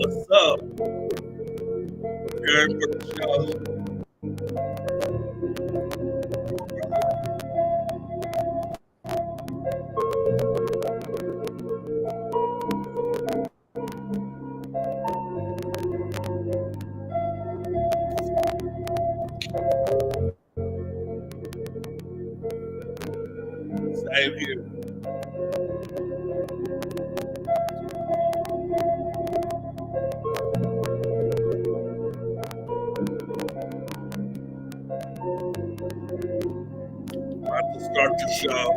What's up? Preparing for the show. Same here. About to start the show.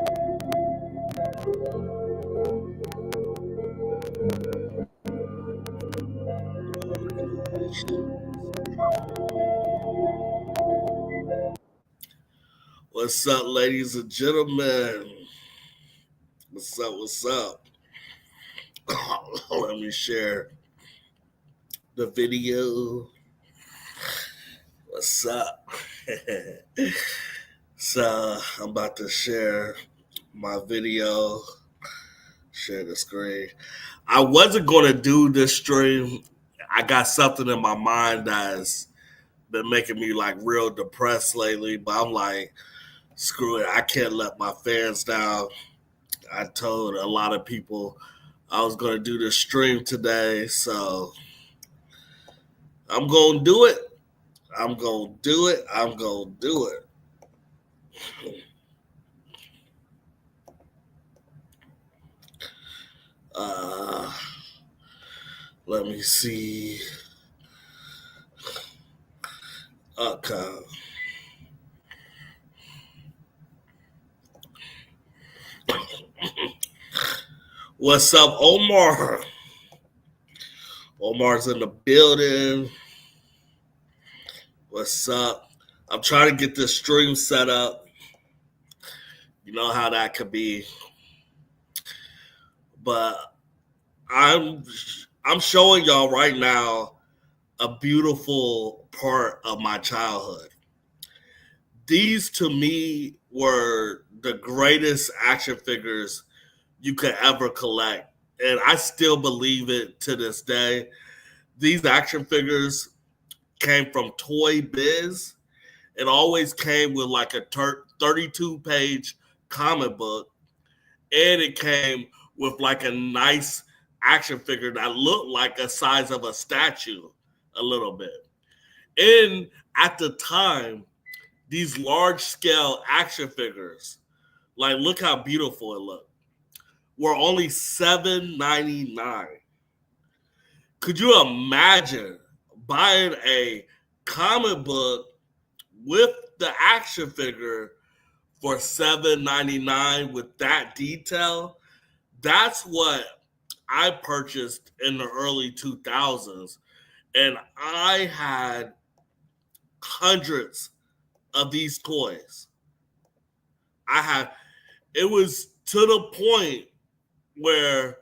What's up, ladies and gentlemen? What's up? What's up? Let me share the video. What's up? So, I'm about to share my video. Share the screen. I wasn't going to do this stream. I got something in my mind that's been making me like real depressed lately, but I'm like, screw it. I can't let my fans down. I told a lot of people I was going to do this stream today, so I'm going to do it. I'm going to do it. I'm going to do it. Uh, Let me see. Okay. What's up, Omar? Omar's in the building. What's up? I'm trying to get this stream set up. You know how that could be. But I'm I'm showing y'all right now a beautiful part of my childhood. These to me were the greatest action figures you could ever collect. And I still believe it to this day. These action figures came from Toy Biz. It always came with like a 32 page comic book, and it came with like a nice action figure that looked like a size of a statue a little bit. And at the time, these large scale action figures, like look how beautiful it looked, were only $7.99. Could you imagine buying a comic book with the action figure for $7.99 with that detail? That's what I purchased in the early 2000s. And I had hundreds of these toys. I had, it was to the point where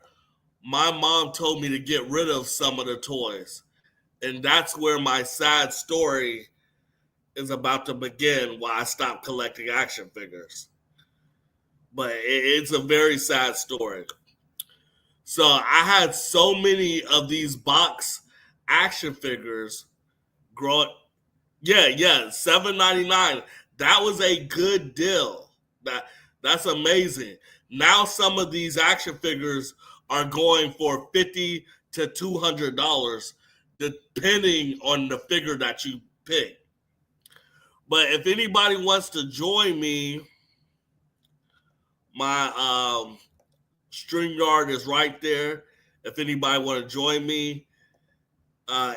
my mom told me to get rid of some of the toys. And that's where my sad story is about to begin, why I stopped collecting action figures. But it's a very sad story. So I had so many of these box action figures growing. Yeah, $7.99. That was a good deal. That's amazing. Now some of these action figures are going for $50 to $200, depending on the figure that you pick. But if anybody wants to join me, my StreamYard is right there. If anybody want to join me, uh,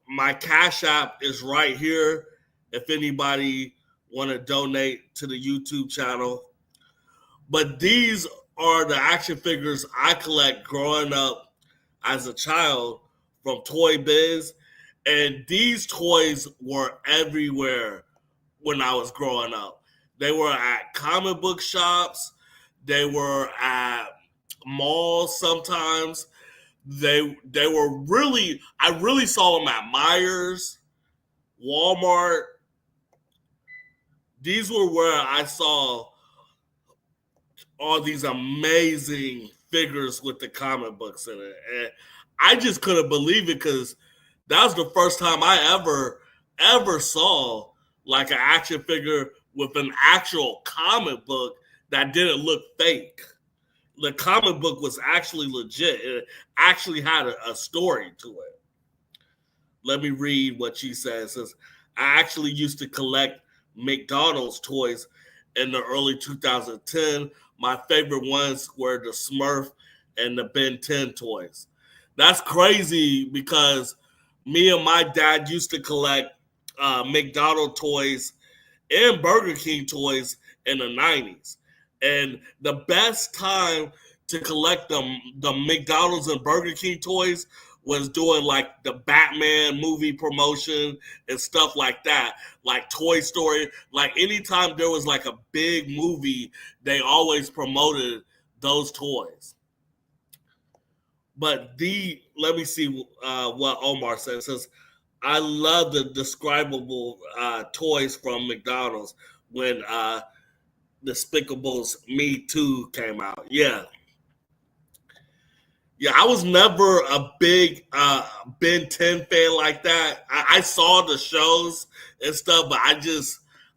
my Cash App is right here. If anybody want to donate to the YouTube channel, but these are the action figures I collect growing up as a child from Toy Biz, and these toys were everywhere when I was growing up. They were at comic book shops. They were at malls sometimes. They were really, I really saw them at Myers, Walmart. These were where I saw all these amazing figures with the comic books in it. And I just couldn't believe it because that was the first time I ever saw like an action figure with an actual comic book that didn't look fake. The comic book was actually legit. It actually had a story to it. Let me read what she says. It says, I actually used to collect McDonald's toys in the early 2010. My favorite ones were the Smurf and the Ben 10 toys. That's crazy because me and my dad used to collect McDonald toys and Burger King toys in the 90s. And the best time to collect the McDonald's and Burger King toys was doing like the Batman movie promotion and stuff like that, like Toy Story. Like anytime there was like a big movie, they always promoted those toys. But let me see what Omar says. It says, I love the describable toys from McDonald's when Despicable's Me Too came out. Yeah. Yeah, I was never a big Ben 10 fan like that. I saw the shows and stuff, but I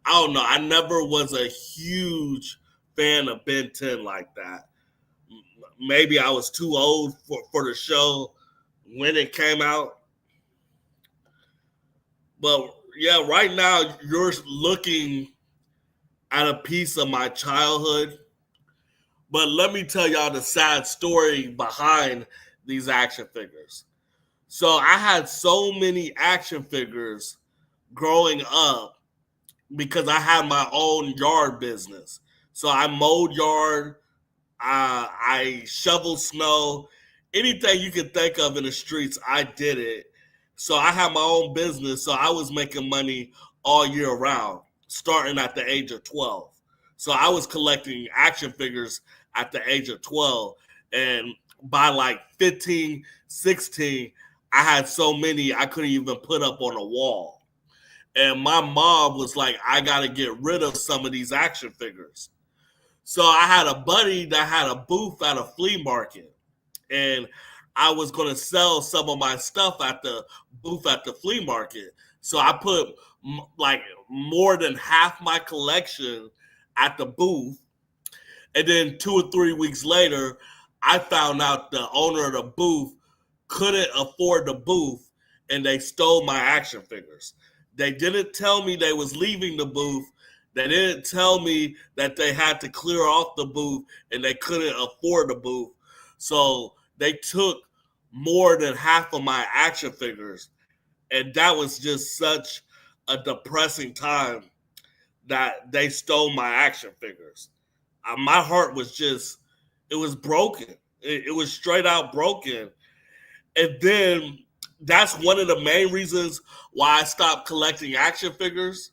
don't know. I never was a huge fan of Ben 10 like that. Maybe I was too old for the show when it came out. But yeah, right now you're looking at a piece of my childhood. But let me tell y'all the sad story behind these action figures. So I had so many action figures growing up because I had my own yard business. So I mowed yard, I shoveled snow, anything you could think of in the streets, I did it. So I had my own business, so I was making money all year round, starting at the age of 12. So I was collecting action figures at the age of 12. And by like 15, 16, I had so many I couldn't even put up on a wall. And my mom was like, I got to get rid of some of these action figures. So I had a buddy that had a booth at a flea market. And I was going to sell some of my stuff at the booth at the flea market. So I put like more than half my collection at the booth. And then 2 or 3 weeks later, I found out the owner of the booth couldn't afford the booth and they stole my action figures. They didn't tell me they was leaving the booth. They didn't tell me that they had to clear off the booth and they couldn't afford the booth. So they took more than half of my action figures. And that was just such a depressing time that they stole my action figures. My heart was it was broken. It was straight out broken. And then that's one of the main reasons why I stopped collecting action figures.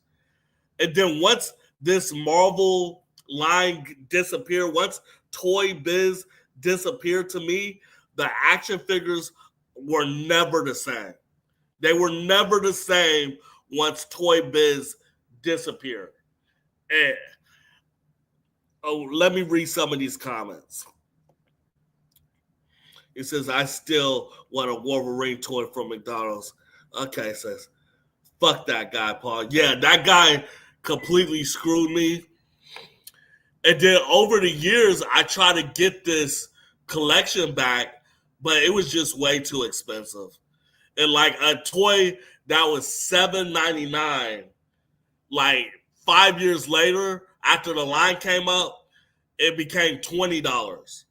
And then once this Marvel line disappeared, once Toy Biz disappeared to me, the action figures were never the same. They were never the same once Toy Biz disappeared. And let me read some of these comments. It says, I still want a Wolverine toy from McDonald's. Okay, it says, fuck that guy, Paul. Yeah, that guy completely screwed me. And then over the years, I tried to get this collection back, but it was just way too expensive. And like a toy that was $7.99, like 5 years later, after the line came up, it became $20,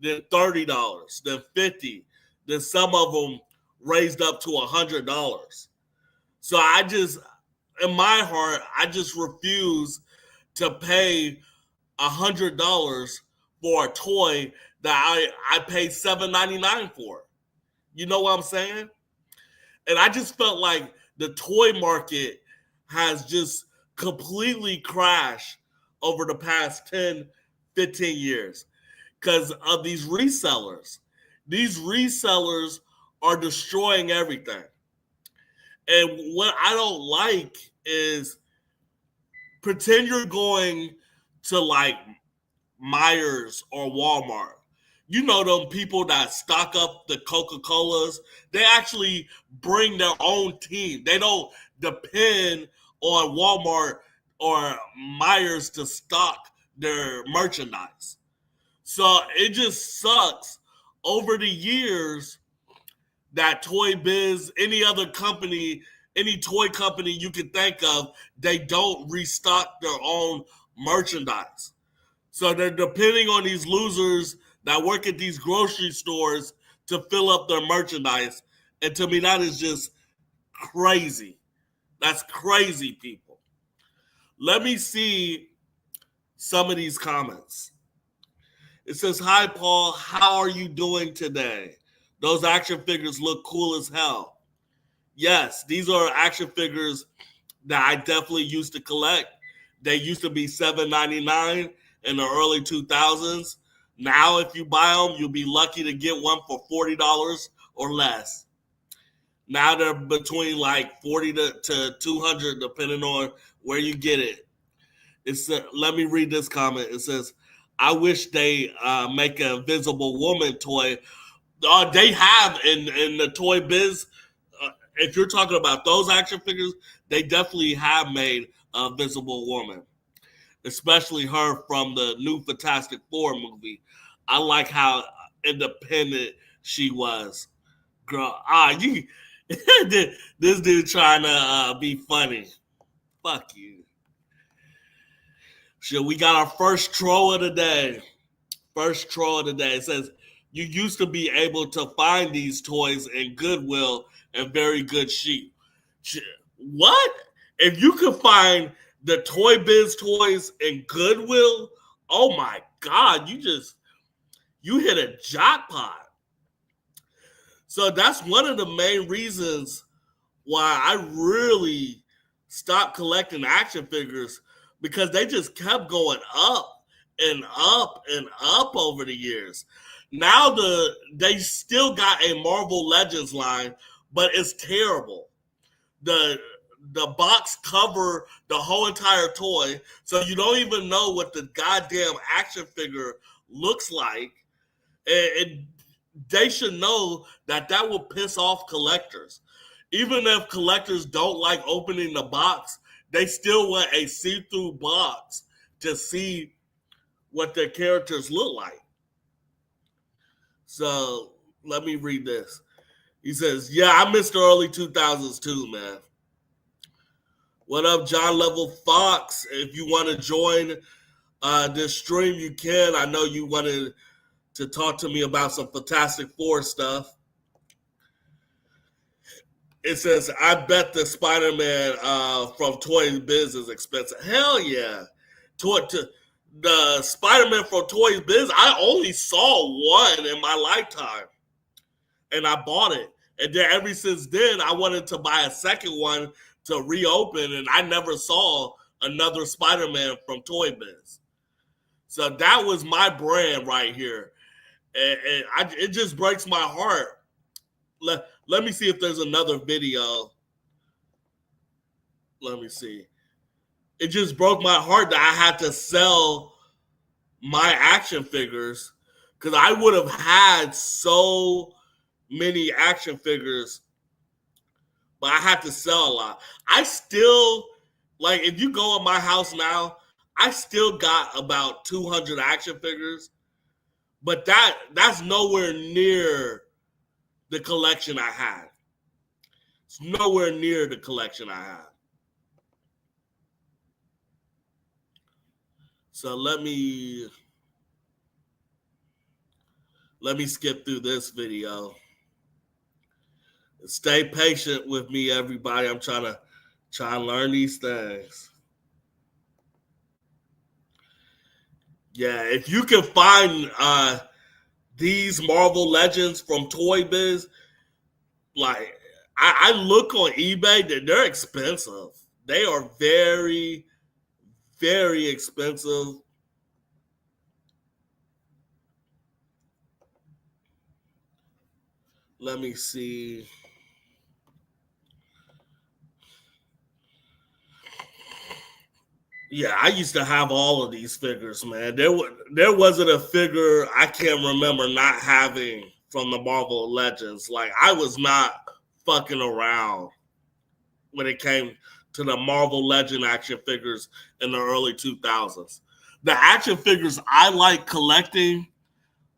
then $30, then $50. Then some of them raised up to $100. So in my heart, I just refuse to pay $100 for a toy that I paid $7.99 for. You know what I'm saying? And I just felt like the toy market has just completely crashed over the past 10, 15 years because of these resellers. These resellers are destroying everything. And what I don't like is pretend you're going to like Myers or Walmart. you know them people that stock up the Coca-Colas, they actually bring their own team. They don't depend on Walmart or Myers to stock their merchandise. So it just sucks over the years that Toy Biz, any other company, any toy company you can think of, they don't restock their own merchandise. So they're depending on these losers that work at these grocery stores to fill up their merchandise. And to me, that is just crazy. That's crazy, people. Let me see some of these comments. It says, "Hi, Paul. How are you doing today? Those action figures look cool as hell." Yes, these are action figures that I definitely used to collect. They used to be $7.99 in the early 2000s. Now, if you buy them, you'll be lucky to get one for $40 or less. Now they're between like 40 to 200, depending on where you get it. Let me read this comment. It says, "I wish they make a Invisible Woman toy." They have in the Toy Biz. If you're talking about those action figures, they definitely have made a Visible Woman, especially her from the new Fantastic Four movie. I like how independent she was. Girl, you this dude trying to be funny. Fuck you. So we got our first troll of the day. First troll of the day. It says, "You used to be able to find these toys in Goodwill in very good shape." What? If you could find the Toy Biz toys in Goodwill, oh my God, you hit a jackpot. So that's one of the main reasons why I really stopped collecting action figures, because they just kept going up and up and up over the years. Now they still got a Marvel Legends line, but it's terrible. The the box cover the whole entire toy, so you don't even know what the goddamn action figure looks like. And they should know that that will piss off collectors. Even if collectors don't like opening the box, they still want a see-through box to see what their characters look like. So let me read this. He says, "Yeah, I missed the early 2000s too, man." What up, John Level Fox? If you want to join this stream, you can. I know you wanted to talk to me about some Fantastic Four stuff. It says, "I bet the Spider-Man from Toy Biz is expensive." Hell yeah. The Spider-Man from Toy Biz, I only saw one in my lifetime. And I bought it. And then ever since then, I wanted to buy a second one to reopen, and I never saw another Spider-Man from Toy Biz. So that was my brand right here. It just breaks my heart. Let me see if there's another video. Let me see. It just broke my heart that I had to sell my action figures, because I would have had so many action figures, but I had to sell a lot. I still, like, if you go in my house now, I still got about 200 action figures, but that's nowhere near the collection I had. It's nowhere near the collection I had. So let me skip through this video. Stay patient with me, everybody. I'm trying to learn these things. Yeah, if you can find these Marvel Legends from Toy Biz, like I look on eBay, they're expensive. They are very, very expensive. Let me see. Yeah, I used to have all of these figures, man. There wasn't a figure I can't remember not having from the Marvel Legends. Like I was not fucking around when it came to the Marvel Legend action figures in the early 2000s. The action figures I like collecting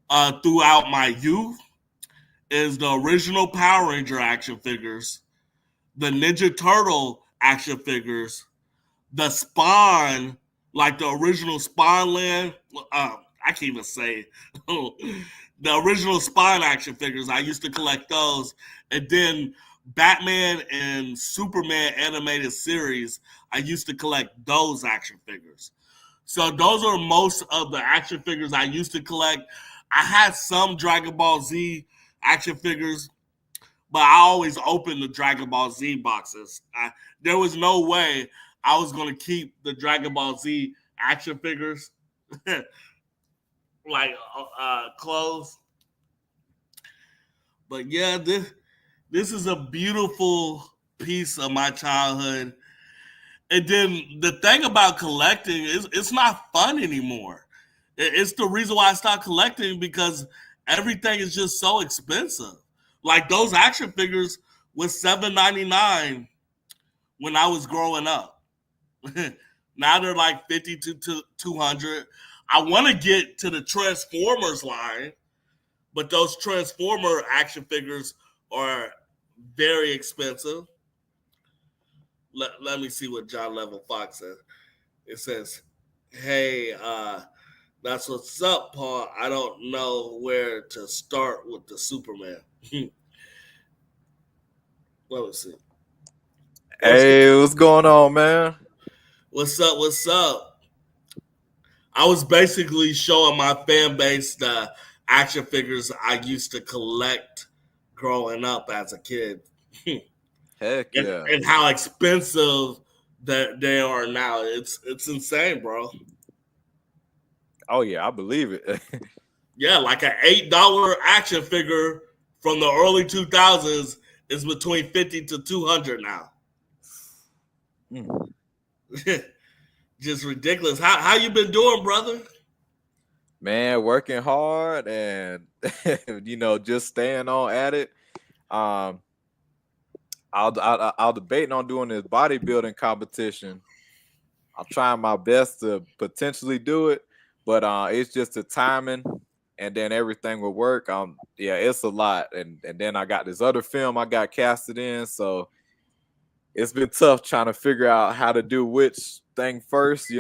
throughout my youth is the original Power Ranger action figures, the Ninja Turtle action figures, the Spawn, like the original Spawn land. I can't even say the original Spawn action figures. I used to collect those, and then Batman and Superman animated series. I used to collect those action figures. So those are most of the action figures I used to collect. I had some Dragon Ball Z action figures, but I always opened the Dragon Ball Z boxes. There was no way I was going to keep the Dragon Ball Z action figures like clothes. But yeah, this is a beautiful piece of my childhood. And then the thing about collecting is it's not fun anymore. It's the reason why I stopped collecting because everything is just so expensive. Like those action figures was $7.99 when I was growing up. Now they're like 50 to 200. I want to get to the Transformers line, but those Transformer action figures are very expensive. Let me see what John Level Fox says. It says, "Hey, that's what's up, Paul. I don't know where to start with the Superman." Let me see. Hey, what's going on, man? What's up? What's up? I was basically showing my fan base the action figures I used to collect growing up as a kid, Heck yeah. and how expensive that they are now. It's insane, bro. Oh yeah, I believe it. Yeah, like an $8 action figure from the early 2000s is between 50 to 200 now. Mm. Just ridiculous. How you been doing, brother? Man, working hard and just staying on at it. Um, I'll debating on doing this bodybuilding competition. I'm trying my best to potentially do it, but it's just the timing, and then everything will work. Yeah, it's a lot, and then I got this other film I got casted in, so it's been tough trying to figure out how to do which thing first.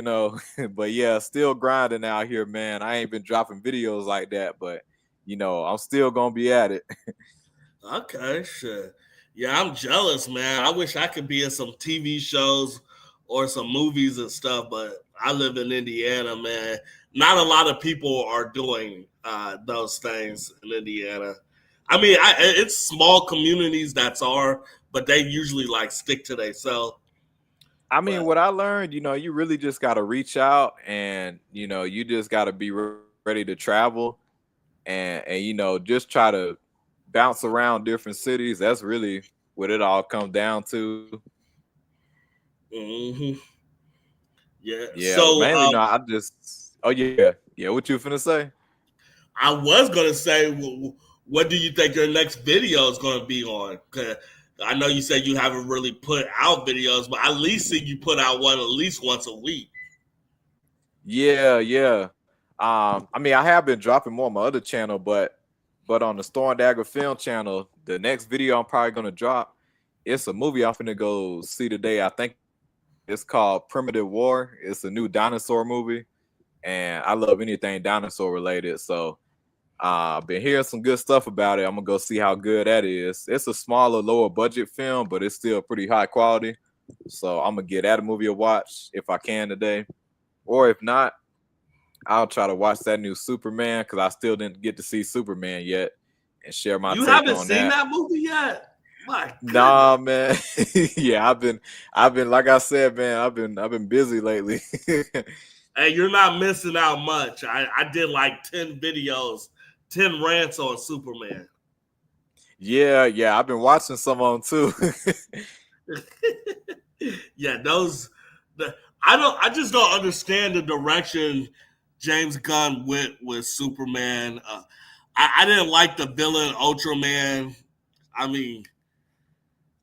But yeah, still grinding out here, man. I ain't been dropping videos like that, but I'm still gonna be at it. Okay, sure. Yeah, I'm jealous, man. I wish I could be in some TV shows or some movies and stuff, but I live in Indiana, man. Not a lot of people are doing those things in Indiana. I mean, it's small communities that's are, but they usually like stick to themselves. I mean, But what I learned, you really just gotta reach out, and you just gotta be ready to travel, and just try to bounce around different cities. That's really what it all comes down to. mhm. Yeah, Yeah, but so mainly, no, I just. Oh yeah. What you finna say? I was gonna say, what do you think your next video is gonna be on? 'Cause I know you said you haven't really put out videos, but I at least see you put out one at least once a week. Yeah. I mean, I have been dropping more on my other channel, but on the Storm Dagger Film channel, the next video I'm probably gonna drop, it's a movie I'm finna go see today. I think it's called Primitive War. It's a new dinosaur movie, and I love anything dinosaur related. So I've been hearing some good stuff about it. I'm gonna go see how good that is. It's a smaller, lower budget film, but it's still pretty high quality. So I'm gonna get that movie a watch if I can today, or if not, I'll try to watch that new Superman because I still didn't get to see Superman yet and share my You take haven't on seen that. that movie yet? My goodness. Nah, man. Yeah, I've been like I said, man, I've been busy lately. Hey, you're not missing out much. I did like 10 videos, 10 rants on Superman. Yeah, I've been watching some on too. Yeah, those I just don't understand the direction James Gunn went with Superman. I didn't like the villain Ultraman. I mean,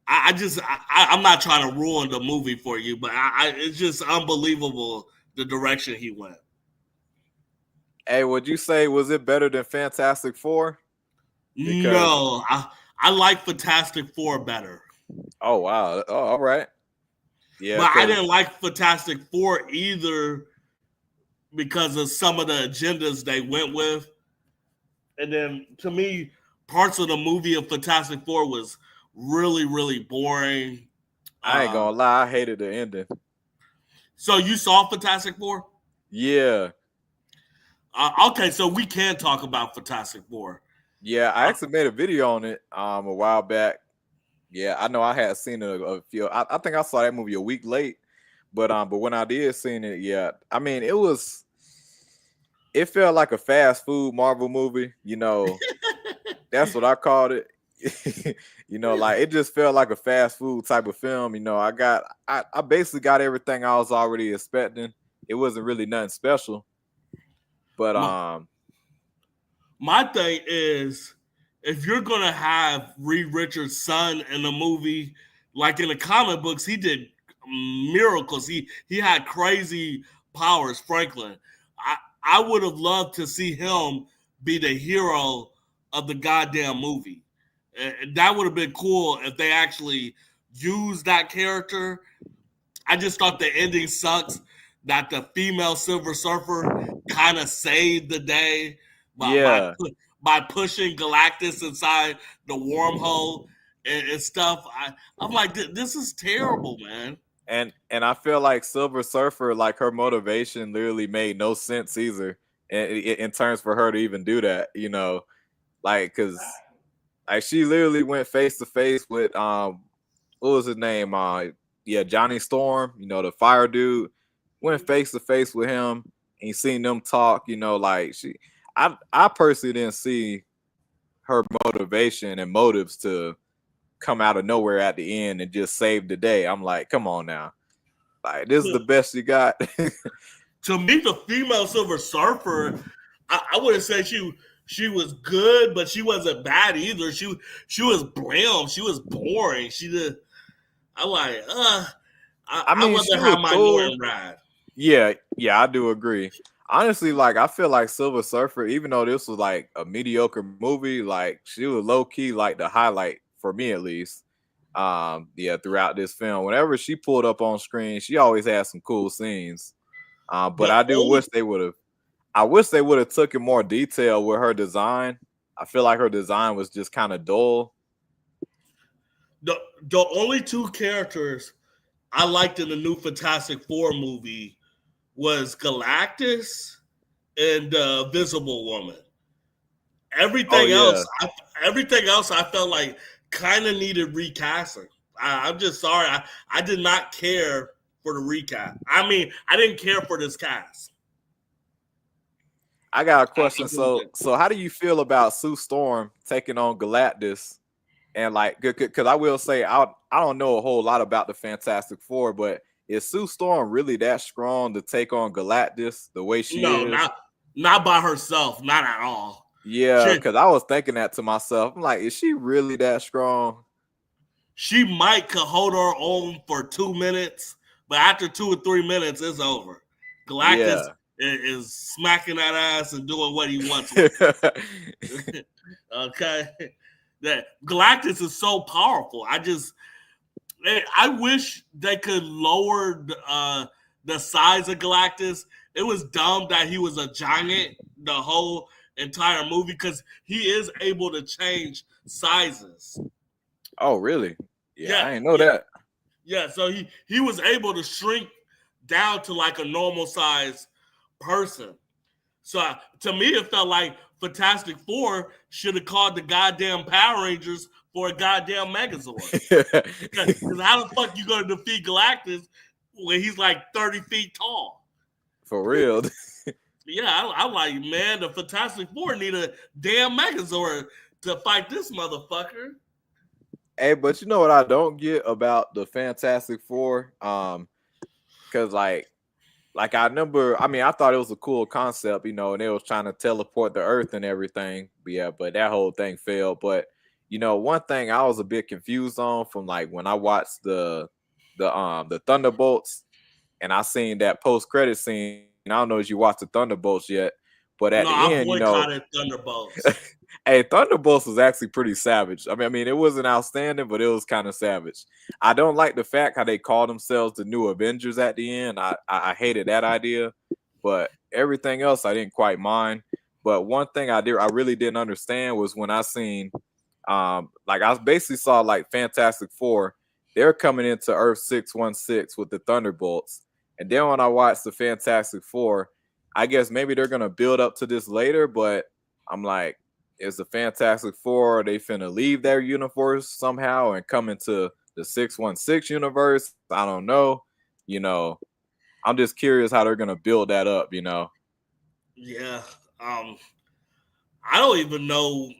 I'm not trying to ruin the movie for you, but it's just unbelievable the direction he went. Hey, would you say was it better than Fantastic Four? Because No, I like Fantastic Four better. oh wow, oh all right, yeah, But I because didn't like Fantastic Four either because of some of the agendas they went with. And then to me, parts of the movie of Fantastic Four was really, really boring. I ain't gonna lie, I hated the ending. So you saw Fantastic Four? Yeah, Okay, so we can talk about Fantastic Four. yeah, I actually made a video on it a while back. Yeah, I know I had seen it a few. I think I saw that movie a week late, but when I did seen it, yeah, I mean it felt like a fast food Marvel movie. You know, that's what I called it. You know, like it just felt like a fast food type of film. You know, I basically got everything I was already expecting. It wasn't really nothing special, but My thing is, if you're gonna have Reed Richards' son in the movie, like in the comic books, he did miracles. He had crazy powers. Franklin, I would have loved to see him be the hero of the goddamn movie. That would have been cool if they actually used that character. I just thought the ending sucks. That the female Silver Surfer kind of saved the day yeah. by pushing Galactus inside the wormhole and stuff. I'm like, this is terrible, man. And I feel like Silver Surfer, like her motivation literally made no sense either in terms for her to even do that, you know, like because like she literally went face to face with what was his name? Yeah, Johnny Storm, you know, the fire dude, went face to face with him and seen them talk, you know, like I personally didn't see her motivation and motives to come out of nowhere at the end and just save the day. I'm like, come on now. Like, this is the best you got. To me, the female Silver Surfer, I wouldn't say she was good, but she wasn't bad either. She was bland. She was boring. She did. I like. I mean, wasn't she was have my cool. Norton ride. Yeah, I do agree. Honestly, like I feel like Silver Surfer, even though this was like a mediocre movie, like she was low key like the highlight for me at least. Yeah, throughout this film, whenever she pulled up on screen, she always had some cool scenes. But I do wish they would have. I wish they would have took in more detail with her design. I feel like her design was just kind of dull. The only two characters I liked in the new Fantastic Four movie was Galactus and the Visible Woman. Everything else, I felt like kind of needed recasting. I'm just sorry. I did not care for the recast. I mean, I didn't care for this cast. I got a question. So how do you feel about Sue Storm taking on Galactus? And like, because I will say, I don't know a whole lot about the Fantastic Four, but is Sue Storm really that strong to take on Galactus the way she is? No, not by herself, not at all. Yeah, because I was thinking that to myself. I'm like, is she really that strong? She could hold her own for 2 minutes, but after 2 or 3 minutes, it's over. Galactus is smacking that ass and doing what he wants. Okay, that Galactus is so powerful. I wish they could lower the size of Galactus. It was dumb that he was a giant the whole entire movie because he is able to change sizes. Oh, really? Yeah, I didn't know that. Yeah, so he was able to shrink down to like a normal size person. So to me, it felt like Fantastic Four should have called the goddamn Power Rangers for a goddamn Megazord. Because how the fuck you gonna defeat Galactus when he's like 30 feet tall? For real. Yeah, I'm like, man, the Fantastic Four need a damn Megazord to fight this motherfucker. Hey, but you know what I don't get about the Fantastic Four? Because because like I remember, I mean, I thought it was a cool concept, you know, and they was trying to teleport the Earth and everything. But yeah, but that whole thing failed. But you know, one thing I was a bit confused on from like when I watched the Thunderbolts and I seen that post credit scene. I don't know if you watched the Thunderbolts yet, but at No, the I end, you know, boycotted Thunderbolts. hey, Thunderbolts was actually pretty savage. I mean, it wasn't outstanding, but it was kind of savage. I don't like the fact how they call themselves the New Avengers at the end. I hated that idea, but everything else I didn't quite mind. But one thing I really didn't understand was when I seen, like I basically saw like Fantastic Four, they're coming into Earth 616 with the Thunderbolts, and then when I watched the Fantastic Four, I guess maybe they're gonna build up to this later, but I'm like, is the Fantastic Four, are they finna leave their universe somehow and come into the 616 universe? I don't know. You know, I'm just curious how they're gonna build that up, you know. Yeah. I don't even know.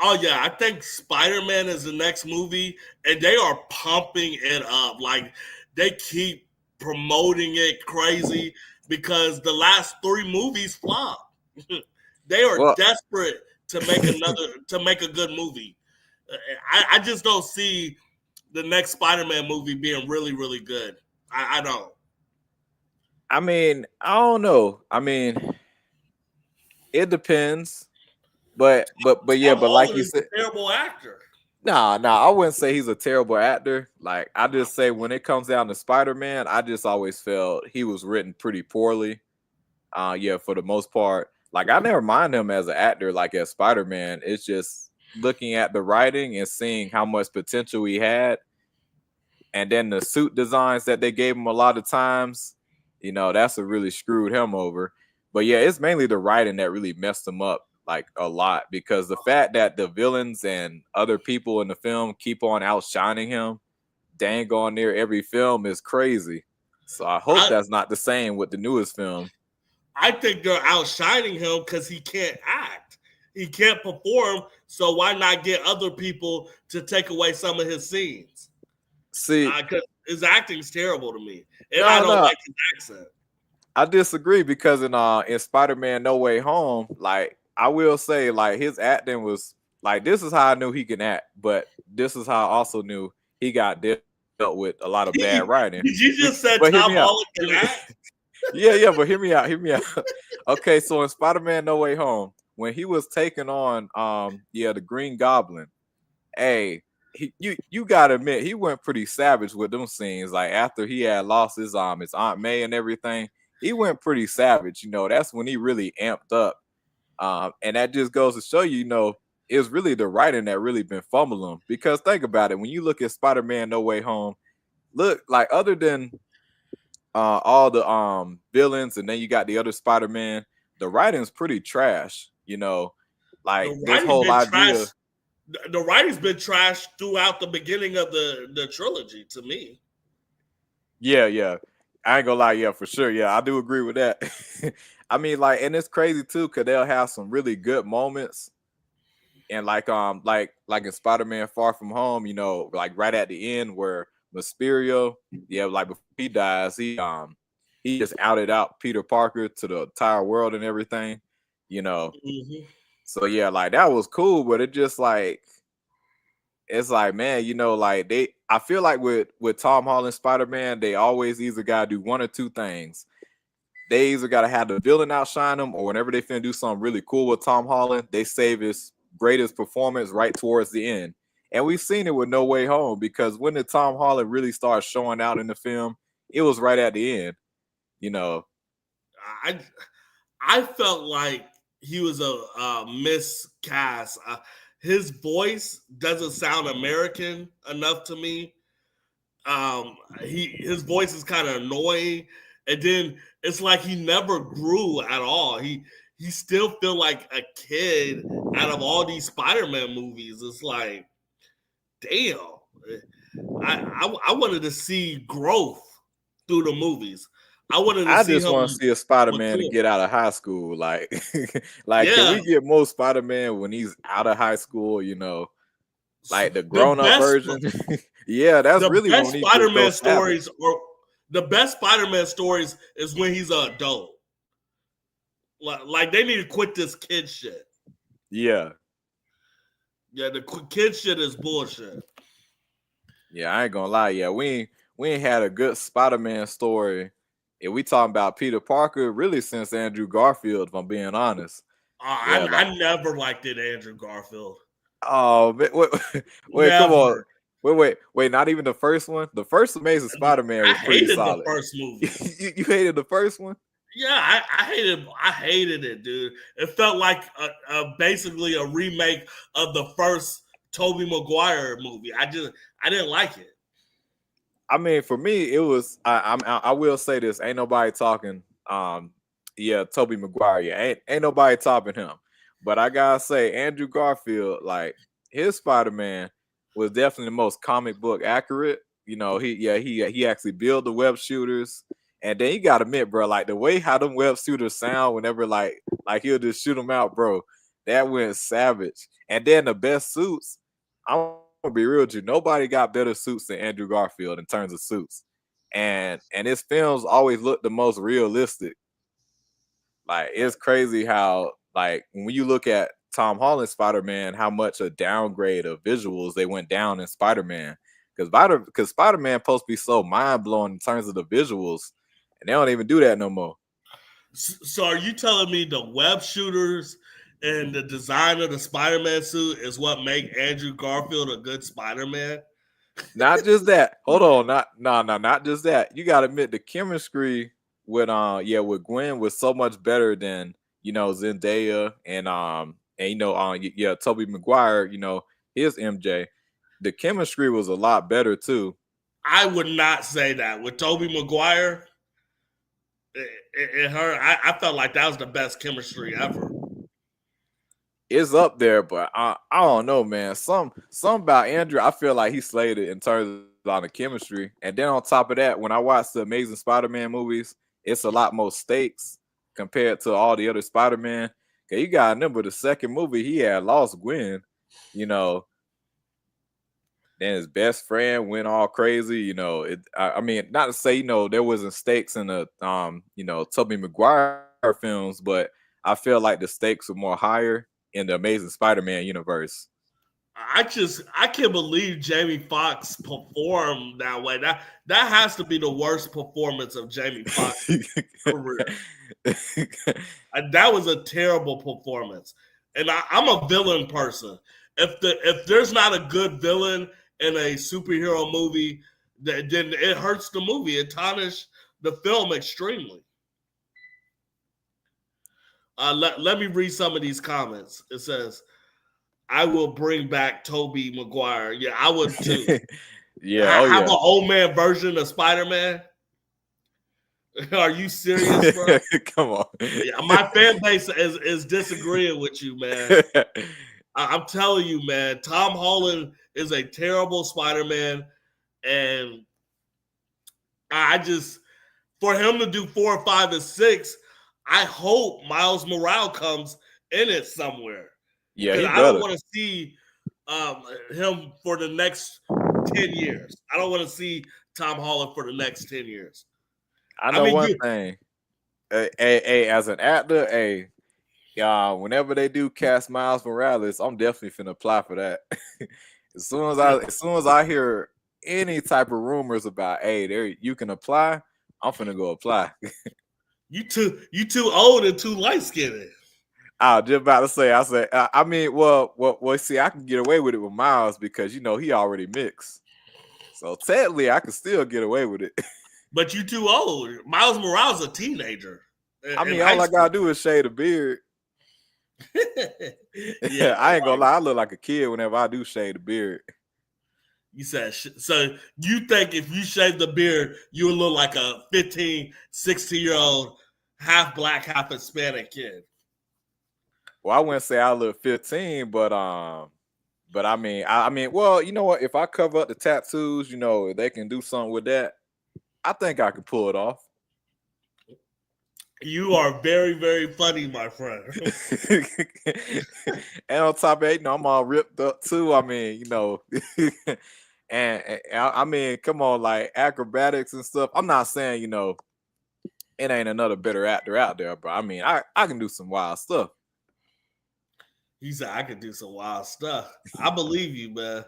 Oh yeah, I think Spider-Man is the next movie, and they are pumping it up. Like they keep promoting it crazy because the last 3 movies flopped. They are Well, desperate to make a good movie. I just don't see the next Spider-Man movie being really, really good. I don't. I mean, I don't know. I mean, it depends. But yeah, Tom but like Holland you is a said, terrible actor. nah, I wouldn't say he's a terrible actor. Like I just say when it comes down to Spider-Man, I just always felt he was written pretty poorly. Yeah, for the most part. Like I never mind him as an actor, like as Spider-Man. It's just looking at the writing and seeing how much potential he had, and then the suit designs that they gave him a lot of times, you know, that's what really screwed him over. But yeah, it's mainly the writing that really messed him up like a lot because the fact that the villains and other people in the film keep on outshining him dang on near every film is crazy. So I hope I that's not the same with the newest film. I think they're outshining him because he can't act. He can't perform. So why not get other people to take away some of his scenes? See, Because his acting's terrible to me, and I no, don't no, like his accent. I disagree because in Spider-Man No Way Home, like I will say, like his acting was like this is how I knew he can act, but this is how I also knew he got dealt with a lot of bad writing. Did you just say But hear Tom me out. Holland can act? Yeah, but hear me out. Hear me out. Okay, so in Spider-Man No Way Home, when he was taking on the Green Goblin, hey, you gotta admit he went pretty savage with them scenes. Like after he had lost his Aunt May and everything, he went pretty savage. You know, that's when he really amped up. And that just goes to show you, you know, it's really the writing that really been fumbling. Because think about it, when you look at Spider-Man No Way Home, look like other than all the villains, and then you got the other Spider-Man, the writing's pretty trash. You know, like The this writing's whole been idea. trashed. The writing's been trashed throughout the beginning of the trilogy. To me, Yeah. I ain't gonna lie, yeah, for sure. Yeah, I do agree with that. I mean, like, and it's crazy too, cause they'll have some really good moments. And like in Spider-Man Far From Home, you know, like right at the end where Mysterio, yeah, like before he dies, he just outed out Peter Parker to the entire world and everything, you know. mm-hmm. So yeah, like that was cool, but it just like it's like, man, you know, like I feel like with Tom Holland Spider-Man, they always either gotta do one or two things. They either gotta have the villain outshine them, or whenever they finna do something really cool with Tom Holland, they save his greatest performance right towards the end. And we've seen it with No Way Home because when did Tom Holland really start showing out in the film? It was right at the end, you know. I felt like he was a miscast. His voice doesn't sound American enough to me. His voice is kind of annoying, and then it's like he never grew at all. He still feel like a kid out of all these Spider-Man movies. It's like, damn. I wanted to see growth through the movies. I wanted to I see just him want to see a Spider-Man to mature. get out of high school. Like, like, can Yeah, we get more Spider-Man when he's out of high school? You know, like the the grown-up best version. Yeah, that's the really when best we need to just go Spider-Man savage. stories are The best Spider-Man stories is when he's an adult. Like they need to quit this kid shit. Yeah. Yeah, the kid shit is bullshit. Yeah, I ain't gonna lie. Yeah, we ain't had a good Spider-Man story. If we talking about Peter Parker, really since Andrew Garfield, if I'm being honest. Yeah, I never liked it, Andrew Garfield. Oh, wait, come on. Wait, not even the first one? The first Amazing Spider-Man was pretty solid. The first movie. You hated the first one? Yeah, I hated it, dude. It felt like basically a remake of the first Tobey Maguire movie. I didn't like it. I mean, for me, it was. I will say this: ain't nobody talking. Yeah, Tobey Maguire. Yeah, ain't nobody topping him. But I gotta say, Andrew Garfield, like his Spider-Man, was definitely the most comic book accurate. You know, he actually built the web shooters. And then you gotta admit, bro, like the way how them web shooters sound whenever like he'll just shoot them out, bro, that went savage. And then the best suits, I'm gonna be real with you, nobody got better suits than Andrew Garfield in terms of suits. And his films always look the most realistic. Like it's crazy how like when you look at Tom Holland's Spider-Man, how much a downgrade of visuals they went down in Spider-Man. Because Spider-Man supposed to be so mind-blowing in terms of the visuals. And they don't even do that no more. So are you telling me the web shooters and the design of the Spider-Man suit is what make Andrew Garfield a good Spider-Man? Not just that. Hold on. Not just that. You gotta admit the chemistry with with Gwen was so much better than Zendaya and Tobey Maguire, his MJ. The chemistry was a lot better too. I would not say that. With Tobey Maguire, I felt like that was the best chemistry ever. It's up there, but I don't know, man. Some about Andrew, I feel like he slayed it in terms of the chemistry. And then on top of that, when I watch the Amazing Spider-Man movies, it's a lot more stakes compared to all the other Spider-Man. Okay, you gotta remember the second movie he had lost Gwen, Then his best friend went all crazy, I mean, not to say, there wasn't stakes in the Tobey Maguire films, but I feel like the stakes were more higher in the Amazing Spider-Man universe. I can't believe Jamie Foxx performed that way. That has to be the worst performance of Jamie Foxx's career. That was a terrible performance. And I'm a villain person. If there's not a good villain in a superhero movie, then it hurts the movie. It tarnishes the film extremely. Let me read some of these comments. It says, I will bring back Tobey Maguire. Yeah, I would too. Have an old man version of Spider-Man. Are you serious, bro? Come on. Yeah, my fan base is disagreeing with you, man. I'm telling you, man. Tom Holland is a terrible Spider-Man, and for him to do 4, 5, and 6, I hope Miles Morales comes in it somewhere. Yeah, I don't want to see him for the next 10 years. I don't want to see Tom Holland for the next 10 years. I know one thing. Hey, as an actor, whenever they do cast Miles Morales, I'm definitely finna apply for that. as soon as I hear any type of rumors about, there you can apply, I'm finna go apply. You too old and too light skinned. I was just about to say. I mean, well. See, I can get away with it with Miles because he already mixed. So technically, I can still get away with it. But you too old. Miles Morales a teenager. I mean, all I gotta do is shave a beard. Yeah, I ain't gonna lie. I look like a kid whenever I do shave the beard. You said so. You think if you shave the beard, you look like a 15, 16-year-old, half black, half Hispanic kid? Well, I wouldn't say I look 15, but I mean, well, you know what? If I cover up the tattoos, if they can do something with that, I think I could pull it off. You are very, very funny, my friend. And on top of it, I'm all ripped up too. I mean, I mean, come on, like acrobatics and stuff. I'm not saying, it ain't another better actor out there, but I mean, I can do some wild stuff. He said I could do some wild stuff. I believe you, man.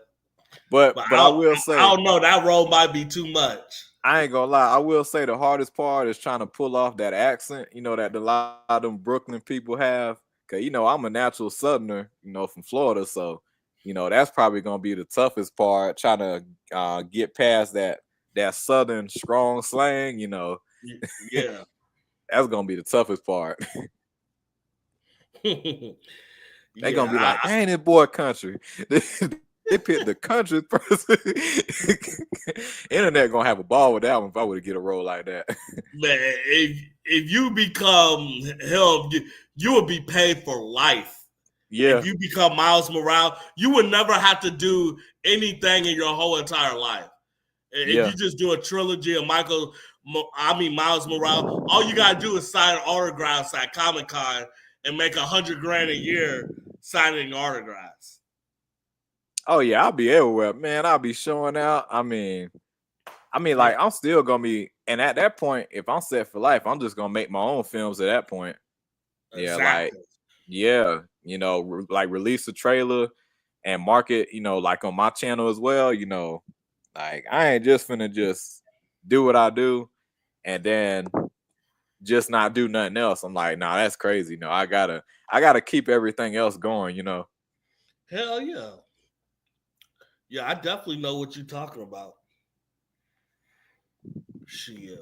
But I will say, I don't know. That role might be too much. I ain't gonna lie. I will say the hardest part is trying to pull off that accent, that a lot of them Brooklyn people have. Cause I'm a natural Southerner, from Florida, so that's probably gonna be the toughest part. Trying to get past that Southern strong slang, Yeah, that's gonna be the toughest part. They gonna be like, "Ain't it boy country?" They picked the country person. Internet gonna have a ball with that one if I were to get a role like that. Man, if you become him, you would be paid for life. Yeah. If you become Miles Morales, you would never have to do anything in your whole entire life. If you just do a trilogy of Miles Morales, all you gotta do is sign autographs at Comic-Con and make $100,000 a year signing autographs. Oh yeah, I'll be everywhere, man. I'll be showing out. I mean, like I'm still gonna be, and at that point, if I'm set for life, I'm just gonna make my own films at that point. Exactly. Like release a trailer and market, like on my channel as well. Like I ain't just finna just do what I do and then just not do nothing else. I'm like, nah, that's crazy. I gotta keep everything else going. Hell yeah. Yeah, I definitely know what you're talking about. Shit.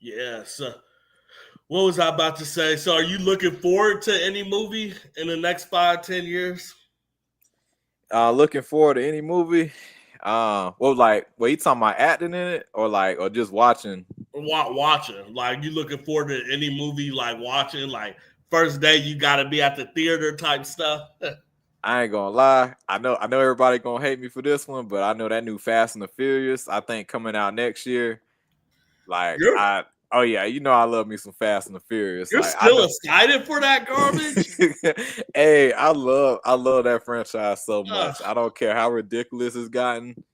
Yeah, so what was I about to say? So are you looking forward to any movie in the next 5-10 years? Looking forward to any movie. Were you talking about acting in it or just watching? Watching. Like you looking forward to any movie like watching, like first day you gotta be at the theater type stuff? I ain't gonna lie. I know everybody gonna hate me for this one, but I know that new Fast and the Furious, I think coming out next year. Like I love me some Fast and the Furious. You're like, still excited for that garbage? Hey, I love that franchise so much. I don't care how ridiculous it's gotten.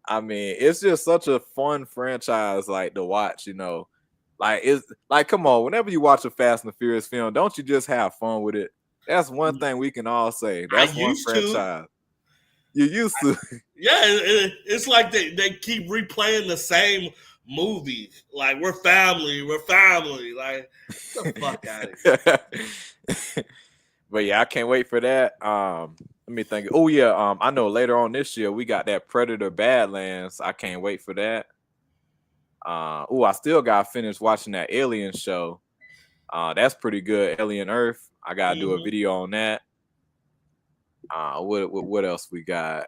I mean, it's just such a fun franchise, like to watch. Like it's like, come on, whenever you watch a Fast and the Furious film, don't you just have fun with it? That's one thing we can all say. That's one franchise. You used to. Yeah, it's like they keep replaying the same movie. Like we're family. Like get the fuck out of here. But yeah, I can't wait for that. Let me think. Oh yeah, I know later on this year we got that Predator Badlands. I can't wait for that. I still got finished watching that Alien show. That's pretty good. Alien Earth. I gotta do a video on that. What else we got?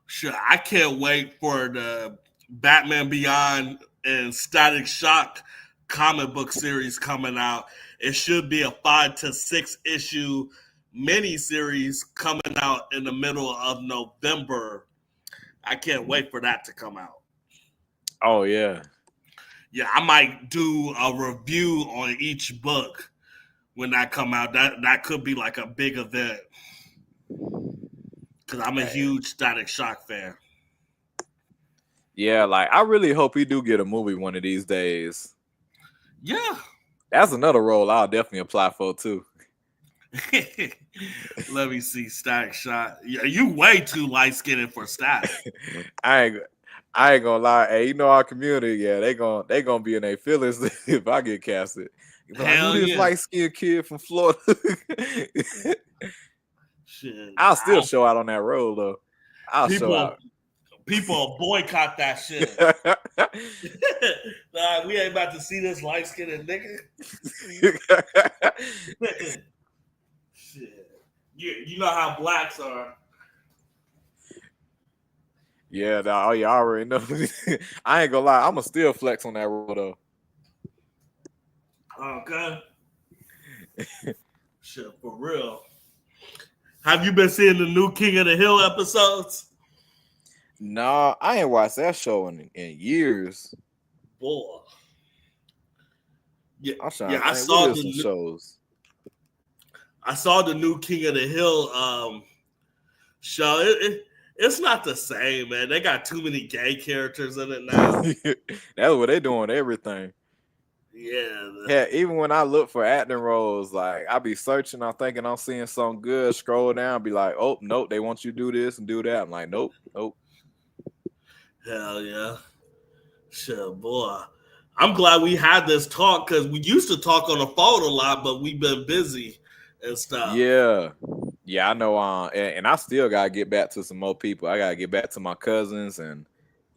Sure, I can't wait for the Batman Beyond and Static Shock comic book series coming out. It should be a 5 to 6 issue mini series coming out in the middle of November. I can't wait for that to come out. Oh yeah. Yeah, I might do a review on each book when that come out. That could be like a big event. Because I'm a huge Static Shock fan. Yeah, like I really hope we do get a movie one of these days. Yeah. That's another role I'll definitely apply for too. Let me see, Static Shock. Yeah, you way too light-skinned for Static. I ain't gonna lie. Hey, our community, yeah, they gonna be in their feelings if I get casted. Hell who this light-skinned kid from Florida? Shit, I'll still show out on that role though. Show out. People boycott that shit. Nah, we ain't about to see this light-skinned nigga. Shit. You know how blacks are. Yeah, I already know. I ain't gonna lie, I'ma still flex on that role though. Okay. Shit, for real. Have you been seeing the new King of the Hill episodes? Nah, I ain't watched that show in years. Boy. Yeah, I saw the shows. I saw the new King of the Hill show. It's not the same, man. They got too many gay characters in it now. That's what they doing everything. Yeah. Even when I look for acting roles, like I be searching, I'm thinking I'm seeing something good, scroll down, be like, oh nope, they want you to do this and do that. I'm like, nope. Hell yeah. Shit, boy. I'm glad we had this talk because we used to talk on the phone a lot, but we've been busy and stuff. Yeah, I know. And I still gotta get back to some more people. I gotta get back to my cousins and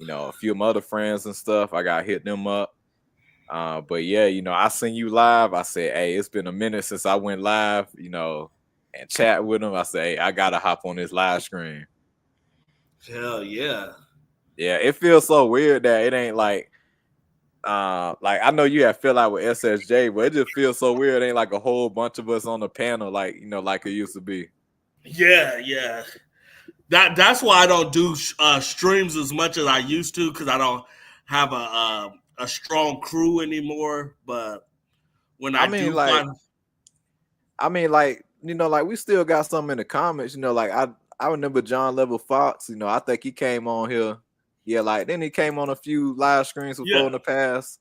a few of my other friends and stuff. I gotta hit them up. But yeah, I seen you live. I said, hey, it's been a minute since I went live, and chat with them. I said, hey, I gotta hop on this live screen. Hell yeah. Yeah, it feels so weird that it ain't like I know you have feel out with SSJ, but it just feels so weird. It ain't like a whole bunch of us on the panel, like like it used to be. Yeah. That's why I don't do streams as much as I used to because I don't have a strong crew anymore. But when I mean, like we still got something in the comments. Like I remember John Level Fox. I think he came on here. Yeah, like then he came on a few live screens before in the past.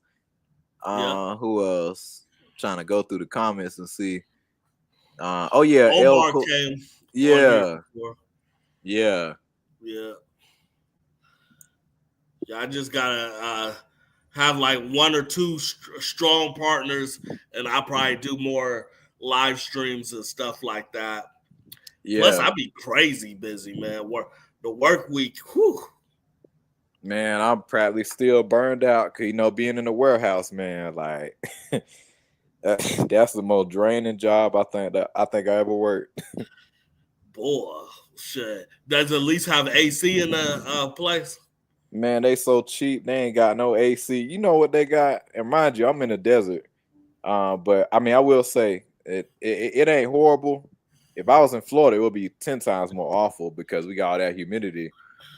Who else? I'm trying to go through the comments and see. Oh yeah, Omar came. Yeah. I just gotta have like one or two strong partners, and I probably do more live streams and stuff like that. Yeah. Plus, I be crazy busy, man. The work week, whew. Man, I'm probably still burned out because being in the warehouse, man, like that's the most draining job I think I ever worked. Boy, shit. Does it at least have AC in the place? Man, they so cheap. They ain't got no AC. You know what they got? And mind you, I'm in the desert. But I mean, I will say it ain't horrible. If I was in Florida, it would be 10 times more awful because we got all that humidity.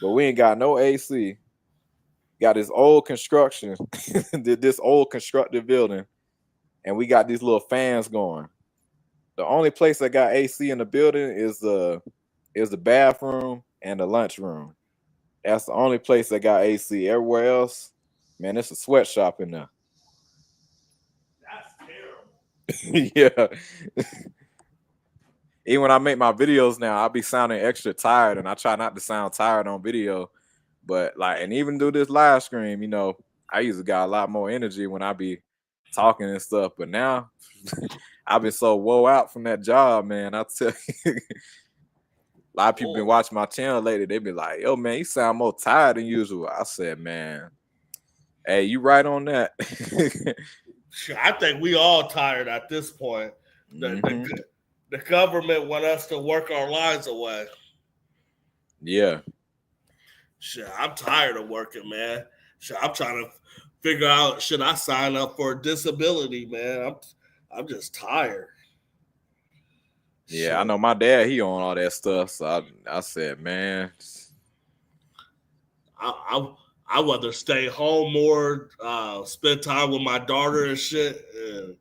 But we ain't got no AC. Got this old construction, this old constructed building, and we got these little fans going. The only place that got AC in the building is the bathroom and the lunchroom. That's the only place that got AC. Everywhere else, man, it's a sweatshop in there. That's terrible. Yeah. Even when I make my videos now, I'll be sounding extra tired, and I try not to sound tired on video. But and even do this live stream, I usually got a lot more energy when I be talking and stuff. But now I've been so woe out from that job, man. I tell you, a lot of people been watching my channel lately. They be like, yo, man, you sound more tired than usual. I said, man, hey, you right on that. I think we all tired at this point. The government want us to work our lives away. Yeah. Shit, I'm tired of working, man. Shit, I'm trying to figure out, should I sign up for a disability, man? I'm just tired. Yeah, shit. I know my dad, he on all that stuff. So I said, man. I rather stay home more, spend time with my daughter and shit. And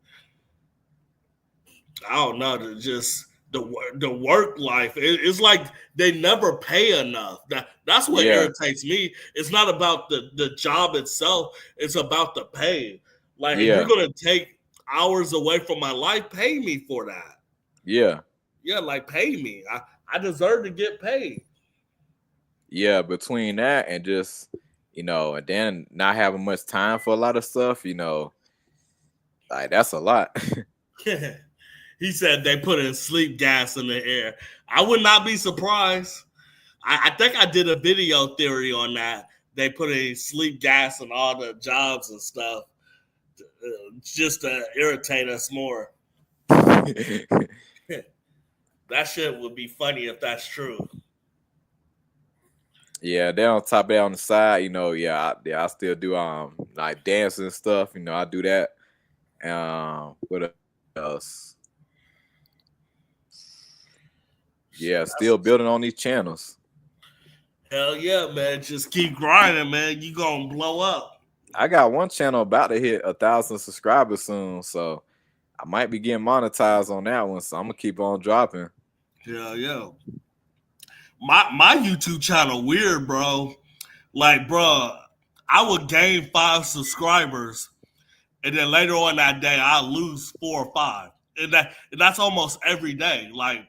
I don't know, just the work life. It's like they never pay enough. That's what irritates me. It's not about the job itself. It's about the pay. Like if you're gonna take hours away from my life, pay me for that. Yeah. Yeah, like pay me. I deserve to get paid. Yeah, between that and just and then not having much time for a lot of stuff, like that's a lot. He said they put in sleep gas in the air. I would not be surprised. I think I did a video theory on that. They put in sleep gas in all the jobs and stuff just to irritate us more. That shit would be funny if that's true. Yeah, then on top of that on the side, I still do like dancing and stuff. I do that. What else? Yeah, still building on these channels. Hell yeah, man. Just keep grinding, man. You gonna blow up. I got one channel about to hit 1,000 subscribers soon, so I might be getting monetized on that one. So I'm gonna keep on dropping. Yeah. My YouTube channel weird, bro. Like, bro, I would gain 5 subscribers, and then later on that day I lose 4 or 5, and that's almost every day. Like,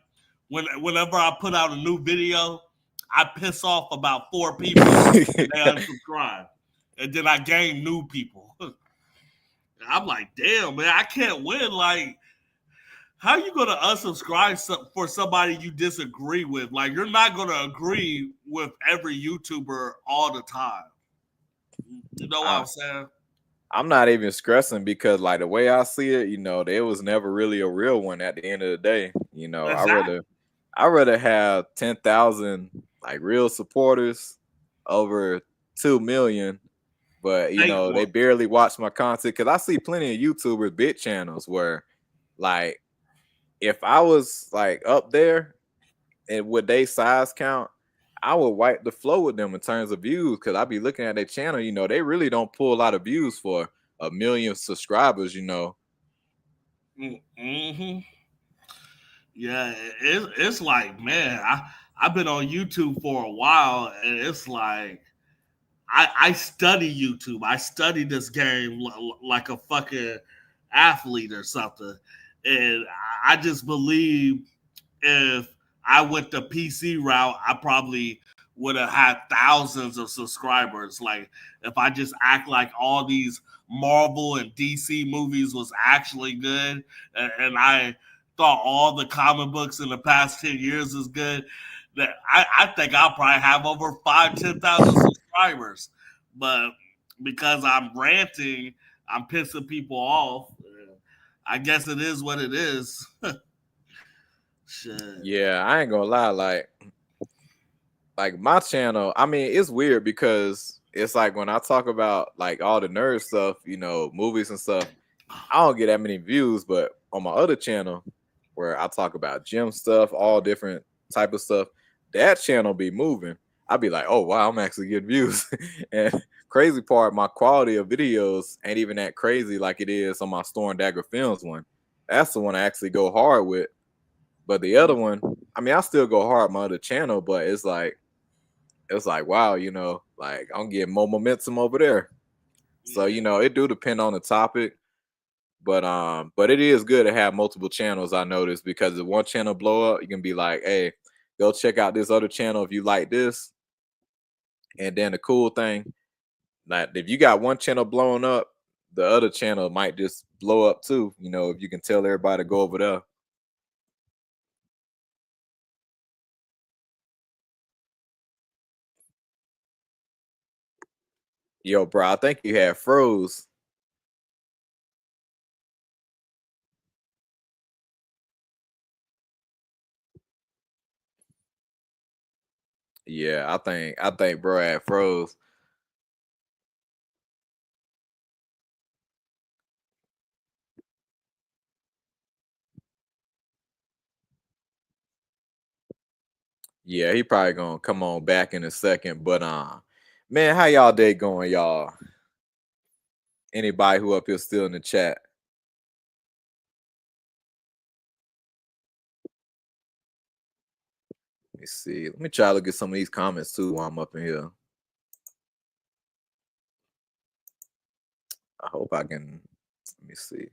whenever I put out a new video, I piss off about 4 people, and they unsubscribe, and then I gain new people. I'm like, damn, man, I can't win. Like, how you gonna unsubscribe for somebody you disagree with? Like, you're not gonna agree with every YouTuber all the time. You know what I'm saying? I'm not even stressing because, like, the way I see it, there was never really a real one at the end of the day. Exactly. I rather have 10,000 like real supporters over 2 million, but Fake they one. barely watch my content because I see plenty of YouTubers bit channels where, like, if I was like up there and with they size count, I would wipe the flow with them in terms of views because I'd be looking at their channel. They really don't pull a lot of views for a million subscribers. Mm-hmm. Yeah, it's like, man, I've been on YouTube for a while, and it's like I study YouTube. I study this game like a fucking athlete or something, and I just believe if I went the PC route, I probably would have had thousands of subscribers. Like, if I just act like all these Marvel and DC movies was actually good, and I thought all the comic books in the past 10 years is good, that I think I'll probably have over 5, 10,000 subscribers. But because I'm ranting, I'm pissing people off. I guess it is what it is. Shit. Yeah, I ain't gonna lie, like my channel, I mean, it's weird because it's like when I talk about like all the nerd stuff, movies and stuff, I don't get that many views, but on my other channel where I talk about gym stuff, all different type of stuff, that channel be moving. I'd be like, oh wow, I'm actually getting views. And crazy part, my quality of videos ain't even that crazy like it is on my Storm Dagger Films one. That's the one I actually go hard with. But the other one, I mean, I still go hard my other channel, but it's like wow, like I'm getting more momentum over there. So it do depend on the topic, but it is good to have multiple channels. I noticed because if one channel blow up, you can be like, hey, go check out this other channel if you like this. And then the cool thing, like if you got one channel blowing up, the other channel might just blow up too. If you can tell everybody to go over there. Yo, bro, I think you had froze. Yeah, I think bro had froze. Yeah, he probably gonna come on back in a second. But man, how y'all day going, y'all? Anybody who up here still in the chat? Let me see. Let me try to look at some of these comments too while I'm up in here. I hope I can. Let me see.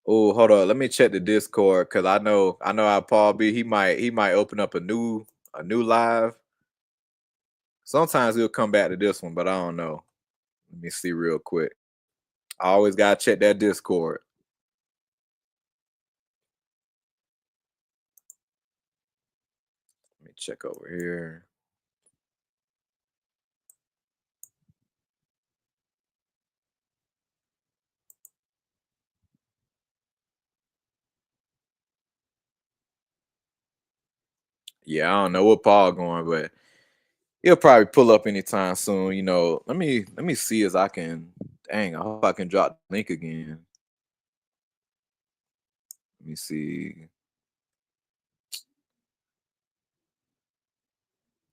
Oh, hold on. Let me check the Discord because I know how Paul B. He might open up a new live. Sometimes he'll come back to this one, but I don't know. Let me see real quick. I always gotta check that Discord. Let me check over here. Yeah, I don't know what Paul going, but he'll probably pull up anytime soon. Let me see as I can. Dang, I hope I can drop the link again. Let me see.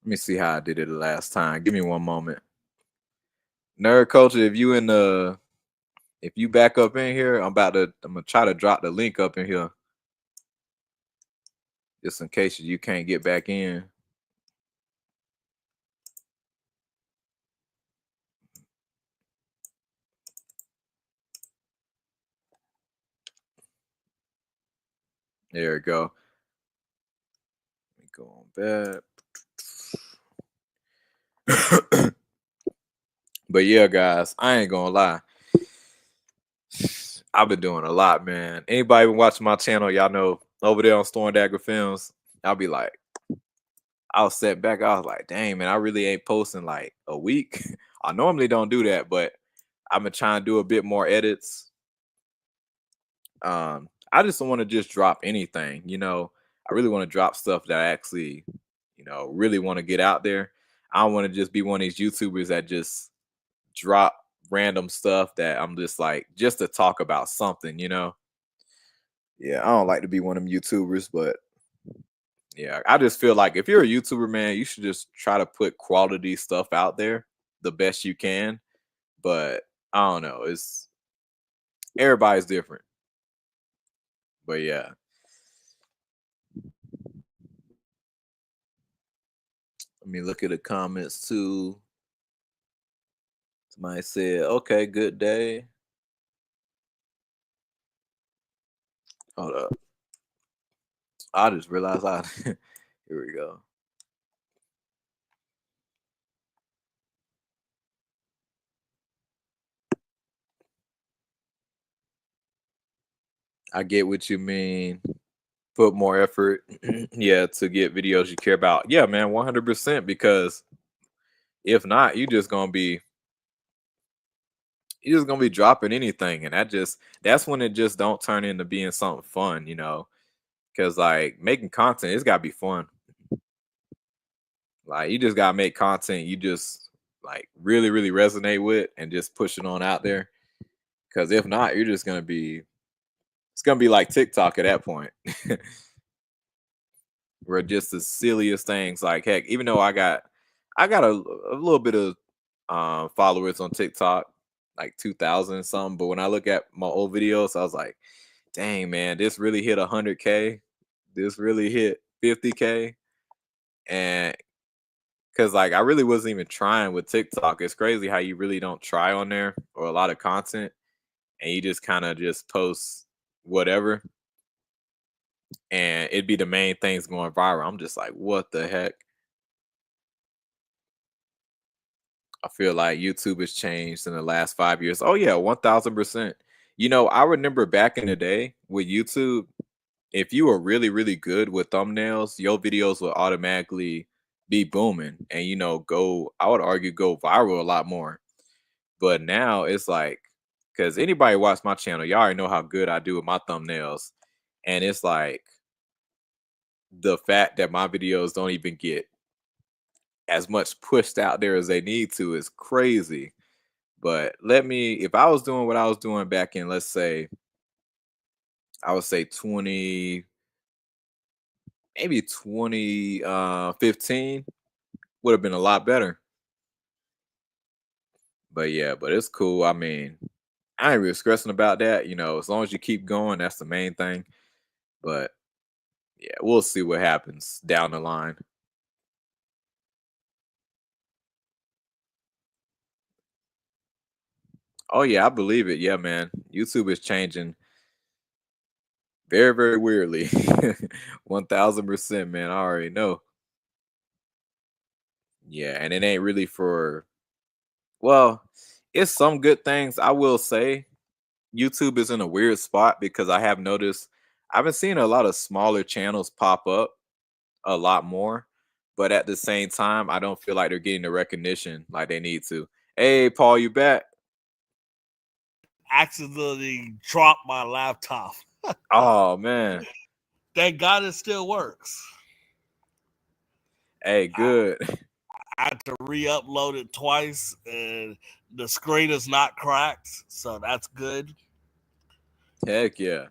Let me see how I did it the last time. Give me one moment. Nerd culture, if you back up in here, I'm gonna try to drop the link up in here. just in case you can't get back in. There we go. Let me go on back. But yeah, guys, I ain't gonna lie. I've been doing a lot, man. Anybody been watching my channel, y'all know over there on Storm Dagger Films, I'll be like, I was set back. I was like, dang, man, I really ain't posting like a week. I normally don't do that, but I've been trying to do a bit more edits. I just don't want to just drop anything, you know. I really want to drop stuff that I actually, you know, really want to get out there. I don't want to just be one of these YouTubers that just drop random stuff that I'm just like, just to talk about something, you know. Yeah, I don't like to be one of them YouTubers, but yeah, I just feel like if you're a YouTuber, man, you should just try to put quality stuff out there the best you can. But I don't know, it's everybody's different. But yeah. Let me look at the comments too. Somebody said, okay, good day. Hold up. I just realized here we go. I get what you mean. Put more effort, yeah, to get videos you care about. Yeah, man, 100%. Because if not, you're just gonna be dropping anything, and that's when it just don't turn into being something fun, you know. Because like making content, it's gotta be fun. Like you just gotta make content you just like really, really resonate with, and just push it on out there. Because if not, you're just gonna be it's gonna be like TikTok at that point. Where just the silliest things, like heck, even though I got a little bit of followers on TikTok, like 2,000 something. But when I look at my old videos, I was like, dang man, this really hit 100K. This really hit 50K. And because like I really wasn't even trying with TikTok. It's crazy how you really don't try on there or a lot of content, and you just kind of just post whatever, and it'd be the main things going viral. I'm just like, what the heck? I feel like YouTube has changed in the last 5 years. Oh yeah, 1,000%. You know, I remember back in the day with YouTube, if you were really, really good with thumbnails, your videos would automatically be booming and go, I would argue, go viral a lot more. But now it's like, because anybody watch my channel, y'all already know how good I do with my thumbnails. And it's like the fact that my videos don't even get as much pushed out there as they need to is crazy. But if I was doing what I was doing back in, let's say, I would say 20, maybe 2015 would have been a lot better. But yeah, but it's cool. I mean, I ain't really stressing about that. As long as you keep going, that's the main thing. But yeah, we'll see what happens down the line. Oh yeah, I believe it. Yeah, man. YouTube is changing very, very weirdly. 1,000%, man. I already know. Yeah, and it ain't really well, it's some good things. I will say YouTube is in a weird spot because I have noticed I've been seeing a lot of smaller channels pop up a lot more, but at the same time, I don't feel like they're getting the recognition like they need to. Hey, Paul, you back? Accidentally dropped my laptop. Oh man. Thank God it still works. Hey, good. I had to re-upload it twice, and the screen is not cracked, so that's good. Heck yeah.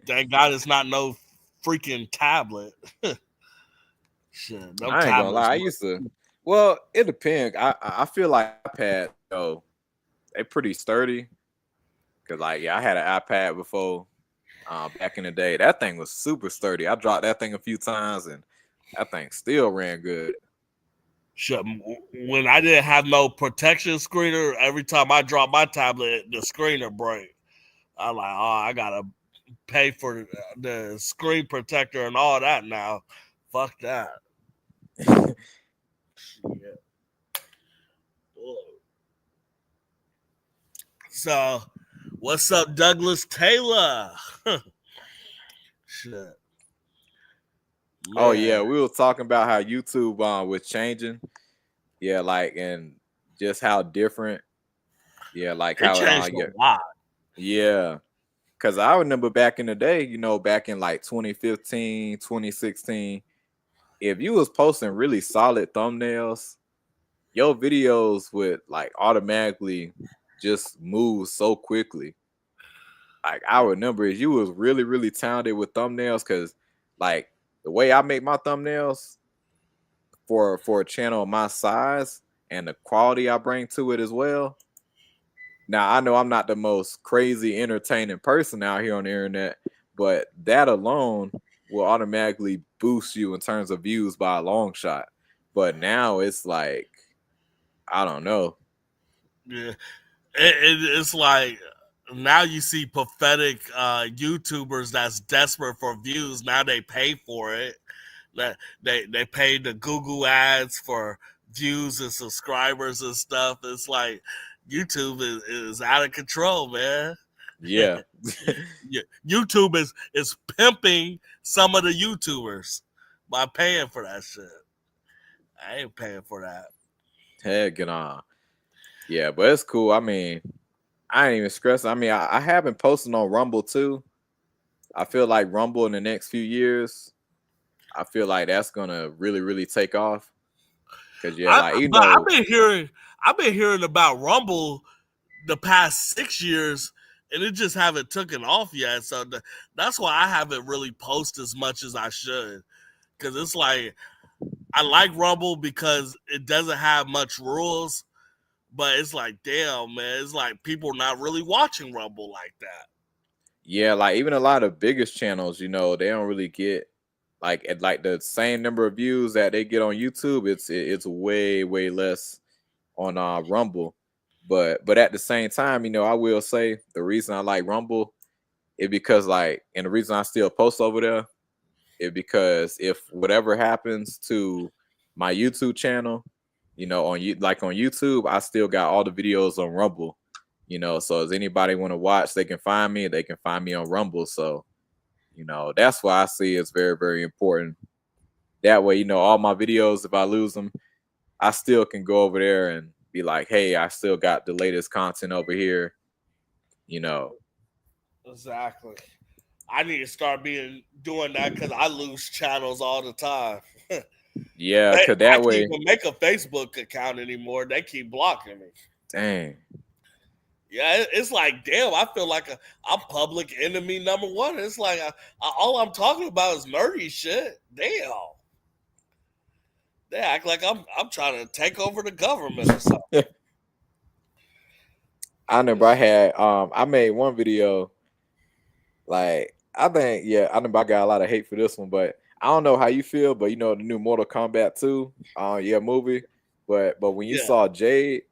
Thank God it's not no freaking tablet. Shit, them I ain't gonna lie. I tablets. used to. Well, it depends. I feel like iPad, they pretty sturdy. Cause like, yeah, I had an iPad before. back in the day. That thing was super sturdy. I dropped that thing a few times, and that thing still ran good. Shit, when I didn't have no protection screener, every time I dropped my tablet, the screener break. I'm like, oh, I gotta pay for the screen protector and all that now. Fuck that. Shit. So, what's up, Douglas Taylor? Shit. Oh yeah, we were talking about how YouTube was changing. Yeah, like, and just how different. Yeah, like it how changed a lot. Yeah. Cause I remember back in the day, you know, back in like 2015, 2016, if you was posting really solid thumbnails, your videos would like automatically just move so quickly. Like I remember you was really, really talented with thumbnails, because like the way I make my thumbnails for a channel of my size and the quality I bring to it as well. Now I know I'm not the most crazy entertaining person out here on the internet, but that alone will automatically boost you in terms of views by a long shot. But now it's like, I don't know. Yeah, it's like now you see pathetic YouTubers that's desperate for views. Now they pay for it. They pay the Google ads for views and subscribers and stuff. It's like YouTube is out of control, man. Yeah. YouTube is pimping some of the YouTubers by paying for that shit. I ain't paying for that. Heck on. Yeah, but it's cool. I mean, I ain't even stress. I mean, I have been posting on Rumble too. I feel like Rumble in the next few years, I feel like that's gonna really, really take off. Cause yeah, like you know, I've been hearing about Rumble the past 6 years, and it just haven't taken off yet. So that's why I haven't really posted as much as I should. Because it's like I like Rumble because it doesn't have much rules, but it's like, damn, man, it's like people not really watching Rumble like that. yeah, like even a lot of biggest channels, you know, they don't really get like at like the same number of views that they get on YouTube. It's way, way less on Rumble. But at the same time, you know, I will say the reason I like Rumble is because like, and the reason I still post over there is because if whatever happens to my YouTube channel, you know, on YouTube, I still got all the videos on Rumble. You know, so if anybody want to watch, they can find me. They can find me on Rumble. So, you know, that's why I see it's very, very important. That way, you know, all my videos, if I lose them, I still can go over there and be like, hey, I still got the latest content over here. You know. Exactly. I need to start doing that because I lose channels all the time. Yeah, because that way. I can't even make a Facebook account anymore. They keep blocking me. Dang. Yeah, it's like, damn, I feel like I'm public enemy number one. It's like all I'm talking about is nerdy shit. Damn. They act like I'm trying to take over the government or something. I remember I made one video. Like, I think, yeah, I remember I got a lot of hate for this one, but I don't know how you feel, but you know, the new Mortal Kombat 2, movie. But when you saw Jade,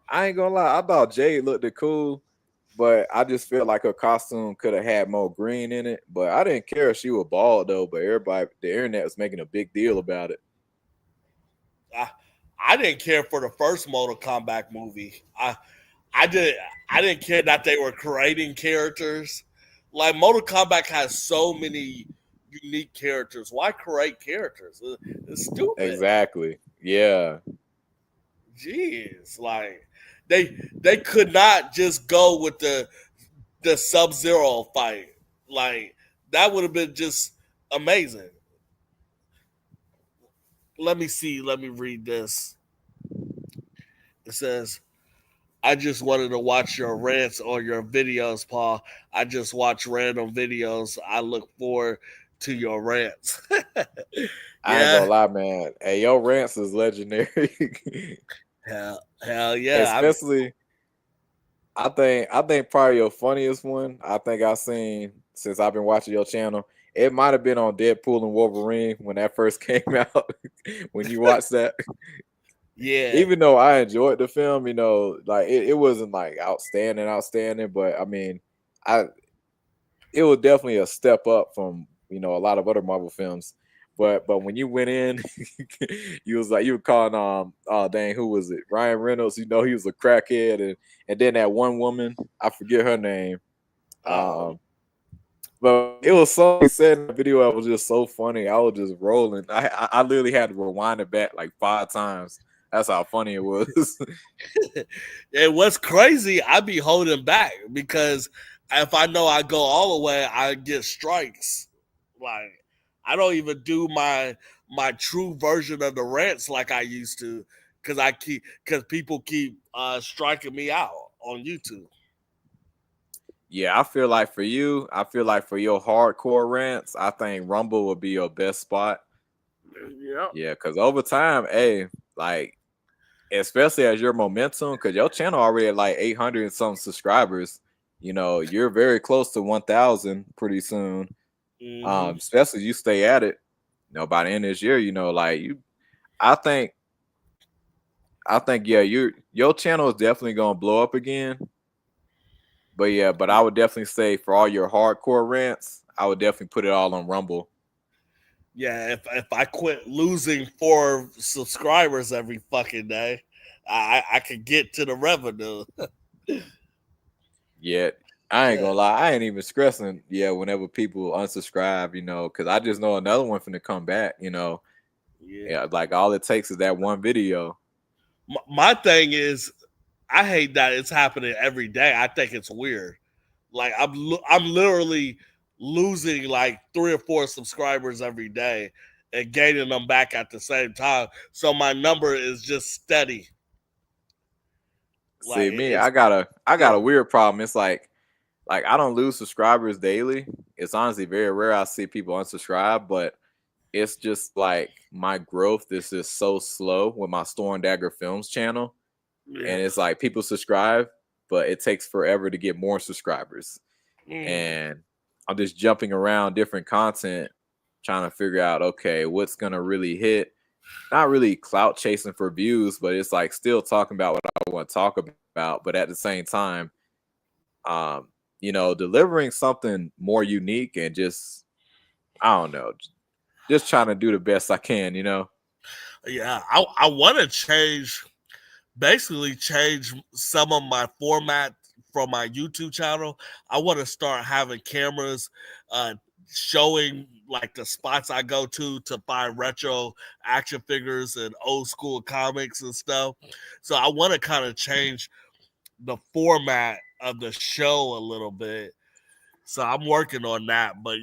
I ain't gonna lie, I thought Jade looked cool, but I just feel like her costume could have had more green in it. But I didn't care if she was bald though, but everybody, the internet was making a big deal about it. I didn't care for the first Mortal Kombat movie. I didn't care that they were creating characters. Like Mortal Kombat has so many unique characters. Why create characters? It's stupid. Exactly. Yeah. Jeez, like they could not just go with the Sub-Zero fight. Like that would have been just amazing. Let me see. Let me read this. It says, I just wanted to watch your rants or your videos, Paul. I just watch random videos. I look forward to your rants. I ain't gonna lie, man. Hey, your rants is legendary. hell yeah. Especially, I think probably your funniest one. I think I seen since I've been watching your channel. It might have been on Deadpool and Wolverine when that first came out. When you watched that, Yeah. even though I enjoyed the film, you know, like it wasn't like outstanding, but I mean, I it was definitely a step up from, you know, a lot of other Marvel films. But when you went in, you was like, you were calling oh dang, who was it? Ryan Reynolds. You know, he was a crackhead, and then that one woman, I forget her name. But it was something said in the video that was just so funny. I was just rolling. I literally had to rewind it back like 5 times. That's how funny it was. And what's crazy, I be holding back because if I know I go all the way, I get strikes. Like I don't even do my true version of the rants like I used to because people keep striking me out on YouTube. Yeah, I feel like for you, I feel like for your hardcore rants, I think Rumble would be your best spot. Yeah. Yeah, because over time, hey, like especially as your momentum, because your channel already at like 800 and some subscribers. You know, you're very close to 1,000 pretty soon. Mm-hmm. Especially you stay at it. You know, by the end of this year, you know, like you, I think, yeah, your channel is definitely gonna blow up again. But yeah, but I would definitely say for all your hardcore rants, I would definitely put it all on Rumble. Yeah, if I quit losing 4 subscribers every fucking day, I could get to the revenue. Yeah, I ain't gonna lie, I ain't even stressing. Yeah, whenever people unsubscribe, you know, because I just know another one finna come back. You know, yeah, like all it takes is that one video. My thing is, I hate that it's happening every day. I think it's weird. Like I'm literally losing like 3 or 4 subscribers every day and gaining them back at the same time. So my number is just steady. See me, I got a weird problem. It's like I don't lose subscribers daily. It's honestly very rare I see people unsubscribe, but it's just like my growth is just so slow with my Storm Dagger Films channel. And it's like people subscribe, but it takes forever to get more subscribers. And I'm just jumping around different content, trying to figure out, okay, what's gonna really hit. Not really clout chasing for views, but it's like still talking about what I want to talk about, but at the same time, you know, delivering something more unique and just, I don't know, just trying to do the best I can, you know. Yeah, I want to basically change some of my format from my YouTube channel. I want to start having cameras showing like the spots I go to find retro action figures and old school comics and stuff. So I want to kind of change the format of the show a little bit. So I'm working on that, but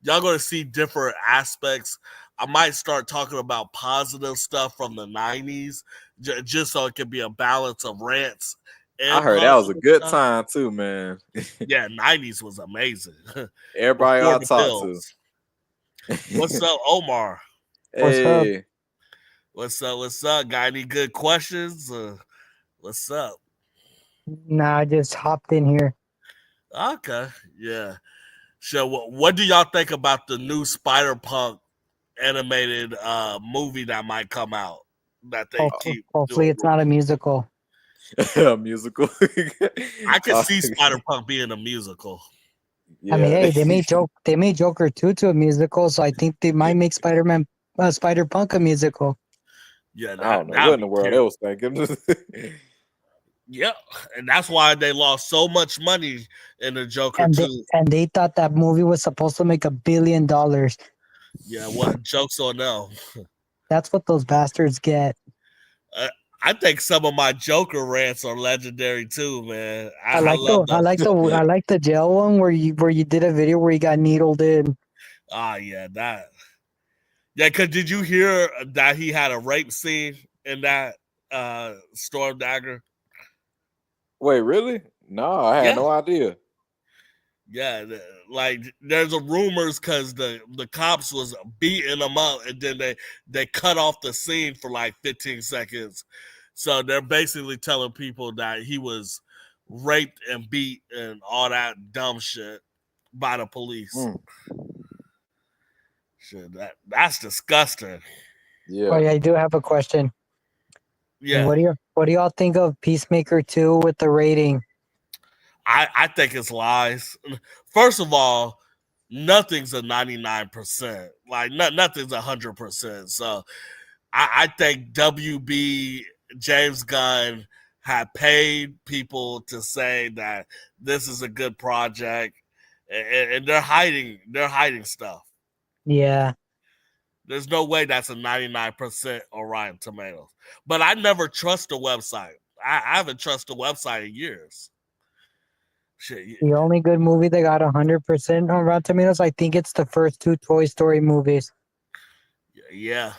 y'all going to see different aspects. I might start talking about positive stuff from the 90s just so it can be a balance of rants. I heard that was a good time too, man. Yeah, 90s was amazing. Everybody I talk to. What's up, Omar? Hey. What's up? What's up? Got any good questions? What's up? Nah, I just hopped in here. Okay, yeah. So, what do y'all think about the new Spider-Punk animated movie that might come out? That they keep hopefully it's not a musical. A musical. I can see Spider-Punk being a musical. Yeah. I mean, hey, they made Joker 2 to a musical, so I think they might make Spider-Punk a musical. Yeah, I don't know what in the world they was thinking. Yep, and that's why they lost so much money in the Joker 2. And they thought that movie was supposed to make $1 billion. Yeah, what jokes on them? That's what those bastards get. I think some of my Joker rants are legendary too, man. I like the jail one where you did a video where you got needled in. Ah, yeah, that. Yeah, cause did you hear that he had a rape scene in that Storm Dagger? Wait, really? No, I had no idea. Yeah, like there's a rumors because the cops was beating him up, and then they cut off the scene for like 15 seconds. So they're basically telling people that he was raped and beat and all that dumb shit. by the police. Mm. Shit, that's disgusting. Yeah. Oh yeah, I do have a question. Yeah, What do y'all think of Peacemaker 2 with the rating? I think it's lies. First of all, nothing's a 99%. Like nothing's 100%. So I think WB James Gunn had paid people to say that this is a good project, and they're hiding stuff. Yeah. There's no way that's a 99% on Rotten Tomatoes. But I never trust a website. I haven't trusted a website in years. Shit, The only good movie that got 100% on Rotten Tomatoes, I think it's the first two Toy Story movies. yeah.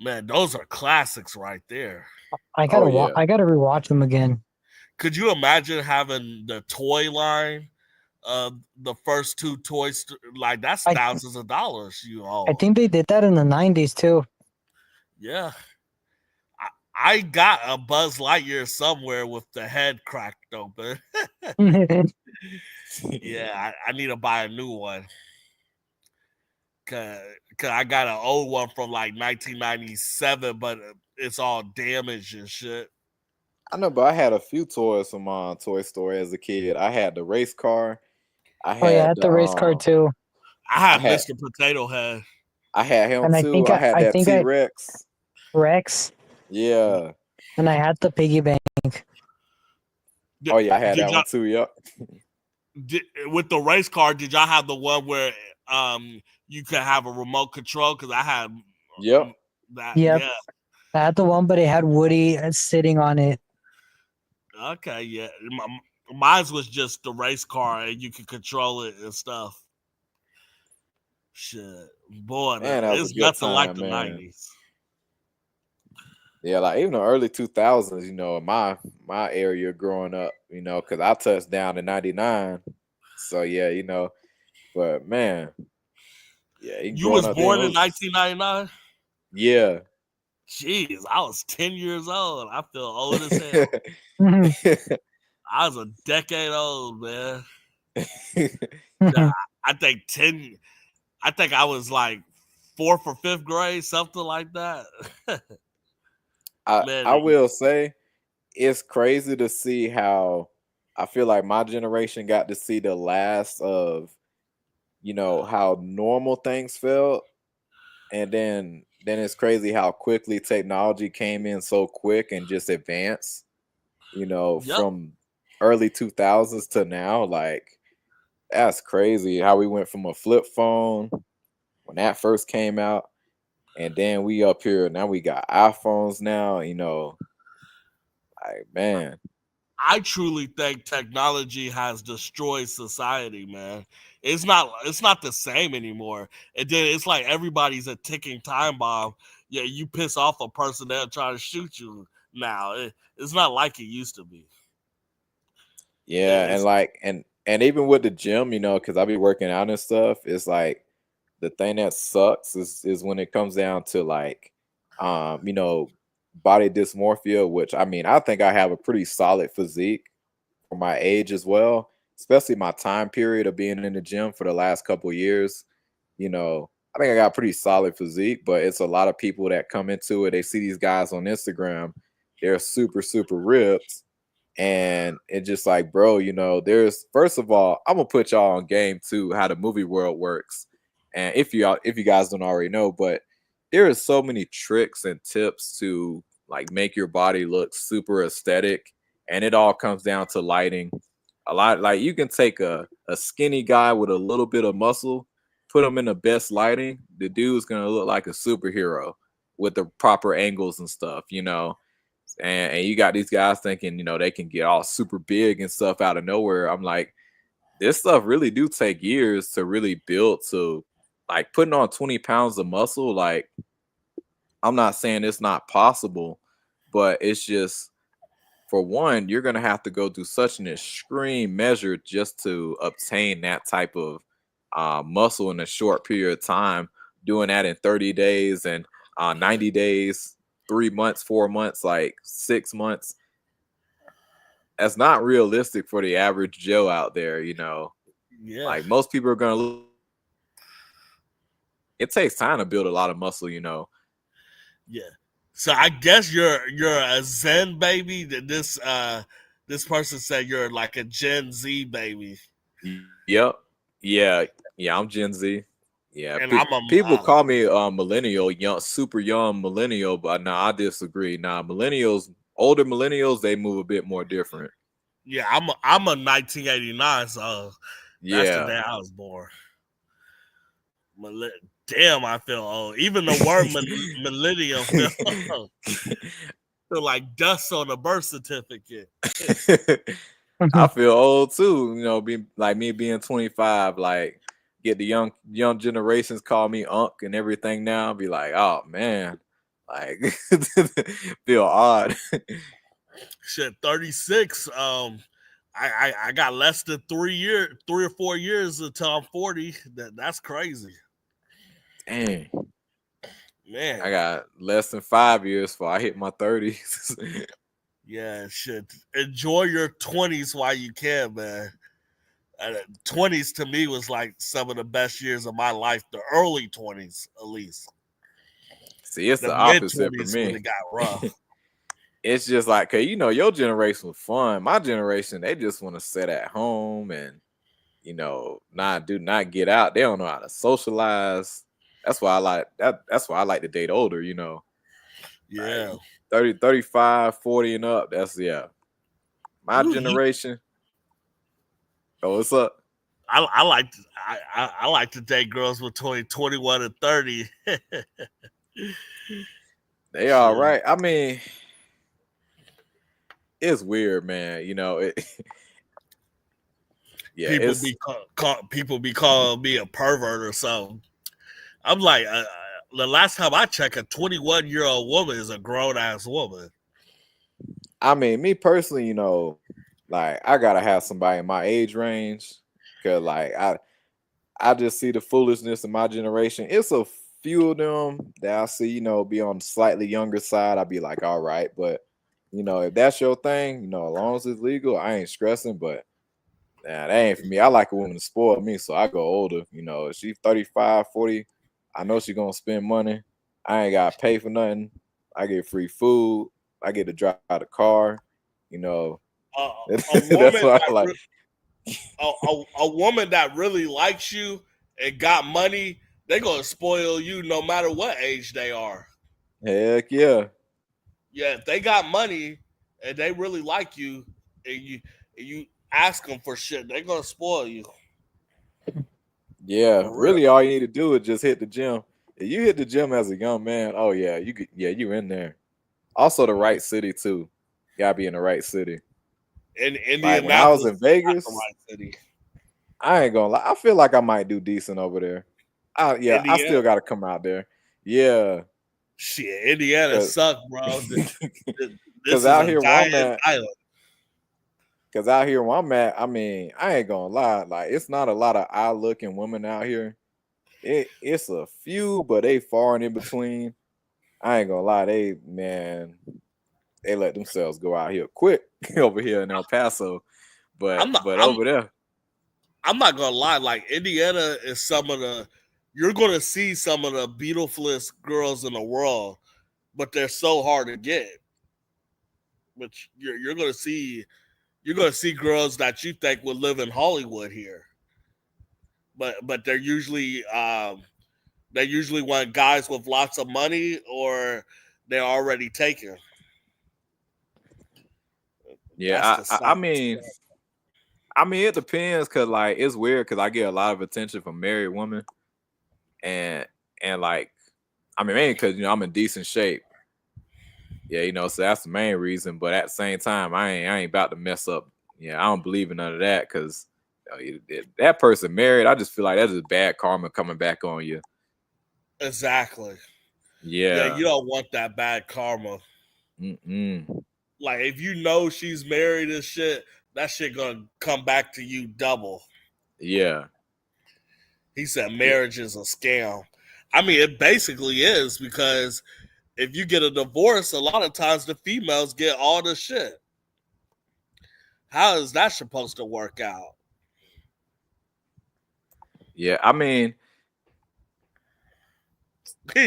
Man, those are classics right there. I gotta yeah. I gotta rewatch them again. Could you imagine having the toy line of the first two toys? Like, that's I thousands of dollars you own. I think they did that in the 90s too. Yeah. I got a Buzz Lightyear somewhere with the head cracked open. Yeah, I need to buy a new one. Cause I got an old one from like 1997, but it's all damaged and shit. I know, but I had a few toys from Toy Story as a kid. I had the race car. I Oh yeah, had at the race car too. I had I had- Mr. Potato Head. I had him And I too. think I had I that think T Rex. Rex, Yeah. and I had the piggy bank. Oh yeah, I had Did that one too. Yep. with the race car, did y'all have the one where you could have a remote control? Because I had Yep. that. Yep. Yeah. I had the one, but it had Woody sitting on it. Okay. Yeah. Mine was just the race car, and you could control it and stuff. Shit, boy, Man, that was it's a good nothing like time, the man. 90s. Yeah, like even the early 2000s, in my area growing up, because I touched down in 99. So yeah, but man, yeah, You growing was up then, born it in was, 1999? yeah. Jeez, I was 10 years old. I feel old as hell. I was a decade old, man. I think 10. I think I was like 4th or 5th grade, something like that. Man, I will say it's crazy to see how I feel like my generation got to see the last of, how normal things felt. And then it's crazy how quickly technology came in so quick and just advanced, Yep. from early 2000s to now. Like, that's crazy how we went from a flip phone when that first came out. And then we up here, now we got iPhones now, like, man. I truly think technology has destroyed society, man. It's not the same anymore. And then it's like everybody's a ticking time bomb. Yeah, you piss off a person, they'll try to shoot you now. It's not like it used to be. Yeah, and It's, like and even with the gym, because I be working out and stuff, it's like the thing that sucks is when it comes down to like body dysmorphia, which I mean I think I have a pretty solid physique for my age as well, especially my time period of being in the gym for the last couple of years. I think I got a pretty solid physique, but it's a lot of people that come into it, they see these guys on Instagram, they're super, super ripped. And it's just like, bro, there's, first of all, I'm gonna put y'all on game too, how the movie world works. And if you guys don't already know, but there is so many tricks and tips to like make your body look super aesthetic. And it all comes down to lighting. A lot, like you can take a skinny guy with a little bit of muscle, put him in the best lighting, the dude's gonna look like a superhero with the proper angles and stuff, and you got these guys thinking, they can get all super big and stuff out of nowhere. I'm like, this stuff really do take years to really build to, like, putting on 20 pounds of muscle. Like, I'm not saying it's not possible, but it's just, for one, you're going to have to go through such an extreme measure just to obtain that type of muscle in a short period of time, doing that in 30 days and 90 days, 3 months, 4 months, like 6 months. That's not realistic for the average Joe out there, Yeah. Like most people are gonna. It takes time to build a lot of muscle, you know. Yeah. So I guess you're a Zen baby. That this person said you're like a Gen Z baby. Yep. Yeah. Yeah. I'm Gen Z. Yeah. And I'm a People call me millennial, young, super young millennial, but nah, I disagree. Nah, millennials, older millennials, they move a bit more different. yeah, I'm a 1989, so that's the day Yeah. I was born. Damn, I feel old. Even the word millennium feel like dust on a birth certificate. I feel old too, you know, being like me being 25, like get the young generations call me Unc and everything now. I'll be like, oh man, like feel odd. Shit, 36. I got less than 3 or 4 years until I'm 40. That's crazy. Dang. Man. I got less than 5 years before I hit my 30s. Yeah, shit. Enjoy your 20s while you can, man. 20s to me was like some of the best years of my life. The early 20s, at least. See, it's The the mid opposite for 20s when me. it got rough. It's just like, cause you know, your generation was fun. My generation, they just want to sit at home and you know, not get out. They don't know how to socialize. That's why I like that. That's why I like to date older, you know. Yeah. Like 30, 35, 40 and up. That's my Ooh, generation. Oh, what's up? I like to date girls between 21 and 30. They all right. I mean, it's weird, man. You know, yeah, People be calling me a pervert or something. I'm like, the last time I checked, a 21-year-old woman is a grown ass woman. I mean, me personally, you know, like I gotta have somebody in my age range because, like, I just see the foolishness in my generation. It's a few of them that I see, you know, be on the slightly younger side. I'd be like, all right, but you know, if that's your thing, you know, as long as it's legal, I ain't stressing. But nah, that ain't for me. I like a woman to spoil me, so I go older. You know, if she's 35, 40, I know she's gonna spend money. I ain't gotta pay for nothing. I get free food. I get to drive the car. You know, A that's woman what I like. a woman that really likes you and got money, they gonna spoil you no matter what age they are. Heck yeah. Yeah, if they got money and they really like you, and you ask them for shit, they gonna spoil you. Yeah, For real. really all you need to do is just hit the gym. If you hit the gym as a young man, oh yeah, you in there. Also the right city too. Gotta be in the right city. In Like when I was Indianapolis in is not the Vegas, right city. I ain't gonna lie. I feel like I might do decent over there. I Indiana, still gotta come out there. Yeah. shit, Indiana Cause, suck, bro. This 'cause is out a here where I'm dying at, island. cause out here where I'm at, I mean, I ain't gonna lie. Like it's not a lot of eye looking women out here. It's a few, but they far and in between. I ain't gonna lie, they let themselves go out here quick over here in El Paso. I'm not. But over there, I'm not gonna lie. Like Indiana is some of the. You're gonna see some of the beautifulest girls in the world, but they're so hard to get. But you're gonna see girls that you think would live in Hollywood here, but they usually want guys with lots of money or they're already taken. That's yeah, the I sad. mean it depends because like it's weird because I get a lot of attention from married women and like I mean mainly because you know I'm in decent shape. Yeah, you know, so that's the main reason. But at the same time, I ain't about to mess up. Yeah, I don't believe in none of that because that person married, I just feel like that's just bad karma coming back on you. Exactly. Yeah, Yeah. you don't want that bad karma. Mm-mm. Like if you know she's married and shit, that shit gonna come back to you double. Yeah. He said Yeah. marriage is a scam. I mean, it basically is because if you get a divorce, a lot of times the females get all the shit. How is that supposed to work out? Yeah, I mean,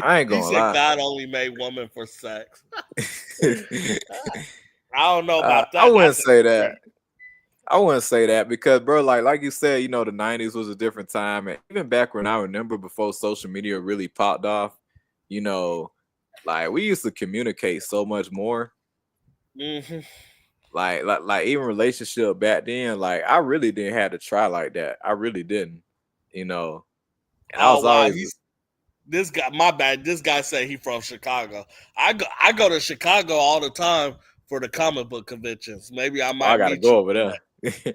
I ain't He gonna said lie. God only made woman for sex. I don't know I about that. wouldn't That's say that. extreme. I wouldn't say that because, bro, like you said, you know, the '90s was a different time, and even back when I remember before social media really popped off, you know, like we used to communicate so much more. Mhm. Like even relationship back then, like I really didn't have to try like that. I really didn't, you know. And I Oh was wow, always, he's this guy. My bad. This guy said he from Chicago. I go to Chicago all the time for the comic book conventions. Maybe I oh, I might gotta meet go you over one day. there.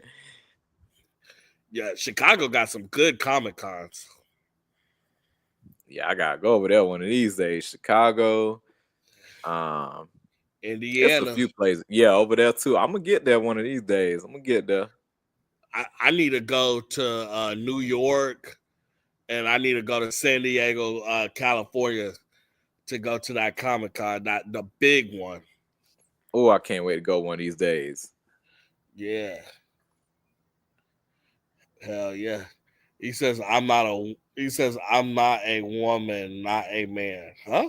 Yeah, Chicago got some good comic cons. Yeah, I gotta go over there one of these days. Chicago, um, it's a Indiana. few places. Yeah, over there too. I'm gonna get there one of these days. I'm gonna get there. I need to go to New York, and I need to go to San Diego, California, to go to that Comic Con, that the big one. Oh, I can't wait to go one of these days. Yeah, hell yeah. He says I'm not a. He says I'm not a woman, not a man. Huh?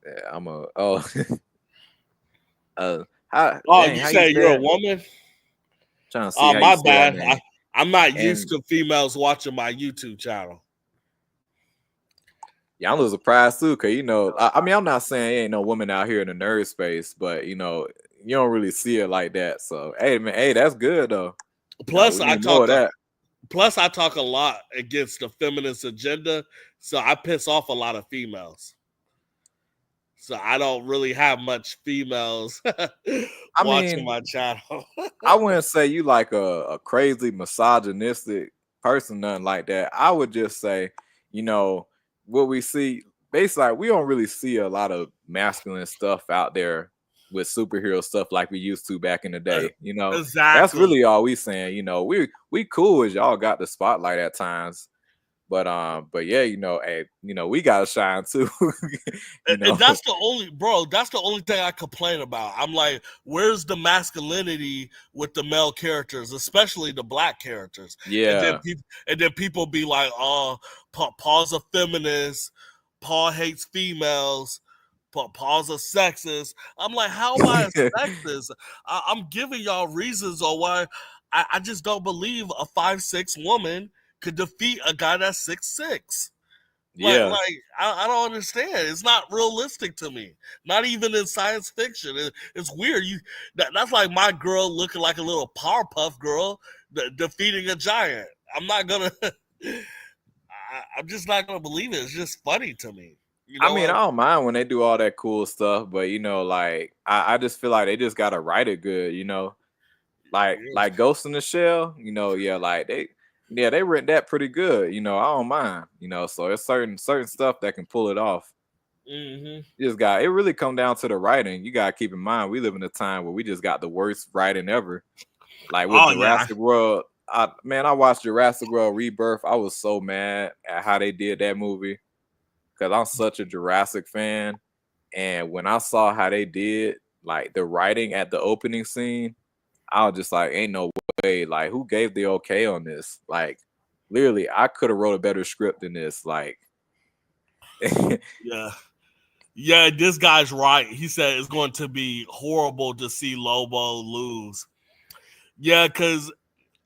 Yeah, I'm a oh how Oh, dang you how you say say you're a it? woman? Trying to see Oh, how you my say that bad. name. I'm not used And to females watching my YouTube channel. yeah, I'm a little surprised too, cause you know, I mean, I'm not saying ain't no woman out here in the nerd space, but you know, you don't really see it like that. So, hey, man, hey, that's good though. You know, Plus, we I need more of talk a that. plus I talk a lot against the feminist agenda, so I piss off a lot of females. So I don't really have much females I watching mean, my channel. I wouldn't say you like a crazy misogynistic person, nothing like that. I would just say, you know, what we see, basically, like, we don't really see a lot of masculine stuff out there with superhero stuff like we used to back in the day. You know, that's Exactly. really all we saying. You know, we cool as y'all got the spotlight at times. But yeah, you know, hey, you know, we gotta shine too. You And know, that's the only bro, that's the only thing I complain about. I'm like, where's the masculinity with the male characters, especially the black characters? yeah. And then people be like, oh, Paul's a feminist, Paul hates females, Paul's a sexist. I'm like, how am I a sexist? I'm giving y'all reasons on why I just don't believe a 5'6" woman could defeat a guy that's 6'6". Yeah. I don't understand. It's not realistic to me. Not even in science fiction. It's weird. That's like my girl looking like a little Powerpuff Girl defeating a giant. I'm not gonna. I'm just not gonna believe it. It's just funny to me. You I know mean, I what? don't mind when they do all that cool stuff, but you know, like I just feel like they just gotta write it good, you know. Like Ghost in the Shell, you know, yeah, like they written that pretty good, you know. I don't mind, you know. So it's certain stuff that can pull it off. Mm-hmm. You just got it really come down to the writing. You gotta keep in mind we live in a time where we just got the worst writing ever. Like with Oh yeah. Jurassic World, I watched Jurassic World Rebirth. I was so mad at how they did that movie because I'm such a Jurassic fan. And when I saw how they did like the writing at the opening scene, I was just like, ain't no way. Like, who gave the okay on this? Like, literally, I could have wrote a better script than this. Like, Yeah. Yeah, this guy's right. He said it's going to be horrible to see Lobo lose. Yeah, because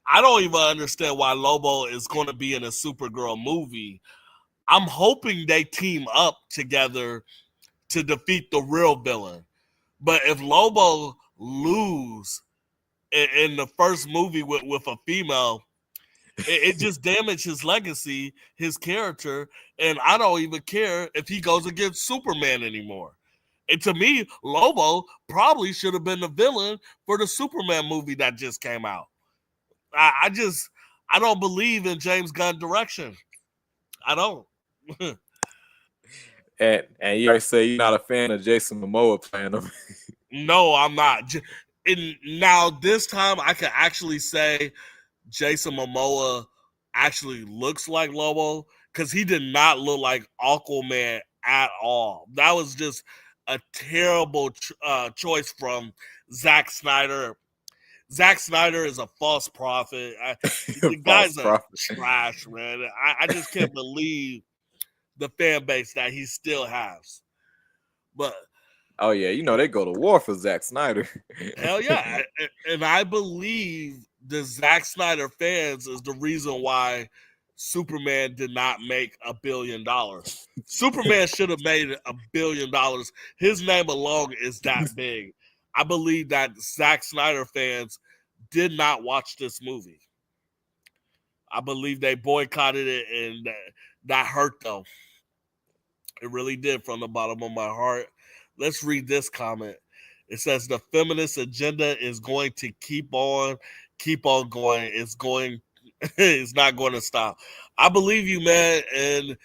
I don't even understand why Lobo is going to be in a Supergirl movie. I'm hoping they team up together to defeat the real villain. But if Lobo lose in the first movie with a female, it just damages his legacy, his character, and I don't even care if he goes against Superman anymore. And to me, Lobo probably should have been the villain for the Superman movie that just came out. I don't believe in James Gunn direction. I don't. and you already say you're not a fan of Jason Momoa playing him. No, I'm not. And now this time I can actually say Jason Momoa actually looks like Lobo because he did not look like Aquaman at all. That was just a terrible choice from Zack Snyder. Zack Snyder is a false prophet. The False guy's a prophet. trash, man. I just can't believe the fan base that he still has. But Oh yeah, you know they go to war for Zack Snyder. hell yeah. And I believe the Zack Snyder fans is the reason why Superman did not make $1 billion. Superman should have made $1 billion. His name alone is that big. I believe that Zack Snyder fans did not watch this movie. I believe they boycotted it, and that hurt them. It really did from the bottom of my heart. Let's read this comment. It says the feminist agenda is going to keep on going. It's not going to stop. I believe you, man, and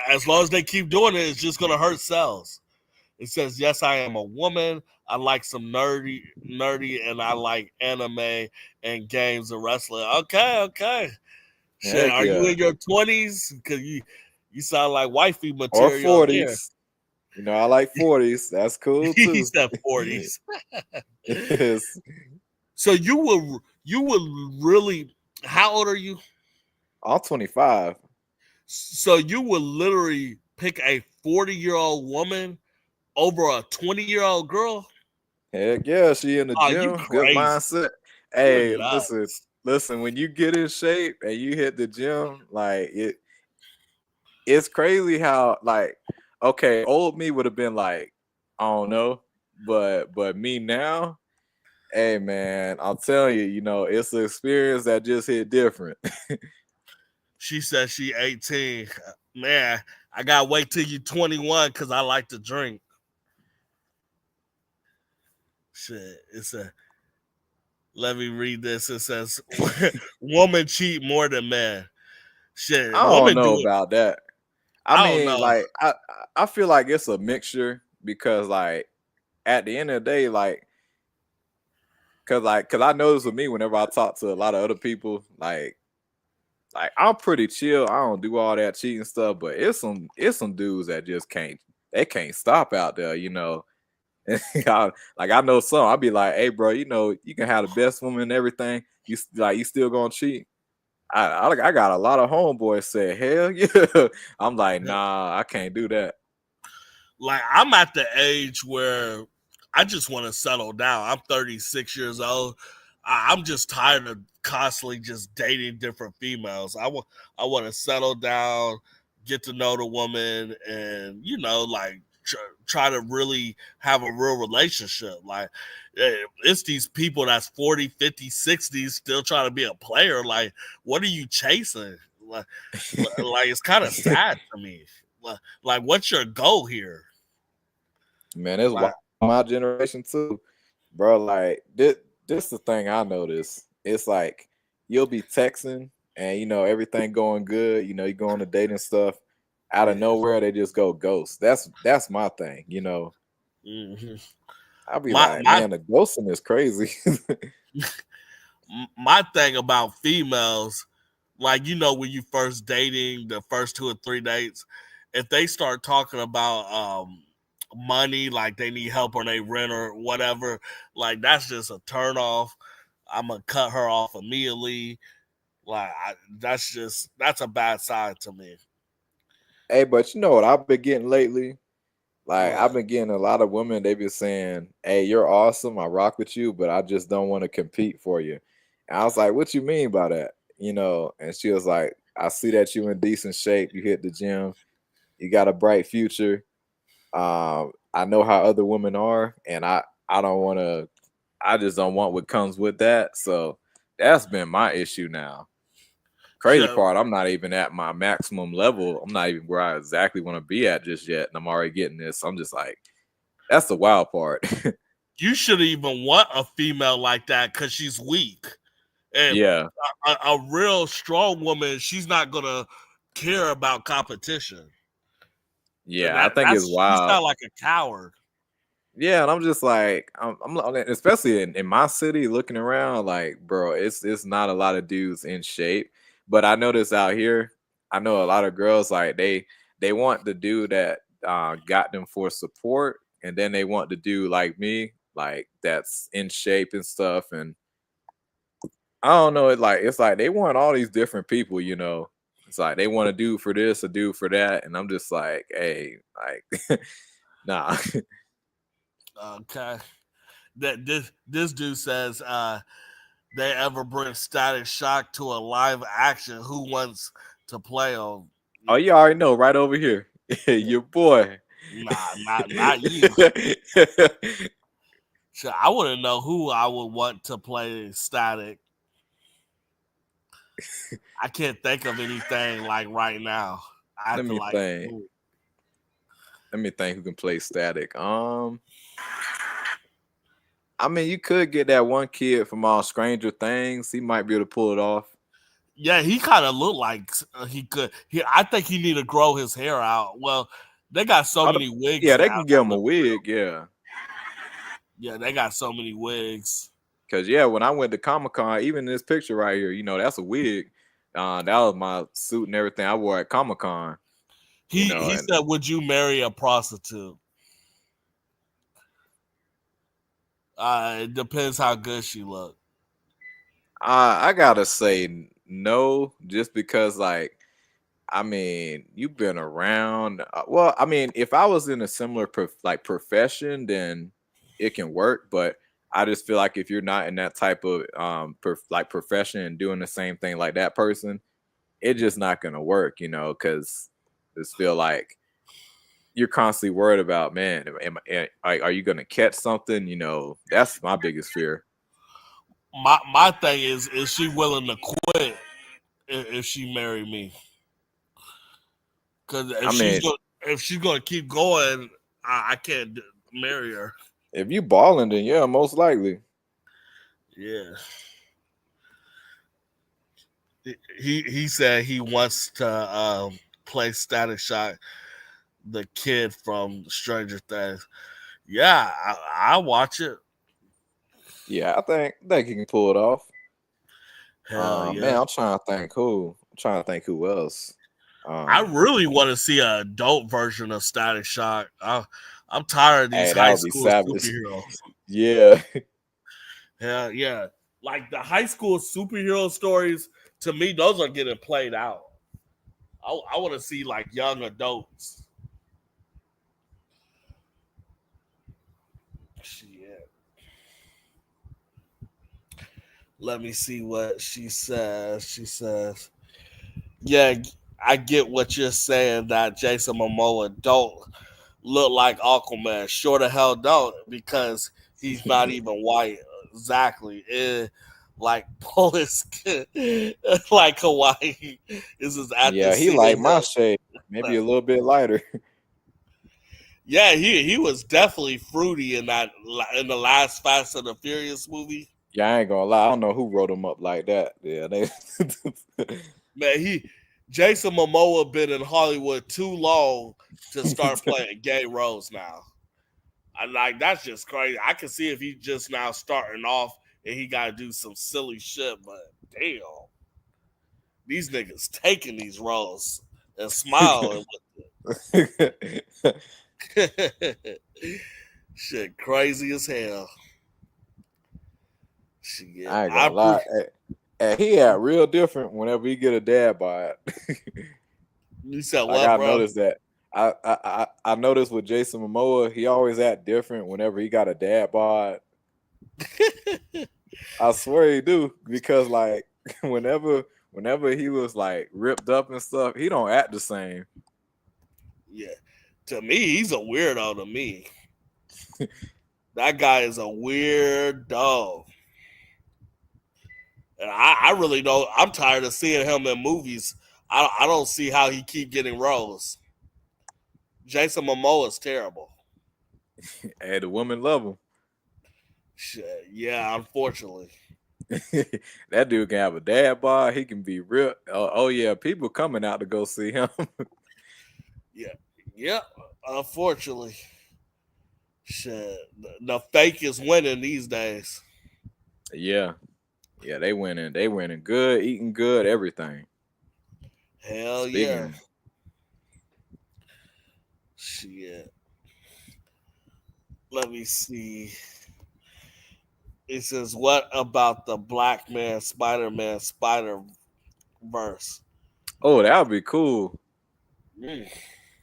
as long as they keep doing it, it's just going to hurt sales. It says, yes, I am a woman. I like some nerdy, and I like anime and games and wrestling. Okay. Shit, are you in your 20s? Because you sound like wifey Or material. 40s. You know, I like 40s. That's cool too. He said 40s. Yes. So you will really, how old are you? I'm 25. So you will literally pick a 40-year-old woman over a 20-year-old girl? Heck yeah, she in the Oh, you gym. Good crazy. mindset. Hey, listen, when you get in shape and you hit the gym, like it's crazy how, like, okay, old me would have been like, I don't know, but me now, hey man, I'll tell you, you know, it's an experience that just hit different. She said she 18. Man, I gotta wait till you 21 because I like to drink. Shit, let me read this. It says, woman cheat more than man. Shit, I don't know about that. I don't mean, know. like, I feel like it's a mixture because, like, at the end of the day, like, cause I notice with me whenever I talk to a lot of other people, like I'm pretty chill. I don't do all that cheating stuff, but it's some dudes that just can't stop out there, you know. I know some. I'll be like, hey, bro, you know, you can have the best woman and everything. You still gonna cheat? I got a lot of homeboys say, hell yeah. I'm like, nah, I can't do that. Like, I'm at the age where I just want to settle down. I'm 36 years old. I'm just tired of constantly just dating different females. I want to settle down, get to know the woman, and like try to really have a real relationship. Like, it's these people that's 40, 50, 60 still trying to be a player. Like, what are you chasing? Like it's kind of sad to me. Like, what's your goal here? Man, it's my generation too, bro. Like this the thing I notice. It's like you'll be texting and you know everything going good. You know you go on a date and stuff. Out of nowhere, they just go ghost. That's my thing. You know. Mm-hmm. I'll be man, the ghosting is crazy. My thing about females, like, when you first dating, the first 2 or 3 dates, if they start talking about money, like they need help on their rent or whatever, like that's just a turn off. I'm gonna cut her off immediately. Like that's a bad side to me. Hey, but you know what I've been getting lately? Like I've been getting a lot of women. They be saying, "Hey, you're awesome. I rock with you, but I just don't want to compete for you." And I was like, "What you mean by that?" You know? And she was like, "I see that you in decent shape. You hit the gym. You got a bright future. I know how other women are, and I don't want to. I just don't want what comes with that." So that's been my issue now. Crazy part, I'm not even at my maximum level. I'm not even where I exactly want to be at just yet, and I'm already getting this. I'm just like, that's the wild part. You shouldn't even want a female like that because she's weak. And yeah, a real strong woman, she's not gonna care about competition. Yeah, I think it's wild. You sound like a coward. Yeah, and I'm just like, I'm especially in my city, looking around, like, bro, it's not a lot of dudes in shape. But I notice out here, I know a lot of girls like they want the dude that got them for support, and then they want the dude like me like that's in shape and stuff. And I don't know, it's like they want all these different people, you know. It's like they want a dude for this, a dude for that, and I'm just like, hey, like, nah. Okay. That this dude says they ever bring Static Shock to a live action, who wants to play on? Oh, you already know, right over here, your boy. Nah, not you. Sure, I wouldn't know who I would want to play Static. I can't think of anything like right now. I have Let to me like. think. Let me think who can play Static. I mean, you could get that one kid from Stranger Things. He might be able to pull it off. Yeah, he kind of looked like he could. I think he need to grow his hair out. Well, they got so many wigs. Yeah, they now. can give him a wig. Yeah. Yeah, they got so many wigs. Cause yeah, when I went to Comic-Con, even this picture right here, you know, that's a wig. That was my suit and everything I wore at Comic-Con. He said, "Would you marry a prostitute?" It depends how good she looked. I gotta say no, just because like, I mean, you've been around. Well, I mean, if I was in a similar profession, then it can work. But I just feel like if you're not in that type of profession and doing the same thing like that person, it's just not gonna work, you know, because just feel like you're constantly worried about, man, are you gonna catch something? You know, that's my biggest fear. My thing is she willing to quit if she marry me? Because if she's gonna keep going, I can't marry her. If you balling, then yeah, most likely. Yeah. He said he wants to play Static Shock, the kid from Stranger Things. Yeah, I watch it. Yeah, I think he can pull it off. Hell yeah. Man, I'm trying to think who. I'm trying to think who else. I really want to see an adult version of Static Shock. I'm tired of these high school superheroes. Yeah. Hell yeah. Like the high school superhero stories, to me, those are getting played out. I want to see like young adults. Shit. Let me see what she says. She says, yeah, I get what you're saying that Jason Momoa don't look like Aquaman. Sure the hell don't, because he's not even white. Exactly. Like Polish, like Hawaii. This is at Yeah, he like my shade, maybe a little bit lighter. Yeah, he was definitely fruity in the last Fast and the Furious movie. Yeah, I ain't gonna lie. I don't know who wrote him up like that. Yeah, they. Man, Jason Momoa been in Hollywood too long to start playing gay roles now. That's just crazy. I can see if he just now starting off and he got to do some silly shit, but damn, these niggas taking these roles and smiling with it. Shit, crazy as hell. Shit, I ain't gonna lie. And he had real different whenever he get a dad bod. You said what, like, I bro? noticed that. I noticed with Jason Momoa, he always act different whenever he got a dad bod. I swear he do, because like whenever he was like ripped up and stuff, he don't act the same. Yeah, to me, he's a weirdo. To me, that guy is a weird dog. And I really don't. I'm tired of seeing him in movies. I don't see how he keep getting roles. Jason Momoa is terrible. And the women love him. Shit, yeah, unfortunately. That dude can have a dad bod. He can be real. Oh yeah, people coming out to go see him. Yeah. Unfortunately, shit, the fake is winning these days. Yeah, they winning. They winning good, eating good, everything. Hell yeah. Shit. Let me see. It says, "What about the Black Man, Spider-Man, Spider-Verse?" Oh, that would be cool. Mm.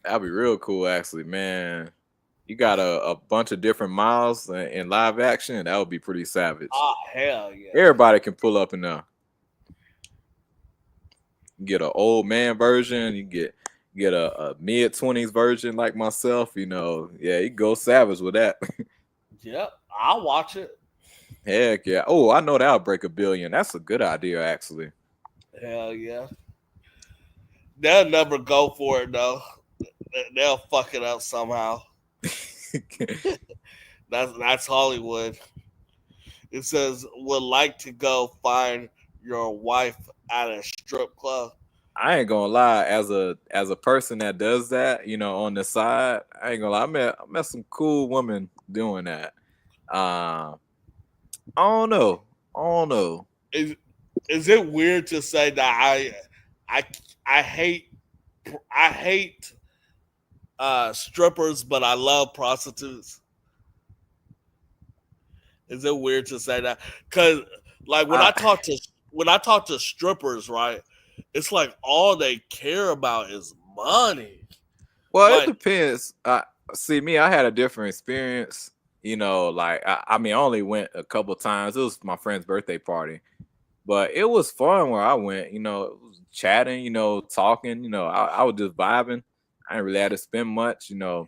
That'd be real cool, actually, man. You got a bunch of different Miles in live action. That would be pretty savage. Oh hell yeah! Everybody can pull up in there. You get an old man version. You get a mid-20s version like myself. You know, yeah, you go savage with that. Yep, I'll watch it. Heck yeah. Oh, I know that'll break $1 billion. That's a good idea, actually. Hell yeah! They'll never go for it though. They'll fuck it up somehow. That's Hollywood. It says, "Would like to go find your wife at a strip club." I ain't gonna lie, as a person that does that, you know, on the side, I ain't gonna lie. I met some cool women doing that. I don't know. I don't know. Is it weird to say that I I hate strippers, but I love prostitutes? Is it weird to say that? Because like when I talk to strippers, right? It's like all they care about is money. Well, it Like depends. See, me, I had a different experience. You know, like I mean, I only went a couple times. It was my friend's birthday party, but it was fun where I went. You know, it was chatting. You know, talking. You know, I was just vibing. I didn't really have to spend much. You know,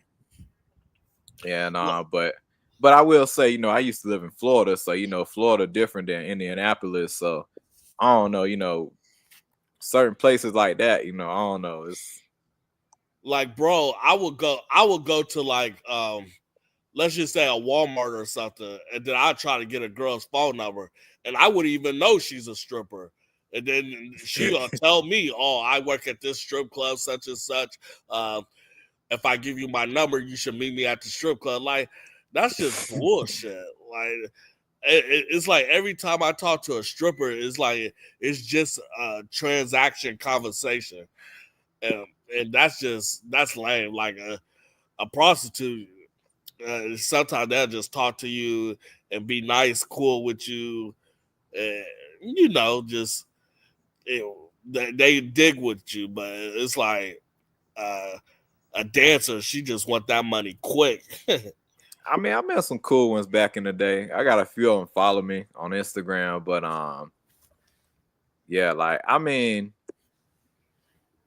and but I will say, you know, I used to live in Florida, so you know, Florida different than Indianapolis. So I don't know. You know, certain places like that. You know, I don't know. It's like bro, I would go to like let's just say a Walmart or something, and then I try to get a girl's phone number, and I wouldn't even know she's a stripper. And then she'll tell me, "Oh, I work at this strip club, such and such. If I give you my number, you should meet me at the strip club." Like, that's just bullshit. Like, it's like every time I talk to a stripper, it's like it's just a transaction conversation, and that's lame. Like a prostitute. Sometimes they'll just talk to you and be nice, cool with you, and you know, just they dig with you. But it's like a dancer; she just want that money quick. I mean, I met some cool ones back in the day. I got a few of them follow me on Instagram, but yeah, like I mean,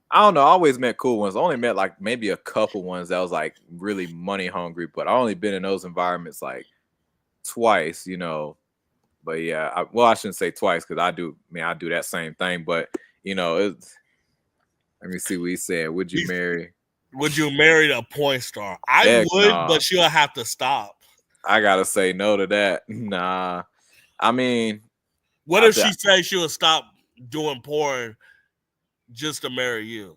I don't know. I always met cool ones. I only met like maybe a couple ones that was like really money hungry, but I only been in those environments like twice, you know. But yeah, I shouldn't say twice because I do that same thing. But you know, let me see what he said. Would you marry? Would you marry a porn star? I Heck would, nah. but she'll have to stop. I gotta say no to that. Nah, I mean, What if she says she will stop doing porn just to marry you?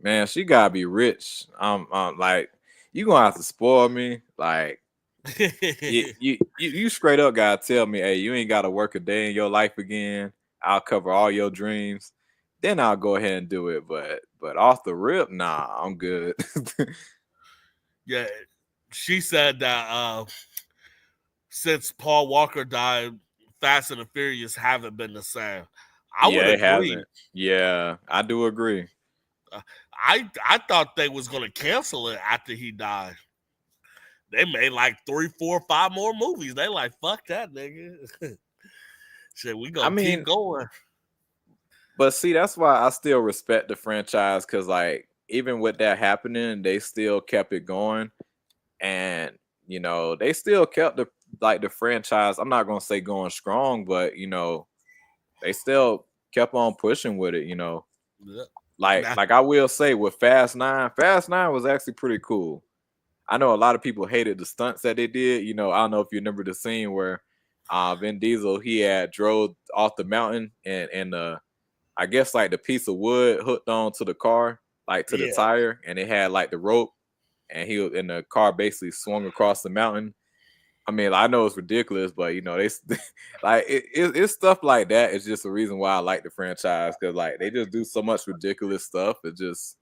Man, she gotta be rich. Like you gonna have to spoil me. Like you straight up gotta tell me, hey, you ain't gotta work a day in your life again. I'll cover all your dreams. Then I'll go ahead and do it. But off the rip, nah, I'm good. Yeah, she said that since Paul Walker died, Fast and the Furious haven't been the same. I would agree. Hasn't. Yeah, I do agree. I thought they was gonna cancel it after he died. They made like 3, 4, 5 more movies. They like, fuck that nigga. Shit, we gonna keep going. But see, that's why I still respect the franchise, because like even with that happening, they still kept it going. And you know, they still kept the franchise. I'm not gonna say going strong, but you know, they still kept on pushing with it, you know. Yeah. Like I will say with Fast 9 was actually pretty cool. I know a lot of people hated the stunts that they did. You know, I don't know if you remember the scene where Vin Diesel, he had drove off the mountain and I guess like the piece of wood hooked on to the car, like to the tire, and it had like the rope, and the car basically swung across the mountain. I mean, I know it's ridiculous, but you know, they like it's stuff like that. It's just a reason why I like the franchise, because like they just do so much ridiculous stuff. It just,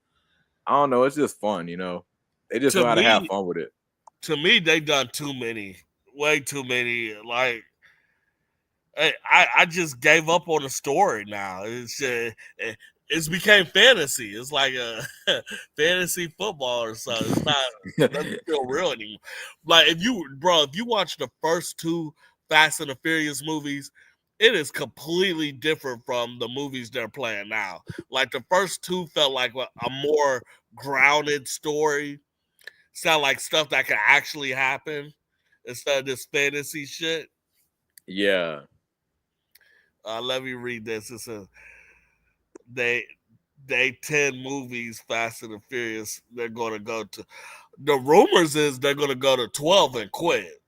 I don't know, it's just fun, you know. They just know how to have fun with it. To me, they done way too many. Like I just gave up on the story now. It's became fantasy. It's like a fantasy football or something. It's not it doesn't feel real anymore. Like if you watch the first two Fast and the Furious movies, it is completely different from the movies they're playing now. Like the first two felt like a more grounded story. Sound like stuff that could actually happen instead of this fantasy shit. Yeah. Let me read this. It says they 10 movies Fast and the Furious. They're going to go to. The rumors is they're going to go to 12 and quit.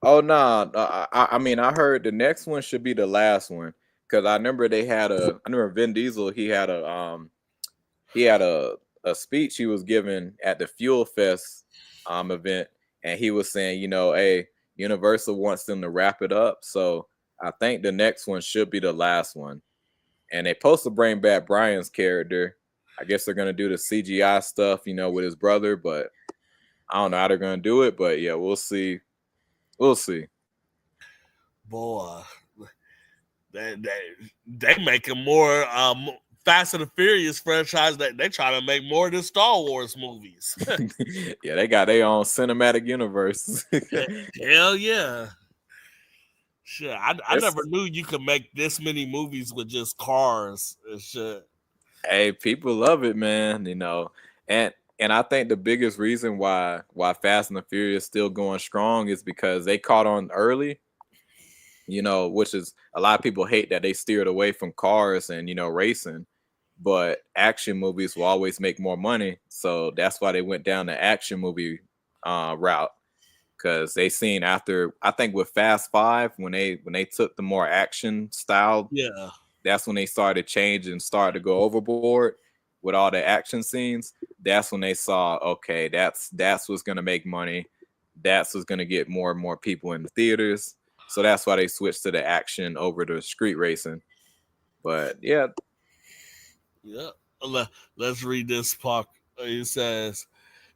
Oh no, I mean I heard the next one should be the last one because I remember I remember Vin Diesel he had a speech he was giving at the Fuel Fest event, and he was saying, hey, Universal wants them to wrap it up, so I think the next one should be the last one. And they supposed to bring back Brian's character. I guess they're gonna do the CGI stuff, with his brother, but I don't know how they're gonna do it. But yeah, we'll see. We'll see. Boy, they making more Fast and the Furious franchise. That they trying to make more than Star Wars movies. Yeah, they got their own cinematic universe. Hell yeah. Shit, I never knew you could make this many movies with just cars and shit. Hey, people love it, man. And I think the biggest reason why Fast and the Furious still going strong is because they caught on early. Which is a lot of people hate that they steered away from cars and racing, but action movies will always make more money. So that's why they went down the action movie route. Because they seen after, I think with Fast 5, when they took the more action style, yeah, that's when they started changing, started to go overboard with all the action scenes. That's when they saw, okay, that's what's gonna make money. That's what's gonna get more and more people in the theaters. So that's why they switched to the action over to street racing. But yeah. Let's read this part. It says,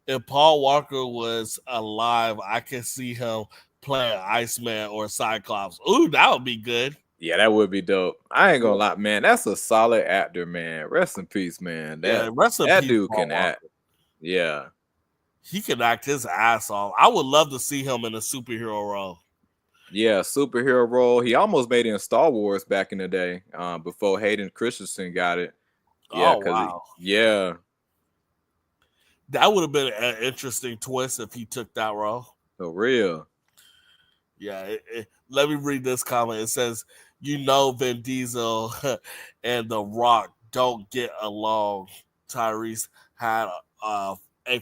if Paul Walker was alive, I can see him playing Iceman or Cyclops. Ooh, that would be good. Yeah, that would be dope. I ain't gonna lie, man. That's a solid actor, man. Rest in peace, man. That dude can act. Yeah. He can act his ass off. I would love to see him in a superhero role. Yeah, superhero role. He almost made it in Star Wars back in the day, before Hayden Christensen got it. Yeah, wow. Yeah. That would have been an interesting twist if he took that role. For real. Yeah. Let me read this comment. It says, Vin Diesel and The Rock don't get along. Tyrese had a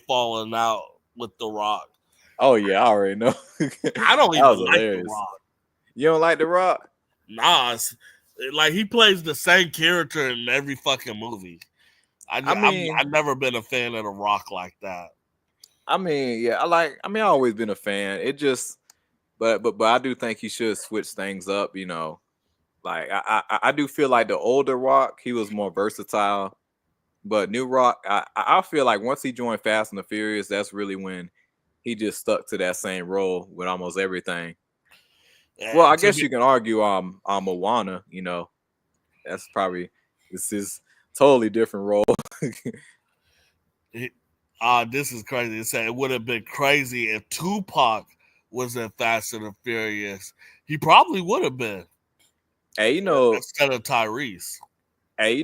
falling out with The Rock. Oh, yeah, I already know. I don't even like The Rock. You don't like The Rock? Nah. It's, like, he plays the same character in every fucking movie. I've never been a fan of The Rock like that. I mean, yeah, I've always been a fan. It just, but I do think he should switch things up. Like I do feel like the older Rock, he was more versatile, but new Rock, I feel like once he joined Fast and the Furious, that's really when he just stuck to that same role with almost everything. Well, I guess you can argue Moana. That's probably this is totally different role. This is crazy. It said it would have been crazy if Tupac was in Fast and the Furious. He probably would have been. Hey, instead of Tyrese. Hey,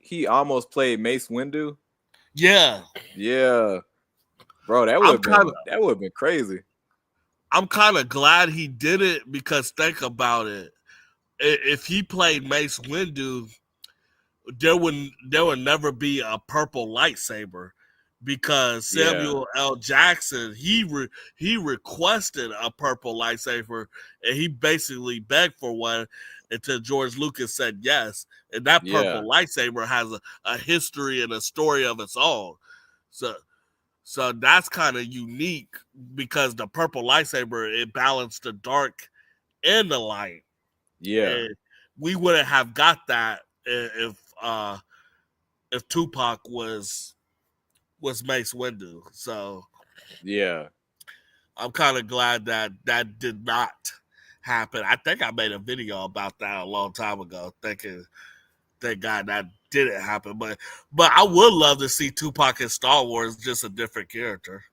he almost played Mace Windu. Yeah. Yeah. Bro, that would have been crazy. I'm kind of glad he did it because think about it. If he played Mace Windu, there would never be a purple lightsaber because Samuel L. Jackson he requested a purple lightsaber and he basically begged for one until George Lucas said yes, and that purple lightsaber has a history and a story of its own. So that's kind of unique because the purple lightsaber, it balanced the dark and the light. Yeah, and we wouldn't have got that if Tupac was Mace Windu. So yeah, I'm kind of glad that did not happened. I think I made a video about that a long time ago, thinking, thank God that didn't happen. But I would love to see Tupac in Star Wars, just a different character.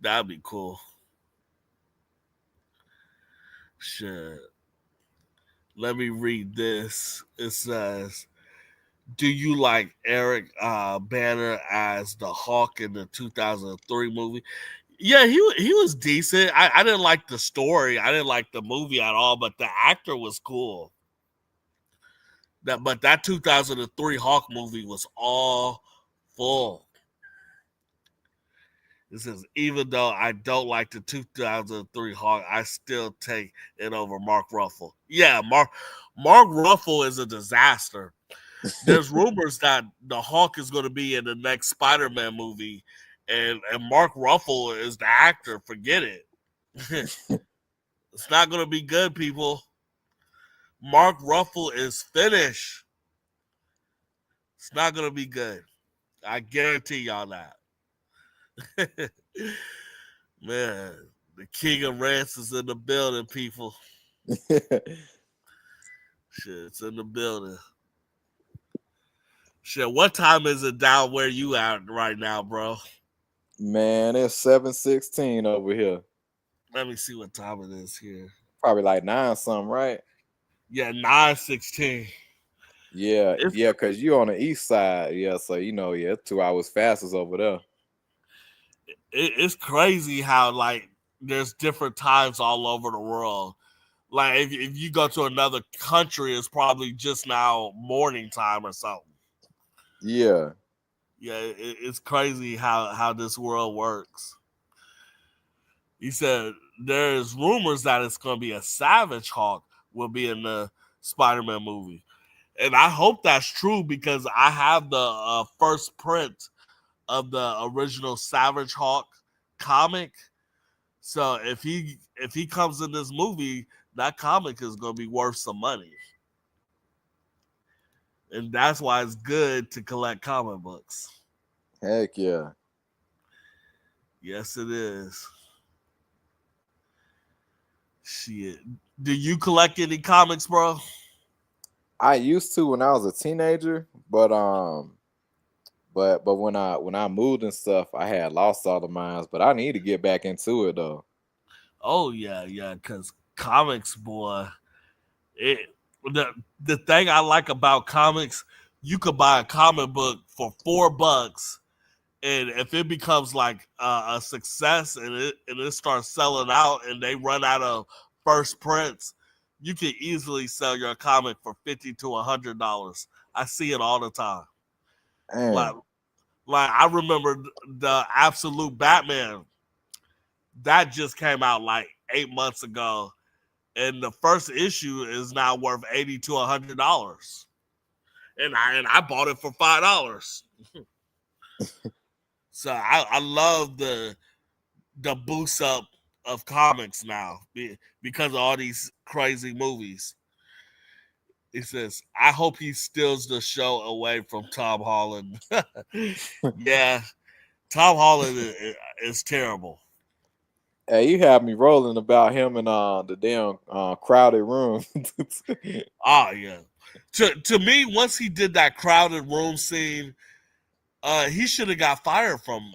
That'd be cool. Shit. Let me read this. It says, do you like Eric Banner as the Hawk in the 2003 movie? Yeah, he was decent. I didn't like the story. I didn't like the movie at all, but the actor was cool. That 2003 Hawk movie was all full. It says, even though I don't like the 2003 Hawk, I still take it over Mark Ruffalo. Yeah, Mark Ruffalo is a disaster. There's rumors that the Hawk is going to be in the next Spider-Man movie, and Mark Ruffalo is the actor. Forget it. It's not going to be good, people. Mark Ruffalo is finished. It's not going to be good. I guarantee y'all that. Man, the king of rants is in the building, people. Shit, it's in the building. Shit, what time is it down where you at right now, bro? Man, it's 7:16 over here. Let me see what time it is here. Probably like 9 something, right? Yeah, 9:16. Yeah, yeah, because you on the east side. Yeah, so yeah, 2 hours fastest over there. It's crazy how like there's different times all over the world. Like if you go to another country, it's probably just now morning time or something. Yeah. Yeah, it's crazy how this world works. He said there's rumors that it's going to be a Savage Hawk will be in the Spider-Man movie. And I hope that's true because I have the first print of the original Savage Hawk comic. So if he comes in this movie, that comic is going to be worth some money. And that's why it's good to collect comic books. Heck yeah. Yes, it is. Shit. Do you collect any comics, bro? I used to when I was a teenager, but when I moved and stuff, I had lost all of mine. But I need to get back into it though. Oh yeah, because comics, boy. The thing I like about comics, you could buy a comic book for $4, and if it becomes like a success and it starts selling out and they run out of first prints, you can easily sell your comic for $50 to $100. I see it all the time. Like I remember the Absolute Batman that just came out like 8 months ago, and the first issue is now worth $80 to $100, and I bought it for $5. So I love the boost up of comics now because of all these crazy movies. He says, I hope he steals the show away from Tom Holland. Yeah, Tom Holland is terrible. Hey, you have me rolling about him in the damn crowded room. Oh yeah. To me, once he did that crowded room scene, he should have got fired from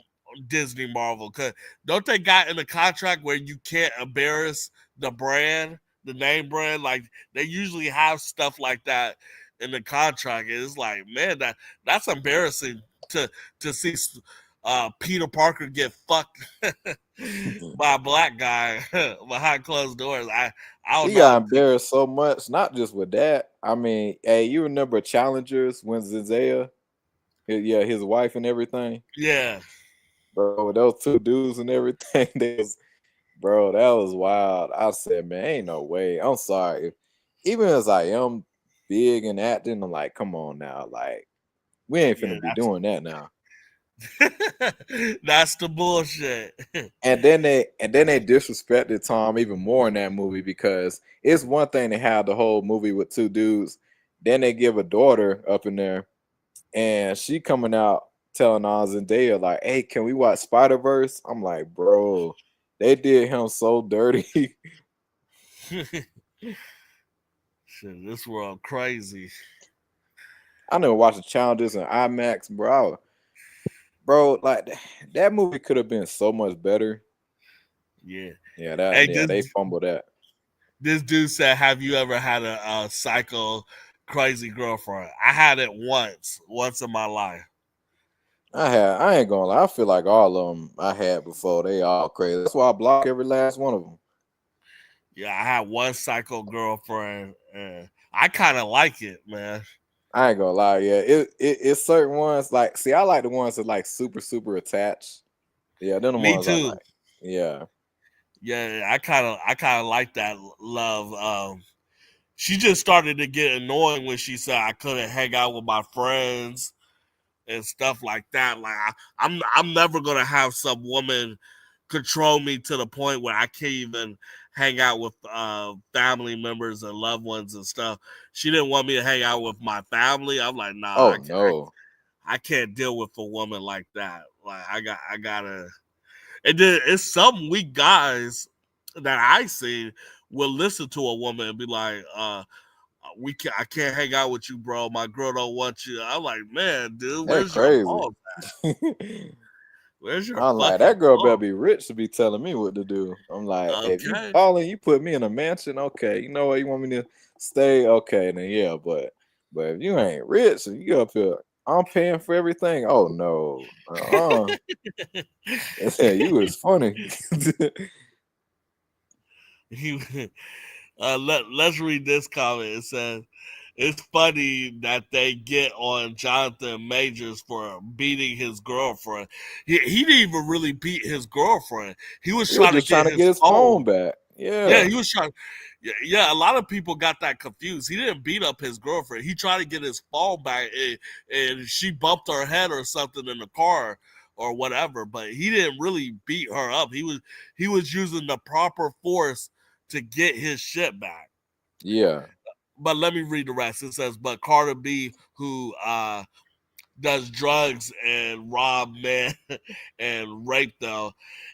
Disney Marvel. Cause don't they got in the contract where you can't embarrass the brand, the name brand? Like they usually have stuff like that in the contract. And it's like, man, that's embarrassing to see Peter Parker get fucked by a black guy behind closed doors. I don't He know. got embarrassed so much, not just with that. I mean, hey, you remember Challengers when Zendaya, yeah, his wife and everything? Yeah. Bro, those two dudes and everything, bro, that was wild. I said, man, ain't no way. I'm sorry. Even as I am big and acting, I'm like, come on now. Like, we ain't finna be doing that now. That's the bullshit. And then they disrespected Tom even more in that movie because it's one thing to have the whole movie with two dudes. Then they give a daughter up in there, and she coming out telling Zendaya like, "Hey, can we watch Spider-Verse?" I'm like, bro, they did him so dirty. Shit, this world crazy. I never watched the Challenges in IMAX, bro. Bro, like that movie could have been so much better. Yeah. Yeah, Hey, they fumbled that. This dude said, "Have you ever had a psycho, crazy girlfriend?" I had it once in my life. I ain't gonna lie. I feel like all of them I had before, they all crazy. That's why I block every last one of them. Yeah, I had one psycho girlfriend, and I kind of like it, man. I ain't gonna lie, yeah. It's certain ones like, see, I like the ones that like super attached. Yeah, then the Me ones I too. like. Yeah. Yeah, I kind of like that love. She just started to get annoying when she said I couldn't hang out with my friends and stuff like that. Like I'm never gonna have some woman control me to the point where I can't even hang out with family members and loved ones and stuff. She didn't want me to hang out with my family. I'm like, nah, Oh no. I can't deal with a woman like that. Like I gotta. And then it's some weak guys that I see will listen to a woman and be like, I can't hang out with you, bro. My girl don't want you. I'm like, man, dude, That's where's your crazy. balls at? Where's your I'm like, fucking that girl better balls? be rich to be telling me what to do. I'm like, hey, if you Okay. calling, you put me in a mansion, okay. You know what, you want me to stay? Okay, then yeah, but if you ain't rich and you up here, I'm paying for everything. Oh no. You was funny. Let's read this comment. It says, it's funny that they get on Jonathan Majors for beating his girlfriend. He didn't even really beat his girlfriend. He was He was trying to just trying get to his get his phone phone. back. Yeah, Yeah. he was trying. Yeah, a lot of people got that confused. He didn't beat up his girlfriend. He tried to get his phone back, and she bumped her head or something in the car or whatever. But he didn't really beat her up. He was using the proper force to get his shit back. Yeah. But let me read the rest. It says, but Carter B, who does drugs and rob men and rape them,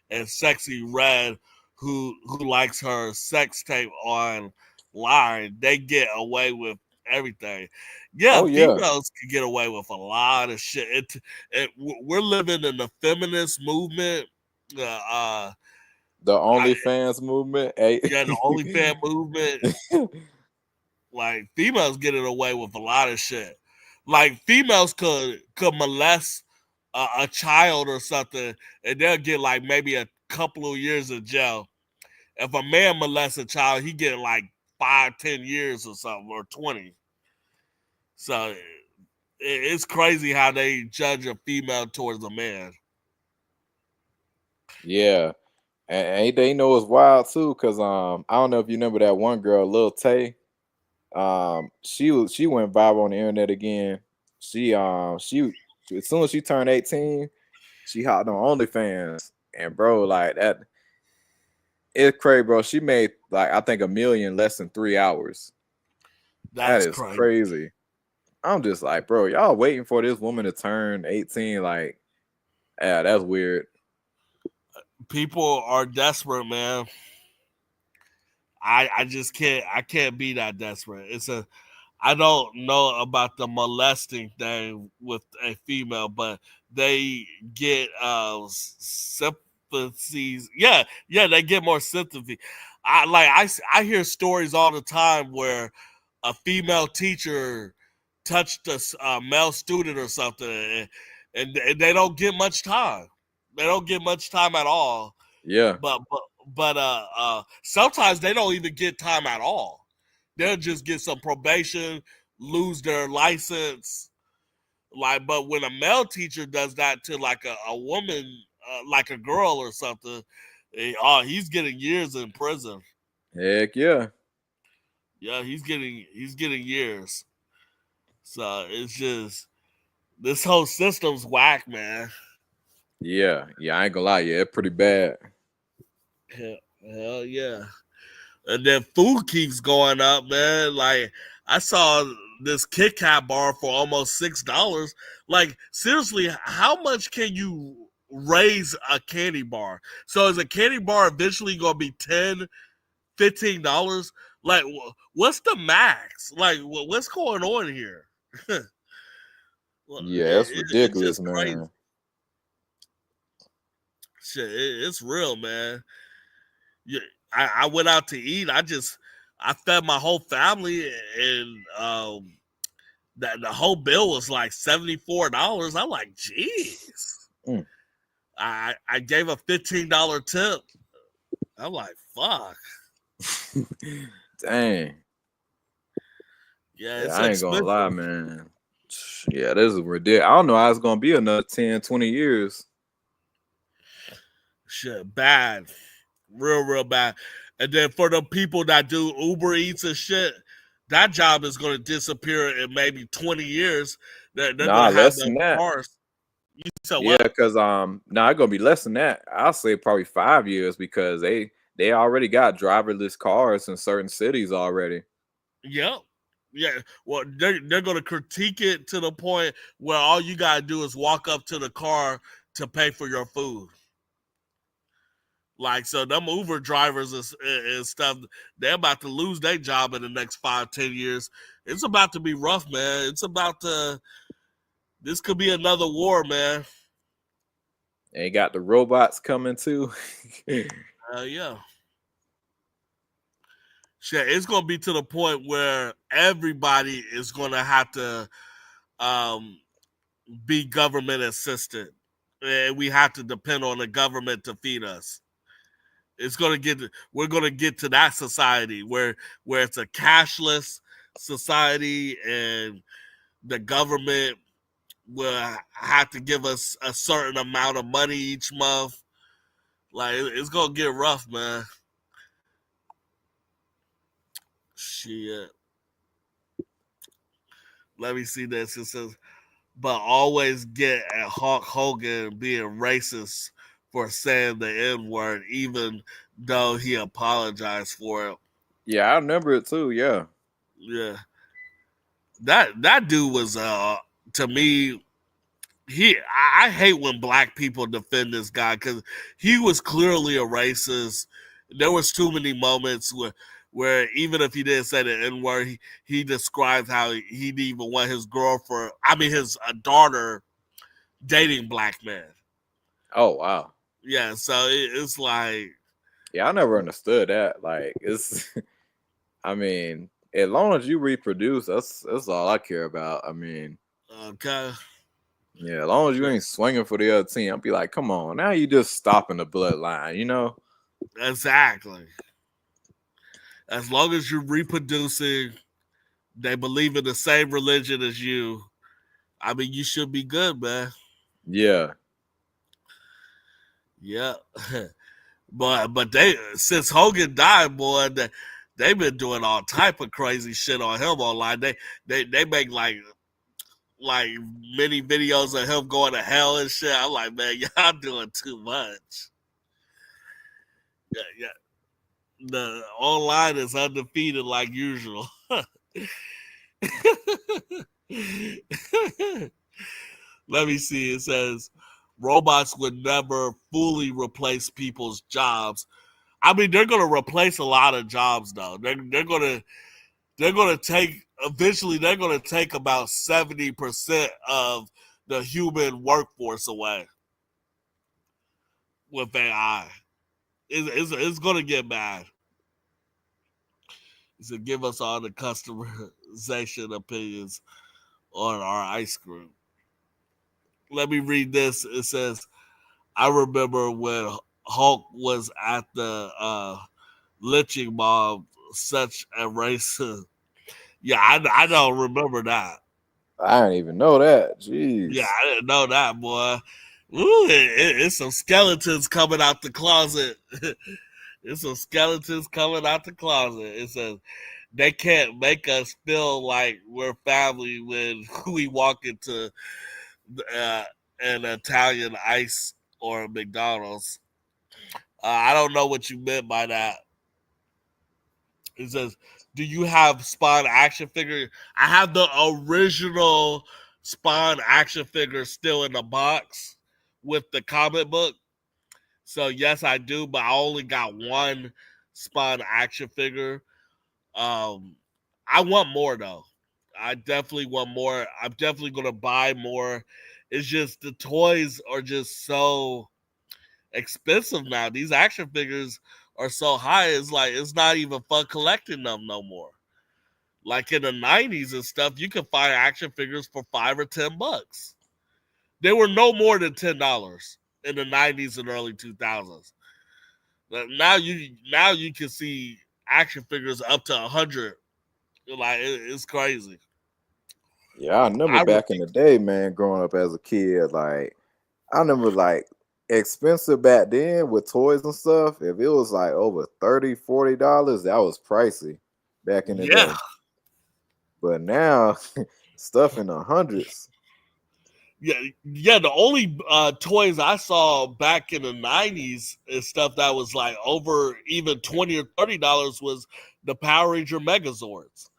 and Sexy Red, who likes her sex tape online, they get away with everything. Yeah, Oh yeah. females can get away with a lot of shit. We're living in the feminist movement. The OnlyFans movement. Hey. Yeah, the OnlyFans movement. Like females getting away with a lot of shit. Like females could molest a child or something, and they'll get like maybe a couple of years in jail. If a man molests a child, he get like 5-10 years or something, or 20. So it's crazy how they judge a female towards a man. Yeah. And they know it's wild too, because I don't know if you remember that one girl, Lil Tay. She went viral on the internet again. She as soon as she turned 18, she hopped on OnlyFans. And bro, like that, it's crazy, bro. She made like I think $1 million less than 3 hours. That's That is crazy. crazy. I'm just like, bro, y'all waiting for this woman to turn 18. Like, yeah, that's weird. People are desperate, man. I just can't be that desperate. I don't know about the molesting thing with a female, but they get sympathies. Yeah, they get more sympathy. I hear stories all the time where a female teacher touched a male student or something, and they don't get much time. They don't get much time at all. Yeah. But sometimes they don't even get time at all. They'll just get some probation, lose their license. But when a male teacher does that to like a woman, like a girl or something, he's getting years in prison. Heck yeah. Yeah, he's getting years. So it's just this whole system's whack, man. Yeah. I ain't gonna lie, yeah, it's pretty bad. Hell yeah. And then food keeps going up, man. Like I saw this Kit Kat bar for almost $6. Like seriously, how much can you raise a candy bar? So is a candy bar eventually gonna be $10, $15. Like, what's the max? Like, what's going on here? Yeah, that's It's ridiculous, just crazy. man. Shit, it's real, man. Yeah, I went out to eat. I fed my whole family, and the whole bill was like $74. I'm like, jeez. Mm. I gave a $15 tip. I'm like, fuck. Dang. Yeah, Yeah, it's I ain't gonna expensive. lie, man. Yeah, this is ridiculous. I don't know how it's gonna be another 10, 20 years. Shit, bad. Real bad. And then for the people that do Uber Eats and shit, that job is going to disappear in maybe 20 years. They're going Nah, to have less no than that. cars. You said Yeah, what? because nah, it's gonna be less than that. I'll say probably 5 years because they already got driverless cars in certain cities already. Yep. Yeah. Well, they're going to critique it to the point where all you got to do is walk up to the car to pay for your food. Like, so them Uber drivers and stuff, they're about to lose their job in the next 5-10 years. It's about to be rough, man. This could be another war, man. And you got the robots coming too. Yeah. Shit, it's gonna be to the point where everybody is gonna have to be government assisted, and we have to depend on the government to feed us. We're gonna get to that society where it's a cashless society, and the government will have to give us a certain amount of money each month. Like, it's gonna get rough, man. Shit. Let me see this. It says, but always get at Hulk Hogan being racist for saying the N word, even though he apologized for it. Yeah, I remember it too. Yeah. Yeah. That dude was to me, I hate when black people defend this guy because he was clearly a racist. There was too many moments where even if he didn't say the N word, he described how he didn't even want his girlfriend, his daughter, dating black men. Oh wow. Yeah, so it's like, Yeah, I never understood that. Like, it's I mean, as long as you reproduce, that's all I care about. I mean, okay, yeah, as long as you ain't swinging for the other team, I'll be like, come on, now you just stopping the bloodline, you know? exactly. As long as you're reproducing, they believe in the same religion as you. I mean, you should be good, man. Yeah. Yeah. But they, since Hogan died, boy, they've been doing all type of crazy shit on him online. They make like many videos of him going to hell and shit. I'm like, man, y'all doing too much. Yeah. The online is undefeated like usual. Let me see. It says robots would never fully replace people's jobs. I mean, they're going to replace a lot of jobs, though. They're going to take eventually. They're going to take about 70% of the human workforce away with AI. It's going to get bad. To give us all the customization opinions on our ice cream. Let me read this. It says, I remember when Hulk was at the lynching mob, such a racist. Yeah, I don't remember that. I didn't even know that. Jeez. Yeah, I didn't know that, boy. Ooh, it's some skeletons coming out the closet. It's some skeletons coming out the closet. It says, they can't make us feel like we're family when we walk into an Italian ice or a McDonald's. I don't know what you meant by that. It says, do you have Spawn action figure? I have the original Spawn action figure still in the box with the comic book. So yes, I do, but I only got one Spawn action figure. I want more though. I definitely want more. I'm definitely gonna buy more. It's just the toys are just so expensive now. These action figures are so high. It's like it's not even fun collecting them no more. Like in the 90s and stuff, you could find action figures for $5 or $10. They were no more than $10 in the 90s and early 2000s. Now you can see action figures up to 100. Like it's crazy. Yeah, I remember back in the day, man, growing up as a kid, like I remember like expensive back then with toys and stuff. If it was like over $30-$40, that was pricey back in the day. But now stuff in the hundreds. Yeah. The only toys I saw back in the 90s is stuff that was like over even $20 or $30 was the Power Ranger Megazords.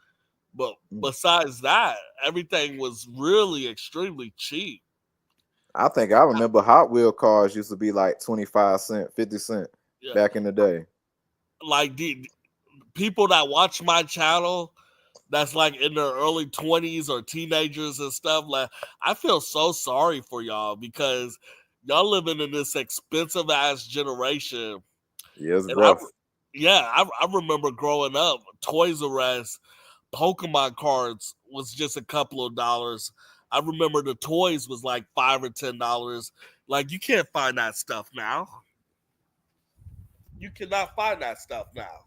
But besides that, everything was really extremely cheap. I think I remember Hot Wheel cars used to be like 25 cents, 50 cents back in the day. Like the people that watch my channel that's like in their early 20s or teenagers and stuff, like I feel so sorry for y'all because y'all living in this expensive ass generation. Yeah, it's rough. I remember growing up, Toys R Us, Pokemon cards was just a couple of dollars. I remember the toys was like $5 or $10. Like you can't find that stuff now. You cannot find that stuff now.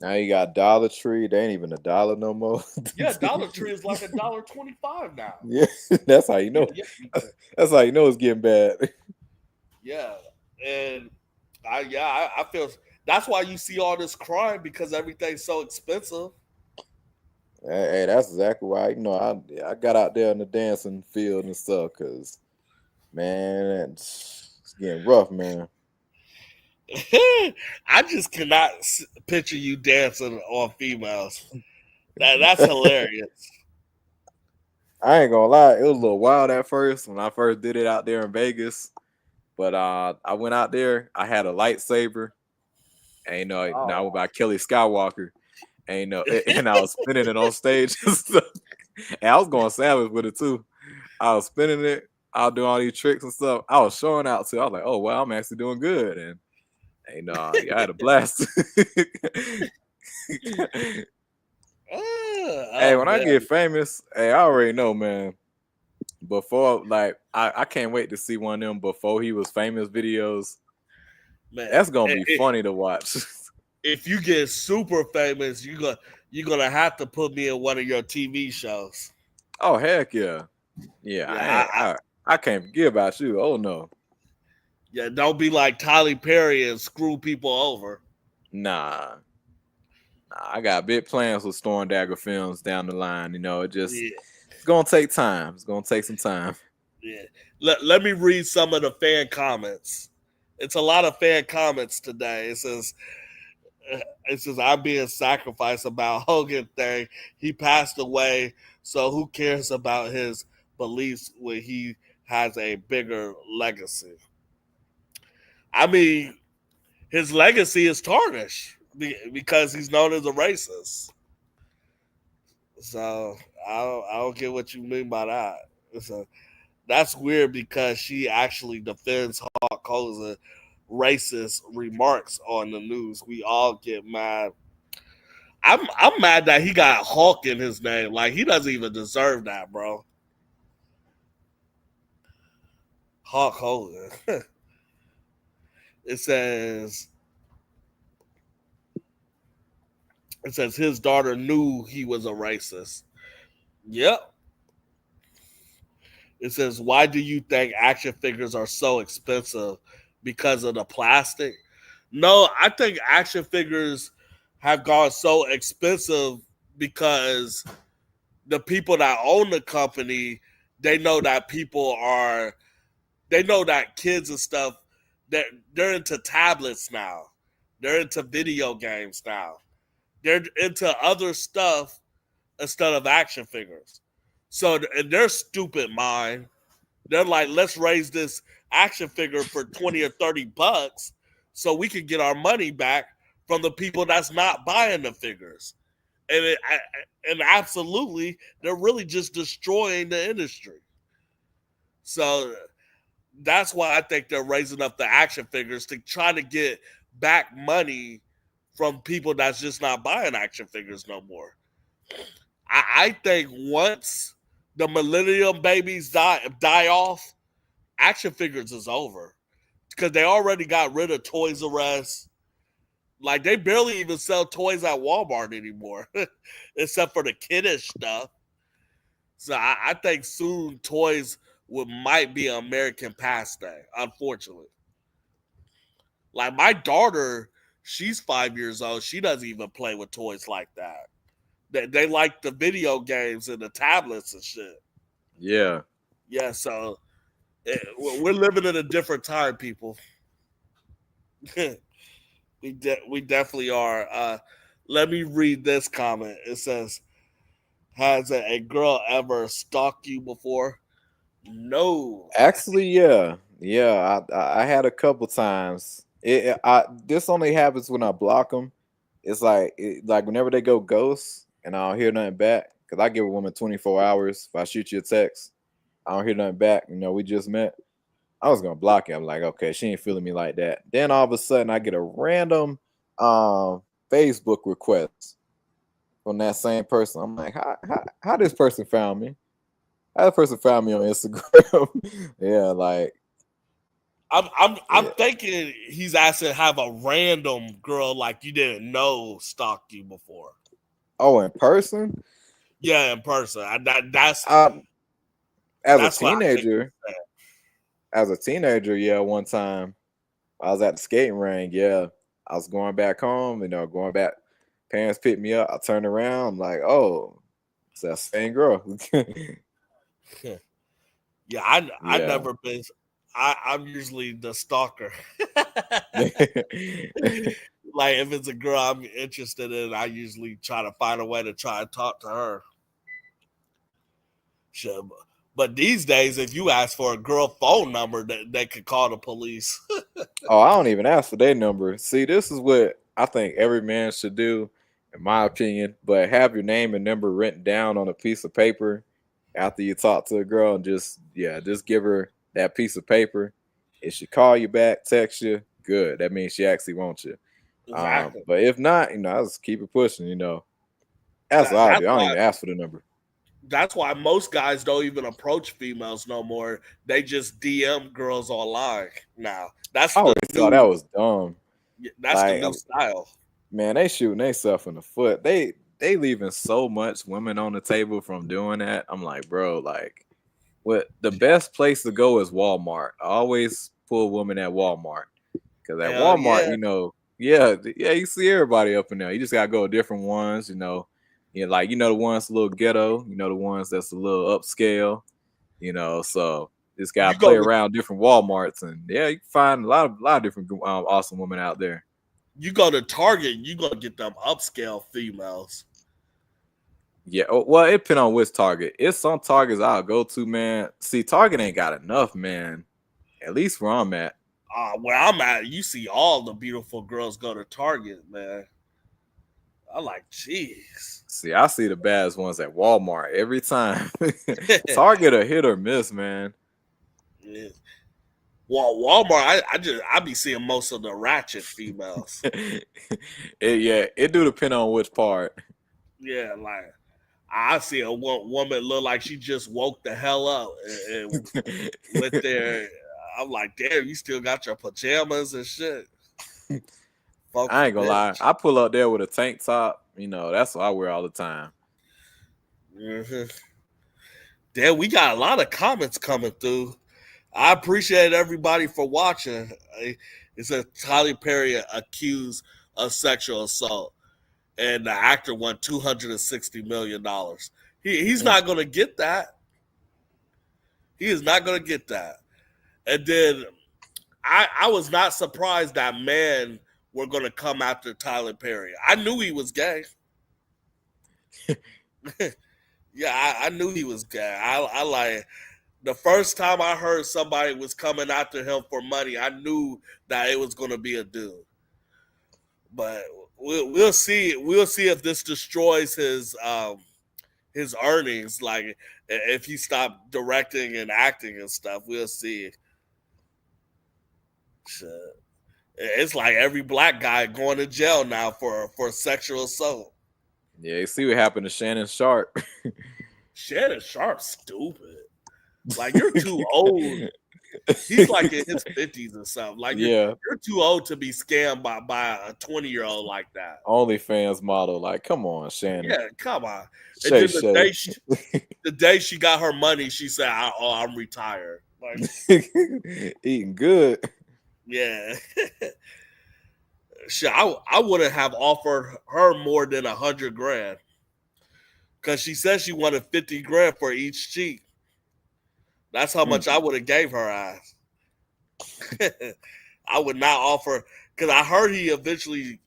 Now you got Dollar Tree. They ain't even $1 no more. Yeah, Dollar Tree is like $1.25 now. Yeah, that's how you know. That's how you know it's getting bad. Yeah, and I feel that's why you see all this crime because everything's so expensive. Hey, that's exactly why I got out there in the dancing field and stuff because man, it's getting rough, man. I just cannot picture you dancing on females. That's hilarious. I ain't gonna lie, it was a little wild at first when I first did it out there in Vegas. But I went out there, I had a lightsaber, and I went by Kelly Skywalker, and and I was spinning it on stage and stuff. And I was going savage with it too. I was spinning it, I was doing all these tricks and stuff. I was showing out too. I was like, oh wow, I'm actually doing good. And I had a blast. Hey, when I get famous, hey, I already know, man. Before, like, I can't wait to see one of them before he was famous videos. Man, that's gonna be funny to watch. If you get super famous, you're gonna have to put me in one of your TV shows. Oh heck yeah, yeah. I can't forget about you. Oh no. Yeah, don't be like Tyler Perry and screw people over. Nah, I got big plans with Storm Dagger Films down the line. It's gonna take time. It's gonna take some time. Yeah. Let me read some of the fan comments. It's a lot of fan comments today. It says I'm being sacrificed about Hogan thing. He passed away, so who cares about his beliefs when he has a bigger legacy? I mean, his legacy is tarnished because he's known as a racist. So I don't get what you mean by that. That's weird because she actually defends Hulk Hogan's racist remarks on the news. We all get mad. I'm mad that he got Hulk in his name. Like he doesn't even deserve that, bro. Hulk Hogan. It says his daughter knew he was a racist. Yep. It says, why do you think action figures are so expensive? Because of the plastic? No, I think action figures have gone so expensive because the people that own the company, they know that kids and stuff, they're into tablets now. They're into video games now. They're into other stuff instead of action figures. So in their stupid mind, they're like, let's raise this action figure for $20 or $30 so we can get our money back from the people that's not buying the figures. And absolutely, they're really just destroying the industry. So that's why I think they're raising up the action figures to try to get back money from people that's just not buying action figures no more. I think once the millennium babies die off, action figures is over because they already got rid of Toys R Us. Like they barely even sell toys at Walmart anymore, except for the kiddish stuff. So I think soon toys might be an American pastime, unfortunately. Like my daughter, she's 5 years old. She doesn't even play with toys like that. They like the video games and the tablets and shit. Yeah. Yeah, so we're living in a different time, people. we definitely are. Let me read this comment. It says, "Has a girl ever stalked you before?" No. Actually, yeah. I had a couple times. This only happens when I block them. It's like whenever they go ghost and I don't hear nothing back, because I give a woman 24 hours. If I shoot you a text, I don't hear nothing back. We just met. I was gonna block it. I'm like, okay, she ain't feeling me like that. Then all of a sudden, I get a random Facebook request from that same person. I'm like, how this person found me? How this person found me on Instagram? Yeah, like I'm thinking he's asking have a random girl like you didn't know stalked you before. Oh, in person? Yeah, in person. That's as a teenager. As a teenager, yeah, one time I was at the skating ring. Yeah, I was going back home. Going back. Parents picked me up. I turned around. I'm like, oh, it's that same girl. Yeah, I've never been. I'm usually the stalker. Like if it's a girl I'm interested in, I usually try to find a way to try and talk to her. Sure. But these days, if you ask for a girl phone number, they could call the police. Oh, I don't even ask for their number. See, this is what I think every man should do, in my opinion. But have your name and number written down on a piece of paper after you talk to a girl, and just give her that piece of paper. If she call you back, text you, good. That means she actually wants you. Exactly. But if not, I just keep it pushing. That's what I do. I don't even ask for the number. That's why most guys don't even approach females no more. They just DM girls online now. I always thought that was dumb. That's the new style. Man, they shooting themselves in the foot. They leaving so much women on the table from doing that. I'm like, bro, what the best place to go is Walmart. I always pull women at Walmart because at Walmart, you see everybody up in there. You just gotta go to different ones, the ones a little ghetto, the ones that's a little upscale, so this guy play around different Walmarts, and you can find a lot of different awesome women out there. You go to Target, you gonna get them upscale females. Yeah, well, it depends on which Target. It's some Targets I'll go to, man. See, Target ain't got enough, man. At least where I'm at. Where I'm at, you see all the beautiful girls go to Target, man. I'm like, jeez. See, I see the baddest ones at Walmart every time. Target a hit or miss, man. Yeah. Well, Walmart, I be seeing most of the ratchet females. It do depend on which part. Yeah, like I see a woman look like she just woke the hell up and with their. I'm like, damn, you still got your pajamas and shit. I ain't gonna lie. I pull up there with a tank top. That's what I wear all the time. Mm-hmm. Damn, we got a lot of comments coming through. I appreciate everybody for watching. It says Tyler Perry accused of sexual assault, and the actor won $260 million. He's not going to get that. He is not going to get that. And then I was not surprised that men were going to come after Tyler Perry. I knew he was gay. Yeah, I knew he was gay. I like the first time I heard somebody was coming after him for money, I knew that it was going to be a dude. But we'll see. We'll see if this destroys his earnings. Like if he stopped directing and acting and stuff, we'll see. Shit. It's like every black guy going to jail now for sexual assault. Yeah, you see what happened to Shannon Sharp. Shannon Sharp's stupid. Like you're too old. He's like in his 50s or something. Like Yeah, you're too old to be scammed by a 20-year-old like that. OnlyFans model. Like, come on, Shannon. Yeah, come on. And Shay then Shay. the day she got her money, she said, "Oh, I'm retired." Like, Eating good. yeah. Shit, I wouldn't have offered her more than 100 grand because she said she wanted 50 grand for each cheek. That's how much I would have gave her ass. I would not offer because I heard he eventually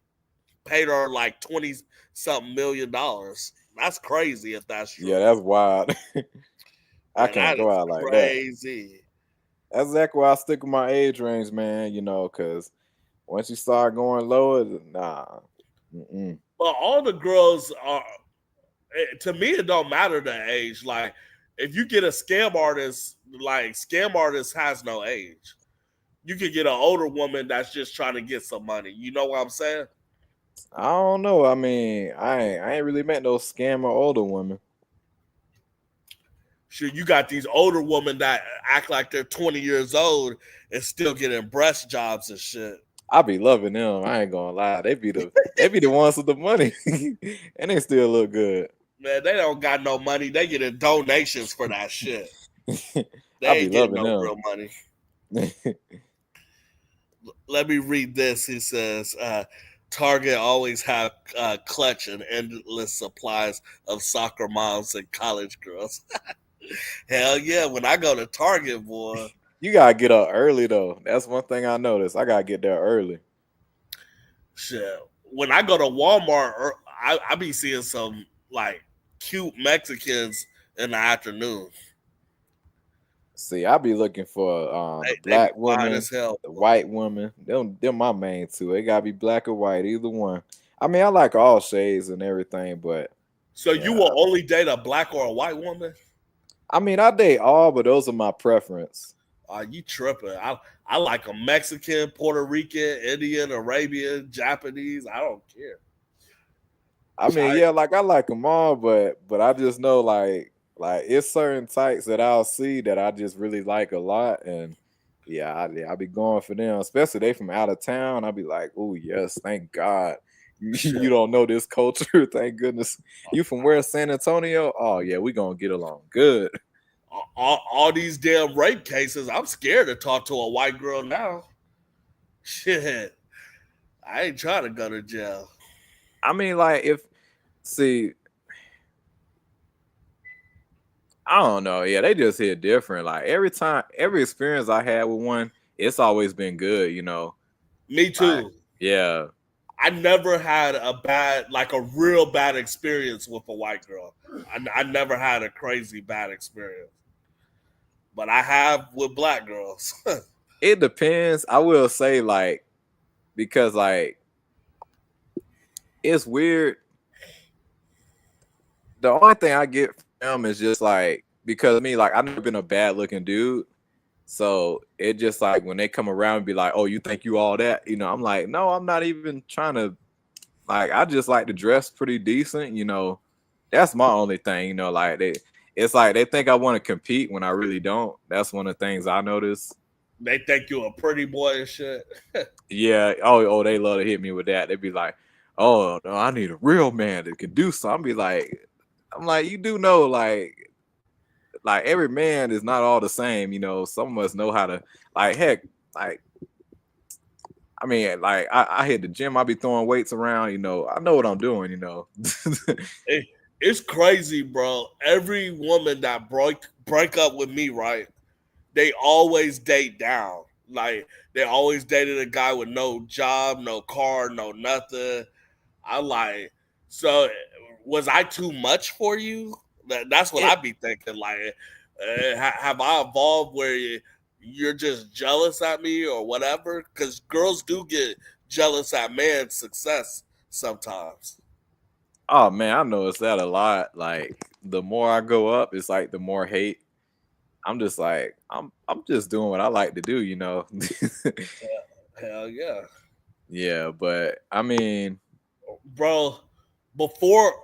paid her like 20 something $million. That's crazy if that's true. Yeah, that's wild. I Man, can't that go is out like that. crazy. That's exactly why I stick with my age range, man. You know, because once you start going lower, nah. Mm-mm. But all the girls are, to me, it don't matter the age. Like, if you get a scam artist, like, scam artist has no age. You could get an older woman that's just trying to get some money. You know what I'm saying? I don't know. I mean, I ain't really met no scammer older women. Sure, you got these older women that act like they're 20 years old and still getting breast jobs and shit. I be loving them. I ain't gonna lie. They be the ones with the money, and they still look good. Man, they don't got no money. They getting donations for that shit. They I be ain't getting loving no them. real money. Let me read this. He says, Target always have clutch and endless supplies of soccer moms and college girls. Hell yeah. When I go to Target, boy. You gotta get up early though. That's one thing I noticed. I gotta get there early. Shit. When I go to Walmart, I be seeing some like cute Mexicans in the afternoon. See, I be looking for They black be fine woman, as hell. the white woman. Them my main two. They gotta be black or white, either one. I mean, I like all shades and everything, but So you will only date a black or a white woman? I mean, I date all, but those are my preference. You tripping. I like a Mexican, Puerto Rican, Indian, Arabian, Japanese. I don't care. I mean, yeah, like I like them all, but I just know like it's certain types that I'll see that I just really like a lot, and yeah, I be going for them, especially they from out of town. I'll be like, oh yes, thank God. You don't know this culture, thank goodness. You from where? San Antonio? Oh yeah, we gonna get along good. All these damn rape cases, I'm scared to talk to a white girl now. Shit. I ain't trying to go to jail. I mean, like I don't know. Yeah, they just hit different. Like every experience I had with one, it's always been good, you know. Me too. Like, yeah. I never had a real bad experience with a white girl. I never had a crazy bad experience. But I have with black girls. It depends. I will say, like, because like it's weird. The only thing I get from them is just like because me, like, I've never been a bad looking dude. So it just like when they come around and be like, oh, you think you all that? You know, I'm like, no, I'm not even trying to like I just like to dress pretty decent, you know. That's my only thing, you know, like it's like they think I want to compete when I really don't. That's one of the things I notice. They think you're a pretty boy and shit. Yeah. Oh, they love to hit me with that. They'd be like, oh no, I need a real man that can do something. I'm like, you do know, like every man is not all the same, you know. Some of us know how to like heck, like I mean, like I hit the gym, I be throwing weights around, you know. I know what I'm doing, you know. It's crazy, bro. Every woman that break up with me, right? They always date down. Like they always dated a guy with no job, no car, no nothing. I like, so was I too much for you? That's what I be thinking. Like, have I evolved where you're just jealous at me or whatever? Because girls do get jealous at man's success sometimes. Oh man, I noticed that a lot. Like the more I go up, it's like the more hate. I'm just like I'm just doing what I like to do, you know. Hell yeah, Yeah, but I mean, bro. Before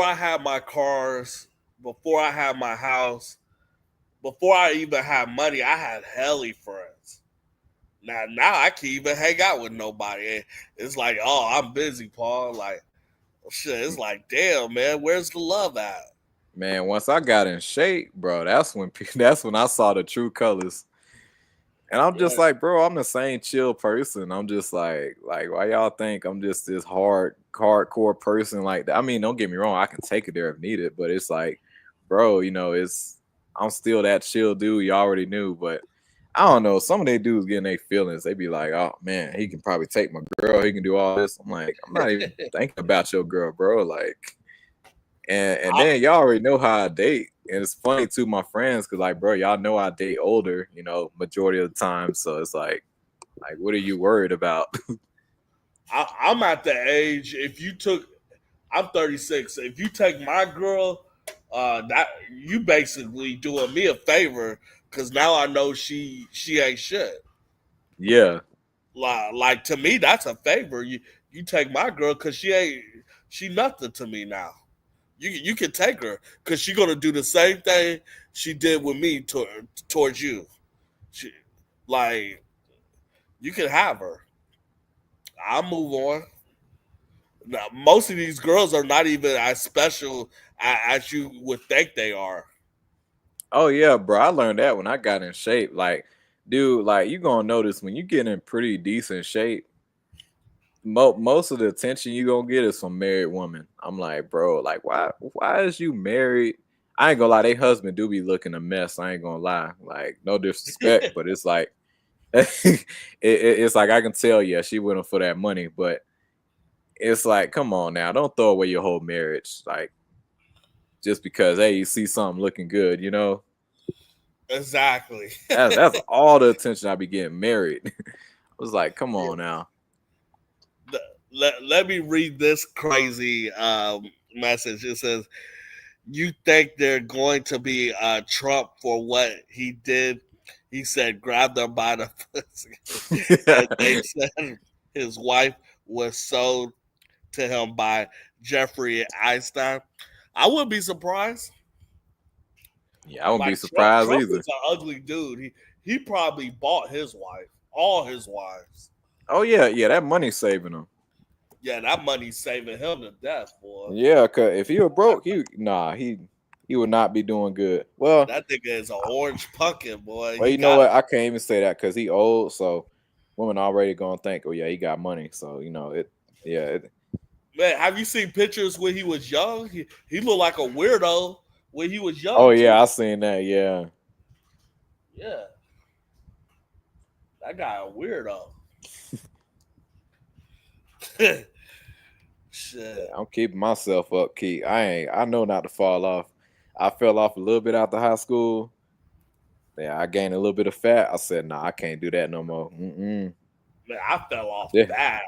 I had my cars, before I had my house, before I even had money, I had helly friends. Now I can't even hang out with nobody. It's like, oh, I'm busy, Paul. Like, shit. It's like, damn, man, where's the love at? man, once I got in shape, bro, that's when that's when I saw the true colors. And I'm just Yeah. like, bro, I'm the same chill person. I'm just like why y'all think I'm just this hardcore person like that? I mean, don't get me wrong, I can take it there if needed, but it's like, bro, you know, I'm still that chill dude you already knew, but I don't know. Some of they dudes getting their feelings. They be like, oh man, he can probably take my girl. He can do all this. I'm like, I'm not even thinking about your girl, bro. Like, and then y'all already know how I date. And it's funny too, my friends, because like, bro, y'all know I date older, you know, majority of the time. So it's like what are you worried about? I'm at the age. I'm 36. If you take my girl, that you basically doing me a favor because now I know she ain't shit. Yeah. Like to me, that's a favor. You take my girl because she nothing to me now. You can take her because she gonna do the same thing she did with me towards you. She, like you can have her. I'll move on. Now, most of these girls are not even as special as you would think they are. Oh yeah, bro. I learned that when I got in shape. Like, dude, like you gonna notice when you get in pretty decent shape, most of the attention you gonna get is from married women. I'm like, bro, like why is you married? I ain't gonna lie, they husband do be looking a mess. I ain't gonna lie. Like, no disrespect, but it's like it's like I can tell, yeah, she went for that money, but it's like, come on now, don't throw away your whole marriage, like just because hey, you see something looking good, you know. Exactly. That's all the attention I be getting married. I was like, come on now. Let me read this crazy message. It says, "You think they're going to be Trump for what he did?" He said, "Grab them by the pussy," and they said his wife was sold to him by Jeffrey Einstein. I wouldn't be surprised. Yeah, I wouldn't be Like surprised Trump either. is an ugly dude. He probably bought his wife, all his wives. Oh yeah, that money saving him. Yeah, that money's saving him to death, boy. Yeah, cause if he were broke, he would not be doing good. Well, That nigga is an orange pumpkin, boy. well, He you know got what? I can't even say that because he old, so women already gonna think, oh yeah, he got money. So you know it. Yeah. man. Have you seen pictures when he was young? He looked like a weirdo when he was Oh young yeah, too. I seen that. Yeah. Yeah, that guy a weirdo. Shit. I'm keeping myself up, key. I know not to fall off. I fell off a little bit after high school. Yeah, I gained a little bit of fat. I said, nah, I can't do that no more. Mm-mm. Man, I fell off Yeah. bad.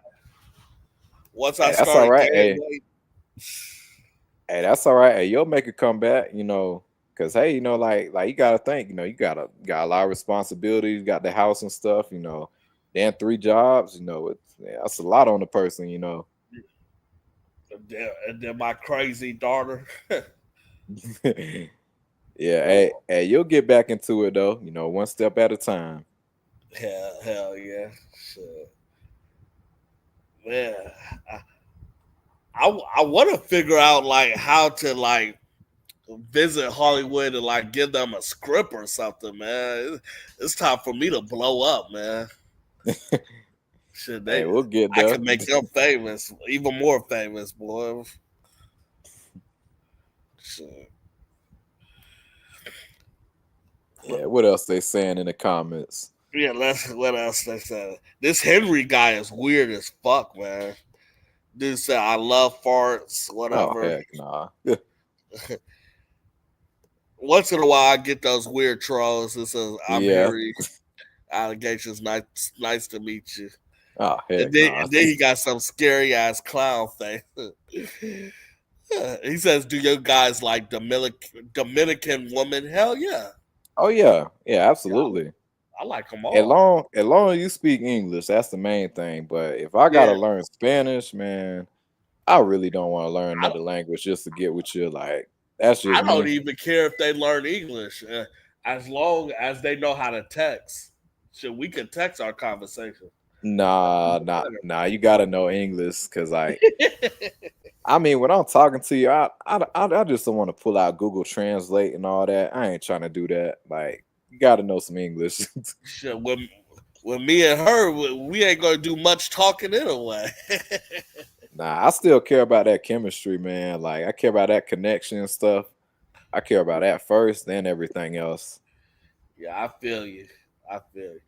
Once I Hey, that's all started right. gaining Hey, weight, hey, that's all right. Hey, you'll make a comeback, you know, because hey, you know, like you gotta think, you know, you got a lot of responsibilities, you got the house and stuff, you know, then 3 jobs, you know, that's a lot on the person, you know. and then my crazy daughter. Yeah, hey, you'll get back into it though, you know, one step at a time. Hell yeah. Shit. Man, I want to figure out like how to like visit Hollywood and like give them a script or something, man. It's time for me to blow up, man. Shit, Hey, we'll get I there. can make them famous, even more famous, boy. Shit. Yeah, what else they saying in the comments? Yeah, what else they said. This Henry guy is weird as fuck, man. Dude said I love farts, Oh whatever. heck nah. Once in a while I get those weird trolls that says I'm Yeah. Harry. Allegations, nice to meet you. Oh And heck then, no. and then he got some scary ass clown face. He says, "Do you guys like Dominican woman?" Hell yeah, Oh yeah, yeah, yeah, absolutely. I like them As all. long as long as you speak English, that's the main thing. But if I Yeah, gotta learn Spanish, man, I really don't want to learn I, another language just to get with you. Like that's just I don't me. even care if they learn English, as long as they know how to text. Shit, we can text our conversation. That's Nah, even nah, better. nah. You gotta know English, cause like I mean, when I'm talking to you, I just don't want to pull out Google Translate and all that. I ain't trying to do that. Like you gotta know some English. Shit, when me and her, we ain't gonna do much talking anyway. Nah, I still care about that chemistry, man. Like I care about that connection and stuff. I care about that first, then everything else. Yeah, I feel you. I feel you.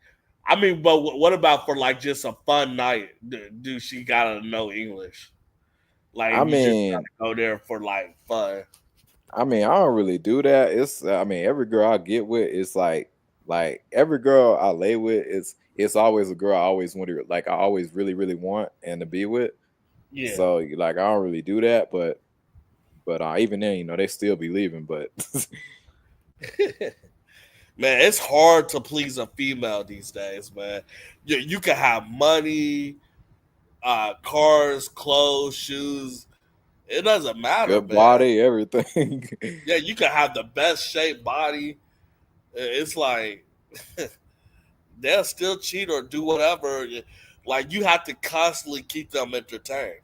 I mean, but what about for like just a fun night? Do she gotta know English? Like I if you just trying mean, to go there for like fun. I don't really do that. It's I mean, every girl I get with is like every girl I lay with is it's always a girl I always want to like I always really want and to be with. Yeah. So like I don't really do that, but even then, they still be leaving. But Man, it's hard to please a female these days, man. You can have money, cars, clothes, shoes. It doesn't matter, good man. body, everything. Yeah, you can have the best shaped body. It's like they'll still cheat or do whatever. Like you have to constantly keep them entertained.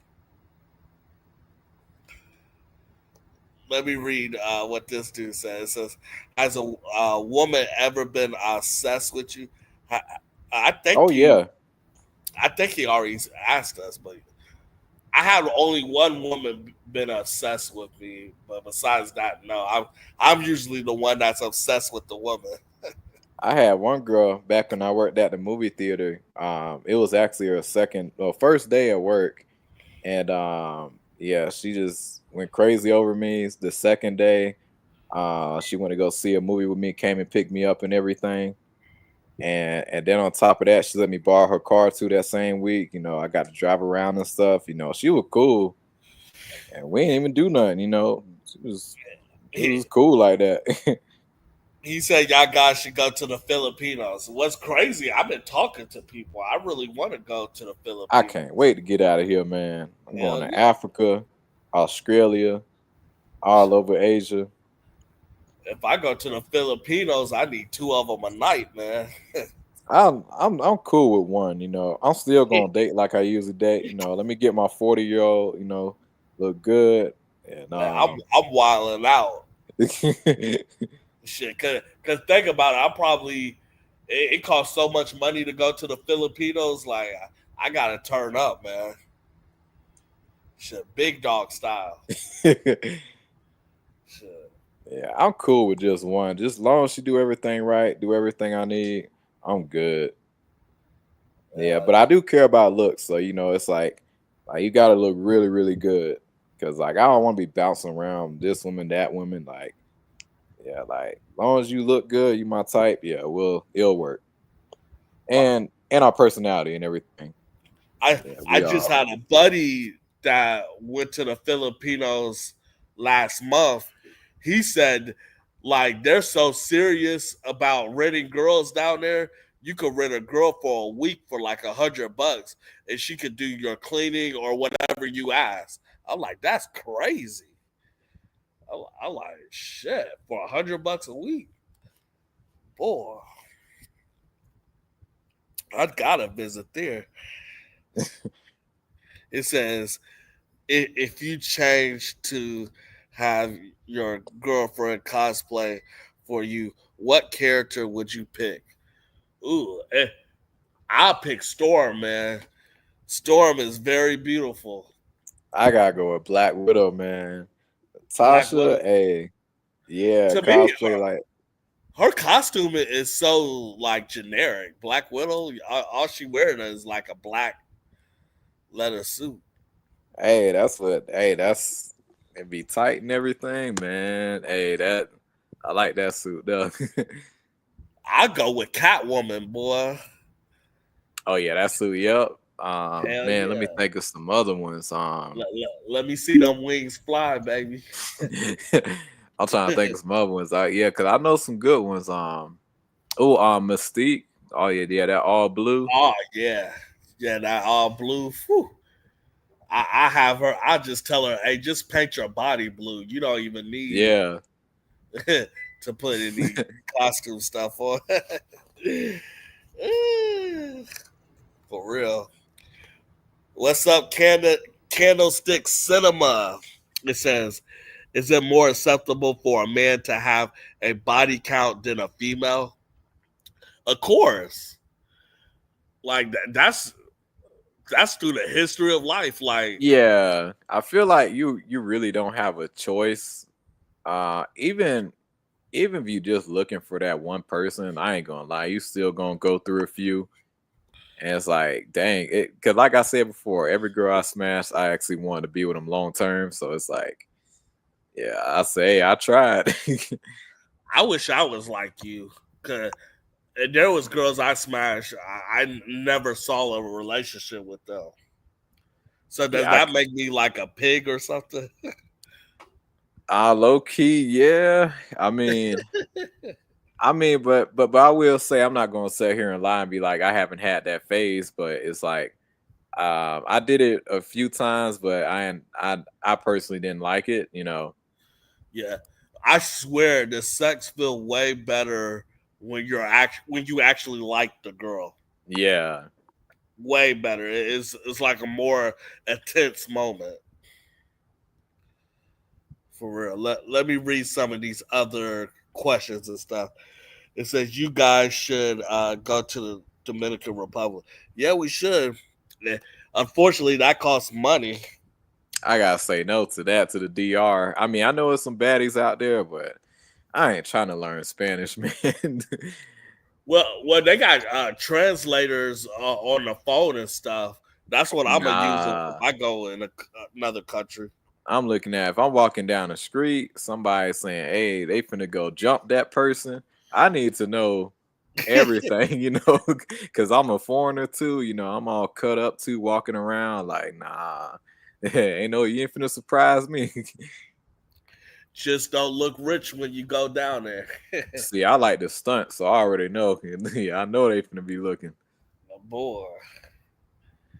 Let me read what this dude says. It says, "Has a woman ever been obsessed with you?" I, I think Oh he, yeah. I think he already asked us, but I have only one woman been obsessed with me. But besides that, no. I'm usually the one that's obsessed with the woman. I had one girl back when I worked at the movie theater. It was actually her first day at work, and yeah, she just went crazy over me. The second day, she went to go see a movie with me, came and picked me up and everything, and then on top of that, she let me borrow her car too that same week. I got to drive around and stuff. She was cool, and we didn't even do nothing. It was He, cool like that. he said y'all guys should go to the Filipinos. What's crazy? I've been talking to people. I really want to go to the I Filipinos. can't wait to get out of here, man. I'm going Hell to yeah. Africa, Australia, all over Asia. If I go to the Filipinos, I need two of them a night, man. I'm cool with one. I'm still gonna date like I usually date. Let me get my 40-year-old. Look good, and Man, I'm wilding out. yeah, Shit, cause think about it. I probably it costs so much money to go to the Filipinos. Like I gotta turn up, man. Shit, big dog style. Shit. I'm cool with just one. Just as long as she do everything right, do everything I need, I'm good. Yeah, but I do care about looks. So it's like you gotta look really, really good. Cause like I don't want to be bouncing around this woman, that woman. Like, yeah, like as long as you look good, you my type. Yeah, it'll work. And our personality and everything. Yeah, I we just are. had a buddy that went to the Filipinos last month. He said like they're so serious about renting girls down there. You could rent a girl for a week for like $100, and she could do your cleaning or whatever you ask. I'm like, that's crazy. I'm like, shit, for $100 a week, boy, I gotta visit there. It says if you change to have your girlfriend cosplay for you, what character would you pick? Ooh, I'll pick Storm, man. Storm is very beautiful. I gotta go with Black Widow, man. Black Widow. Tasha, hey, yeah, To me, cosplay like, her costume is so like generic. Black Widow, all she wearing is like a black leather suit. that's it be tight and everything, man. Hey, I like that suit though. I go with Catwoman, boy. Oh yeah, that suit, yep. Hell Man, let me yeah. think of some other ones. Let me see them wings fly, baby. I'm trying to think of some other ones. Yeah, because I know some good ones. Mystique. Oh yeah, that all blue. Oh yeah, yeah. That all blue. Whew. I have her. I just tell her, hey, just paint your body blue. You don't even need Yeah. to put any costume stuff on. For real. What's up, Candlestick Cinema? It says, is it more acceptable for a man to have a body count than a female? Of course. Like that's through the history of life. Like, Yeah. I feel like you really don't have a choice. Even if you just looking for that one person, I ain't gonna lie, you still gonna go through a few. And it's like, dang, it because like I said before, every girl I smashed, I actually wanted to be with them long term. So it's like, yeah, I say I tried. I wish I was like you. Cause there was girls I smashed. I never saw a relationship with them. So does Yeah, that make me like a pig or something? low key, yeah. But I will say I'm not gonna sit here and lie and be like I haven't had that phase, but it's like I did it a few times, but I personally didn't like it, you know. Yeah, I swear the sex feel way better when when you actually like the girl. Yeah. Way better. It's like a more intense moment. For real. Let me read some of these other questions and stuff. It says you guys should go to the Dominican Republic. Yeah, we should. Yeah. Unfortunately, that costs money. I gotta say no to that, to the DR. I mean, I know there's some baddies out there, but I ain't trying to learn Spanish, man. Well, they got translators on the phone and stuff. That's what I'm gonna use if Nah. I go in another country. I'm looking at if I'm walking down the street, somebody saying, "Hey, they finna go jump that person." I need to know everything, you know, because I'm a foreigner too. You know, I'm all cut up too, walking around like, nah, ain't no, you ain't finna surprise me. Just don't look rich when you go down there. See, I like the stunt, so I already know. Yeah, I know they finna be looking. Boy.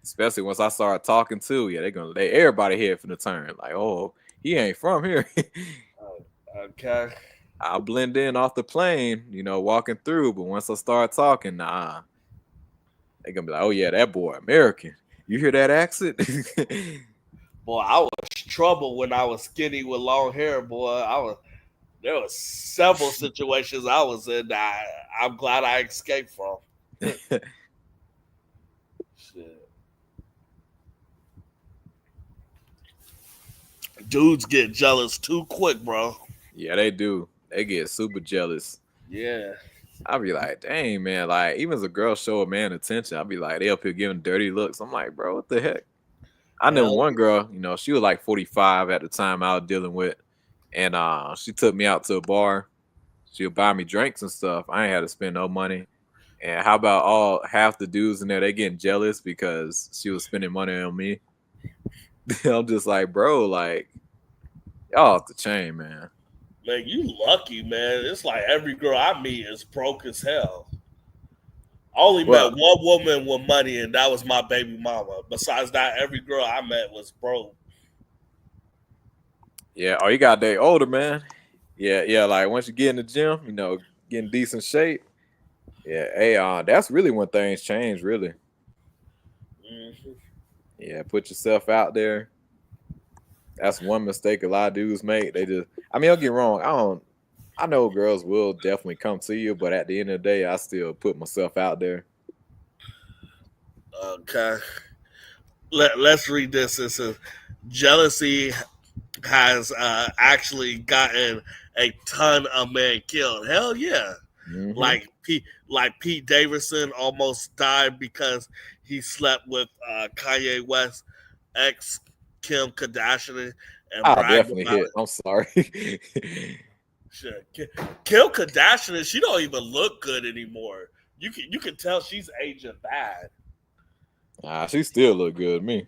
Especially once I start talking too. Yeah, they everybody here finna turn. Like, oh, he ain't from here. Okay. I'll blend in off the plane, you know, walking through. But once I start talking, nah, they gonna be like, oh yeah, that boy American. You hear that accent? Boy, I was trouble when I was skinny with long hair, boy. There was several situations I was in that I'm glad I escaped from. Shit. Dudes get jealous too quick, bro. Yeah, they do. They get super jealous. Yeah. I'll be like, dang, man. Like, even as a girl show a man attention, I'll be like, they up here giving dirty looks. I'm like, bro, what the heck? I know Hell one girl, you know, she was like 45 at the time I was dealing with. And she took me out to a bar. She'll buy me drinks and stuff. I ain't had to spend no money. And how about half the dudes in there, they getting jealous because she was spending money on me. I'm just like, bro, like, y'all off the chain, man. man, you lucky, man. It's like every girl I meet is broke as hell. I only met Well, one woman with money, and that was my baby mama. Besides that, every girl I met was broke. yeah, oh, you got to date older, man. Yeah, like once you get in the gym, you know, get in decent shape. Yeah, hey, that's really when things change, really. Mm-hmm. Yeah, put yourself out there. That's one mistake a lot of dudes make. They just, I mean, don't get wrong. I know girls will definitely come to you, but at the end of the day, I still put myself out there. Okay. Let's read this. It says jealousy has actually gotten a ton of men killed. Hell yeah. Hmm. Like Pete Davidson almost died because he slept with Kanye West ex Kim Kardashian and I'll bragged definitely about hit. it. I'm sorry. Shit. Kim Kardashian, she don't even look good anymore. You can tell she's aging bad. She still look good to me.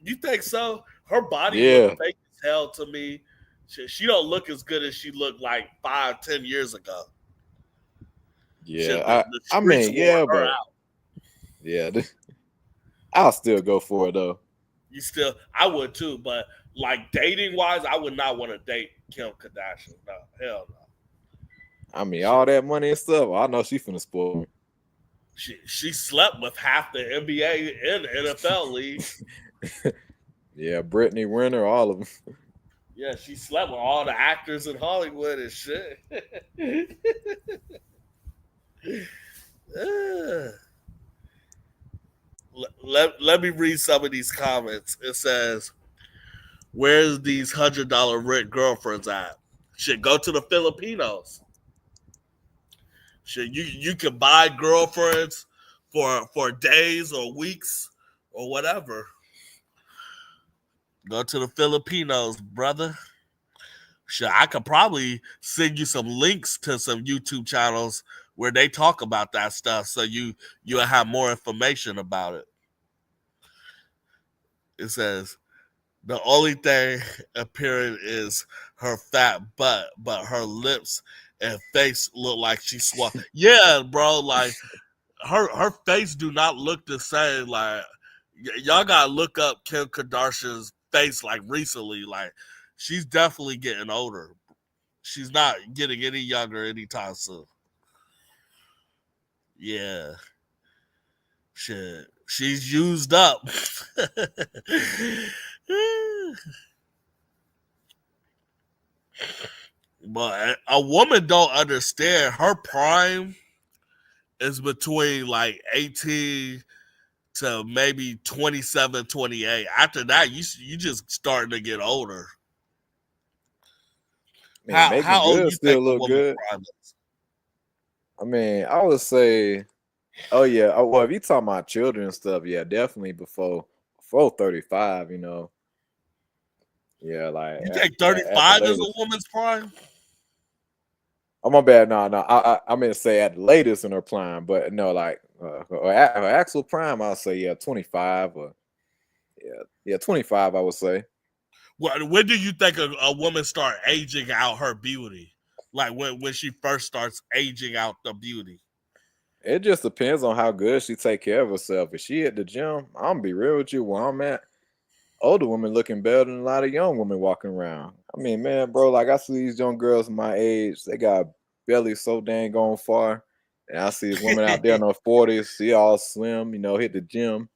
You think so? Her body Yeah. look fake as hell to me. She don't look as good as she looked like 5-10 years ago. Yeah, The I streets mean, wore yeah, her but out. yeah, I'll still go for it though. I would too, but like dating wise, I would not want to date Kim Kardashian. No, hell no. I mean, all that money and stuff. I know she finna spoil me. She slept with half the NBA and NFL league. Yeah, Brittany Renner, all of them. Yeah, she slept with all the actors in Hollywood and shit. let me read some of these comments. It says, "Where's these $100 rent girlfriends at? Should go to the Filipinos. Should you can buy girlfriends for days or weeks or whatever. Go to the Filipinos, brother. Sure, I could probably send you some links to some YouTube channels where they talk about that stuff, so you'll have more information about it." It says the only thing appearing is her fat butt, but her lips and face look like she swallowed. Yeah, bro, like her face do not look the same. Like y'all gotta look up Kim Kardashian's face like recently. Like she's definitely getting older. She's not getting any younger anytime soon. Yeah. Shit. She's used up. But a woman don't understand. Her prime is between like 18 to maybe 27, 28. After that, you just starting to get older. Man, How Making old Good you think still a look woman good. prime is? I mean, I would say, oh yeah, well, if you talking about children and stuff, yeah, definitely before 35, you know. Yeah, like You think at the 35 is a latest. woman's prime? Oh my bad, no, I meant to say at the latest in her prime, but no, like her actual prime, I'll say 25 or yeah, 25, I would say. When do you think a woman start aging out her beauty? Like when she first starts aging out the beauty? It just depends on how good she take care of herself. If she at the gym, I'm gonna be real with you. Where I'm at, older women looking better than a lot of young women walking around. I mean, man, bro, like I see these young girls my age, they got belly so dang on far. And I see this woman out there in her 40s, she all slim, you know, hit the gym.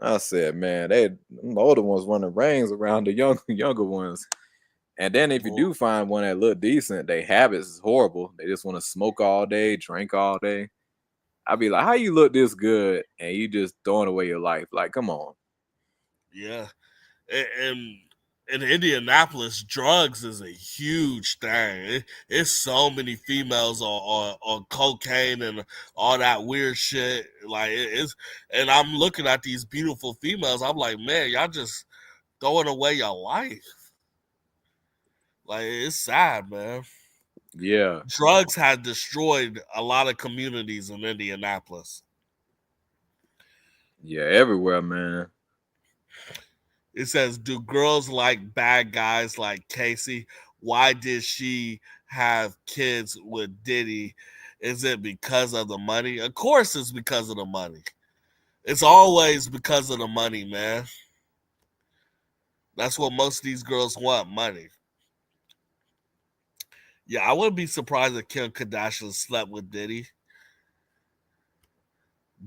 I said, man, the older ones running rings around the younger ones. And then if you do find one that look decent, their habits is horrible. They just want to smoke all day, drink all day. I'd be like, how you look this good and you just throwing away your life? Like, come on. Yeah. And in Indianapolis, drugs is a huge thing. It's so many females on cocaine and all that weird shit. Like it's, and I'm looking at these beautiful females. I'm like, man, y'all just throwing away your life. Like it's sad, man. Yeah. Drugs had destroyed a lot of communities in Indianapolis. Yeah, everywhere, man. It says, do girls like bad guys like Casey? Why did she have kids with Diddy? Is it because of the money? Of course it's because of the money. It's always because of the money, man. That's what most of these girls want, money. Yeah, I wouldn't be surprised if Kim Kardashian slept with Diddy.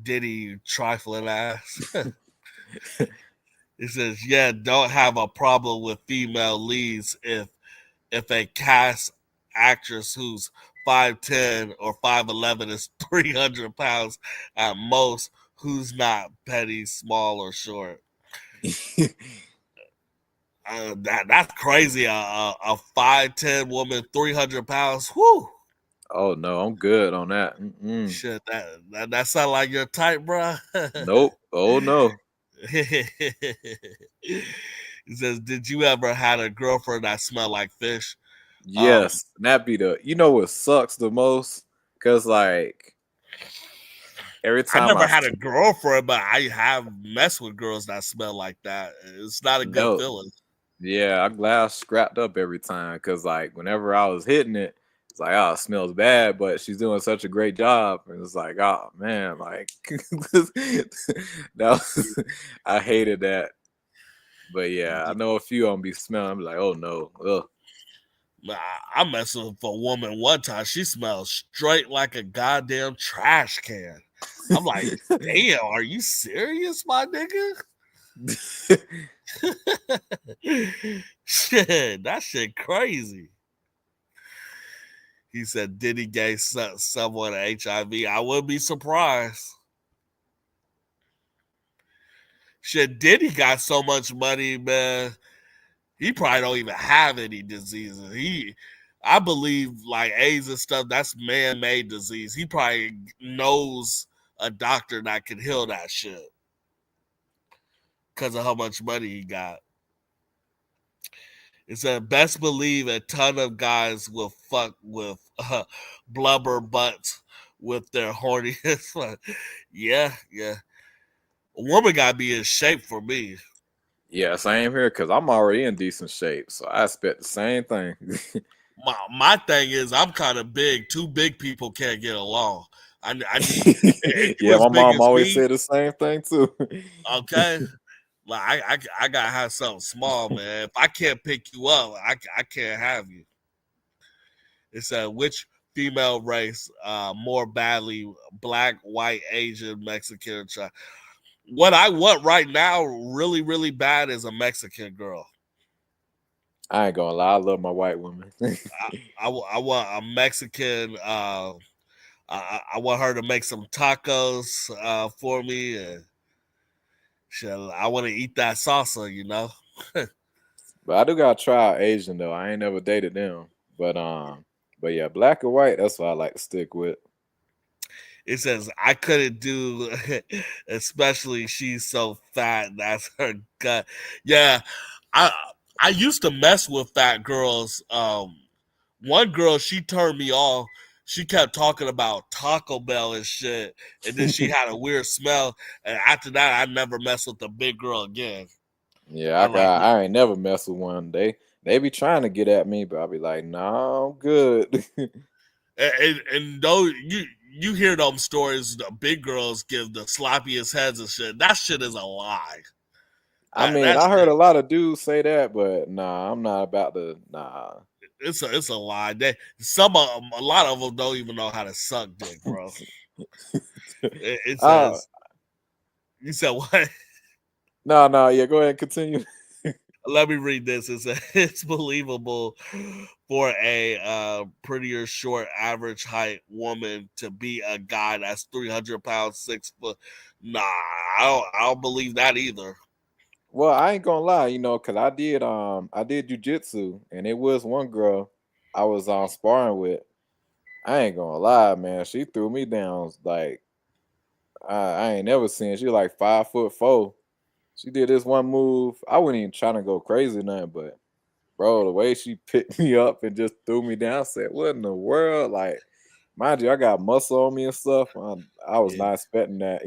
Diddy trifling ass. It says, yeah, don't have a problem with female leads if a cast actress who's 5'10 or 5'11 is 300 pounds at most, who's not petty, small, or short. That's crazy. A 5'10 woman, 300 pounds. Whoo. Oh no, I'm good on that. Mm-mm. Shit, that sound like your type, bro. Nope. Oh no. He says, did you ever had a girlfriend that smelled like fish? Yes, that be the. You know what sucks the most? Cause like, Every I time never had a girlfriend, but I have messed with girls that smell like that. It's not a good no, feeling. yeah, I'm glad I scrapped up every time because like whenever I was hitting it, it's like oh, it smells bad, but she's doing such a great job, and it's like oh man, like I hated that. But yeah, I know a few of them be smelling. I'm like, oh no, ugh. I messed with a woman one time. She smells straight like a goddamn trash can. I'm like, damn, are you serious, my nigga? Shit, that shit crazy. He said Diddy gave someone HIV. I wouldn't be surprised. Shit, Diddy got so much money, man. He probably don't even have any diseases. I believe like AIDS and stuff, that's man-made disease. He probably knows a doctor that can heal that shit because of how much money he got. It said, best believe a ton of guys will fuck with blubber butts with their horniness. Yeah. A woman got to be in shape for me. Yeah, same here because I'm already in decent shape, so I expect the same thing. My thing is, I'm kind of big. Two big people can't get along. I need if you Yeah, as my big mom as always me, said the same thing too. okay. Like I gotta have something small, man. If I can't pick you up, I can't have you. It said which female race more badly, black, white, Asian, Mexican, China. What I want right now, really, really bad, is a Mexican girl. I ain't gonna lie, I love my white women. I want a Mexican. I want her to make some tacos for me, and I want to eat that salsa, you know. But I do gotta try out Asian though. I ain't never dated them. But yeah, black or white, that's what I like to stick with. It says I couldn't do, especially she's so fat. That's her gut. Yeah, I I used to mess with fat girls. One girl, she turned me off. She kept talking about Taco Bell and shit, and then she had a weird smell. And after that, I never messed with the big girl again. Yeah, I like, I ain't never mess with one. They be trying to get at me, but I'll be like, no, I'm good. and though you hear them stories, the big girls give the sloppiest heads and shit. That shit is a lie. I mean, That I heard shit, a lot of dudes say that, but nah, I'm not about to. Nah. it's a lie. A lot of them don't even know how to suck dick, bro. It uh, says, you said what? no, yeah, go ahead and continue. Let me read this. It says it's believable for a prettier short average height woman to be a guy that's 300 pounds, 6 foot. Nah, I don't believe that either. Well, I ain't gonna lie, cause I did jujitsu, and it was one girl I was sparring with. I ain't gonna lie, man, she threw me down like I ain't never seen. She was like 5'4". She did this one move. I wasn't even trying to go crazy or nothing, but bro, the way she picked me up and just threw me down, I said, "What in the world?" Like, mind you, I got muscle on me and stuff. I was Yeah. not expecting that.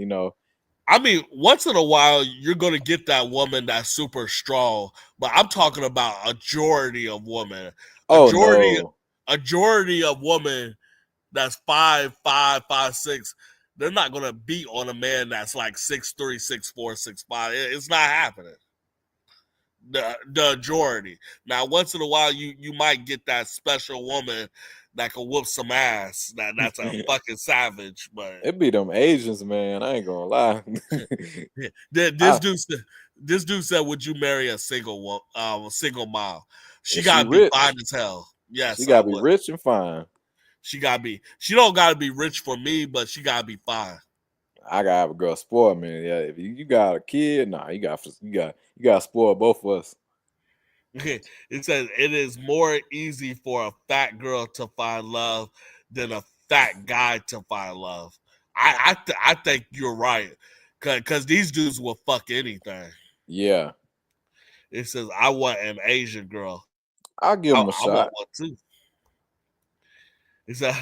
I mean, once in a while, you're going to get that woman that's super strong, but I'm talking about a majority of women. A Oh majority, no. a majority of women that's 5'5", 5'6", they're not gonna beat on a man that's like 6'3", 6'4", 6'5". It's not happening. The majority. Now, once in a while, you might get that special woman that can whoop some ass. That's a fucking savage. But It be them Asians, man. I ain't gonna lie. this I, dude said, "Would you marry a single mom? She and she gotta be fine rich. as hell." She Yes, I gotta be would. rich and fine. She gotta be. She don't gotta be rich for me, but she gotta be fine. I gotta have a girl spoil me. Yeah, if you got a kid, nah, you got to spoil both of us. It says it is more easy for a fat girl to find love than a fat guy to find love. I think you're right, cause these dudes will fuck anything. Yeah, It says I want an Asian girl. I'll give I, them a I want shot. one too. He said,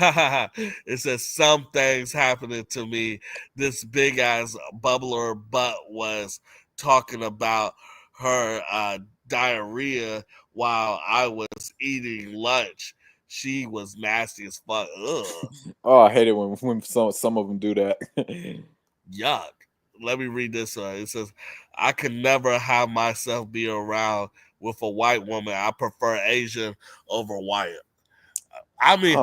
it says some things happening to me. This big ass bubbler butt was talking about her diarrhea while I was eating lunch. She was nasty as fuck. Ugh. Oh, I hate it when some of them do that. Yuck. Let me read this one. It says, I can never have myself be around with a white woman. I prefer Asian over white. I mean,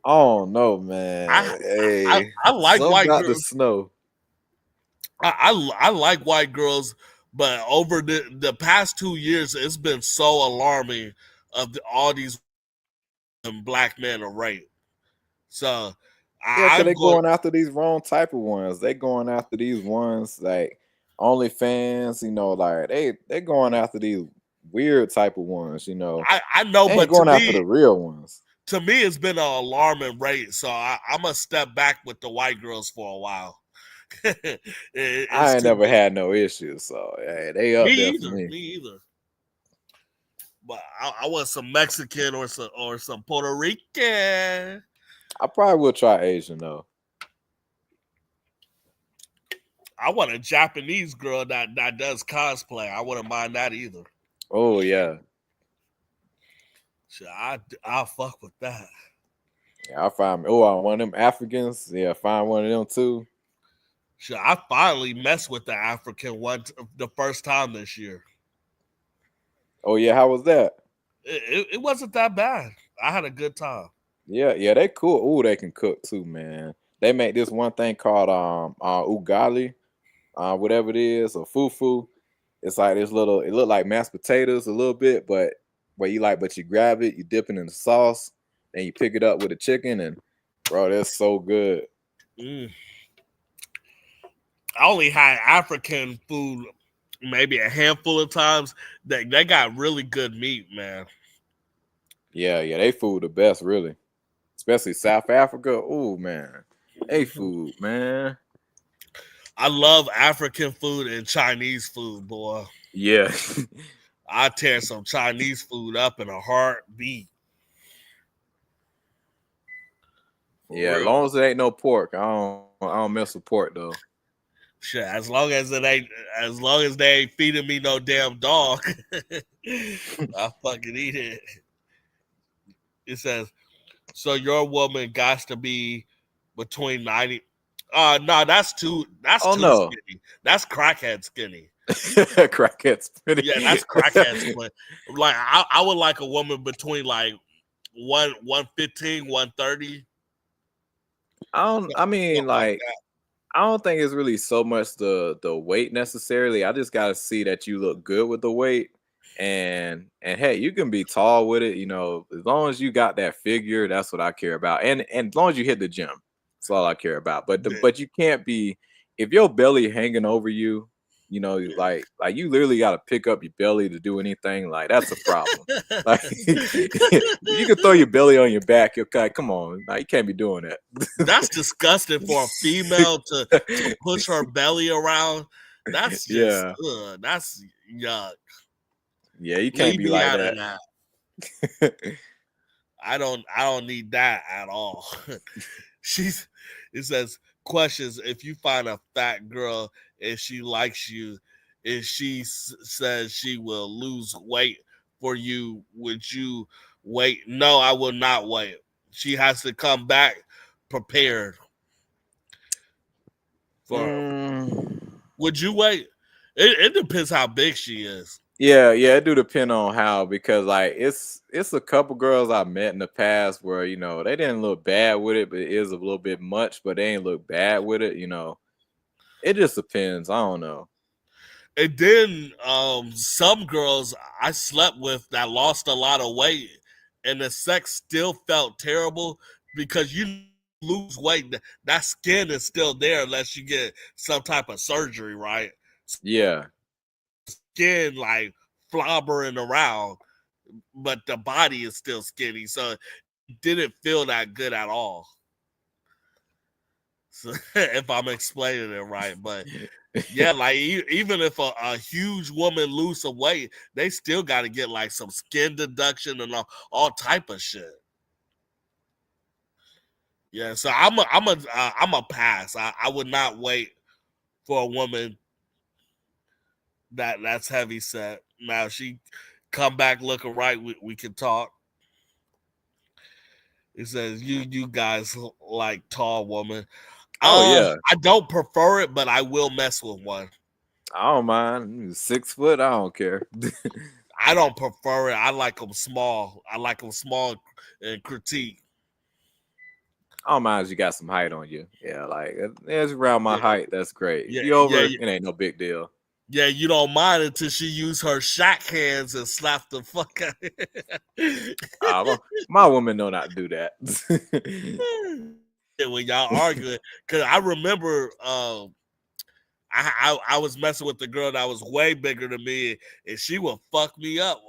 oh no, man. I like some white got the girls. snow. I like white girls, but over the past 2 years, it's been so alarming of all these black men are raped. So Yeah, because they going after these wrong type of ones. They going after these ones like OnlyFans, like they going after these weird type of ones, I know, but going after the real ones. To me, it's been an alarming rate. So I'm gonna step back with the white girls for a while. I ain't never had no issues, so hey, they up there for me. Me either. But I want some Mexican or some Puerto Rican. I probably will try Asian though. I want a Japanese girl that does cosplay. I wouldn't mind that either. Oh yeah. So I'll fuck with that. Yeah, I'll find one of them Africans. Yeah, find one of them too. Sure, I finally messed with the African one the first time this year. Oh yeah, how was that? It wasn't that bad. I had a good time. Yeah, they cool. Ooh, they can cook too, man. They make this one thing called ugali, whatever it is, or fufu. It's like this little. It look like mashed potatoes a little bit, but you grab it, you dip it in the sauce, and you pick it up with the chicken, and bro, that's so good. I only had African food maybe a handful of times. They got really good meat, man. Yeah, they food the best, really. Especially South Africa. Oh man, they food, man. I love African food and Chinese food, boy. Yeah. I tear some Chinese food up in a heartbeat. Yeah, as long as it ain't no pork, I don't mess with pork though. Shit, as long as they ain't feeding me no damn dog, I fucking eat it. It says, so your woman got to be between 90. No, that's too skinny. That's crackhead skinny. Crackhead skinny. Yeah, that's crackhead skinny. Like I would like a woman between like 115, 130. I don't think it's really so much the weight necessarily. I just gotta see that you look good with the weight. And hey, you can be tall with it, as long as you got that figure, that's what I care about. And as long as you hit the gym, that's all I care about. But you can't be, if your belly hanging over you, like you literally got to pick up your belly to do anything. Like that's a problem. Like you can throw your belly on your back. Okay, come on, you can't be doing that. That's disgusting for a female to push her belly around. That's just that's yuck. Yeah, you can't be like that. I don't need that at all. It says questions. If you find a fat girl and she likes you, if she says she will lose weight for you, would you wait? No, I will not wait. She has to come back prepared. Would you wait? It depends how big she is. Yeah, it do depend on how, because like it's a couple girls I met in the past where they didn't look bad with it, but it is a little bit much, but they ain't look bad with it. It just depends. I don't know. And then some girls I slept with that lost a lot of weight, and the sex still felt terrible because you lose weight, that skin is still there unless you get some type of surgery, right? Yeah. Skin like flobbering around, but the body is still skinny, so it didn't feel that good at all. So, if I'm explaining it right, but yeah, like even if a huge woman lose some weight, they still got to get like some skin deduction and all type of shit. Yeah, so I'm a pass. I would not wait for a woman that's heavy set. Now if she come back looking right, we can talk. It says you guys like tall woman. Oh yeah, I don't prefer it, but I will mess with one. I don't mind. 6 foot, I don't care. I don't prefer it. I like them small. I like them small and critique. I don't mind if you got some height on you. Yeah, like it's around my Yeah. height. That's great. Yeah, If you over, yeah. it ain't no big deal. Yeah, you don't mind until she use her shack hands and slap the fuck out. My woman know not to do that. When y'all arguing, because I remember I was messing with the girl that was way bigger than me, and she would fuck me up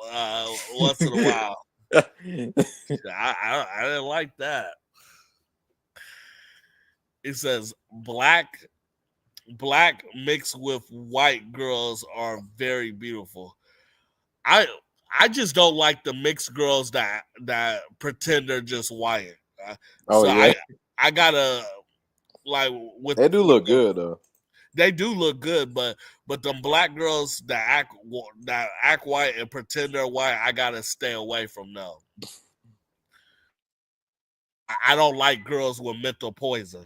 once in a while. I didn't like that. It says black mixed with white girls are very beautiful. I just don't like the mixed girls that pretend they're just white. Oh So yeah, I gotta like with they do look good though. They do look good, but them black girls that act white and pretend they're white, I gotta stay away from them. I don't like girls with mental poison.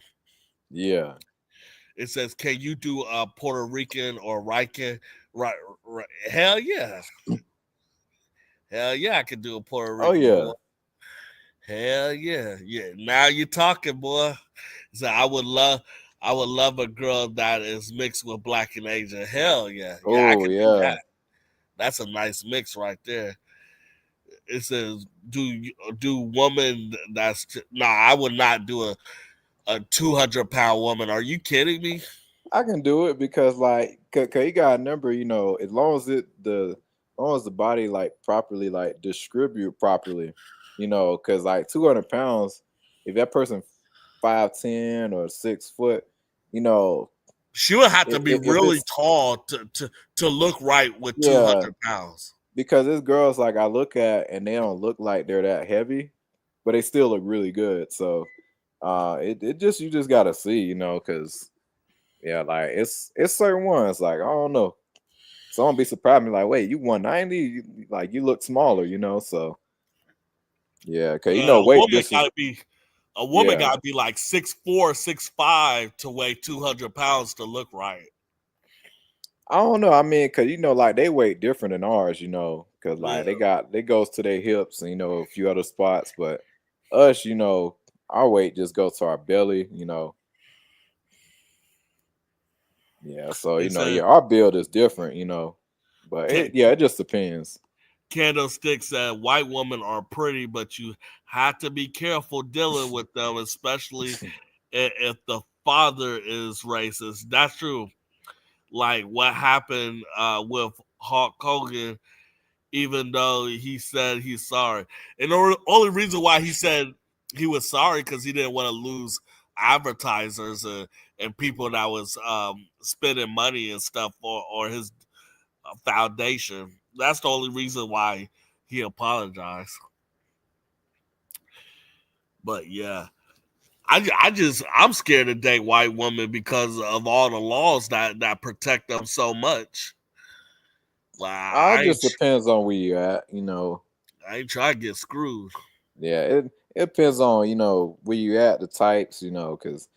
Yeah. It says, "Can you do a Puerto Rican or Rican?" Right. Hell yeah. Hell yeah, I can do a Puerto Rican. Oh yeah. Boy. Hell yeah. Yeah. Now you're talking, boy. So I would love a girl that is mixed with black and Asian. Hell yeah. Yeah, I Oh can do yeah. that. That's a nice mix right there. It says, do woman that's I would not do a 200-pound woman. Are you kidding me? I can do it because like, cause you got a number, you know, as long as the body like properly like distribute properly, you know, cause like 200 pounds, if that person 5'10" or 6 foot, you know, she would have to be if really it's tall to look right with yeah, 200 pounds. because there's girls like I look at and they don't look like they're that heavy, but they still look really good. So it just you just gotta see, you know, because yeah, like it's certain ones like I don't know. Someone be surprised me like, wait, you 190? Like you look smaller, you know? So yeah, cause you know weight A woman gotta be like 6'4", 6'5" to weigh 200 pounds to look right. I don't know. I mean, cause you know, like they weight different than ours, you know, cause like they goes to their hips and you know a few other spots, but us, you know, our weight just goes to our belly, you know. Yeah, so you know, our build is different, you know, but it just depends. Candlestick said white women are pretty, but you have to be careful dealing with them, especially if the father is racist. That's true. Like what happened with Hulk Hogan, even though he said he's sorry. And the only reason why he said he was sorry because he didn't want to lose advertisers and people that was spending money and stuff or his foundation. That's the only reason why he apologized. But yeah, I'm scared to date white women because of all the laws that protect them so much. It just depends on where you at, you know. I ain't trying to get screwed. Yeah, it depends on, you know, where you at, the types, you know, because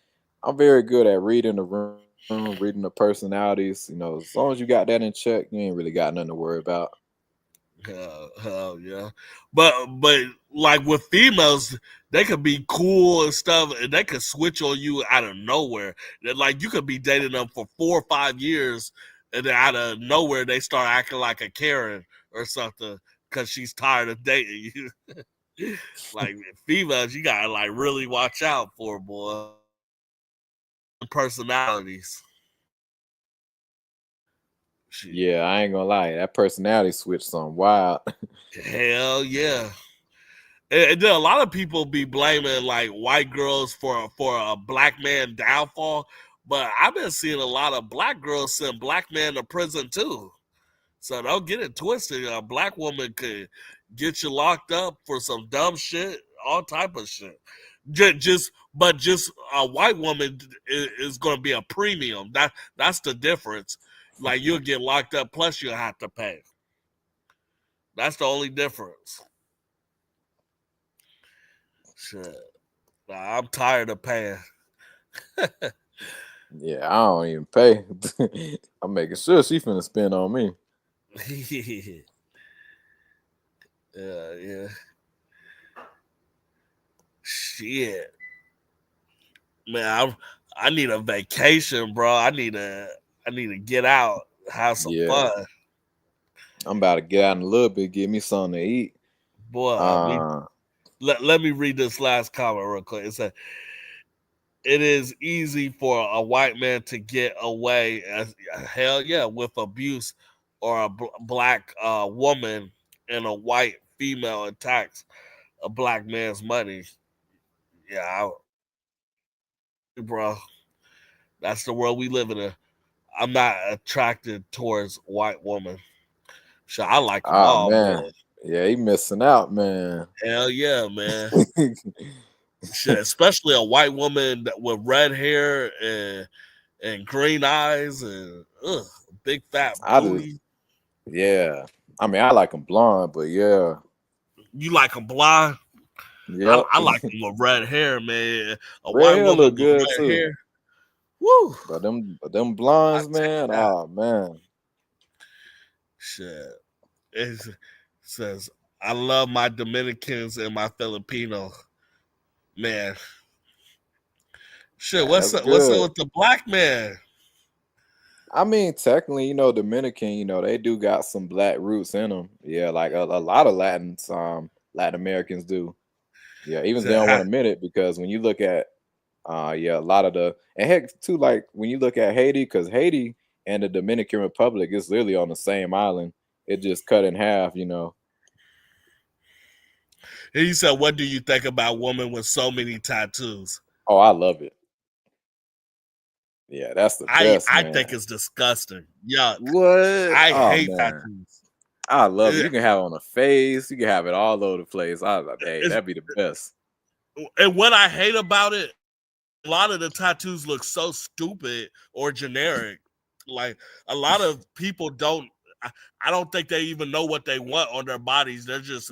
I'm very good at reading the room, reading the personalities, you know. As long as you got that in check, you ain't really got nothing to worry about. Hell yeah. But like with females, they could be cool and stuff, and they could switch on you out of nowhere. Like you could be dating them for 4 or 5 years, and then out of nowhere they start acting like a Karen or something because she's tired of dating you. Like females, you gotta like really watch out for, boy. Personalities. Yeah, I ain't gonna lie, that personality switch something wild. Hell yeah. And then a lot of people be blaming like white girls for a black man downfall, but I've been seeing a lot of black girls send black men to prison too. So don't get it twisted. A black woman could get you locked up for some dumb shit, all type of shit. Just a white woman is going to be a premium. That's the difference. Like you'll get locked up, plus you'll have to pay. That's the only difference. Shit, nah, I'm tired of paying. Yeah, I don't even pay. I'm making sure she finna spend on me. Yeah. Shit, man, I need a vacation, bro. I need to get out, have some Yeah, fun, I'm about to get out in a little bit, get me something to eat. boy. Let me read this last comment real quick. It said, "It is easy for a white man to get away, hell yeah, with abuse, or a black woman and a white female attacks a black man's money." Yeah, bro, that's the world we live in. I'm not attracted towards white women. So I like them Oh all, man, man. yeah, he missing out, man. Hell yeah, man. Shit, especially a white woman with red hair and green eyes and big fat I just, booty. yeah. I mean, I like him blonde, but yeah, You like them blonde? yep. I like them with red hair, man. A Red white hair woman look with good red too, hair. Woo! but them I blondes, take man. that. Oh man, Shit. It says, I love my Dominicans and my Filipino. Man. Shit, man, what's that's up? What's up good. with the black man? I mean, technically, Dominican, they do got some black roots in them. Yeah, like a lot of Latin Americans do. Yeah, even if they Said, don't want to admit it, because when you look at, yeah, a lot of and heck, too, like when you look at Haiti, because Haiti and the Dominican Republic is literally on the same island. It just cut in half. he said, what do you think about women with so many tattoos? Oh, I love it. Yeah, that's the best, I man. think it's disgusting. Yuck. What? I Oh hate man, tattoos. I love it. You It- can have it on the face. You can have it all over the place. Hey, it's- that'd be the best. and what I hate about it, a lot of the tattoos look so stupid or generic. Like a lot of people don't. I don't think they even know what they want on their bodies. They're just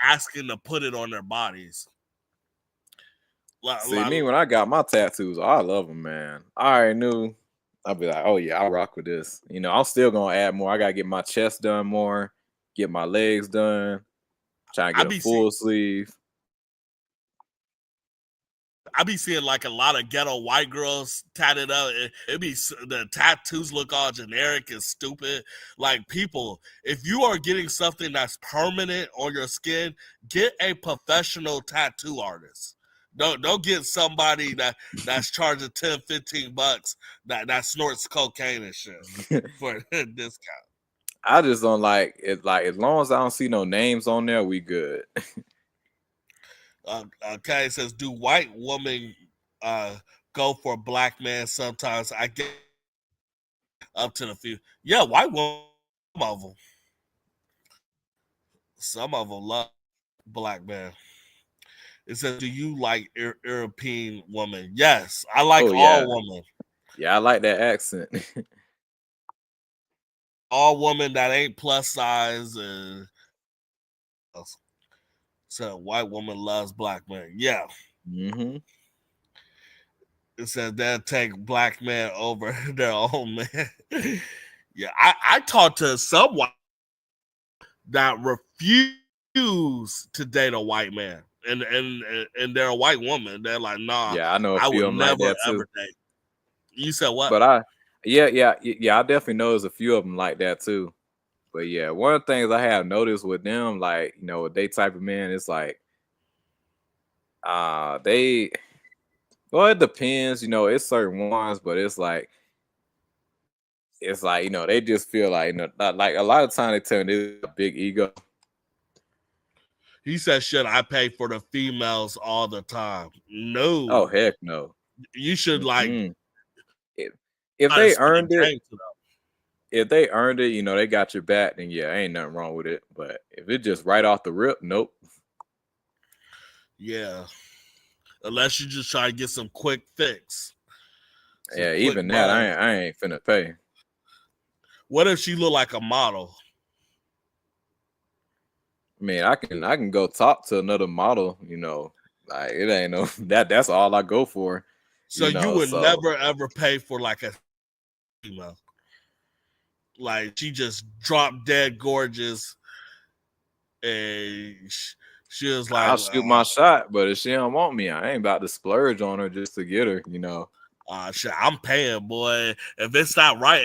asking to put it on their bodies. See, me when I got my tattoos, I love them, man. I already knew. I'll be like, oh yeah, I rock with this. I'm still gonna add more. I gotta get my chest done more, get my legs done, trying to I get a be full sleeve. I be seeing like a lot of ghetto white girls tatted up. It be the tattoos look all generic and stupid. Like people, if you are getting something that's permanent on your skin, get a professional tattoo artist. Don't get somebody that's charging 10, 15 bucks that snorts cocaine and shit for a discount. I just don't like it. Like as long as I don't see no names on there, we good. Okay, it says, do white women go for black man sometimes? I get up to the few. Yeah, white women, some of them love black man. It says, do you like European women? Yes, I like Oh yeah, all women. yeah, I like that accent. All women that ain't plus size and so white woman loves black man. Yeah. hmm It says they'll take black men over their own man. Yeah, I talked to someone that refuse to date a white man, and they're a white woman. They're like, nah, Yeah, I know a I few would of them like never that too. ever date. You said what? But yeah, I definitely know there's a few of them like that too. But yeah, one of the things I have noticed with them, like they type of men, it's like they well, it depends. It's certain ones, but it's like they just feel like like a lot of time they tell me they're a big ego. He said, should I pay for the females all the time? Oh No, heck no. you should like Mm-mm. If if try to they spit earned it, game to them. they got your back, then yeah, ain't nothing wrong with it. But if it's just right off the rip, nope. Yeah, unless you just try to get some quick fix. Some Yeah, quick even that, buzz. I ain't finna pay. What if she look like a model? I mean, I can go talk to another model, you know. Like it ain't no that's all I go for. So you would So never ever pay for like a female. Like she just dropped dead gorgeous, and she was like, I'll shoot my shot, but if she don't want me, I ain't about to splurge on her just to get her, you know. Shit, I'm paying, boy. If it's not right,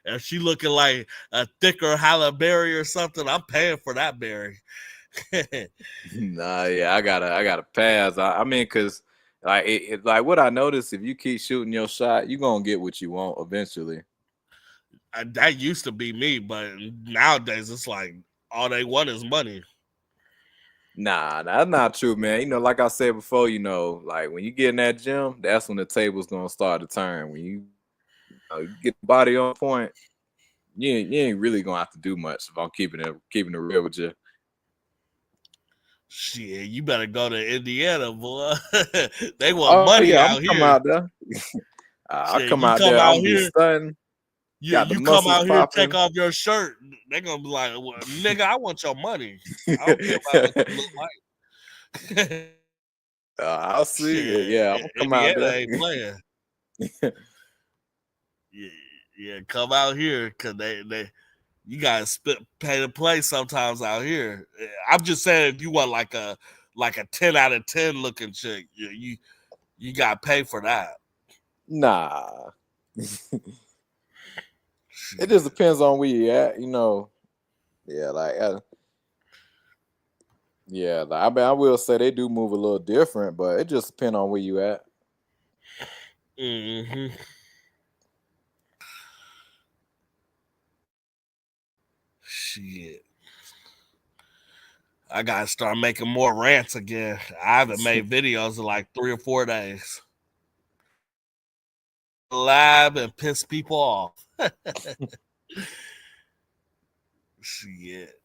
if she looking like a thicker Halle Berry or something, I'm paying for that berry. Nah, yeah, I gotta pass. I mean, cause like like what I noticed, if you keep shooting your shot, you gonna get what you want eventually. That used to be me, but nowadays it's like all they want is money. Nah, that's not true, man. You know, like I said before, you know, like when you get in that gym, that's when the table's gonna start to turn. When you get the body on point, you ain't really gonna have to do much if I'm keeping it real with you. Shit, you better go to Indiana, boy. They want Oh money yeah, out I'm come here. out there. I'll Shit, come you out come there. out I'm gonna be here, stunting. Got the you come muscles out here, take popping. off your shirt. They're gonna be like, well, nigga, I want your money. I don't care about what you look like. I'll see. Shit, Yeah, I'm gonna come out Indiana there. ain't playing. Yeah, come out here because they you gotta pay to play sometimes out here. I'm just saying, if you want like a 10 out of 10 looking chick, you gotta pay for that. Nah. It just depends on where you at, you know. Yeah, like I mean, I will say they do move a little different, but it just depends on where you at. Mm-hmm. Shit. I gotta start making more rants again. I haven't made videos in like 3 or 4 days. Live and piss people off. Shit.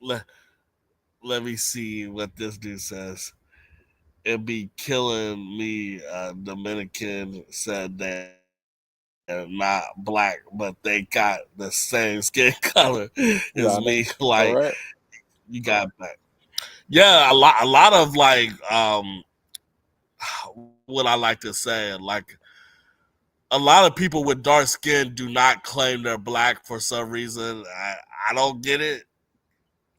Let me see what this dude says. It'd be killing me. Dominican said that they're not black, but they got the same skin color as Yeah, me. all Like, right. you got black. Yeah, a lot of like what I like to say, like a lot of people with dark skin do not claim they're black for some reason. I don't get it.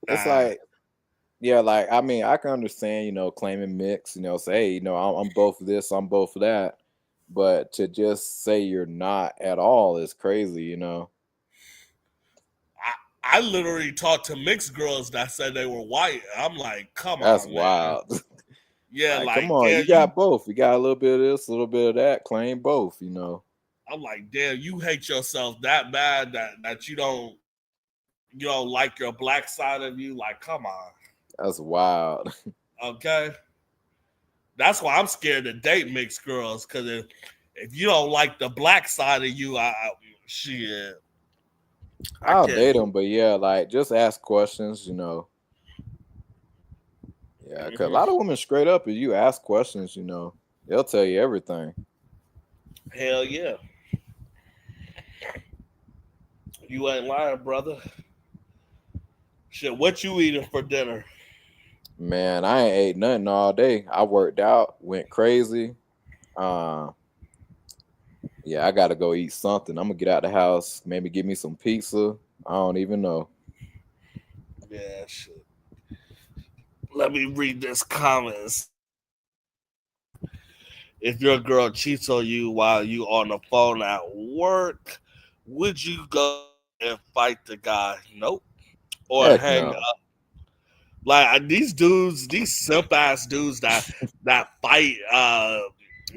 It's like, yeah, like I mean, I can understand, you know, claiming mix, you know, say, hey, you know, I'm both this, I'm both that, but to just say you're not at all is crazy, you know. I literally talked to mixed girls that said they were white. I'm like, come That's on, man. wild. Yeah, Like, come like, on, damn, you got both. You got a little bit of this, a little bit of that. Claim both, you know. I'm like, damn, you hate yourself that bad that you don't like your black side of you. Like, come on. That's wild. Okay. That's why I'm scared to date mixed girls, because if you don't like the black side of you, shit. I I'll can't date do them, but yeah, like just ask questions, you know. Yeah, because a lot of women straight up, if you ask questions, you know, they'll tell you everything. Hell yeah. You ain't lying, brother. Shit, what you eating for dinner? Man, I ain't ate nothing all day. I worked out, went crazy. Uh, yeah, I gotta go eat something. I'm gonna get out the house, maybe give me some pizza. I don't even know. Yeah, shit. Let me read this comments. If your girl cheats on you while you on the phone at work, would you go and fight the guy? Nope. Or Heck hang no. up. Like these dudes, these simp ass dudes that fight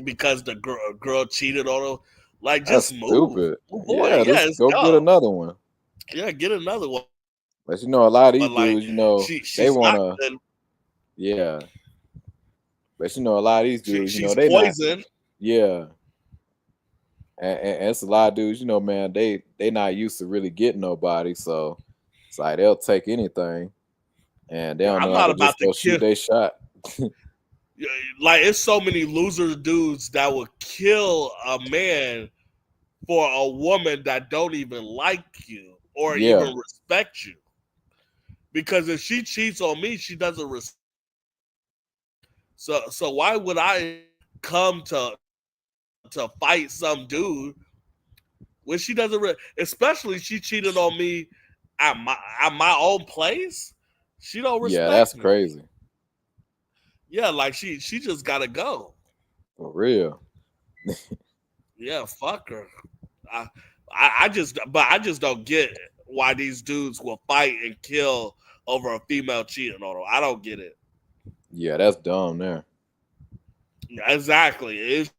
because the girl cheated on them. Like, That's just move. stupid. Move on. Yeah, Yeah, just it's go get dumb. another one. Yeah, get another one. But you know, a lot of these But like, dudes, you know, they she's not wanna, good. yeah. But you know, a lot of these dudes, you know, She's they not, poison. yeah. And it's a lot of dudes, you know, man, they not used to really getting nobody, so it's like they'll take anything, and they Yeah, don't I'm know how not to about just to go shoot kill. their shot. Like it's so many loser dudes that would kill a man for a woman that don't even like you or Yeah, even respect you. Because if she cheats on me, she doesn't respect. So why would I come to fight some dude when she doesn't? Especially she cheated on me at my own place. She don't yeah, respect that's me. crazy Yeah, like she just gotta go. for real. Yeah, fuck her. I, I just don't get why these dudes will fight and kill over a female cheating on them. I don't get it. Yeah, that's dumb there. Exactly. If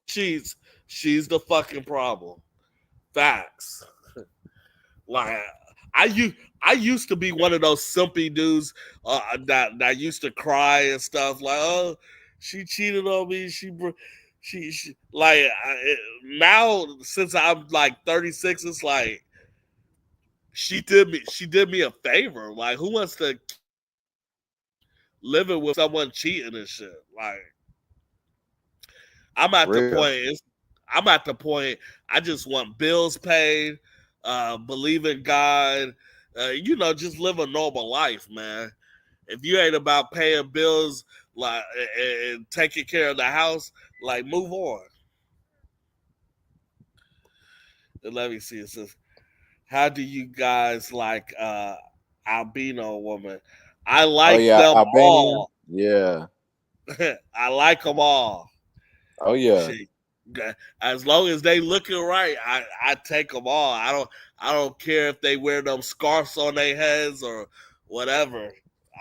she's the fucking problem. Facts. Like I used to be one of those simpy dudes that used to cry and stuff like, oh, she cheated on me. She like now since I'm like 36, it's like she did me a favor. Like who wants to live it with someone cheating and shit? Like I'm at the Real. point. I'm at the point. I just want bills paid, believe in God. Just live a normal life, man. If you ain't about paying bills, like and taking care of the house, like move on. And let me see. It says, "How do you guys like albino woman?" I Oh like yeah, them Albanian. all. Yeah. I like them all. Oh yeah. Shit. As long as they looking right, I take them all. I don't care if they wear them scarves on their heads or whatever.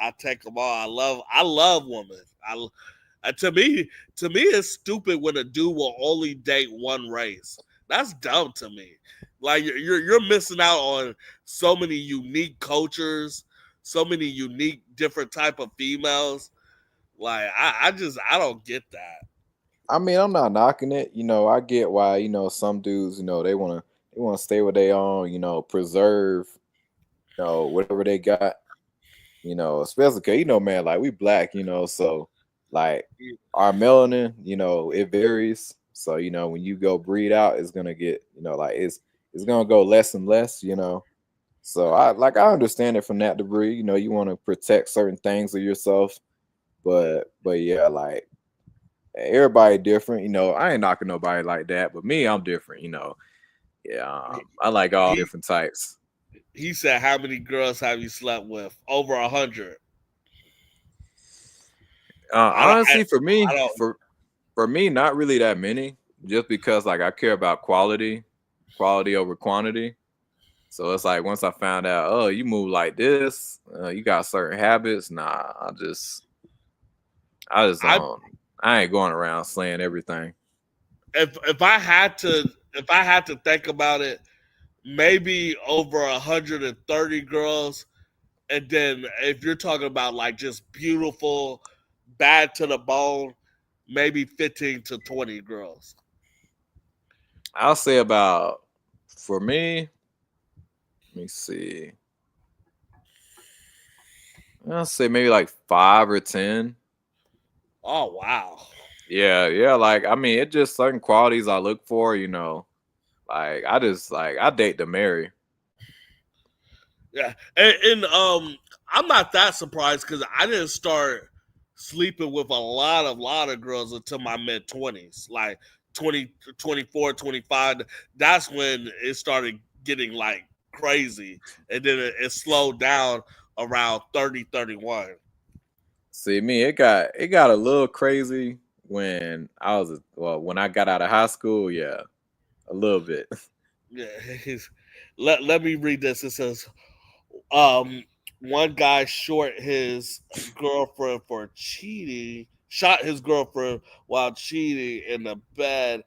I take them all. I love women. To me it's stupid when a dude will only date one race. That's dumb to me. Like you're missing out on so many unique cultures, so many unique different type of females. Like I don't get that. I mean, I'm not knocking it. I get why, some dudes, they wanna stay with their own, preserve, whatever they got, especially 'cause, man, like we black, so like our melanin, it varies. So, when you go breed out, it's gonna get, like it's gonna go less and less. So I understand it from that degree. You want to protect certain things of yourself, but yeah, like everybody different. I ain't knocking nobody like that, but me, I'm different. Yeah, I like all He different types. he said, "How many girls have you slept with? Over 100." I don't. Honestly, for I me, don't. for me, not really that many, just because like I care about quality over quantity. So it's like once I found out, oh, you move like this, you got certain habits. Nah, I just I don't. I ain't going around slaying everything. if I had to think about it, maybe over 130 girls, and then if you're talking about like just beautiful, bad to the bone, maybe 15 to 20 girls. I'll say about for me. Let me see. I'll say maybe like 5 or 10. Oh wow. Yeah, yeah. Like I mean, it just certain qualities I look for. Like I just like I date to marry. Yeah, and I'm not that surprised because I didn't start sleeping with a lot of girls until my mid 20s, like 20, 24, 25. That's when it started getting like crazy, and then it slowed down around 30, 31. See me, it got a little crazy when when I got out of high school. Yeah, a little bit. Yeah, let me read this. It says, um, one guy shot his girlfriend while cheating in the bed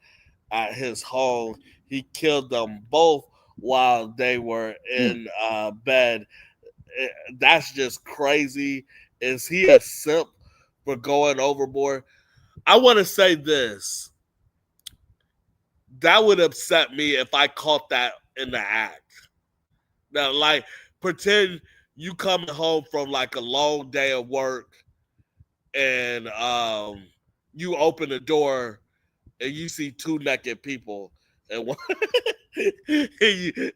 at his home. He killed them both while they were Mm. in bed. That's just crazy. Is he a simp for going overboard? I want to say this. That would upset me if I caught that in the act. Now, like, pretend you coming home from like a long day of work and you open the door and you see two naked people, and one,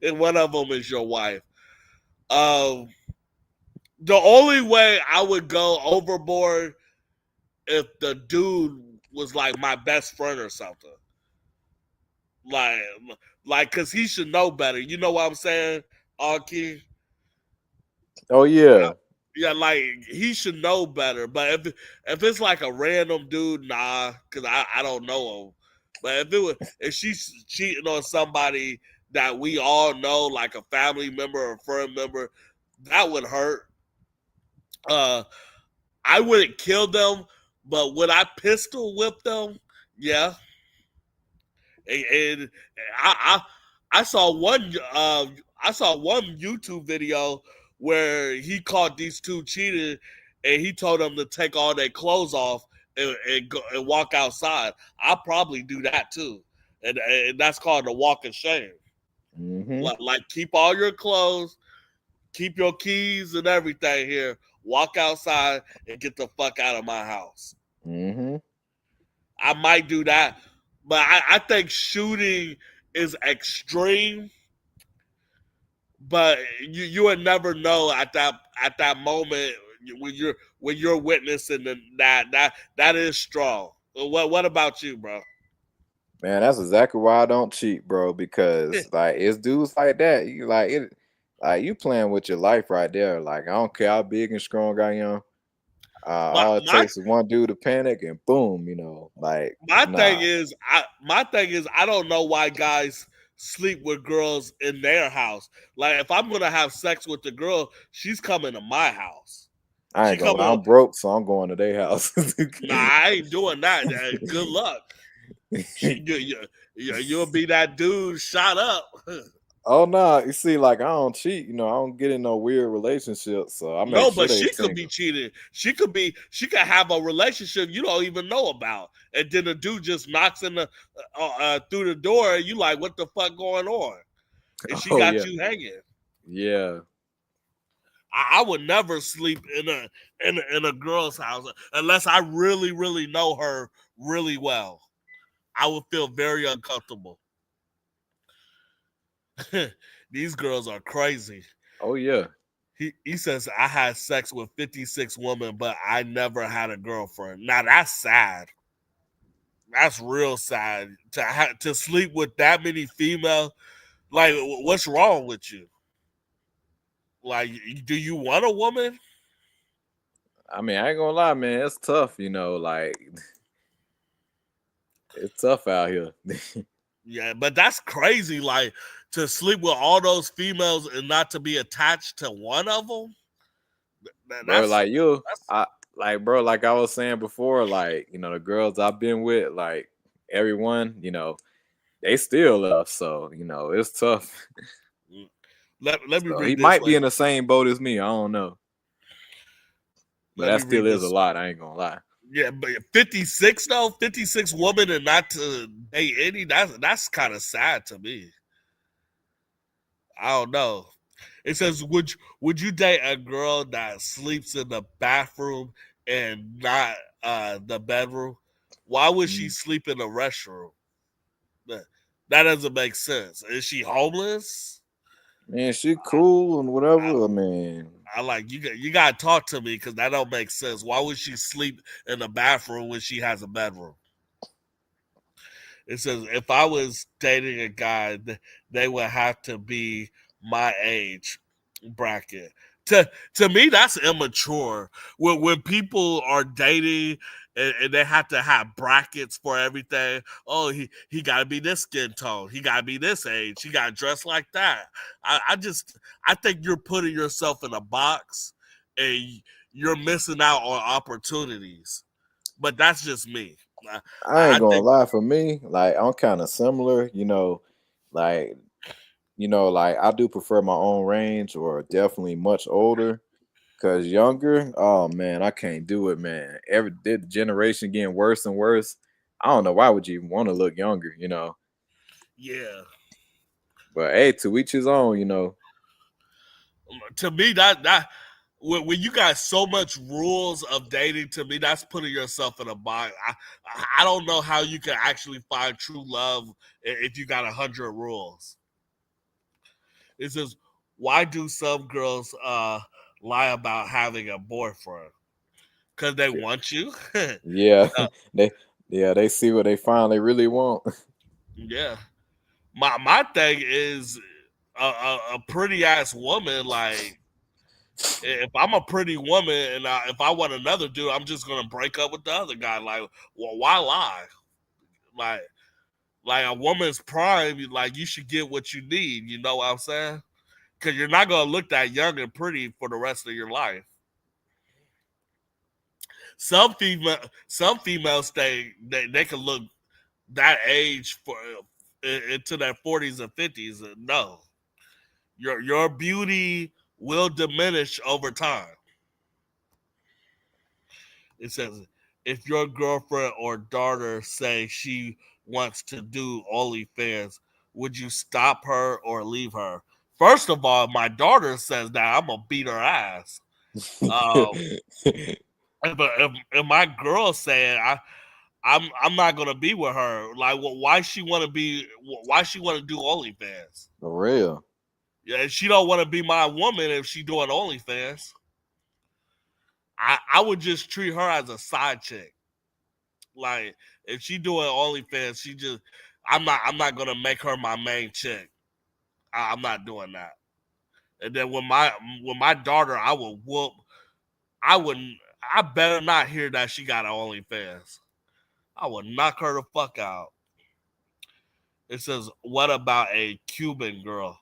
and one of them is your wife. Um, the only way I would go overboard if the dude was like my best friend or something. Like, cause he should know better. You know what I'm saying, Key? Oh yeah. Yeah, like he should know better. But if it's like a random dude, nah, cause I don't know him. But if she's cheating on somebody that we all know, like a family member or a friend member, that would hurt. I wouldn't kill them, but would I pistol whip them? Yeah. And I saw one YouTube video where he caught these two cheating, and he told them to take all their clothes off and go and walk outside. I'll probably do that too, and that's called the walk of shame. Mm-hmm. Like keep all your clothes, keep your keys and everything here. Walk outside and get the fuck out of my house. Mm-hmm. I might do that, but I think shooting is extreme. But you would never know at that moment when you're witnessing that is strong. What about you, bro? Man, that's exactly why I don't cheat, bro. Because like it's dudes like that. You like it, like you playing with your life right there. Like I don't care how big and strong I am. All it takes is one dude to panic and boom, like my thing is I don't know why guys sleep with girls in their house. Like if I'm gonna have sex with the girl, she's coming to my house. I ain't going. I'm broke, so I'm going to their house. Nah, I ain't doing that. Good luck. You'll be that dude shot up. Oh no, you see, like I don't cheat. I don't get in no weird relationships. So I make no, sure but she could be cheating. She could have a relationship you don't even know about, and then the dude just knocks in the through the door, and you like, what the fuck going on? And she got you hanging. Yeah. I would never sleep in a girl's house unless I really, really know her really well. I would feel very uncomfortable. These girls are crazy. Oh yeah. He says I had sex with 56 women, but I never had a girlfriend. Now that's sad. That's real sad to sleep with that many females. Like, what's wrong with you? Like, do you want a woman? I mean, I ain't gonna lie, man. It's tough, like it's tough out here. Yeah, but that's crazy. Like to sleep with all those females and not to be attached to one of them. Bro, bro, like I was saying before, like the girls I've been with, like everyone, they still love. So it's tough. Let me read. He might be in the same boat as me. I don't know, but that still is a lot. I ain't gonna lie. Yeah, but 56 though, 56 women and not to date any. That's kind of sad to me. I don't know. It says, would you date a girl that sleeps in the bathroom and not the bedroom? Why would she sleep in the restroom? That doesn't make sense. Is she homeless? Man, she cool and whatever. I like you gotta talk to me because that don't make sense. Why would she sleep in the bathroom when she has a bedroom? It says if I was dating a guy, they would have to be my age bracket. To me, that's immature. When people are dating and they have to have brackets for everything. Oh, he got to be this skin tone. He got to be this age. He got to dress like that. I think you're putting yourself in a box and you're missing out on opportunities. But that's just me. I ain't gonna lie. For me, like I'm kind of similar. Like I do prefer my own range or definitely much older. Cause younger, oh man, I can't do it, man. The generation getting worse and worse. I don't know why would you even want to look younger, Yeah. But hey, to each his own, To me, that when you got so much rules of dating, to me, that's putting yourself in a bind. I don't know how you can actually find true love if you got 100 rules. It says, why do some girls lie about having a boyfriend? Because they want you. Yeah, Uh, they see what they finally really want. yeah. My thing is a pretty ass woman. Like, if I'm a pretty woman and if I want another dude, I'm just gonna break up with the other guy. Like, well, why lie? Like, a woman's prime, like you should get what you need. You know what I'm saying? Because you're not gonna look that young and pretty for the rest of your life. Some females they can look that age for into their 40s and 50s. No, your beauty will diminish over time. It says, if your girlfriend or daughter say she wants to do OnlyFans, would you stop her or leave her? First of all, my daughter says that, I'm gonna beat her ass. If my girl saying I'm not gonna be with her, like, well, why she want to be? Why she want to do OnlyFans? For real. Yeah, she don't want to be my woman if she doing OnlyFans. I would just treat her as a side chick. Like, if she doing OnlyFans, I'm not gonna make her my main chick. I'm not doing that. And then when my daughter, I will whoop. I better not hear that she got an OnlyFans. I will knock her the fuck out. It says, what about a Cuban girl?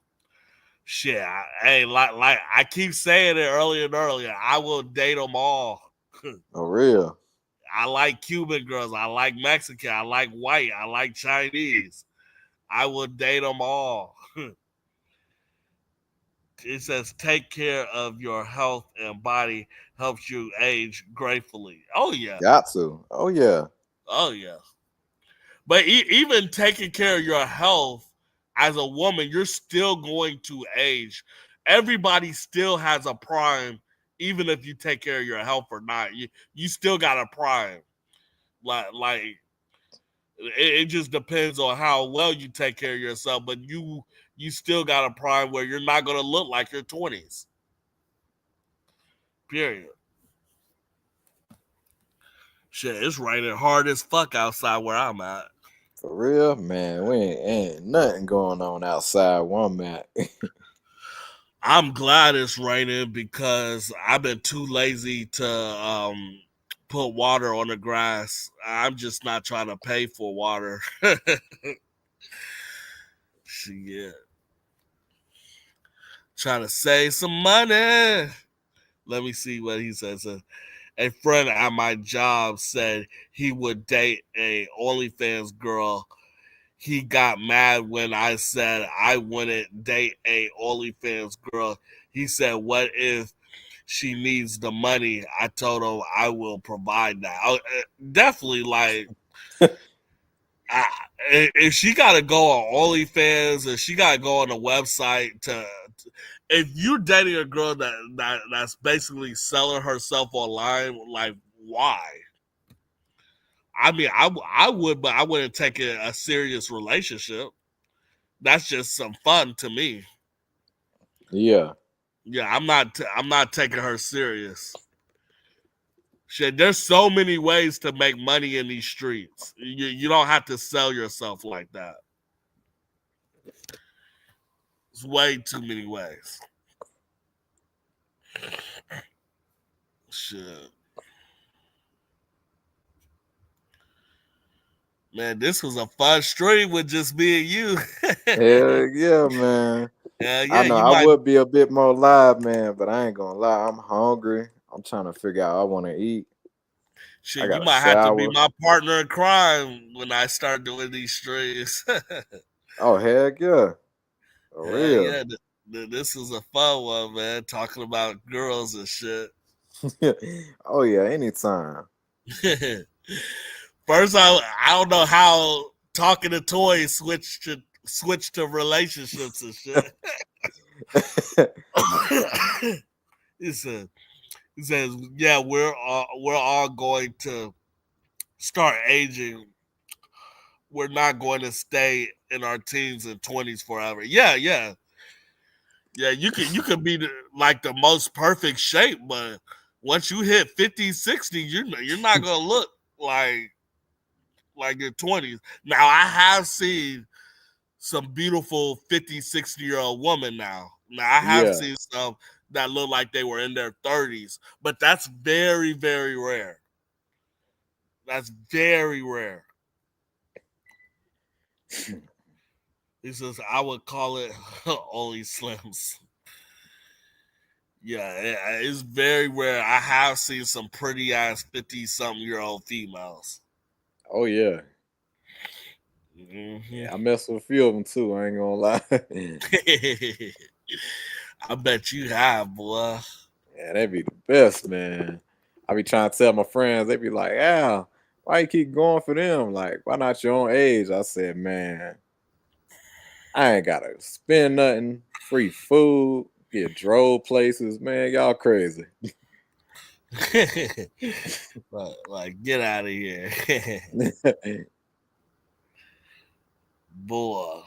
Shit, like I keep saying it earlier and earlier. I will date them all. For real. I like Cuban girls. I like Mexican. I like white. I like Chinese. I will date them all. It says, take care of your health and body helps you age gracefully. Oh, yeah. Got to. Oh yeah. Oh, yeah. But even taking care of your health as a woman, you're still going to age. Everybody still has a prime, even if you take care of your health or not. You still got a prime. Like it just depends on how well you take care of yourself, but you still got a prime where you're not gonna look like your 20s. Period. Shit, it's raining hard as fuck outside where I'm at. For real, man. We ain't nothing going on outside where I'm at. I'm glad it's raining because I've been too lazy to put water on the grass. I'm just not trying to pay for water. Shit. Trying to save some money. Let me see what he says. A friend at my job said he would date a OnlyFans girl. He got mad when I said I wouldn't date a OnlyFans girl. He said, what if she needs the money? I told him I will provide that. Definitely, like, if she got to go on OnlyFans and she got to go on the website if you're dating a girl that's basically selling herself online, like, why? I mean, I would, but I wouldn't take it a serious relationship. That's just some fun to me. Yeah. Yeah, I'm not taking her serious. Shit, there's so many ways to make money in these streets. You don't have to sell yourself like that. It's way too many ways. Shit. Man, this was a fun stream with just me and you. Hell yeah, man. Yeah, I know you I might. would be a bit more live, man, but I ain't gonna lie. I'm hungry. I'm trying to figure out I want to eat. I Shit, you got a might have to be shower. my partner in crime when I start doing these streams. Oh, heck yeah. For Yeah, real. yeah. This is a fun one, man. Talking about girls and shit. Oh yeah, anytime. First, I don't know how talking to toys switch to relationships and shit. Listen, He says, "Yeah, we're all going to start aging. We're not going to stay in our teens and 20s forever." Yeah, yeah, yeah. You could be like the most perfect shape, but once you hit 50, 60, you're not gonna look like your 20s. Now I have seen some beautiful 50, 60-year-old women now. Now I have Yeah. seen some that look like they were in their 30s, but that's very, very rare. That's very rare. He says, I would call it only slims. Yeah, it's very rare. I have seen some pretty ass 50 something year old females. Oh yeah. Mm-hmm. Yeah, I mess with a few of them too. I ain't gonna lie. I bet you have, boy. Yeah, they be the best, man. I be trying to tell my friends, they be like, "Yeah, why you keep going for them? Like, why not your own age?" I said, "Man, I ain't gotta spend nothing, free food, get drove places, man. Y'all crazy." like, get out of here. Boy.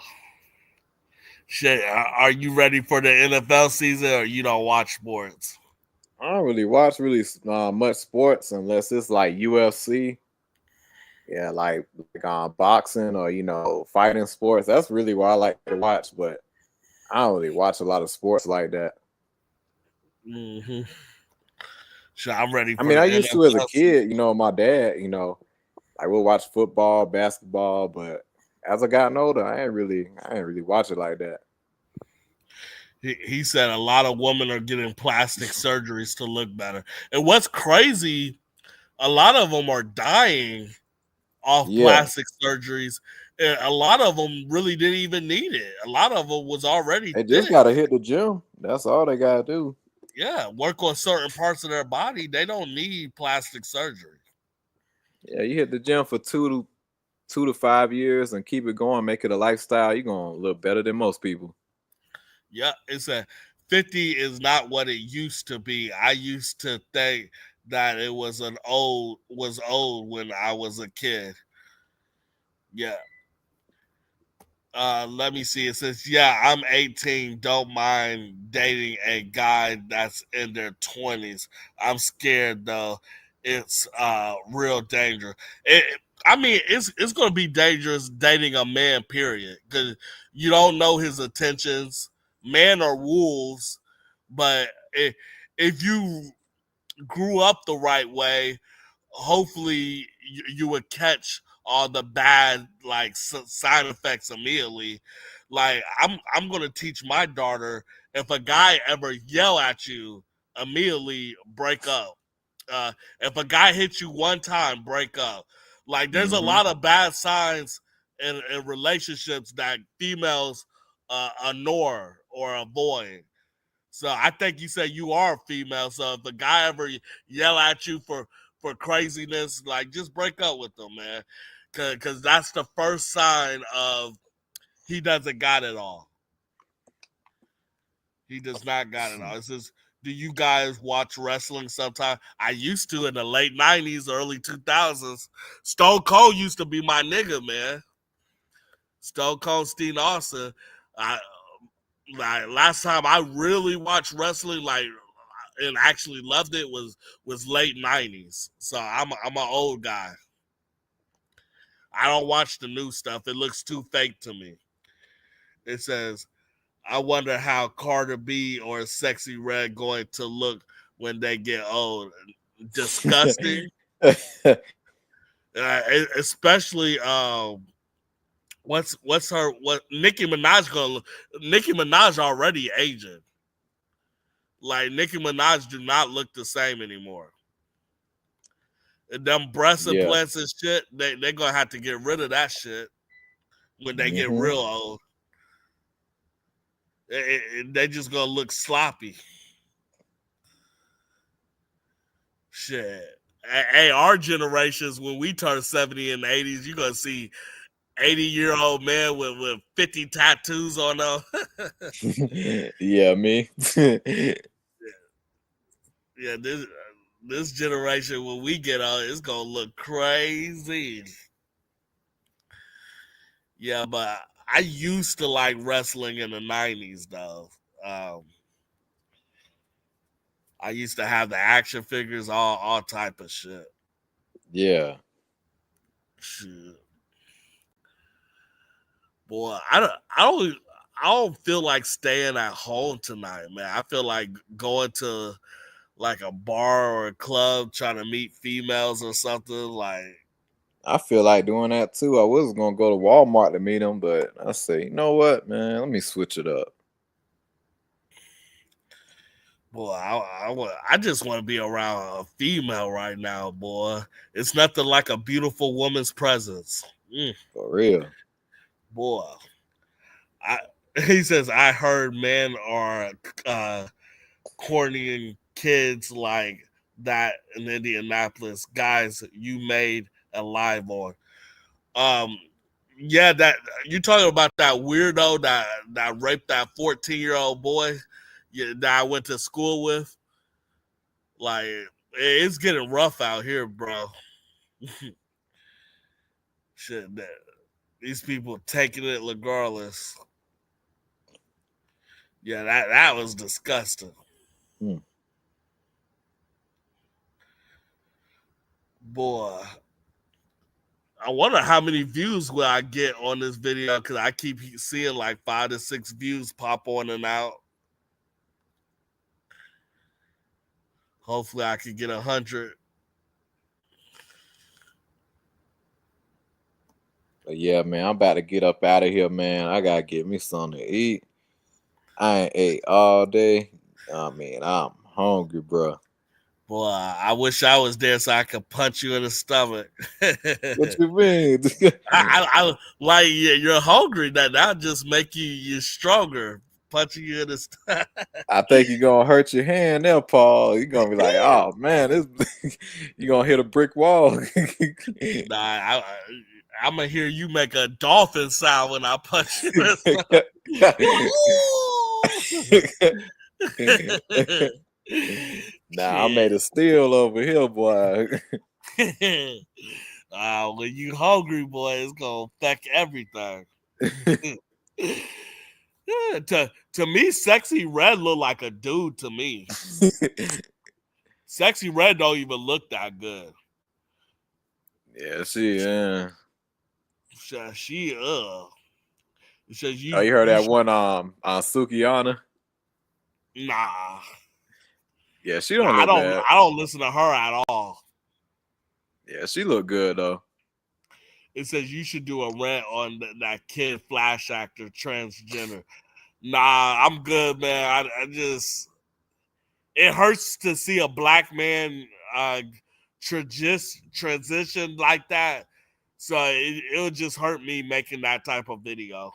Shit, are you ready for the NFL season or you don't watch sports? I don't really watch much sports unless it's like UFC. Yeah, like boxing or fighting sports. That's really what I like to watch, but I don't really watch a lot of sports like that. Mm-hmm. Sure, I'm ready I for mean, the I used to as a NFL season. kid, my dad, I would watch football, basketball, but as I gotten older, I ain't really watch it like that. He said a lot of women are getting plastic surgeries to look better. And what's crazy, a lot of them are dying off Yeah, plastic surgeries. And a lot of them really didn't even need it. A lot of them was already they just thick. gotta hit the gym. That's all they gotta do. Yeah, work on certain parts of their body. They don't need plastic surgery. Yeah, you hit the gym for 2 to 5 years and keep it going, make it a lifestyle. You're gonna look better than most people. Yeah, it's a 50 is not what it used to be. I used to think that it was old when I was a kid. Yeah. Let me see. It says, yeah, I'm 18. Don't mind dating a guy that's in their 20s. I'm scared though. It's real dangerous. I mean, it's gonna be dangerous dating a man, period. Because you don't know his intentions, man or wolves. But if you grew up the right way, hopefully you would catch all the bad side effects immediately. Like I'm gonna teach my daughter, if a guy ever yell at you, immediately break up. If a guy hits you one time, break up. Like there's a Hmm. lot of bad signs in relationships that females ignore or avoid. So I think you said you are a female. So if a guy ever yell at you for craziness, like just break up with them, man, because that's the first sign of he doesn't got it all. He does not got it all. It says, do you guys watch wrestling sometime? I used to in the late 90s, early 2000s. Stone Cold used to be my nigga, man. Stone Cold Steve Austin. I like last time I really watched wrestling, and actually loved it was late 90s. So I'm an old guy. I don't watch the new stuff. It looks too fake to me. It says, I wonder how Carter B or Sexy Red going to look when they get old. Disgusting. Especially what's her what Nicki Minaj gonna look. Nicki Minaj already aging. Like Nicki Minaj do not look the same anymore. Them breast Yeah. implants and shit, they're gonna have to get rid of that shit when they get Hmm. real old. They just gonna look sloppy. Shit. Hey, our generations, when we turn 70 in the 80s, you're gonna see 80-year-old man with 50 tattoos on them. Yeah, me. Yeah, this generation when we get on, it's gonna look crazy. Yeah, but I used to like wrestling in the '90s though. Um, I used to have the action figures, all type of shit. Yeah. Shit. Boy, I don't feel like staying at home tonight, man. I feel like going to like a bar or a club trying to meet females or something. Like, I feel like doing that too. I was gonna go to Walmart to meet him, but I say, you know what, man? Let me switch it up. boy, I just want to be around a female right now, boy. It's nothing like a beautiful woman's presence. For real. Boy, he says I heard men are cornying kids like that in Indianapolis. Guys, you made a live on. Yeah, that you talking about that weirdo that raped that 14-year-old boy that I went to school with. Like, it's getting rough out here, bro. Shit, these people taking it regardless. Yeah, that was disgusting. Boy, I wonder how many views will I get on this video because I keep seeing like 5 to 6 views pop on and out. Hopefully, I can get 100. But yeah, man, I'm about to get up out of here, man. I gotta get me something to eat. I ain't ate all day. I mean, I'm hungry, bro. Boy, I wish I was there so I could punch you in the stomach. What you mean? I like you're hungry. That'll just make you stronger. Punching you in the stomach. I think you're gonna hurt your hand there, Paul. You're gonna be like, oh man, this you're gonna hit a brick wall. Nah, I'm gonna hear you make a dolphin sound when I punch you. Nah, I made a steal over here, boy. When you hungry, boy, it's gonna affect everything. Yeah, to me, Sexy Red look like a dude to me. Sexy Red don't even look that good. Yeah, she. She It says Oh, you heard that one on Sukiyana? Nah. Yeah, she don't look bad. I don't listen to her at all. Yeah, she look good though. It says you should do a rant on that kid Flash actor transgender. Nah, I'm good, man. I just it hurts to see a black man transition like that. So it'll just hurt me making that type of video.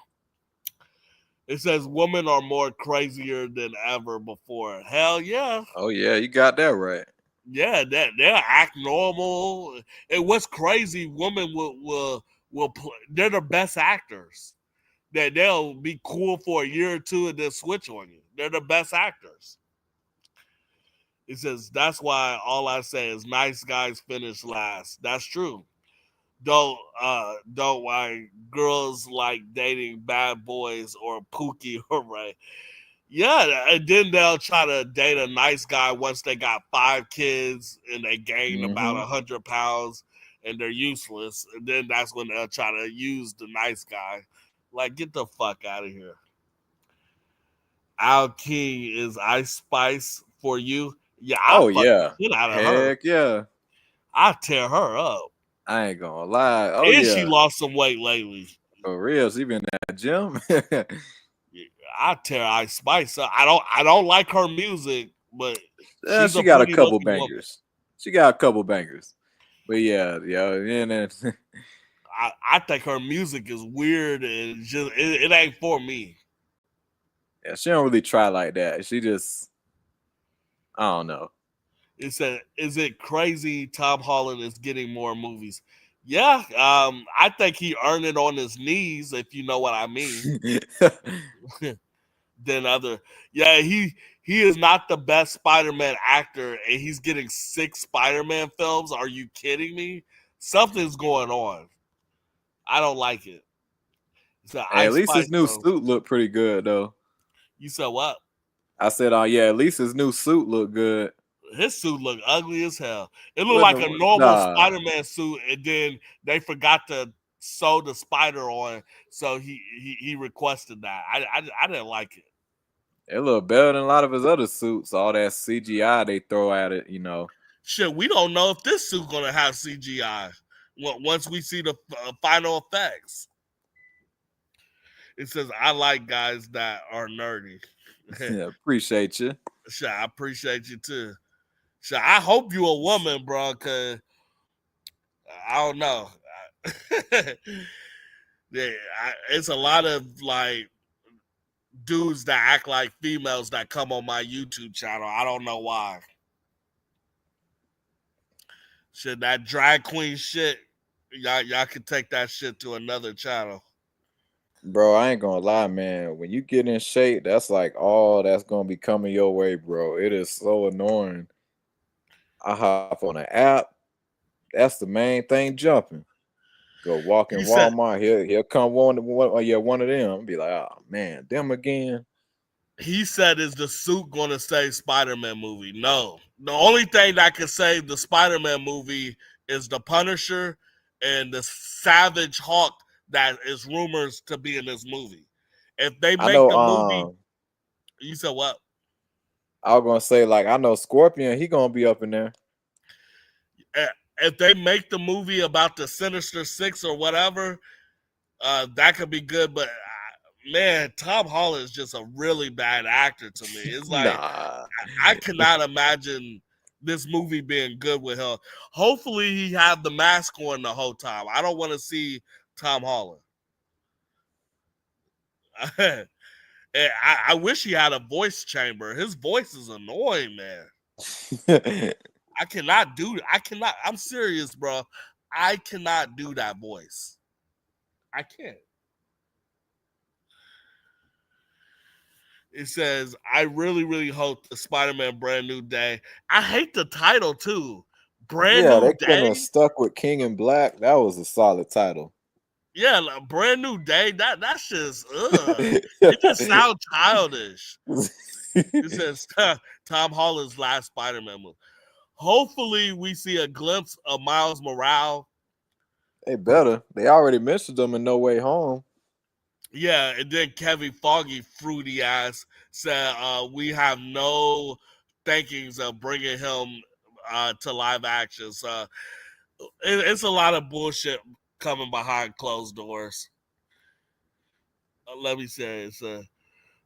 It says women are more crazier than ever before. Hell yeah. Oh yeah, you got that right. Yeah, they'll act normal. And what's crazy, women will play. They're the best actors. That they'll be cool for a year or two and then switch on you. They're the best actors. It says that's why all I say is nice guys finish last. That's true. Don't why girls like dating bad boys or Pookie or Ray. Yeah, and then they'll try to date a nice guy once they got 5 kids and they gain about 100 pounds and they're useless. And then that's when they'll try to use the nice guy. Like, get the fuck out of here. Al King is Ice Spice for you. Yeah, I'll yeah. Shit out of her. Heck yeah. I'll tear her up. I ain't gonna lie. Oh and yeah. She lost some weight lately. For real, she been at the gym. I tear Ice Spice up. I don't like her music, but she got a couple bangers. Woman. She got a couple bangers. But yeah, and then I think her music is weird and just it ain't for me. Yeah, she don't really try like that. She just I don't know. It said, is it crazy Tom Holland is getting more movies? Yeah, I think he earned it on his knees, if you know what I mean. than other. Yeah, he is not the best Spider-Man actor, and he's getting 6 Spider-Man films. Are you kidding me? Something's going on. I don't like it. So Hey, I at least Spice his new though. suit looked pretty good though. You said what? I said, yeah, at least his new suit looked good. His suit looked ugly as hell. It looked like a Wasn't normal nah. Spider-Man suit, and then they forgot to sew the spider on, so he requested that. I didn't like it. It looked better than a lot of his other suits. All that CGI they throw at it, you know. Shit, we don't know if this suit's gonna have CGI once we see the final effects. It says, "I like guys that are nerdy." Yeah, appreciate you. Shit, I appreciate you too. Shit, I hope you a woman, bro, cause I don't know. Yeah, it's a lot of like dudes that act like females that come on my YouTube channel. I don't know why. Shit, that drag queen shit, y'all can take that shit to another channel. Bro, I ain't gonna lie, man. When you get in shape, that's like all that's gonna be coming your way, bro. It is so annoying. I hop on an app. That's the main thing jumping. Go walk in He said Walmart. He'll come one of them. Be like, oh man, them again. is the suit gonna save Spider-Man movie? No. The only thing that can save the Spider-Man movie is the Punisher and the Savage Hawk that is rumors to be in this movie. If they I make know. the movie, you said what? I was gonna say, like, I know Scorpion. He gonna be up in there. If they make the movie about the Sinister Six or whatever, that could be good. But man, Tom Holland is just a really bad actor to me. It's like Nah. I cannot imagine this movie being good with him. Hopefully, he have the mask on the whole time. I don't want to see Tom Holland. I wish he had a voice chamber. His voice is annoying, man. I cannot do it. I'm serious, bro. I cannot do that voice. I can't. It says, I really, really hope the Spider-Man Brand New Day. I hate the title too. Brand New they Day. couldn't have stuck with King in Black. That was a solid title. Yeah, like, Brand New Day. That's just it just sounds childish. It says Tom Holland's last Spider-Man movie. Hopefully, we see a glimpse of Miles Morales. They better. They already mentioned them in No Way Home. Yeah, and then Kevin Feige, fruity ass, said we have no thinkings of bringing him to live action. So it's a lot of bullshit coming behind closed doors. Let me say it's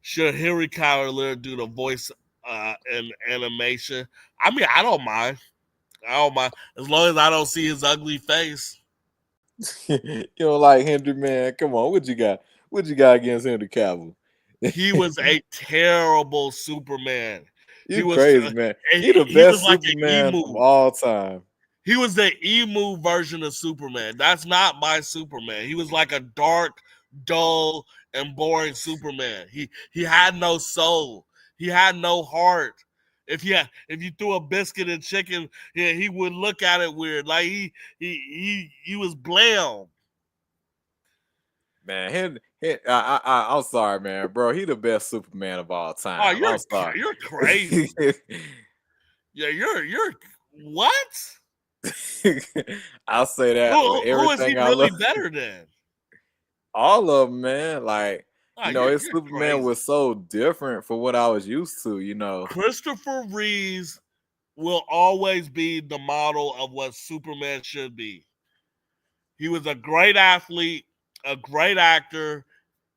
should Henry Cavill do the voice and animation? I mean, I don't mind. As long as I don't see his ugly face. You don't like Henry, man? Come on, what you got? What you got against Henry Cavill? He was a terrible Superman. You crazy, man. He the best Superman of all time. He was the emu version of Superman. That's not my Superman. He was like a dark, dull, and boring Superman. He had no soul. He had no heart. If you threw a biscuit and chicken, he would look at it weird. Like he was bland. Man, I'm sorry, man, bro. He the best Superman of all time. Oh, you're crazy. Yeah, you're what? I'll say that. Who is he really better than? All of them, man. Like, his Superman was so different from what I was used to, Christopher Reeves will always be the model of what Superman should be. He was a great athlete, a great actor.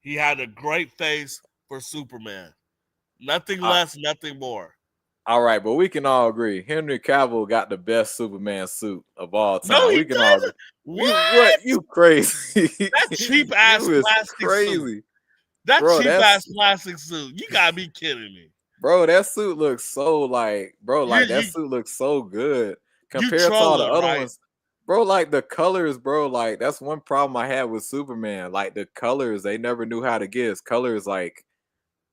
He had a great face for Superman. Nothing less, nothing more. All right, but we can all agree Henry Cavill got the best Superman suit of all time. No, we can all agree. What? You crazy? That cheap ass plastic suit. That cheap ass plastic suit. You gotta be kidding me. Bro, that suit looks so that suit looks so good compared to all the other ones. Bro, like the colors, bro, like that's one problem I had with Superman. Like the colors, they never knew how to get his colors like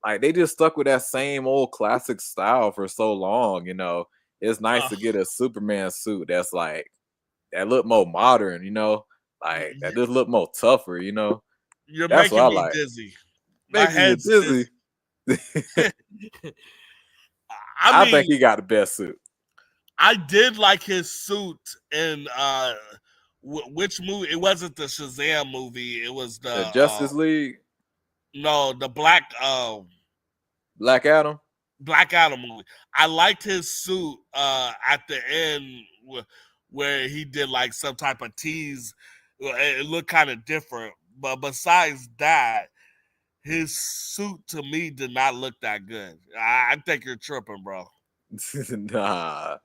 like they just stuck with that same old classic style for so long. It's nice to get a Superman suit that's like that look more modern. Like that just look more tougher. You're That's what making I me like. dizzy. My Making you head's dizzy. I think he got the best suit. I did like his suit in which movie? It wasn't the Shazam movie. It was The Justice League. No, the Black Adam. Black Adam movie. I liked his suit at the end where he did like some type of tease. It looked kind of different, but besides that, his suit to me did not look that good. I think you're tripping, bro. Nah.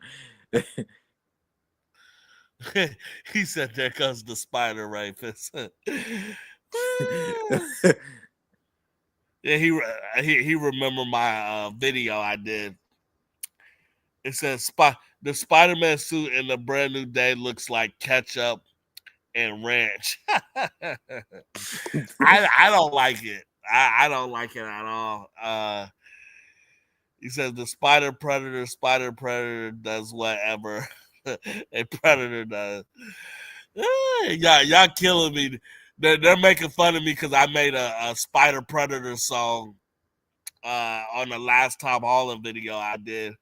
He said, "There comes the spider rapist." Yeah, he remembered my video I did. It says the Spider-Man suit in the Brand New Day looks like ketchup and ranch. I don't like it. I don't like it at all. He says the Spider Predator does whatever a Predator does. Y'all killing me. They're making fun of me because I made a Spider Predator song on the last Tom Holland video I did.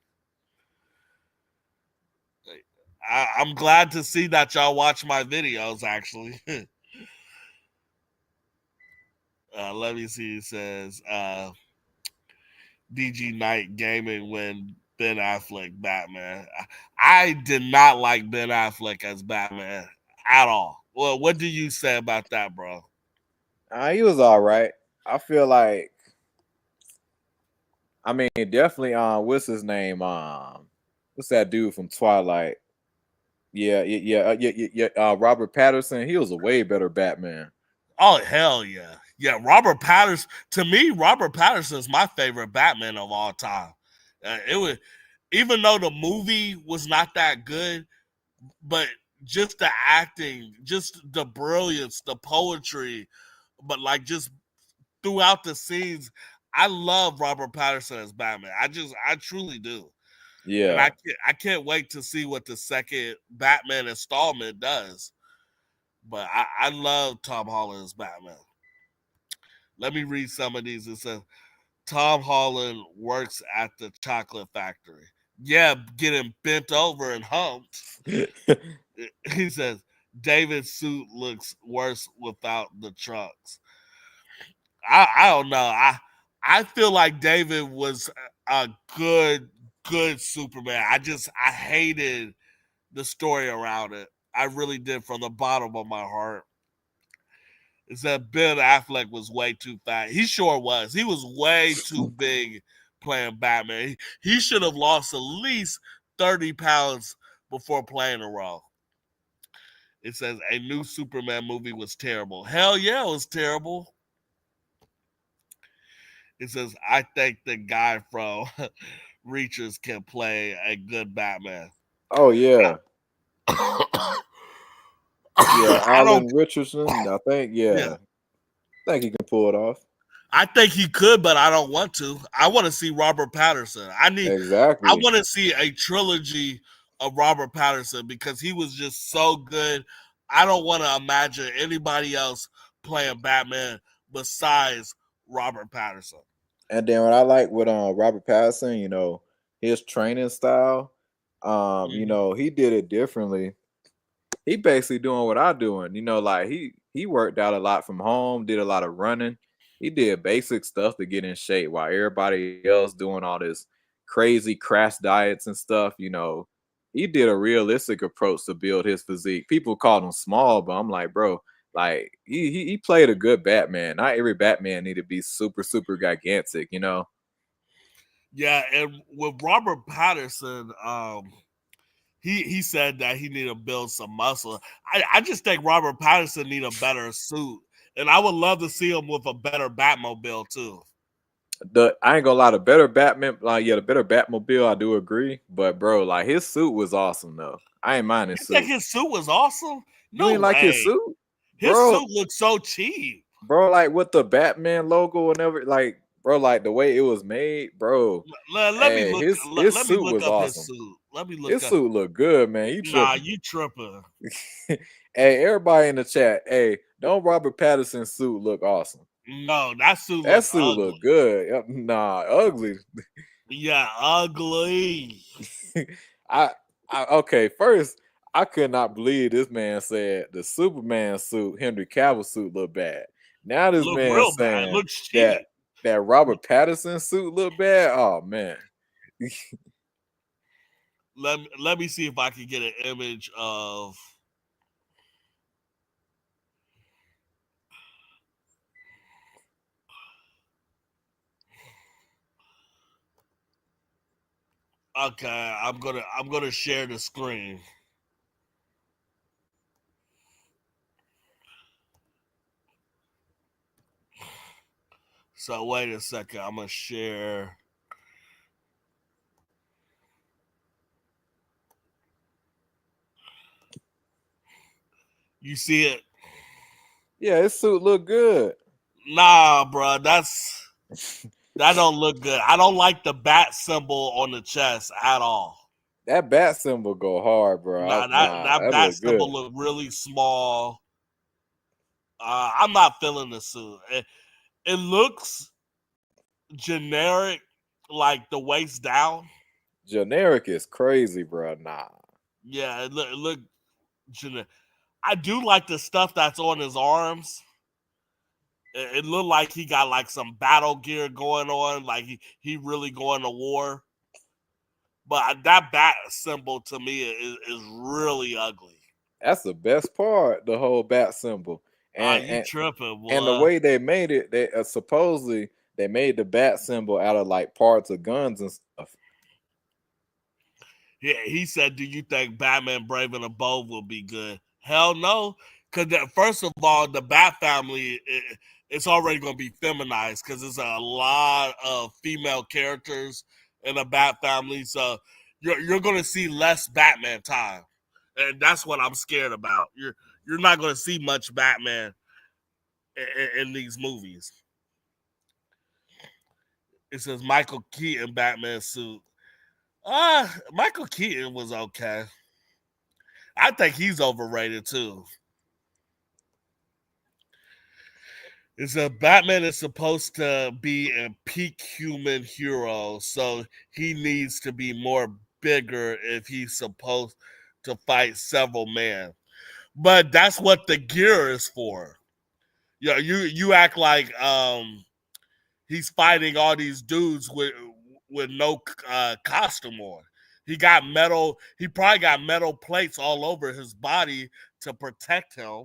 I'm glad to see that y'all watch my videos, actually. Let me see. It says DG Knight Gaming when Ben Affleck Batman. I did not like Ben Affleck as Batman at all. Well, what do you say about that, bro? He was all right. I feel like, I mean, definitely. What's his name? What's that dude from Twilight? Yeah. Robert Pattinson. He was a way better Batman. Oh hell yeah, yeah. Robert Pattinson. To me, Robert Pattinson is my favorite Batman of all time. It was, even though the movie was not that good, but just the acting, just the brilliance, the poetry, but like just throughout the scenes, I love Robert Pattinson as Batman. I truly do. Yeah. And I can't wait to see what the second Batman installment does. But I love Tom Holland as Batman. Let me read some of these. It says Tom Holland works at the chocolate factory. Yeah, getting bent over and humped. He says David's suit looks worse without the trunks. I don't know. I feel like David was a good Superman. I hated the story around it. I really did from the bottom of my heart. Is that Ben Affleck was way too fat. He sure was. He was way too big playing Batman. He should have lost at least 30 pounds before playing a role. It says a new Superman movie was terrible. Hell yeah, it was terrible. It says, I think the guy from Reachers can play a good Batman. Oh, yeah. Yeah, Alan Richardson, I think. Yeah. I think he can pull it off. I think he could, but I don't want to. I want to see Robert Pattinson. Exactly. I want to see a trilogy of Robert Pattinson because he was just so good. I don't want to imagine anybody else playing Batman besides Robert Pattinson. And then what I like with Robert Pattinson, his training style, he did it differently. He basically doing what I'm doing, like he worked out a lot from home, did a lot of running. He did basic stuff to get in shape while everybody else doing all this crazy crash diets and stuff. He did a realistic approach to build his physique. People called him small, but I'm like, bro, like he played a good Batman. Not every Batman need to be super, super gigantic, Yeah, and with Robert Pattinson, he said that he need to build some muscle. I just think Robert Pattinson need a better suit. And I would love to see him with a better Batmobile too. I ain't gonna lie, the better Batman, the better Batmobile, I do agree. But bro, like his suit was awesome though. I ain't mind his suit. You think his suit was awesome? No, you ain't like his suit? His suit looks so cheap. Bro, like with the Batman logo and everything, like bro. Like the way it was made, bro. Let me Hey, look. his Let me suit look was up his awesome. suit. Let me look His up. suit look good, man. You Nah, tripping? you tripping. Hey, everybody in the chat. Hey, don't Robert Pattinson's suit look awesome? No, that suit That look suit ugly. look good. Yep, nah, ugly. Yeah, ugly. I okay. First, I could not believe this man said the Superman suit, Henry Cavill suit, look bad. Now this Look man real bad. saying Looks cheap. that Robert Pattinson suit look bad. Oh man. Let me see if I can get an image of. Okay, I'm gonna share the screen. So wait a second. I'm gonna share. You see it? Yeah, his suit look good. Nah, bro. That don't look good. I don't like the bat symbol on the chest at all. That bat symbol go hard, bro. Nah, That that bat look good. symbol look really small. I'm not feeling the suit. It looks generic, like the waist down. Generic is crazy, bro. Nah. Yeah, it look generic. I do like the stuff that's on his arms. It looked like he got like some battle gear going on, like he really going to war. But that bat symbol to me is really ugly. That's the best part, the whole bat symbol. You tripping, boy. And the way they made it, they supposedly they made the bat symbol out of like parts of guns and stuff. Yeah, he said, "Do you think Batman Brave and the Bold will be good?" Hell no, because first of all, the Bat family it's already going to be feminized because there's a lot of female characters in the Bat family, so you're going to see less Batman time, and that's what I'm scared about. You're not going to see much Batman in these movies. It says Michael Keaton Batman suit. Michael Keaton was okay. I think he's overrated too. It's a Batman is supposed to be a peak human hero, so he needs to be more bigger if he's supposed to fight several men. But that's what the gear is for. Yeah, you act like he's fighting all these dudes with no costume on. He got metal. He probably got metal plates all over his body to protect him.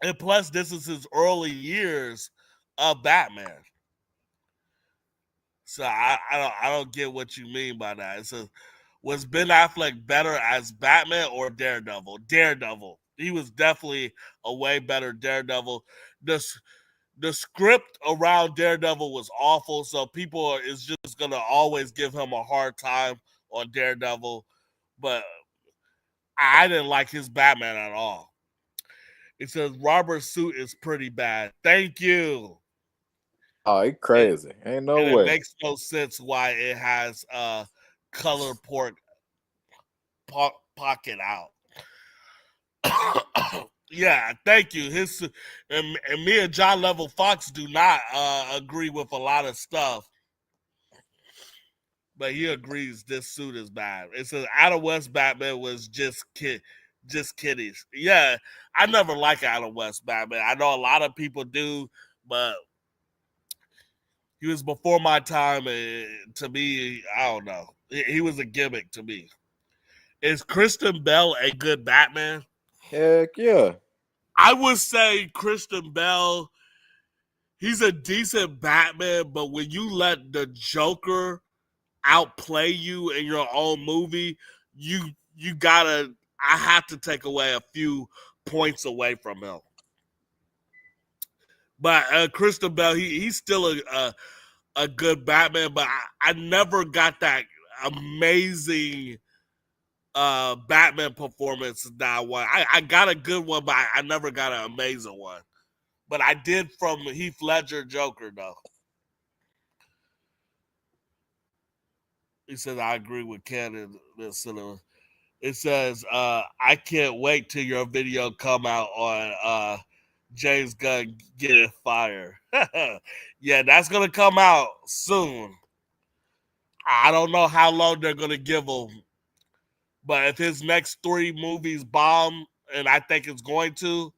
And plus, this is his early years of Batman. So I don't get what you mean by that. It says, was Ben Affleck better as Batman or Daredevil? Daredevil. He was definitely a way better Daredevil. The script around Daredevil was awful, so people is just gonna always give him a hard time on Daredevil. But I didn't like his Batman at all. It says Robert's suit is pretty bad. Thank you. Oh, he crazy. Ain't no And it way. makes no sense why it has color port pocket out. Yeah, thank you. His and me and John Level Fox do not agree with a lot of stuff, but he agrees this suit is bad. It says Adam West Batman was just kiddies. Yeah, I never like Adam West Batman. I know a lot of people do, but he was before my time. To me, I don't know. He was a gimmick to me. Is Kristen Bell a good Batman? Heck yeah. I would say Kristen Bell, he's a decent Batman, but when you let the Joker outplay you in your own movie, you gotta. I have to take away a few points away from him. But Kristen Bell, he's still a good Batman, but I never got that amazing Batman performance that one. I got a good one, but I never got an amazing one. but I did from Heath Ledger Joker though. He says I agree with Ken and this cinema. It says I can't wait till your video come out on James Gunn getting fired. Yeah, that's gonna come out soon. I don't know how long they're gonna give him, but if his next 3 movies bomb, and I think it's going to,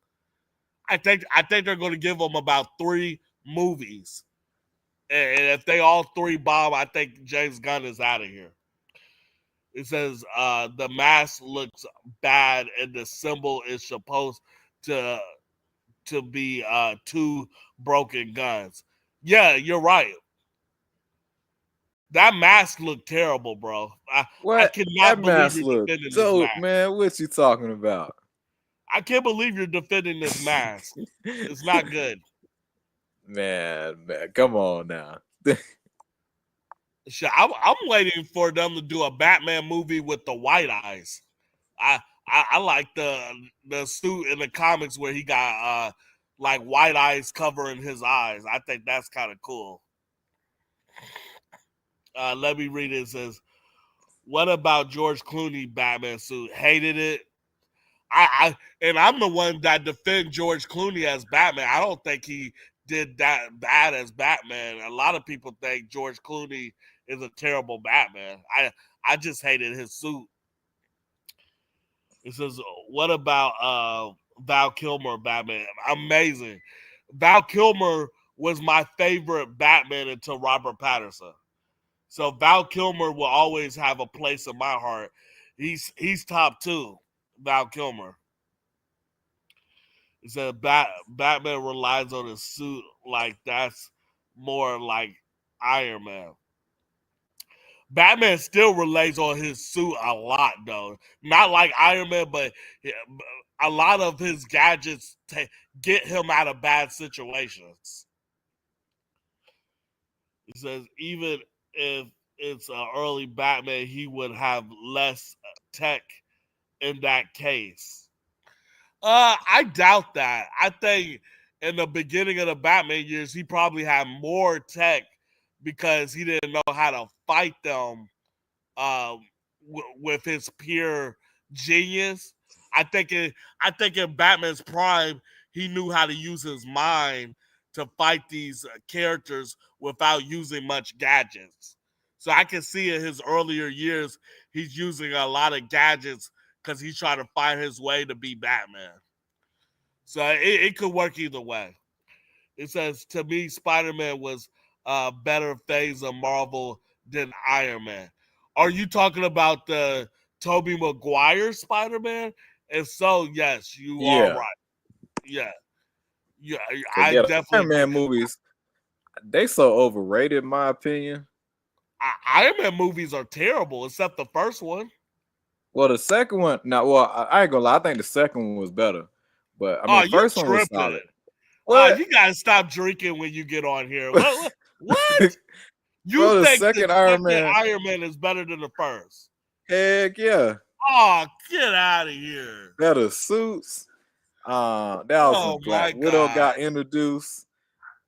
I think they're going to give him about 3 movies, and if they all 3 bomb, I think James Gunn is out of here. It says the mask looks bad, and the symbol is supposed to be 2 broken guns. Yeah, you're right. That mask looked terrible, bro. I What? cannot That believe mask you're look defending this dope, mask. man. What you talking about? I can't believe you're defending this mask. It's not good. Man, come on now. Shit, I'm waiting for them to do a Batman movie with the white eyes. I like the suit in the comics where he got like white eyes covering his eyes. I think that's kind of cool. Let me read it. It says, what about George Clooney Batman suit? Hated it. And I'm the one that defend George Clooney as Batman. I don't think he did that bad as Batman. A lot of people think George Clooney is a terrible Batman. I just hated his suit. It says, what about Val Kilmer Batman? Amazing. Val Kilmer was my favorite Batman until Robert Pattinson. So Val Kilmer will always have a place in my heart. He's top 2, Val Kilmer. It said Batman relies on his suit like that's more like Iron Man. Batman still relays on his suit a lot, though. Not like Iron Man, but a lot of his gadgets get him out of bad situations. It says even if it's an early Batman, he would have less tech in that case. I doubt that. I think in the beginning of the Batman years, he probably had more tech because he didn't know how to fight them with his pure genius. I think in Batman's prime, he knew how to use his mind to fight these characters without using much gadgets. So I can see in his earlier years, he's using a lot of gadgets because he's trying to find his way to be Batman. So it could work either way. It says, to me, Spider-Man was a better phase of Marvel than Iron Man. Are you talking about the Tobey Maguire Spider-Man? If so, yes, you are right. Yeah. Yeah, I definitely Iron Man movies, they so overrated, in my opinion. Iron Man movies are terrible, except the first one. Well, the second one, I ain't gonna lie, I think the second one was better. But I mean, the first one was solid. What? You gotta stop drinking when you get on here. What? You Bro, think the second Iron Man is better than the first? Heck yeah. Oh, get out of here. Better suits. That was when Black Widow got introduced.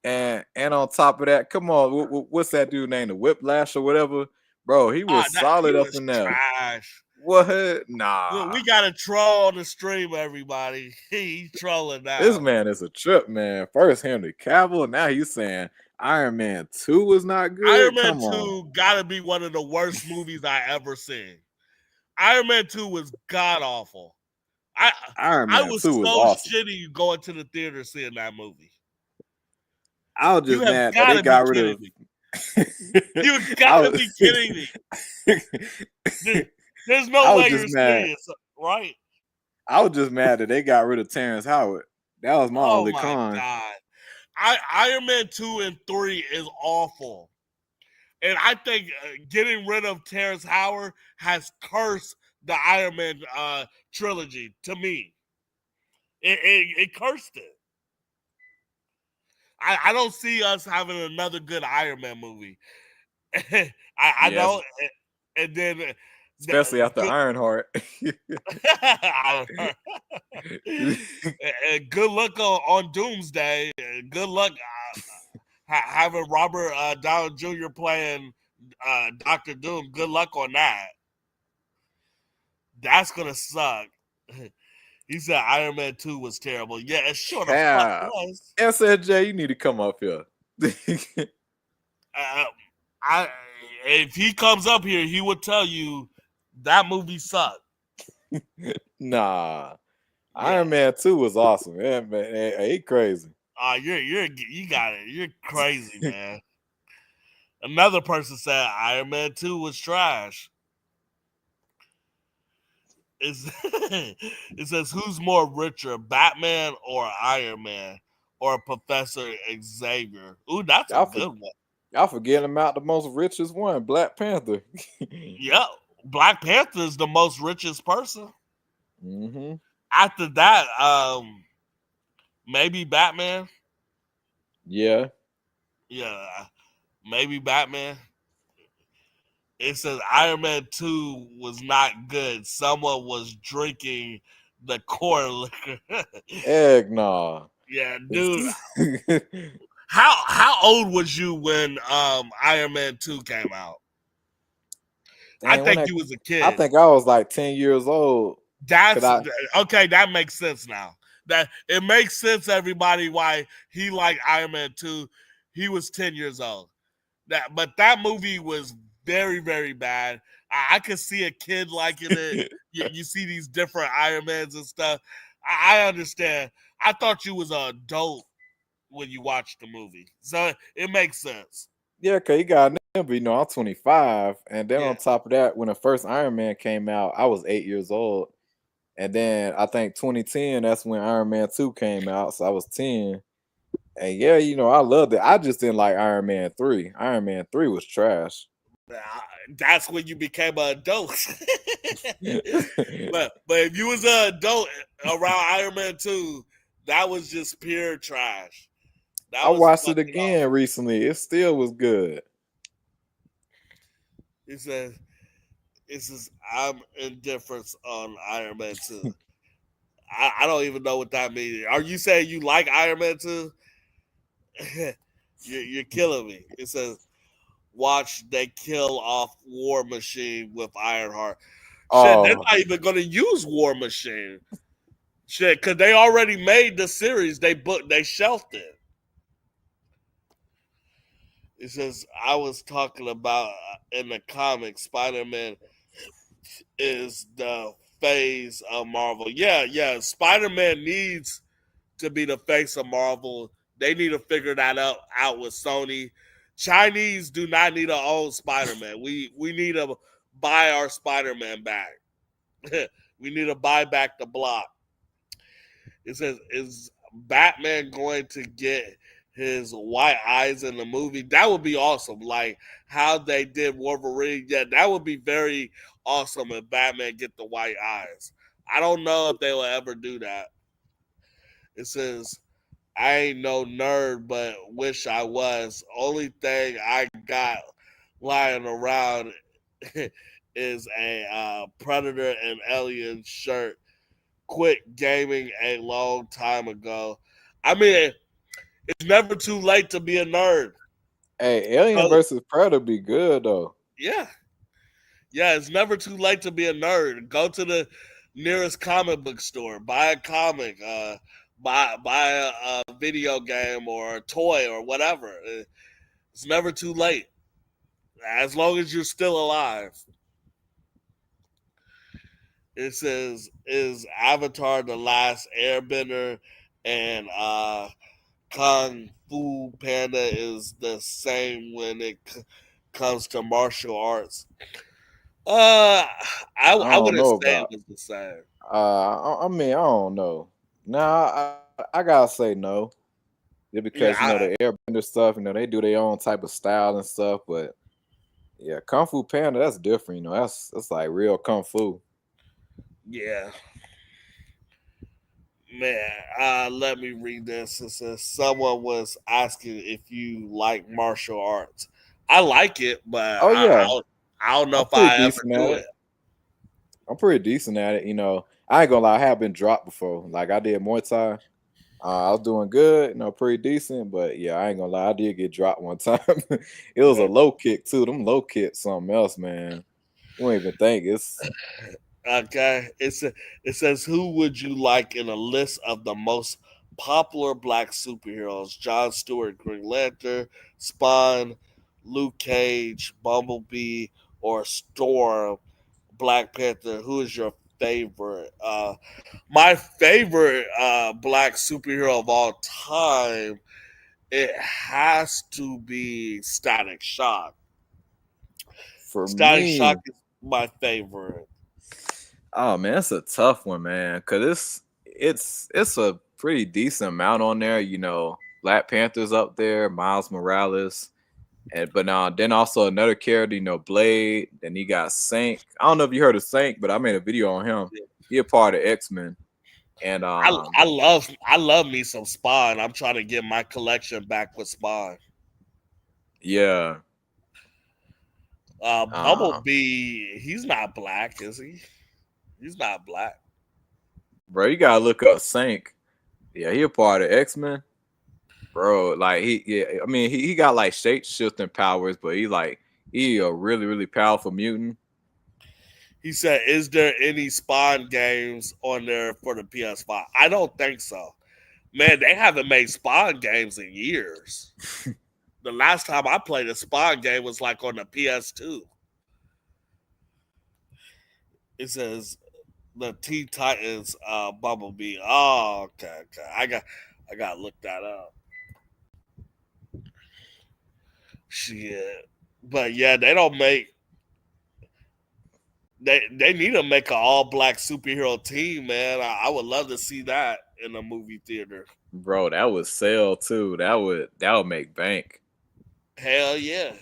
And on top of that, come on, what's that dude named? The Whiplash or whatever? Bro, he was solid up in there. Trash. What? Nah. Look, we got a troll on the stream, everybody. He's trolling now. This man is a trip, man. First Henry Cavill, now he's saying Iron Man 2 was not good. Iron Man 2 gotta be one of the worst movies I ever seen. Iron Man 2 was god awful. Iron Man 2 was so awesome. Shitty going to the theater seeing that movie. I was just mad that they got rid of. You gotta be kidding me. There's no way you're serious, right? I was just mad that they got rid of Terrence Howard. That was my only con. God. Iron Man 2 and 3 is awful. And I think getting rid of Terrence Howard has cursed the Iron Man trilogy to me. It cursed it. I don't see us having another good Iron Man movie. I know. And then especially after Ironheart. Good luck on Doomsday. Good luck having Robert Downey Jr. playing Dr. Doom. Good luck on that. That's gonna suck. He said Iron Man 2 was terrible. Yeah, it sure the fuck was. SNJ, you need to come up here. If he comes up here, he would tell you that movie sucked. Nah, Iron Man 2 was awesome. Yeah, man, he crazy. You got it. You're crazy, man. Another person said Iron Man 2 was trash. It says, who's more richer, Batman or Iron Man or Professor Xavier? Ooh, that's a good one. Y'all forgetting about the most richest one, Black Panther. Yep, Black Panther is the most richest person. Mm-hmm. After that, maybe Batman. Yeah, maybe Batman. It says Iron Man 2 was not good. Someone was drinking the core liquor. eggnog. Yeah, dude. How old was you when Iron Man 2 came out? Dang, I think you was a kid. I think I was like 10 years old. Okay, that makes sense now. That it makes sense, everybody, why he liked Iron Man 2. He was 10 years old. But that movie was very, very bad. I could see a kid liking it. You see these different Iron Mans and stuff. I understand. I thought you was an adult when you watched the movie, so it makes sense. Yeah, because you got remember, I'm 25, and then on top of that, when the first Iron Man came out, I was 8 years old, and then I think 2010, that's when Iron Man 2 came out, so I was 10. And yeah, I loved it. I just didn't like Iron Man 3. Iron Man 3 was trash. That's when you became an adult. but if you was an adult around Iron Man 2, that was just pure trash. I watched it again recently. It still was good. It says I'm indifferent on Iron Man 2. I don't even know what that means. Are you saying you like Iron Man 2? You're killing me. It says, watch they kill off War Machine with Ironheart. Shit, they're not even going to use War Machine. Shit, because they already made the series. They shelved it. It says, I was talking about in the comics, Spider-Man is the face of Marvel. Yeah. Spider-Man needs to be the face of Marvel. They need to figure that out with Sony. Chinese do not need to own Spider-Man. We need to buy our Spider-Man back. We need to buy back the block. It says, is Batman going to get his white eyes in the movie? That would be awesome. Like how they did Wolverine. Yeah, that would be very awesome if Batman get the white eyes. I don't know if they will ever do that. It says, I ain't no nerd, but wish I was. Only thing I got lying around is a Predator and Alien shirt. Quit gaming a long time ago. I mean, it's never too late to be a nerd. Hey, Alien versus Predator be good though. Yeah, it's never too late to be a nerd. Go to the nearest comic book store, buy a comic, buy a video game or a toy or whatever. It's never too late, as long as you're still alive. It says, is Avatar the Last Airbender and Kung Fu Panda is the same when it comes to martial arts? I wouldn't say it was the same. I mean, I don't know. Nah, I gotta say no. Because the Airbender stuff, they do their own type of style and stuff. But yeah, Kung Fu Panda, that's different. That's like real Kung Fu. Yeah. Man, let me read this. It says someone was asking if you like martial arts. I like it, but I don't know if I ever do it. I'm pretty decent at it. I ain't gonna lie, I have been dropped before. Like I did Muay Thai. I was doing good, pretty decent. But yeah, I ain't gonna lie, I did get dropped one time. It was a low kick too. Them low kicks, something else, man. You won't even think it's Okay, it says who would you like in a list of the most popular black superheroes? John Stewart, Green Lantern, Spawn, Luke Cage, Bumblebee, or Storm, Black Panther. Who is your favorite? My favorite black superhero of all time. It has to be Static Shock. for Static Shock me. is my favorite. Oh man, it's a tough one, man. Cause it's a pretty decent amount on there. Black Panther's up there, Miles Morales, but now then also another character, Blade. Then he got Sank. I don't know if you heard of Sank, but I made a video on him. He a part of X-Men. And I love me some Spawn. I'm trying to get my collection back with Spawn. yeah. Bumblebee, he's not black, is he? He's not black. Bro, you gotta look up Sank. Yeah, he a part of X-Men. Bro, like he got like shape shifting powers, but he a really, really powerful mutant. He said, "Is there any Spawn games on there for the PS5?" I don't think so. Man, they haven't made Spawn games in years. The last time I played a Spawn game was like on the PS2. It says the Teen Titans Bumblebee. Oh, okay. I got to look that up. Shit. But yeah, they don't make they need to make an all black superhero team, man. I would love to see that in a movie theater. Bro, that would sell too. That would make bank. Hell yeah.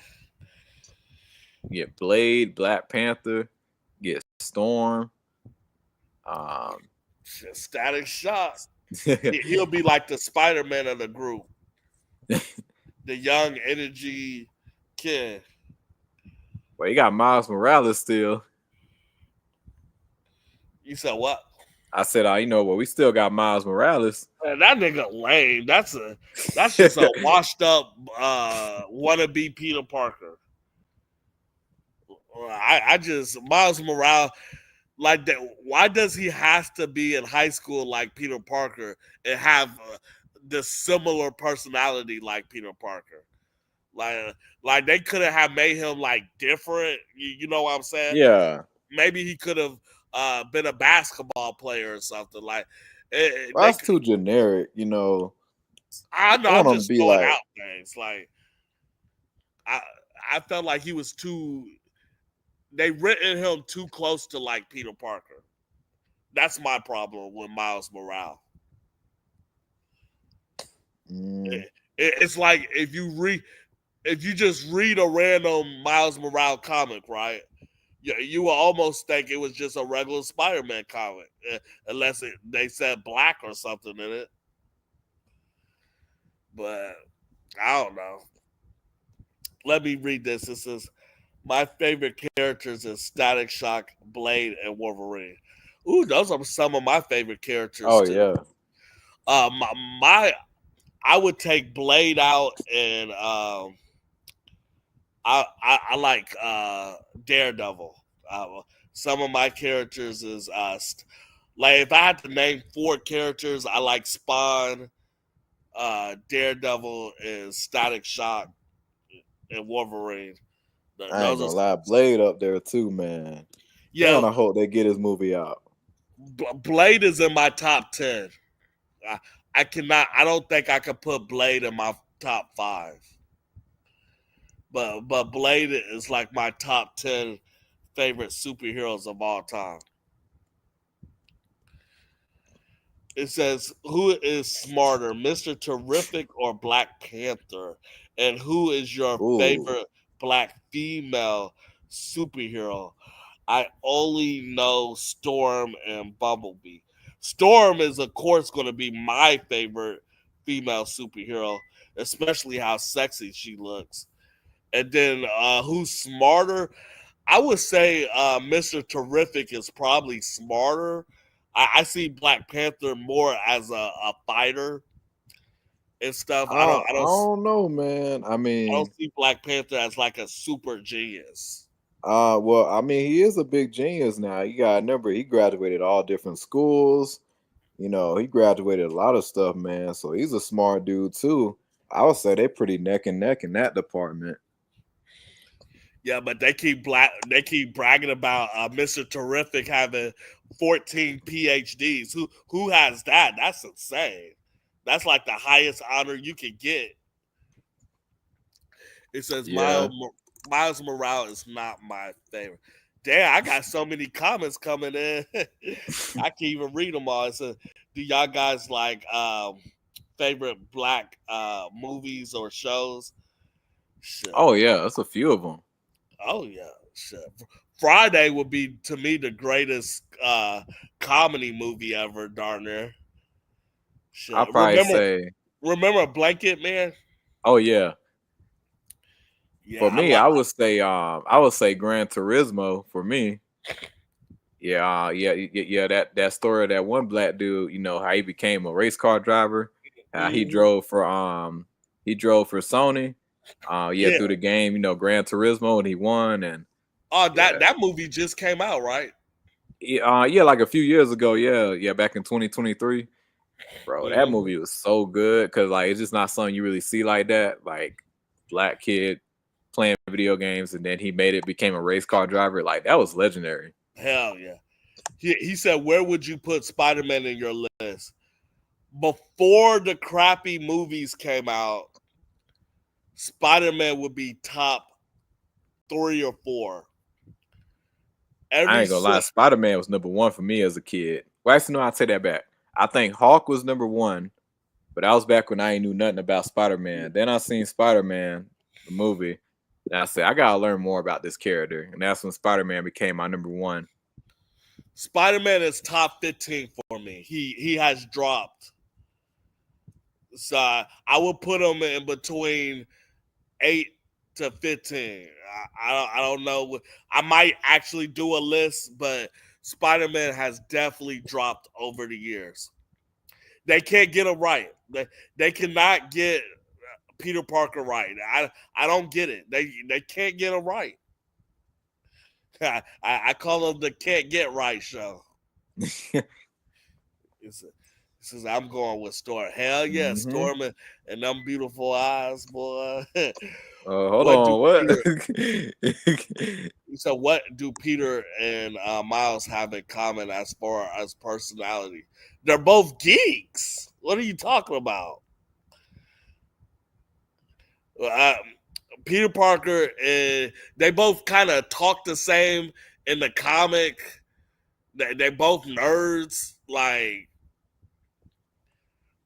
Get Blade, Black Panther, get Storm. Static Shock. He'll be like the Spider-Man of the group. The young energy kid. Well, you got Miles Morales still. You said what? I said, we still got Miles Morales. Man, that nigga lame. That's just a washed up wannabe Peter Parker. I just Miles Morales like that. Why does he have to be in high school like Peter Parker and have the similar personality like Peter Parker? Like they could have made him like different. You know what I'm saying? Yeah. Maybe he could have been a basketball player or something. Like that's too generic. I know. I'm just throwing out things. Like I felt like he was too. They written him too close to like Peter Parker. That's my problem with Miles Morales. It's like if you just read a random Miles Morales comic, right? You will almost think it was just a regular Spider-Man comic, unless they said black or something in it. But I don't know. Let me read this. This is my favorite characters is Static Shock, Blade, and Wolverine. Ooh, those are some of my favorite characters. Oh too. yeah. I would take Blade out, and I like Daredevil. Some of my characters is like if I had to name 4 characters, I like Spawn, Daredevil, and Static Shock, and Wolverine. I ain't gonna lie, Blade up there too, man. Yeah, I hope they get his movie out. Blade is in my top 10. I cannot. I don't think I could put Blade in my top 5. But Blade is like my top 10 favorite superheroes of all time. It says, who is smarter, Mr. Terrific or Black Panther? And who is your favorite black female superhero? I only know Storm and Bumblebee. Storm is, of course, going to be my favorite female superhero, especially how sexy she looks. And then who's smarter? I would say Mr. Terrific is probably smarter. I see Black Panther more as a fighter and stuff. I don't know, man. I I don't mean, see Black Panther as like a super genius. well, I mean, he is a big genius now. You gotta remember, he graduated all different schools. You know, he graduated a lot of stuff, man. So he's a smart dude too. I would say they're pretty neck and neck in that department. Yeah, but they keep bragging about Mr. Terrific having 14 PhDs. Who has that? That's insane. That's like the highest honor you can get. It says Yeah. Miles Morales is not my favorite. Damn, I got so many comments coming in. I can't even read them all. It says, do y'all guys like favorite black movies or shows? Shit. Oh yeah, that's a few of them. Oh yeah, shit. Friday would be to me the greatest comedy movie ever, darn near. Shit. I'll probably say. Remember Blanket Man? Oh yeah. Yeah, For me, I would say Gran Turismo for me. Yeah, that story of that one black dude, you know, how he became a race car driver, how he drove for Sony. Through the game, you know, Gran Turismo, and he won. And that movie just came out, right? Yeah, like a few years ago. Yeah, back in 2023. Bro, that movie was so good because like it's just not something you really see like that. Like black kid playing video games, and then he became a race car driver. Like that was legendary. Hell yeah. He said, where would you put Spider-Man in your list? Before the crappy movies came out, Spider-Man would be top 3 or 4. I ain't gonna lie, Spider-Man was number 1 for me as a kid. Well, actually, no, I'll take that back. I think Hulk was number 1, but that was back when I ain't knew nothing about Spider-Man. Then I seen Spider-Man, the movie, and I said, I gotta learn more about this character. And that's when Spider-Man became my number 1. Spider-Man is top 15 for me. He has dropped. So I would put him in between 8 to 15. I don't know. I might actually do a list, but Spider-Man has definitely dropped over the years. They can't get him right. They cannot get Peter Parker right. I don't get it. They can't get him right. I call them the can't get right show. It says I'm going with Storm. Hell yeah, Storm and them beautiful eyes, boy. Hold on, what? So what do Peter and Miles have in common as far as personality? They're both geeks. What are you talking about? Peter Parker, they both kind of talk the same in the comic. They both nerds. Like,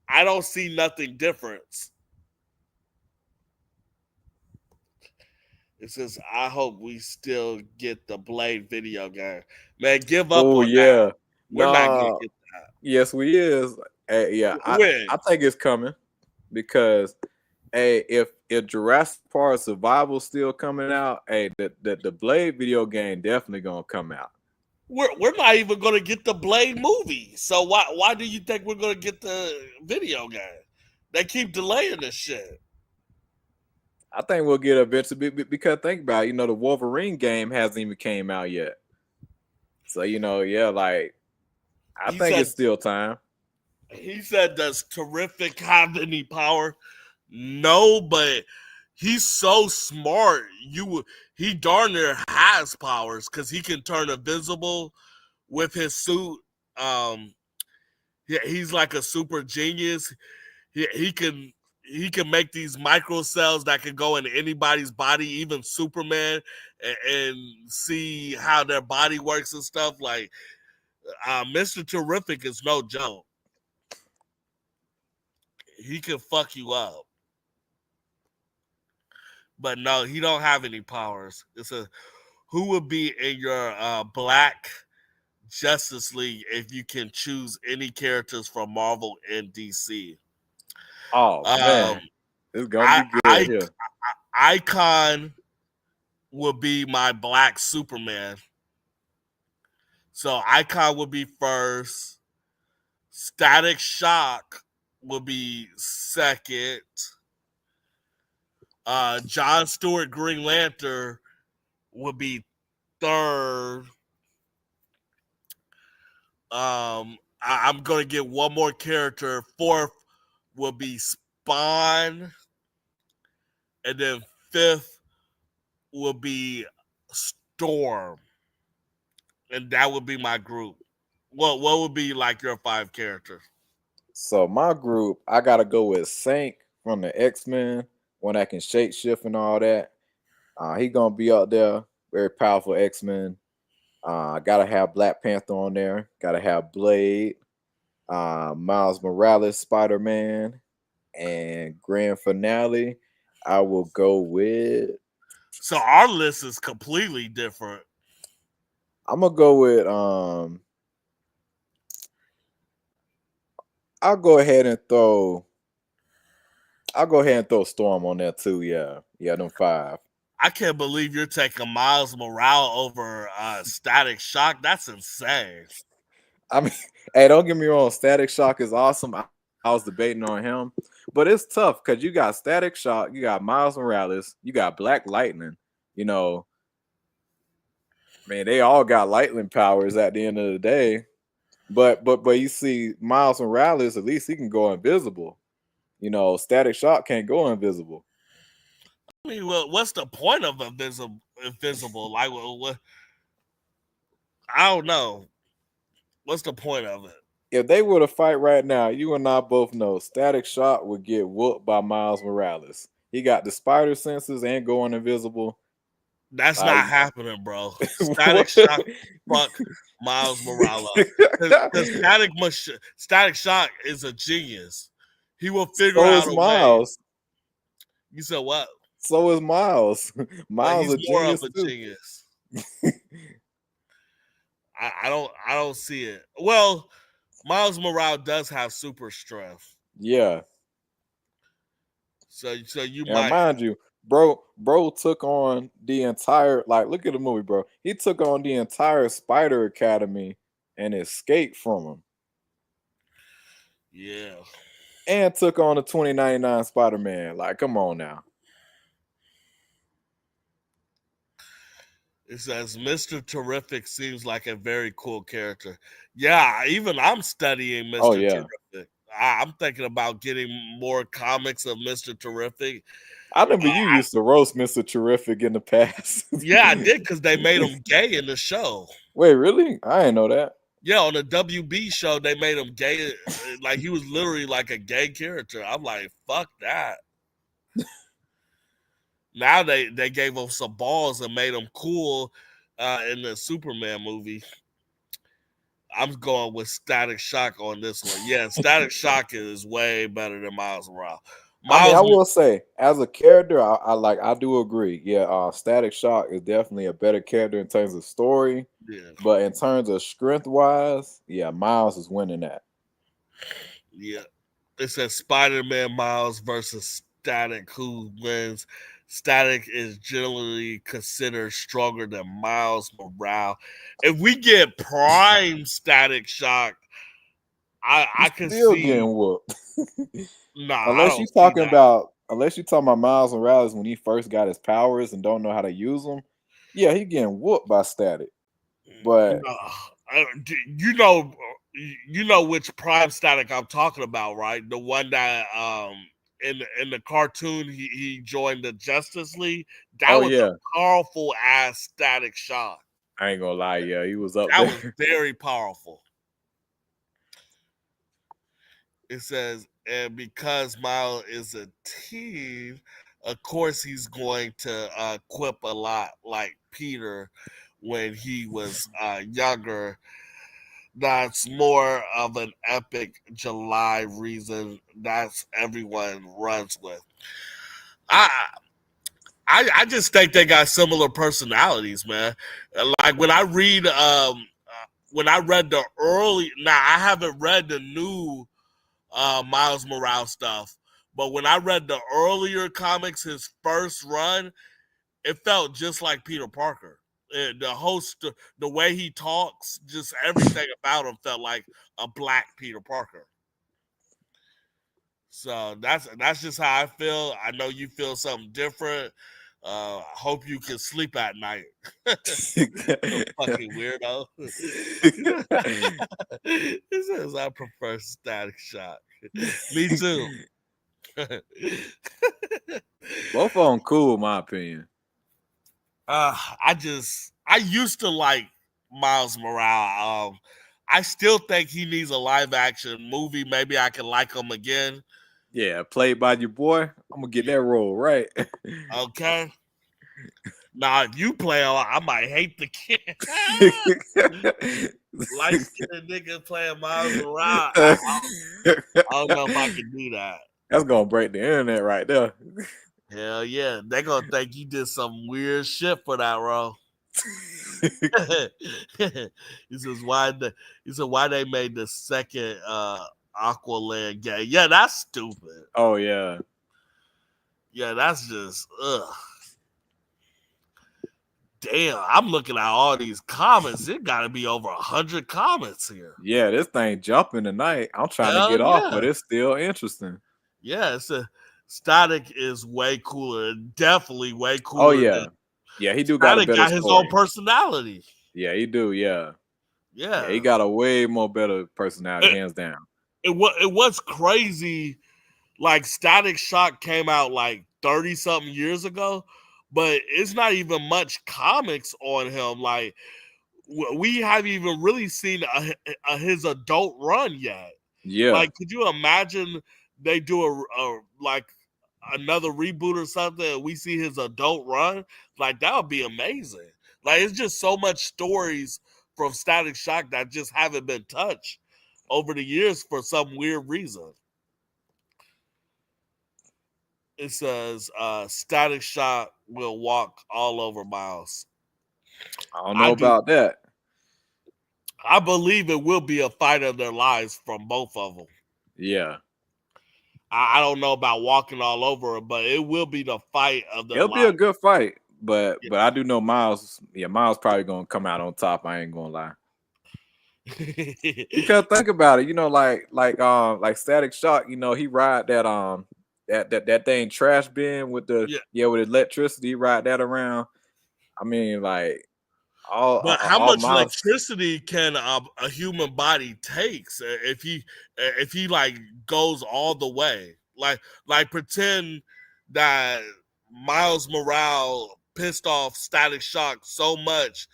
I don't see nothing different. It says, I hope we still get the Blade video game. Man, give up on that. We're not going to get that. Yes, we is. I think it's coming because if Jurassic Park Survival still coming out, the Blade video game definitely gonna come out. We're not even gonna get the Blade movie. So why do you think we're gonna get the video game? They keep delaying this shit. I think we'll get a bit because think about it, you know, the Wolverine game hasn't even came out yet. So like I think it's still time. He said, does Terrific have any power? No, but he's so smart. He darn near has powers because he can turn invisible with his suit. He's like a super genius. He can make these micro cells that can go into anybody's body, even Superman, and see how their body works and stuff. Like Mr. Terrific is no joke. He can fuck you up. But no, he don't have any powers. It says, who would be in your Black Justice League if you can choose any characters from Marvel and DC? Oh man, it's gonna be good. Icon would be my Black Superman. So Icon would be first. Static Shock would be second. John Stewart Green Lantern would be third. I'm gonna get one more character. Fourth would be Spawn, and then fifth will be Storm, and that would be my group. What would be like your 5 characters? So my group, I gotta go with Sank from the X-Men, one that can shape shift and all that. He gonna be up there, very powerful X-Men. Gotta have Black Panther on there. Gotta have Blade, Miles Morales, Spider-Man, and grand finale. I will go with. So our list is completely different. I'm gonna go with. I'll go ahead and throw. I'll go ahead and throw Storm on there too. Yeah, them 5. I can't believe you're taking Miles Morales over Static Shock. That's insane. I mean, hey, don't get me wrong. Static Shock is awesome. I was debating on him, but it's tough because you got Static Shock, you got Miles Morales, you got Black Lightning. You know, man, they all got lightning powers at the end of the day. But you see, Miles Morales, at least he can go invisible. You know, Static Shock can't go invisible. I mean, what's the point of invisible? Like, what? I don't know. What's the point of it? If they were to fight right now, you and I both know Static Shock would get whooped by Miles Morales. He got the spider senses and going invisible. That's not happening, bro. Static Shock, fuck Miles Morales. Static Shock is a genius. He will figure out a Miles. Way. You said what? So is Miles. Miles is more of a too. genius. I don't see it. Well, Miles Morales does have super strength. Yeah. So you might mind you, bro took on the entire, like, look at the movie, bro. He took on the entire Spider Academy and escaped from him. Yeah. And took on the 2099 Spider-Man. Like, come on now. It says Mr. Terrific seems like a very cool character. Yeah, even I'm studying Mr. Terrific. I'm thinking about getting more comics of Mr. Terrific. I remember you used to roast Mr. Terrific in the past. Yeah, I did, because they made him gay in the show. Wait, really? I didn't know that. Yeah, on the WB show, they made him gay. Like, he was literally like a gay character. I'm like, fuck that. Now they gave him some balls and made him cool in the Superman movie. I'm going with Static Shock on this one. Yeah, Static Shock is way better than Miles Morales. I will say, as a character, I do agree. Yeah, Static Shock is definitely a better character in terms of story. Yeah. But in terms of strength wise, yeah, Miles is winning that. Yeah. It says Spider-Man Miles versus Static. Who wins? Static is generally considered stronger than Miles Morales. If we get Prime Static Shock, I can still see getting whooped. Nah, unless you're talking about Miles Morales when he first got his powers and don't know how to use them. Yeah, he getting whooped by Static. But you know which Prime Static I'm talking about, right? The one that in the cartoon he joined the Justice League. That was a powerful ass Static Shock. I ain't gonna lie, yeah, he was up there. That was very powerful. It says, and because Miles is a teen, of course he's going to quip a lot like Peter when he was younger. That's more of an epic July reason. That's everyone runs with. I just think they got similar personalities, man. Like when I read the early, now I haven't read the new Miles Morales stuff, but when I read the earlier comics, his first run, it felt just like Peter Parker. The host, the way he talks, just everything about him felt like a black Peter Parker. So that's just how I feel. I know you feel something different. Hope you can sleep at night. Fucking weirdo. He says I prefer Static Shock. Me too. Both of them cool, in my opinion. I used to like Miles Morales. I still think he needs a live action movie. Maybe I can like him again. Yeah, played by your boy. I'm gonna get that role right. Okay. Now, if you play him, I might hate the kid. Light skinned nigga playing Miles Morales. I don't know if I can do that. That's gonna break the internet right there. Hell yeah. They're gonna think you did some weird shit for that role. He says why they made the second Aqualand gay. Yeah, that's stupid. Oh yeah. Yeah, that's just damn. I'm looking at all these comments. It gotta be over 100 comments here. Yeah, this thing jumping tonight. I'm trying Hell to get off, yeah. but it's still interesting. Yeah, it's Static is way cooler. Definitely way cooler. Oh yeah. Yeah, he do got a Static better got his story. own personality. Yeah, he do, yeah. Yeah. He got a way more better personality, hands down. It was crazy. Like Static Shock came out like 30 something years ago, but it's not even much comics on him. Like we haven't even really seen his adult run yet. Yeah. Like, could you imagine they do a like another reboot or something and we see his adult run? Like that would be amazing. Like it's just so much stories from Static Shock that just haven't been touched over the years for some weird reason. It says Static Shock will walk all over Miles. I don't know about that. I believe it will be a fight of their lives from both of them. Yeah. I don't know about walking all over it, but it will be the fight of their lives. It'll be a good fight, but I do know Miles. Yeah, Miles probably gonna come out on top. I ain't gonna lie. Because think about it, you know, like Static Shock, you know, he ride that that thing trash bin with the with electricity, he ride that around. I mean, like but how much electricity can a human body takes if he like goes all the way? Like pretend that Miles Morales pissed off Static Shock so much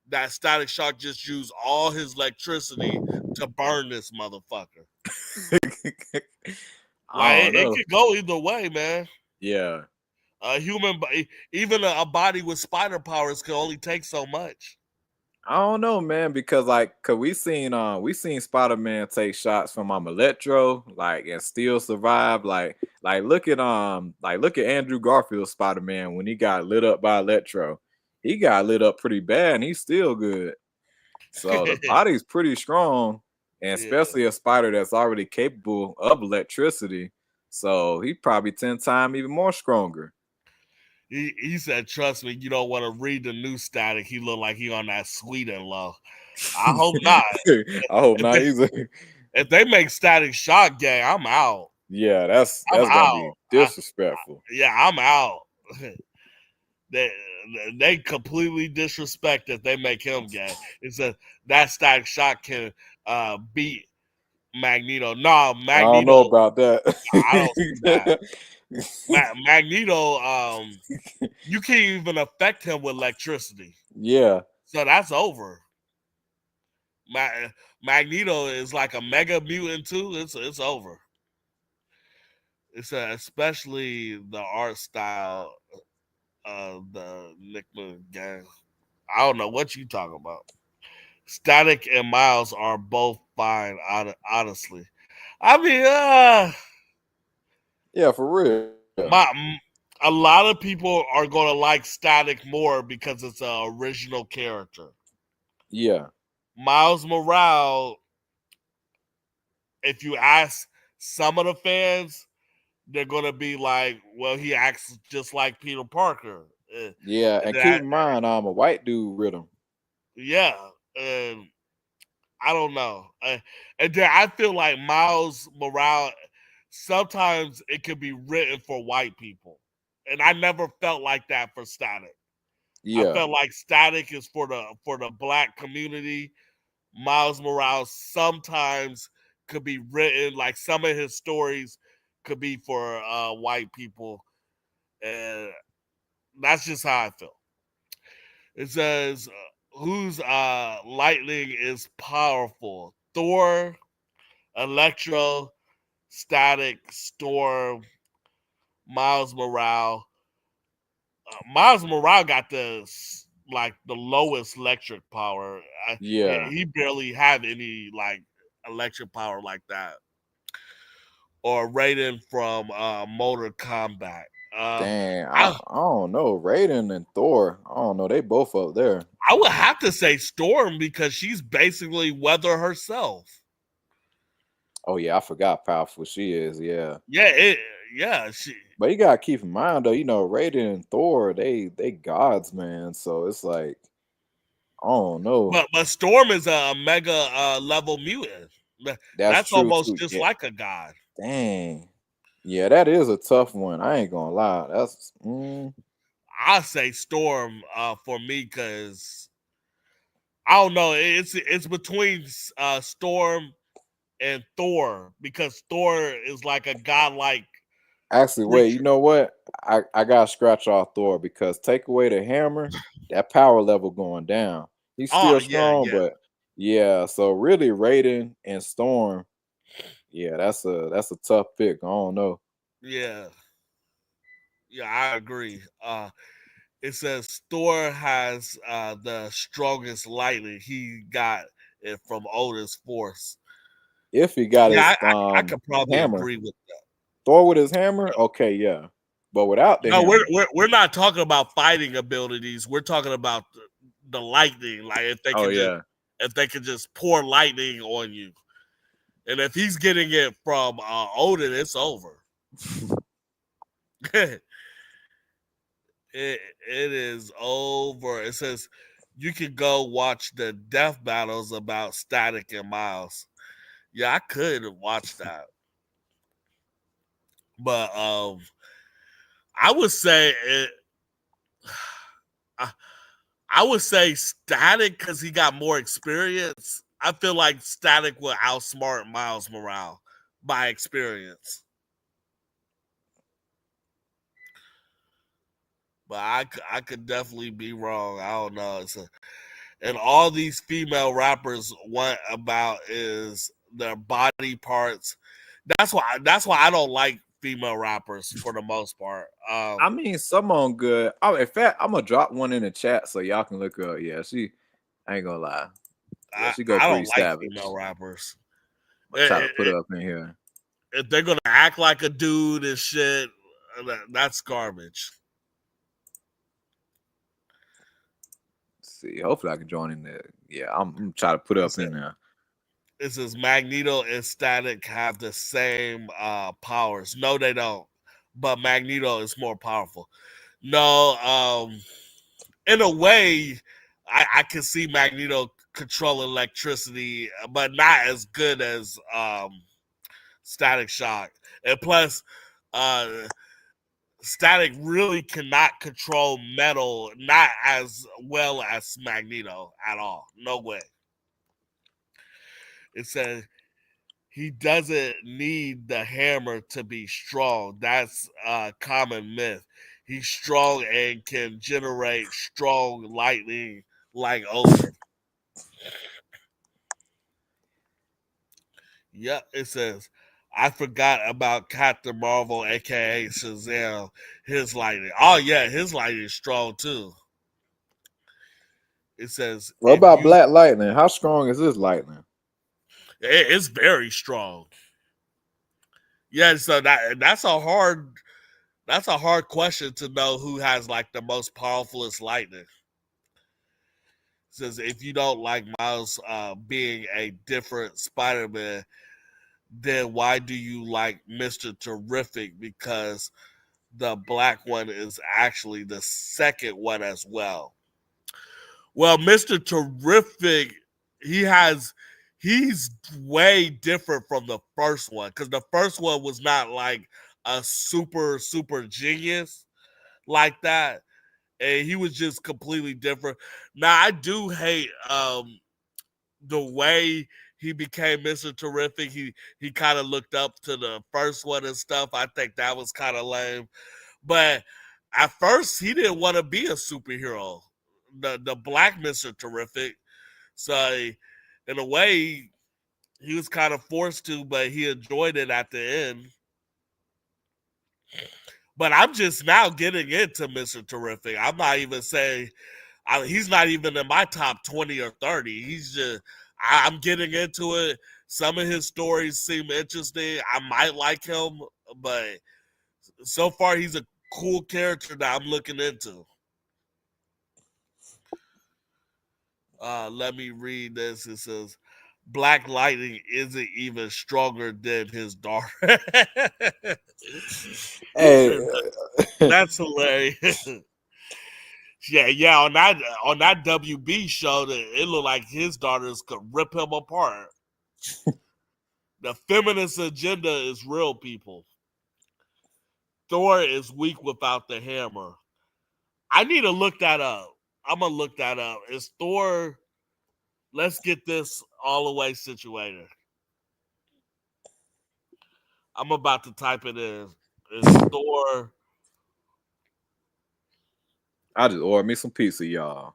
that Static Shock just used all his electricity to burn this motherfucker. Like it could go either way, man. Yeah. A human, even a body with spider powers can only take so much. I don't know, man, because cause we seen Spider-Man take shots from Electro, and still survive. Like look at Andrew Garfield's Spider-Man when he got lit up by Electro. He got lit up pretty bad and he's still good. So the body's pretty strong, and especially a spider that's already capable of electricity. So he's probably 10 times even more stronger. He said, "Trust me, you don't want to read the new Static. He look like he on that sweet and low." I hope not. I hope not either. If they make Static Shock gay, I'm out. Yeah, that's gonna be disrespectful. I'm out. They completely disrespect if they make him gay. It says that Static Shock can beat Magneto. No, Magneto. I don't know about that. I don't see that. Magneto, you can't even affect him with electricity. Yeah. So that's over. Magneto is like a mega mutant too. It's over. It's especially the art style of the Nickman gang. I don't know what you talking about. Static and Miles are both fine, honestly. I mean, yeah, for real. A lot of people are going to like Static more because it's an original character. Yeah. Miles Morales, if you ask some of the fans, they're going to be like, well, he acts just like Peter Parker. Yeah, And and keep that, in mind, a white dude with him. yeah, and I don't know. And then I feel like Miles Morales, sometimes it can be written for white people. And I never felt like that for Static. I Yeah, felt like Static is for the black community. Miles Morales sometimes could be written like some of his stories could be for white people. And that's just how I feel. It says whose lightning is powerful? Thor, Electro, Static, Storm, Miles Morale. Miles Morale got the lowest electric power. yeah. He barely have any like electric power like that. Or Raiden from Mortal Kombat. Dang, I I don't know. Raiden and Thor, I don't know. They both up there. I would have to say Storm because she's basically Weather herself. Oh yeah, I forgot how powerful she is. Yeah, Yeah, yeah, she. but you gotta keep in mind though. Raiden and Thor, they gods, man. So it's like I don't know. But Storm is a mega level mutant. That's That's true almost too. just Yeah, like a god. dang. Yeah, that is a tough one. I ain't gonna lie. That's I say Storm for me because I don't know. It's between Storm and Thor because Thor is like a godlike actually wait. You creature. know what? I gotta scratch off Thor because take away the hammer, that power level going down. He's Oh still yeah, strong, yeah, but yeah. So really, Raiden and Storm. Yeah, that's a tough pick. I don't know. yeah, yeah. I agree. It says Thor has the strongest lightning. He got it from Otis Force. If he got Yeah, his I could probably hammer, agree with that. Thor with his hammer, okay, yeah. But without the No, we're hammer, we're we're not talking about fighting abilities. We're talking about the lightning. Like oh yeah. if they can just pour lightning on you, and if he's getting it from Odin, it's over. it it is over. It says you can go watch the death battles about Static and Miles. Yeah, I could watch that, but I would say it. I, I would say Static because he got more experience. I feel like Static will outsmart Miles Morale by experience. But I could definitely be wrong. I don't know. And all these female rappers want about is their body parts. That's why I don't like female rappers for the most part. I mean, some on good. Oh, in fact, I'm gonna drop one in the chat so y'all can look her up. Yeah, I ain't gonna lie. Yeah, she go I pretty don't like savage. female rappers. I'm gonna try to put her up in here. If they're gonna act like a dude and shit, that's garbage. Let's see, hopefully I can join in there. Yeah, I'm trying to put her up in there. It says Magneto and Static have the same powers. No, they don't. But Magneto is more powerful. No, in a way, I can see Magneto control electricity, but not as good as Static Shock. And plus, uh, Static really cannot control metal, not as well as Magneto at all. No way. It says he doesn't need the hammer to be strong. That's a common myth. He's strong and can generate strong lightning like Odin. Yep, it says, I forgot about Captain Marvel, aka Shazam. His lightning. Oh yeah, his lightning is strong too. It says What about Black Lightning? How strong is this lightning? it's very strong. Yeah, so that's a hard question to know who has like the most powerfulest lightning. It says if you don't like Miles being a different Spider-Man, then why do you like Mr. Terrific? Because the black one is actually the second one as well. Well, Mr. Terrific, he's way different from the first one because the first one was not like a super genius like that, and he was just completely different. Now I do hate the way he became Mr. Terrific. He kind of looked up to the first one and stuff. I think that was kind of lame. But at first he didn't want to be a superhero. The black Mr. Terrific. So in a way he was kind of forced to, but he enjoyed it at the end. But I'm just now getting into Mr. Terrific. I'm not even saying he's not even in my top 20 or 30. He's just I'm getting into it. Some of his stories seem interesting. I might like him, but so far he's a cool character that I'm looking into. Let me read this. It says Black Lightning isn't even stronger than his daughter. Hey, That's hilarious. Yeah. On that WB show, it looked like his daughters could rip him apart. The feminist agenda is real, people. Thor is weak without the hammer. I need to look that up. I'm gonna look that up. Is Thor? Let's get this all the way situated. I'm about to type it in. Is Thor? I just ordered me some pizza, y'all.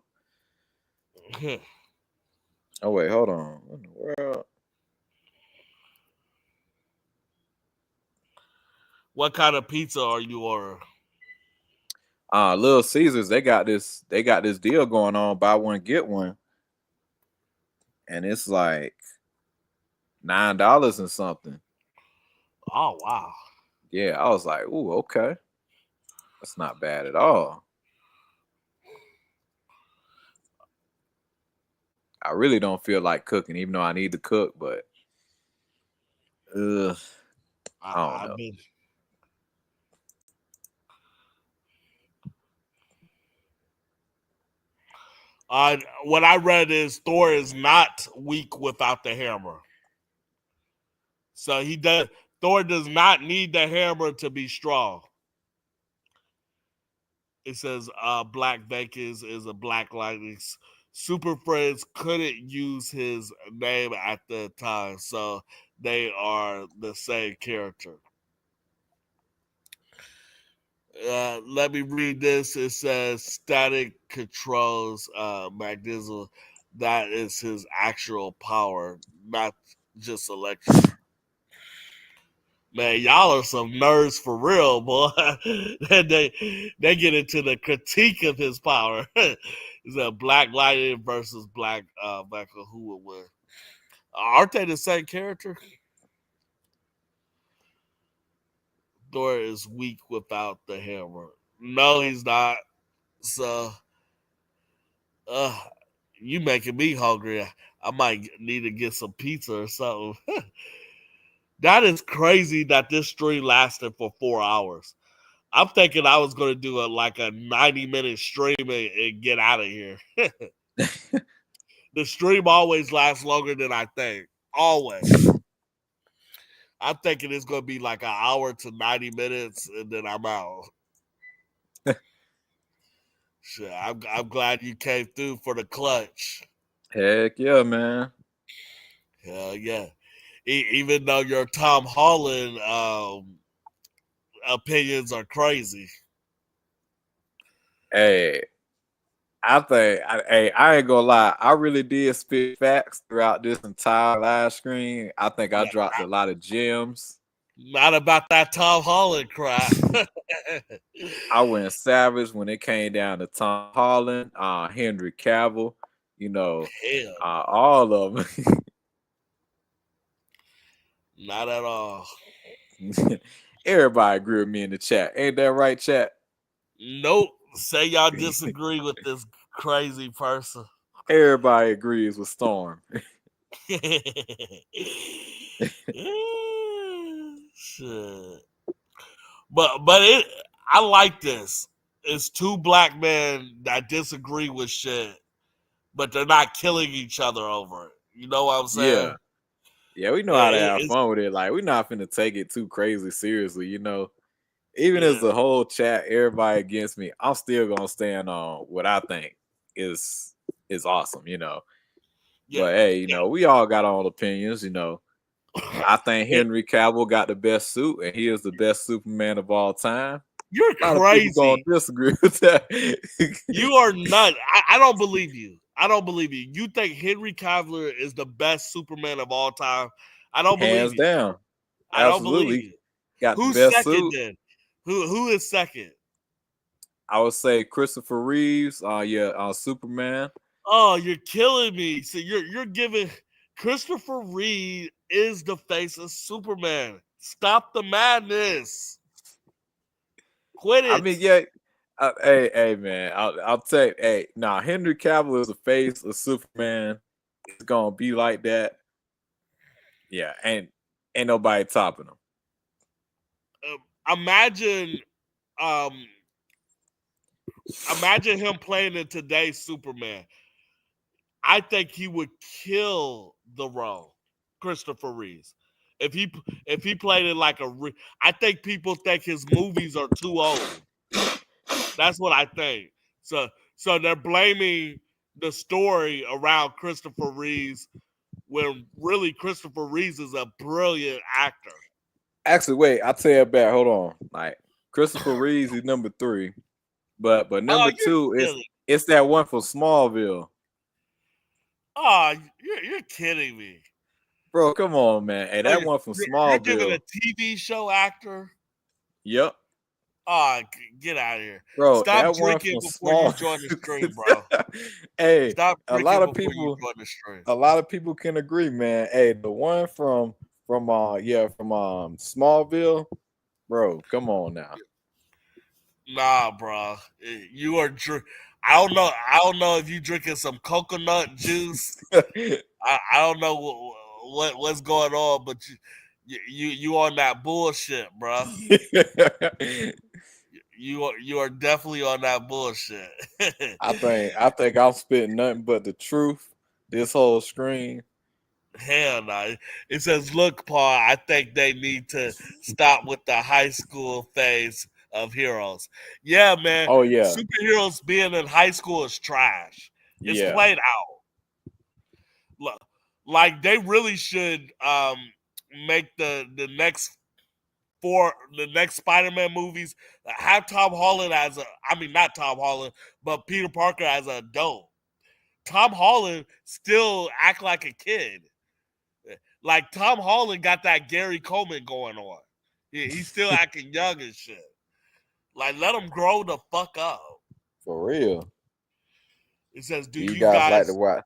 Oh wait, hold on. What in the world? What kind of pizza are you ordering? Little Caesars, they got this deal going on, buy one, get one. And it's like $9 and something. Oh wow. Yeah, I was like, ooh, okay. That's not bad at all. I really don't feel like cooking, even though I need to cook, but I don't know. What I read is Thor is not weak without the hammer. So Thor does not need the hammer to be strong. It says Black Vegas is a Black Lightning. Super Friends couldn't use his name at the time, so they are the same character. Let me read this. It says Static controls magnetism. That is his actual power, not just electric. Man, y'all are some nerds for real, boy. they get into the critique of his power. Is that Black Lightning versus Black Michael? Who would win? Aren't they the same character? Thor is weak without the hammer. No, he's not. So, you making me hungry. I might need to get some pizza or something. That is crazy that this stream lasted for 4 hours. I'm thinking I was going to do a 90-minute stream and get out of here. The stream always lasts longer than I think. Always. I'm thinking it's going to be like an hour to 90 minutes and then I'm out. Shit, I'm glad you came through for the clutch. Heck yeah, man. Hell yeah. Even though your Tom Holland opinions are crazy. Hey, I ain't gonna lie. I really did spit facts throughout this entire live screen. I think I dropped a lot of gems. Not about that Tom Holland crap. I went savage when it came down to Tom Holland, Henry Cavill, all of them. Not at all. Everybody agree with me in the chat. Ain't that right, chat? Nope. Say y'all disagree with this crazy person. Everybody agrees with Storm. Shit. But I like this. It's two black men that disagree with shit, but they're not killing each other over it. You know what I'm saying? Yeah, we know how to have fun with it. Like, we're not finna take it too crazy seriously, you know. Even as the whole chat, everybody against me, I'm still gonna stand on what I think is awesome, you know. Yeah, but hey, you know, we all got our own opinions, you know. I think Henry Cavill got the best suit, and he is the best Superman of all time. You're A lot crazy. of people gonna disagree with that. You are nuts. I don't believe you. I don't believe you. You think Henry Cavill is the best Superman of all time? I don't believe Hands you. down. I don't believe you. Got Who's the best second suit. then? Who is second? I would say Christopher Reeves. Superman. Oh, you're killing me. So you're giving Christopher Reeve is the face of Superman. Stop the madness. Quit it. I mean, yeah. Hey, man. I'll tell you. Hey, Henry Cavill is the face of Superman. It's gonna be like that. Yeah, ain't nobody topping him. Imagine him playing in today's Superman. I think he would kill the role, Christopher Reeves. If he played it like I think people think his movies are too old. That's what I think. So they're blaming the story around Christopher Reeves when really Christopher Reeves is a brilliant actor. Actually, wait, I'll tell you back. Hold on. Like, Christopher Reeves is number 3. But number 2 it's that one from Smallville. Oh, you're kidding me. Bro, come on, man. Hey, that one from Smallville. You're giving a TV show actor? Yep. Oh, get out of here. Bro, stop drinking before you join the stream, bro. Hey, stop a lot of people can agree, man. Hey, the one from Smallville, bro, come on now. Nah, bro. You are I don't know if you drinking some coconut juice. I don't know what's going on, but you on that bullshit, bro. You are definitely on that bullshit. I think I'm spitting nothing but the truth. This whole screen. Hell no. It says, look, Paul, I think they need to stop with the high school phase of heroes. Yeah, man. Oh, yeah. Superheroes being in high school is trash. It's played out. Look, like they really should make the next Spider-Man movies have Tom Holland not Tom Holland, but Peter Parker as an adult. Tom Holland still act like a kid. Like Tom Holland got that Gary Coleman going on. He's still acting young and shit. Like, let him grow the fuck up. For real. It says, do you guys like to watch?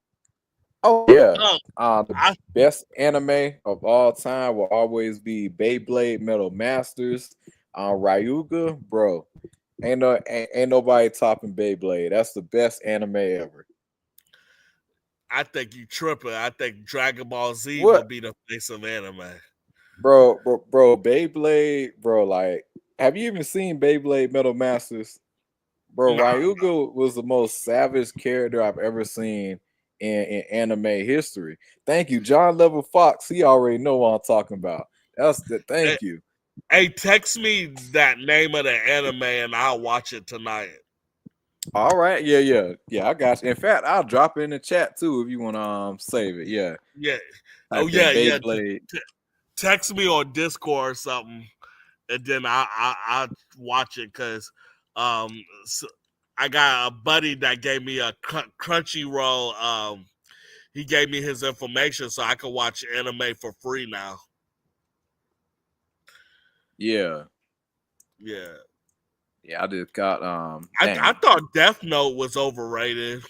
Oh yeah. The best anime of all time will always be Beyblade Metal Masters. Ryuga, bro. Ain't nobody topping Beyblade. That's the best anime ever. I think you tripping. I think Dragon Ball Z will be the face of anime. Bro, Beyblade, bro, like, have you even seen Beyblade Metal Masters? Bro, Ryuga was the most savage character I've ever seen in anime history. Thank you, John Level Fox. He already know what I'm talking about. Thank you. Hey, text me that name of the anime and I'll watch it tonight. All right, yeah. I got you. In fact, I'll drop it in the chat too if you want to save it. Yeah. Beyblade. Text me on Discord or something, and then I'll watch it because so I got a buddy that gave me a Crunchyroll. He gave me his information so I can watch anime for free now. Yeah. I just got I thought Death Note was overrated.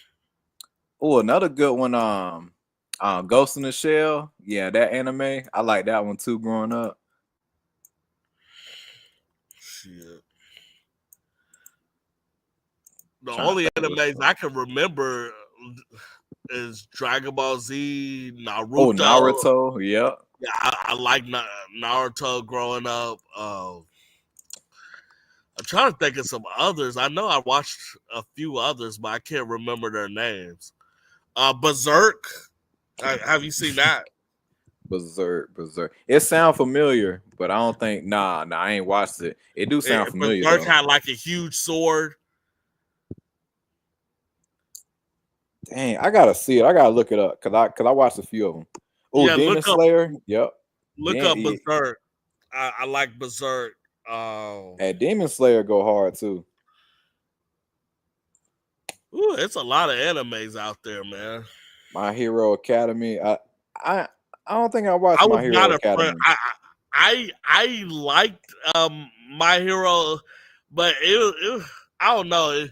Oh, another good one. Ghost in the Shell. Yeah, that anime. I like that one too. Growing up. Shit. The only animes I can remember is Dragon Ball Z, Naruto. Oh, Naruto. Yep. Yeah, I like Naruto growing up. I'm trying to think of some others. I know I watched a few others, but I can't remember their names. Berserk. Have you seen that? Berserk. It sound familiar, but I don't think. Nah, I ain't watched it. It do sound familiar Berserk though. had like a huge sword. Dang, I gotta see it. I gotta look it up because I watched a few of them. Oh, Yeah, Demon Slayer. Yep. Look up Berserk. I like Berserk. And Demon Slayer go hard too. Ooh, it's a lot of animes out there, man. My Hero Academy. I don't think I watched I My was Hero not a Academy. friend. I liked My Hero, but I don't know.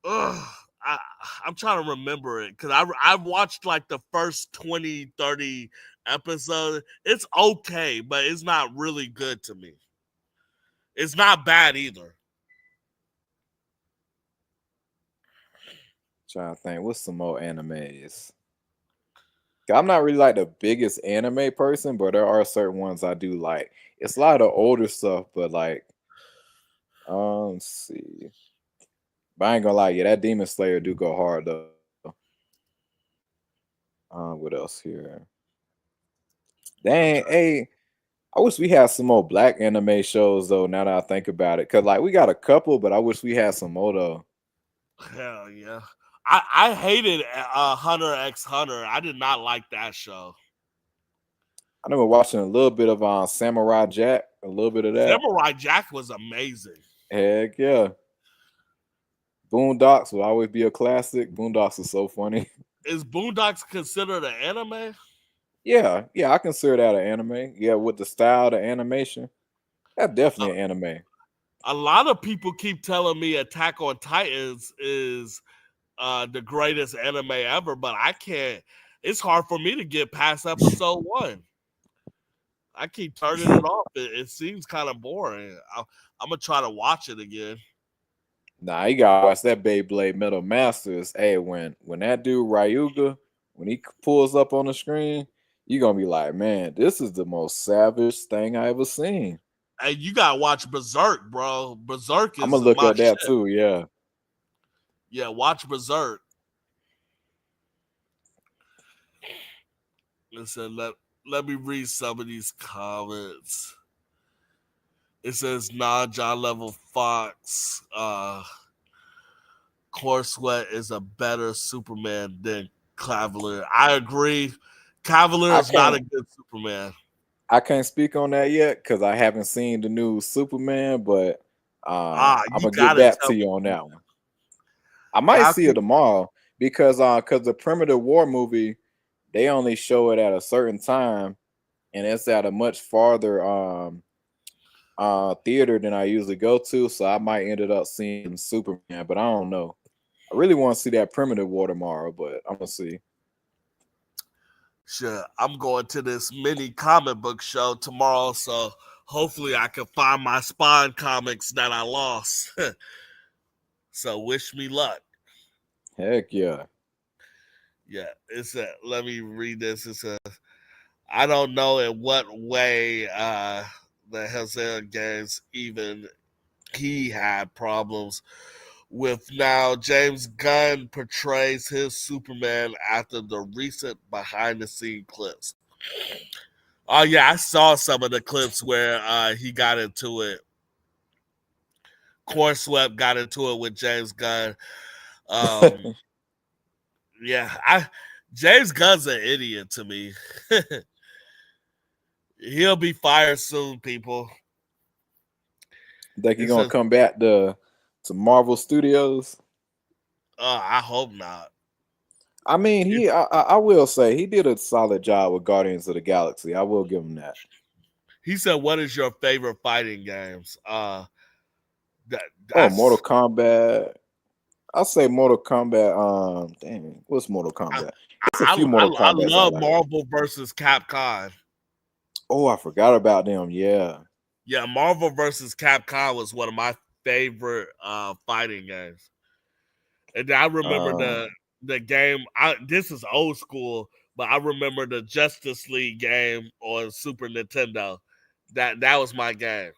I'm trying to remember it because I watched like the first 20, 30 episodes. It's okay, but it's not really good to me. It's not bad either. Trying to think, what's some more animes? I'm not really like the biggest anime person, but there are certain ones I do like. It's a lot of older stuff, but like, let's see. But I ain't gonna lie, yeah, that Demon Slayer do go hard though. What else here? Dang, hey, I wish we had some more black anime shows though. Now that I think about it, cause like we got a couple, but I wish we had some more though. Hell yeah. I hated Hunter x Hunter. I did not like that show. I remember watching a little bit of Samurai Jack, a little bit of that. Samurai Jack was amazing. Heck yeah. Boondocks will always be a classic. Boondocks is so funny. Is Boondocks considered an anime? Yeah, I consider that an anime. Yeah, with the style, the animation, that's definitely an anime. A lot of people keep telling me Attack on Titans is the greatest anime ever, but I can't. It's hard for me to get past episode 1. I keep turning it off. It seems kind of boring. I'm gonna try to watch it again. Nah, you gotta watch that Beyblade Metal Masters. Hey, when that dude Ryuga, when he pulls up on the screen, you're gonna be like, man, this is the most savage thing I ever seen. Hey, you gotta watch Berserk, bro. Berserk is I'm gonna look my at that shit. too. Yeah. Yeah, watch Berserk. Listen, let me read some of these comments. It says non-John Level Fox. Core Sweat is a better Superman than Cavalier. I agree. Cavalier is not a good Superman. I can't speak on that yet because I haven't seen the new Superman, but I'm gonna get back to you on that one. I might see it tomorrow because the Primitive War movie, they only show it at a certain time, and it's at a much farther theater than I usually go to, so I might end up seeing Superman, but I don't know. I really want to see that Primitive War tomorrow, but I'm gonna see. Sure, I'm going to this mini comic book show tomorrow, so hopefully I can find my Spawn comics that I lost. So wish me luck. Heck yeah. Yeah, let me read this. It says, I don't know in what way the Hell's Games even he had problems with. Now James Gunn portrays his Superman after the recent behind the scene clips. Oh yeah, I saw some of the clips where he got into it. Core Swept got into it with James Gunn. Yeah, James Gunn's an idiot to me. He'll be fired soon, people. Think he's gonna come back to Marvel Studios? I hope not. I mean, I will say he did a solid job with Guardians of the Galaxy. I will give him that. He said, "What is your favorite fighting games?" Mortal Kombat. I'll say Mortal Kombat. Dang, what's Mortal Kombat? I love Marvel versus Capcom. Oh, I forgot about them. Yeah. Yeah, Marvel versus Capcom was one of my favorite fighting games. And I remember the game. This is old school, but I remember the Justice League game on Super Nintendo. That was my game.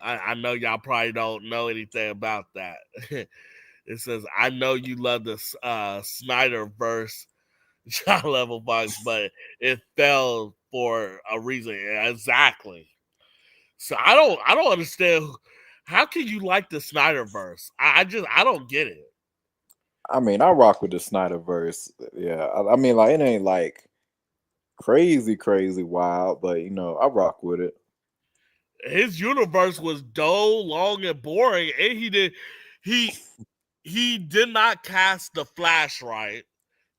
I know y'all probably don't know anything about that. It says, I know you love the Snyder verse, John Level Bucks, but it fell for a reason. Exactly. So I don't understand. How can you like the Snyderverse? I don't get it. I mean, I rock with the Snyderverse. Yeah, I mean, like it ain't like crazy wild, but I rock with it. His universe was dull, long, and boring, and he did not cast the Flash right.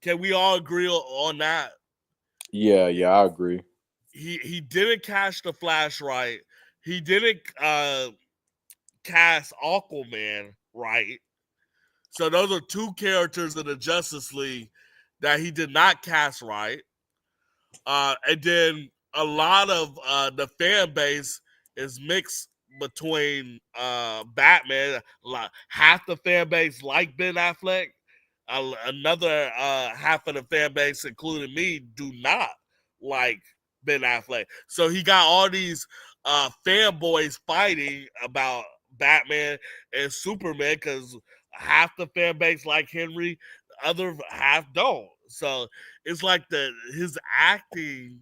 Can we all agree on that? Yeah, I agree. He didn't cast the Flash right. He didn't cast Aquaman right. So those are two characters in the Justice League that he did not cast right. And then a lot of the fan base is mixed between Batman. Half the fan base like Ben Affleck. Another half of the fan base, including me, do not like Ben Affleck. So he got all these fanboys fighting about Batman and Superman because half the fan base like Henry, the other half don't. So it's like his actors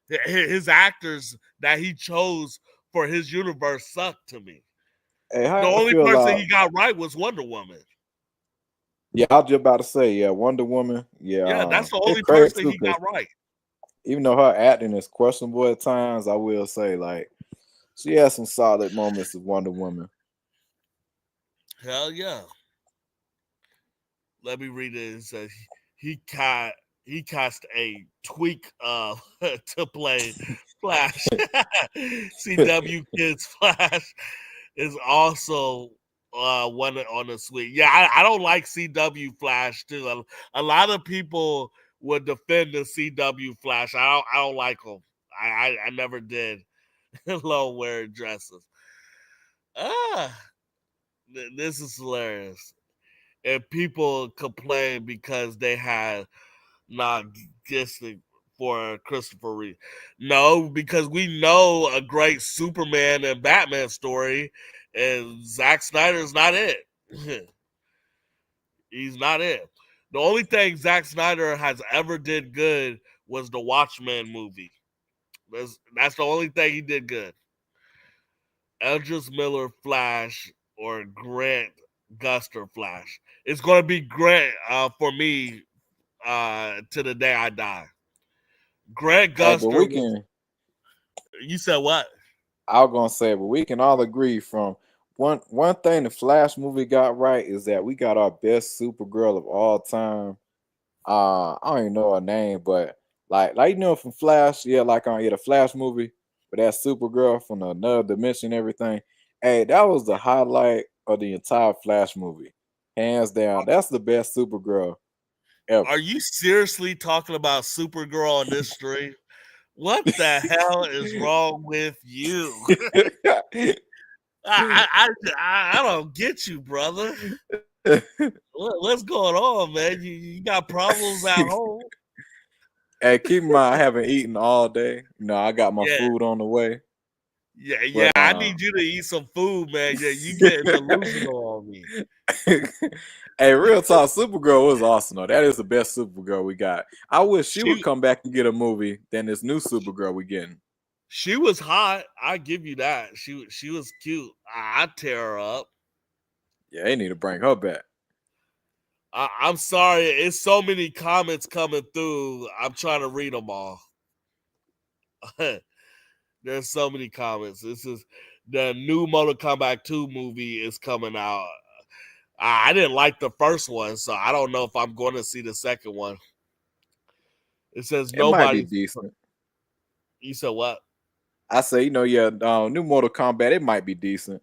that he chose for his universe sucked to me. Hey, The how I only feel person he got right was Wonder Woman. Yeah, I was just about to say, yeah, Wonder Woman. Yeah, Yeah, that's the it's only crazy person too, he got 'cause right. even though her acting is questionable at times, I will say like she has some solid moments of Wonder Woman. Hell yeah. Let me read it. It says he cast a tweak to play Flash. CW Kids Flash is also one on the suite. Yeah, I don't like CW Flash too. A lot of people would defend the CW Flash. I don't like him. I never did. Long wearing dresses. Ah, this is hilarious. And people complain because they had not guessing for Christopher Reeve. No, because we know a great Superman and Batman story, and Zack Snyder's not it. He's not it. The only thing Zack Snyder has ever did good was the Watchmen movie. That's the only thing he did good. Eldridge Miller Flash or Grant Guster Flash. It's going to be Grant for me to the day I die. Grant Hey, but Guster we was. can. You said what? I was gonna say, but we can all agree from one thing the Flash movie got right is that we got our best Supergirl of all time. I don't even know her name, but from Flash, yeah, the Flash movie, but that Supergirl from another dimension, everything. Hey, that was the highlight of the entire Flash movie, hands down. That's the best Supergirl ever. Are you seriously talking about Supergirl on this stream? What the hell is wrong with you? I don't get you, brother. What's going on, man? You got problems at home? Hey, keep in mind, I haven't eaten all day. I got my Yeah, food on the way. yeah. But I need you to eat some food, man. Yeah, you getting delusional on me. hey, real talk, Supergirl was awesome though. That is the best Supergirl we got. I wish she would come back and get a movie than this new Supergirl we getting. She was hot. I give you that. She was cute. I'd tear her up. Yeah, they need to bring her back. I'm sorry. It's so many comments coming through. I'm trying to read them all. There's so many comments. This is the new Mortal Kombat 2 movie is coming out. I didn't like the first one, so I don't know if I'm going to see the second one. It says It might be nobody. decent. You said what? I say, new Mortal Kombat, it might be decent.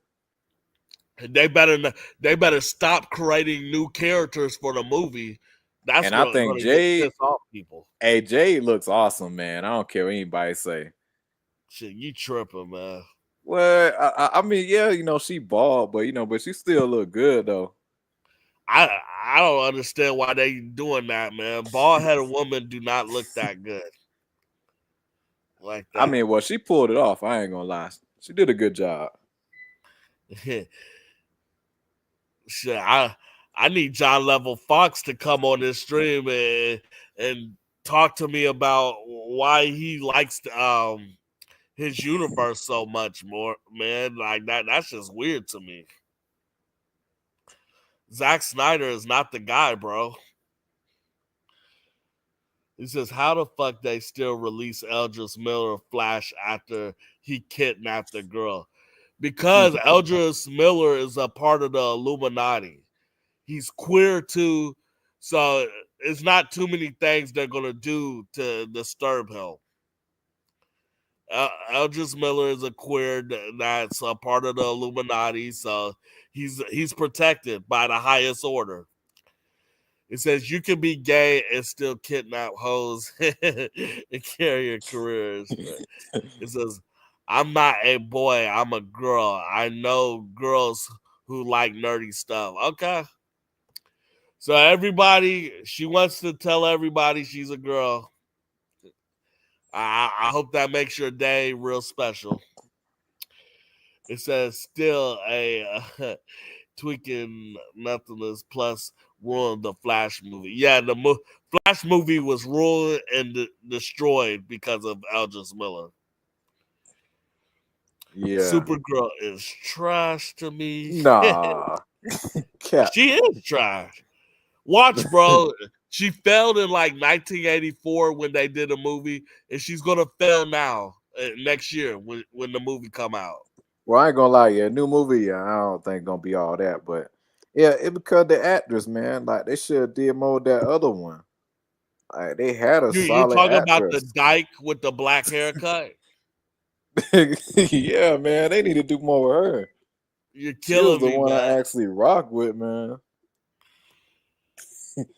They better stop creating new characters for the movie. That's And I think going to piss off people. Hey, Jade looks awesome, man. I don't care what anybody say. Shit, you tripping, man. Well, I mean, yeah, she bald, but she still look good though. I don't understand why they doing that, man. Bald-headed women do not look that good. Like that. I mean, well, she pulled it off. I ain't gonna lie. She did a good job. Shit, I need John Level Fox to come on this stream and talk to me about why he likes his universe so much more, man. Like that's just weird to me. Zack Snyder is not the guy, bro. He says, how the fuck they still release Eldris Miller Flash after he kidnapped the girl? Because Eldris Miller is a part of the Illuminati. He's queer too, so it's not too many things they're gonna do to disturb him. Eldris Miller is a queer that's a part of the Illuminati, so he's protected by the highest order. It says you can be gay and still kidnap hoes and carry your careers. It says, I'm not a boy, I'm a girl. I know girls who like nerdy stuff. Okay. So everybody, she wants to tell everybody she's a girl. I hope that makes your day real special. It says still a tweaking nothingness plus ruined the Flash movie. Yeah, the Flash movie was ruined and destroyed because of Eldris Miller. Yeah. Supergirl is trash to me. Nah. She is trash. Watch, bro. She failed in like 1984 when they did a movie, and she's gonna fail now next year when the movie come out. Well, I ain't gonna lie, yeah, new movie, yeah, I don't think gonna be all that, but yeah, it because the actors, man, like they should have did more of that other one. Like they had a You're solid talking about the actress. dyke with the black haircut? Yeah, man, they need to do more with her. You're She was killing the me, one man. I actually rock with, man.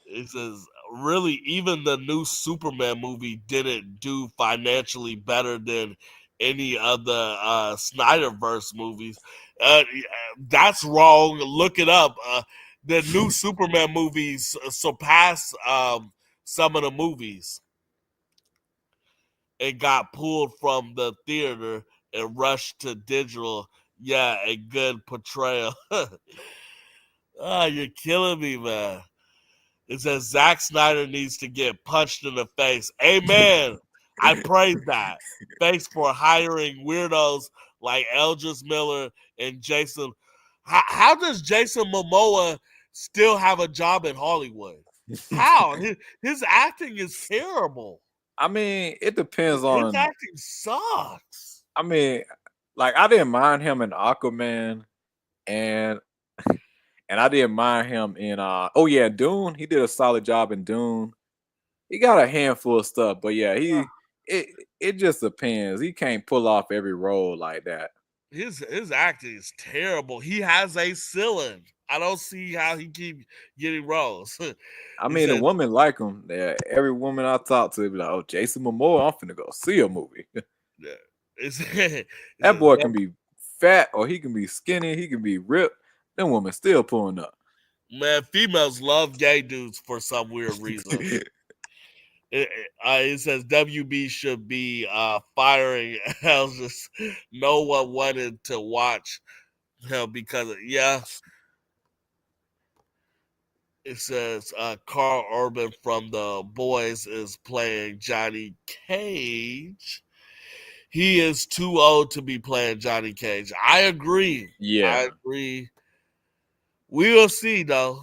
It says, really, even the new Superman movie didn't do financially better than any of the Snyderverse movies. That's wrong. Look it up. The new Superman movies surpass some of the movies. It got pulled from the theater and rushed to digital. Yeah, a good portrayal. You're killing me, man. It says Zack Snyder needs to get punched in the face. Amen. I praise that. Thanks for hiring weirdos like Eldris Miller and Jason. How does Jason Momoa still have a job in Hollywood? How? His acting is terrible. I mean, it depends His on. acting sucks. I mean, like I didn't mind him in Aquaman, and I didn't mind him in Dune. He did a solid job in Dune. He got a handful of stuff, but yeah, it just depends. He can't pull off every role like that. His acting is terrible. He has a ceiling. I don't see how he keep getting roles. I mean, the women like him. Yeah, every woman I talk to be like, "Oh, Jason Momoa, I'm finna go see a movie." That boy can be fat or he can be skinny. He can be ripped. Them women still pulling up. Man, females love gay dudes for some weird reason. It says WB should be firing Elvis. No one wanted to watch him because It says Carl Urban from The Boys is playing Johnny Cage. He is too old to be playing Johnny Cage. I agree. Yeah, I agree. We will see though.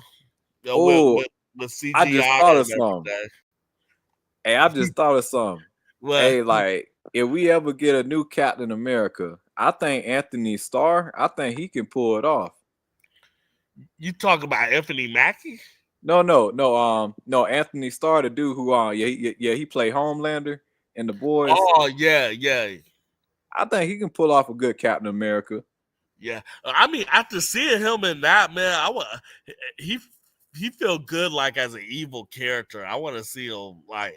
With CGI I just thought of something. Hey, I just thought of something. Hey, like if we ever get a new Captain America, I think Anthony Starr, I think he can pull it off. You talk about Anthony Mackie? No. Anthony Starr, the dude who he played Homelander in The Boys. Oh yeah. I think he can pull off a good Captain America. Yeah, I mean, after seeing him in that, man, he feel good like as an evil character. I want to see him like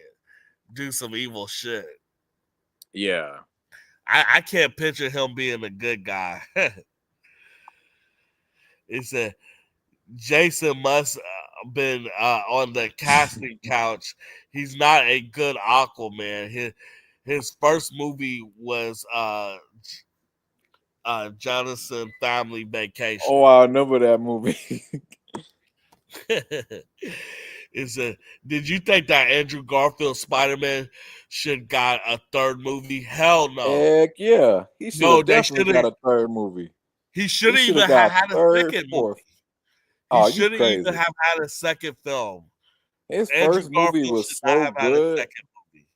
do some evil shit. Yeah, I can't picture him being a good guy. It's a Jason must been on the casting couch. He's not a good Aquaman. His first movie was Jonathan Family Vacation. Oh, I remember that movie. Did you think that Andrew Garfield Spider-Man should got a third movie? Hell no. Heck yeah. He should No, have they definitely got should've- a third movie. He He shouldn't should even have have got had a third, second fourth. movie. He Oh, you shouldn't even crazy. have had a second film. His Andrew first movie Garfield was should not so have had a good. second movie.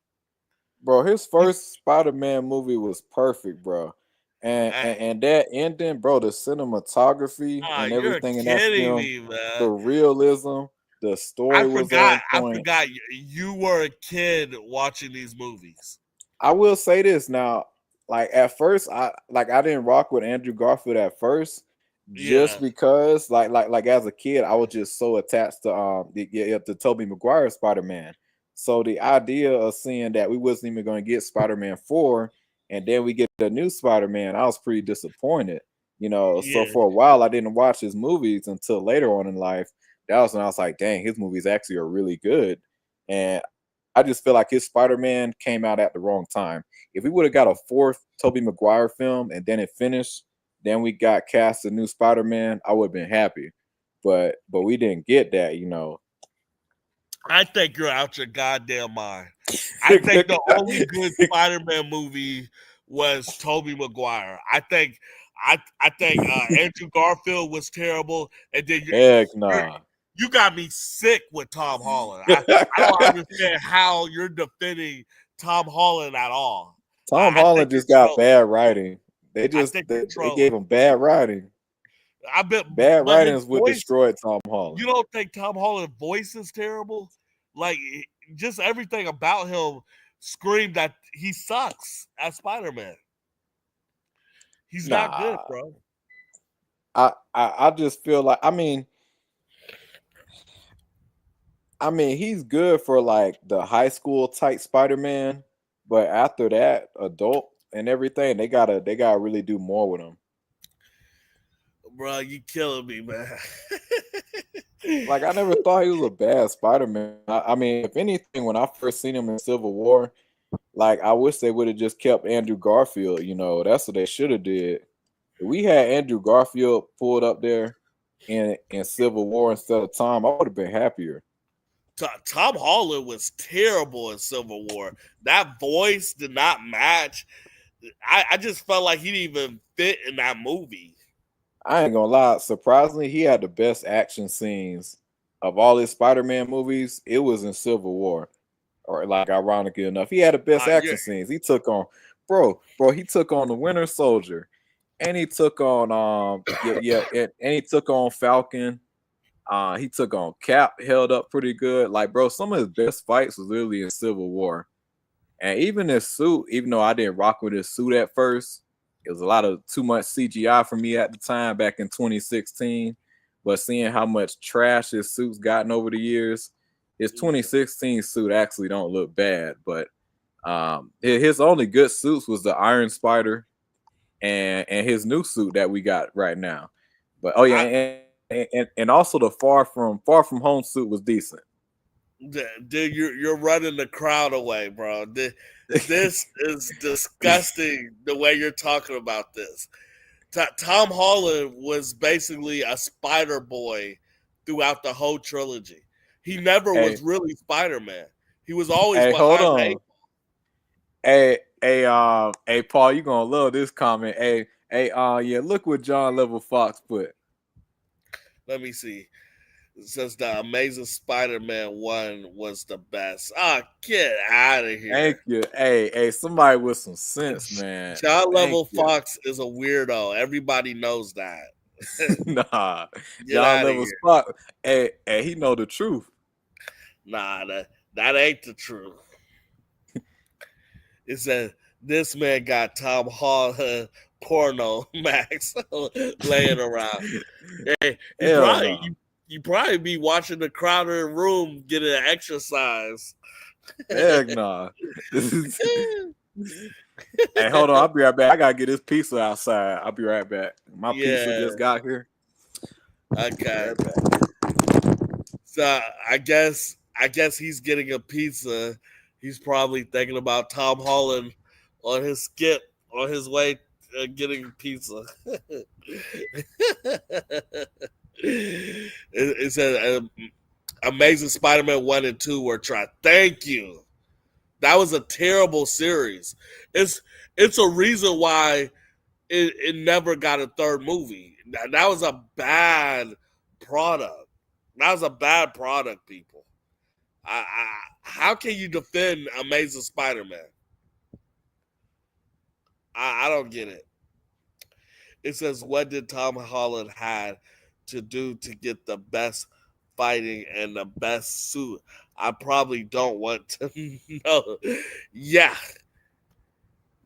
Bro, his first Spider-Man movie was perfect, bro. And Hey, and that ending, bro, the cinematography and you're everything in that kidding film, me, the man. realism, the story was on I point. forgot you were a kid watching these movies. I will say this now, like at first, I didn't rock with Andrew Garfield at first, just Yeah. because like as a kid, I was just so attached to the Tobey Maguire Spider-Man. So the idea of seeing that we wasn't even going to get Spider-Man 4 and then we get a new Spider-Man, I was pretty disappointed. So Yeah. for a while I didn't watch his movies until later on in life. That was when I was like, dang, his movies actually are really good. And I just feel like his Spider-Man came out at the wrong time. If we would have got a fourth Tobey Maguire film and then it finished, then we got cast a new Spider-Man, I would have been happy. But we didn't get that. I think you're out your goddamn mind. I think the only good Spider-Man movie was Tobey Maguire. I think Andrew Garfield was terrible, and then Heck nah. you got me sick with Tom Holland. I don't understand how you're defending Tom Holland at all. Tom I Holland think just you're got trolling. bad writing. They you're gave him bad writing. I bet Bad but his writings would voice, destroy Tom Holland. you don't think Tom Holland's voice is terrible? Like, just everything about him screamed that he sucks as Spider-Man. He's not good, Nah, bro. I just feel like I mean he's good for like the high school type Spider-Man, but after that, adult and everything, they gotta really do more with him. Bro, you killing me, man. Like I never thought he was a bad Spider-Man. I mean, if anything, when I first seen him in Civil War, like I wish they would have just kept Andrew Garfield. That's what they should have did. If we had Andrew Garfield pulled up there in Civil War instead of Tom, I would have been happier. Tom Holland was terrible in Civil War. That voice did not match. I just felt like he didn't even fit in that movie. I ain't gonna lie. Surprisingly, he had the best action scenes of all his Spider-Man movies. It was in Civil War, or like ironically enough, he had the best action scenes. He took on, bro. He took on the Winter Soldier, and he took on and he took on Falcon. He took on Cap, held up pretty good. Like, bro, some of his best fights was literally in Civil War. And even his suit, even though I didn't rock with his suit at first, it was a lot of too much CGI for me at the time back in 2016. But seeing how much trash his suit's gotten over the years, his 2016 suit actually don't look bad. But his only good suits was the Iron Spider and his new suit that we got right now. But oh yeah, and also the Far From Home suit was decent. Dude, you're running the crowd away, bro. This is disgusting the way you're talking about this. Tom Holland was basically a Spider Boy throughout the whole trilogy. He never was really Spider-Man. He was always hold on. the Hey, Paul, you gonna love this comment. Yeah, look what John Level Fox put. Let me see. It says the Amazing Spider-Man 1 was the best. Get out of here. Thank you. Hey, somebody with some sense, man. John Level Fox is a weirdo. Everybody knows that. Nah. John Level Fox. Hey, he know the truth. Nah, that ain't the truth. It said this man got Tom Holland porno max laying around. Hey, you probably be watching the crowded room getting an exercise. Heck nah. Hey, hold on. I'll be right back. I gotta get this pizza outside. I'll be right back. My pizza just got here. Okay. So I guess he's getting a pizza. He's probably thinking about Tom Holland on his skip on his way getting pizza. It said Amazing Spider-Man 1 and 2 were tried. Thank you. That was a terrible series. It's a reason why it never got a third movie. That was a bad product. That was a bad product, people. How can you defend Amazing Spider-Man? I don't get it. It says, what did Tom Holland had to do to get the best fighting and the best suit? I probably don't want to know. Yeah,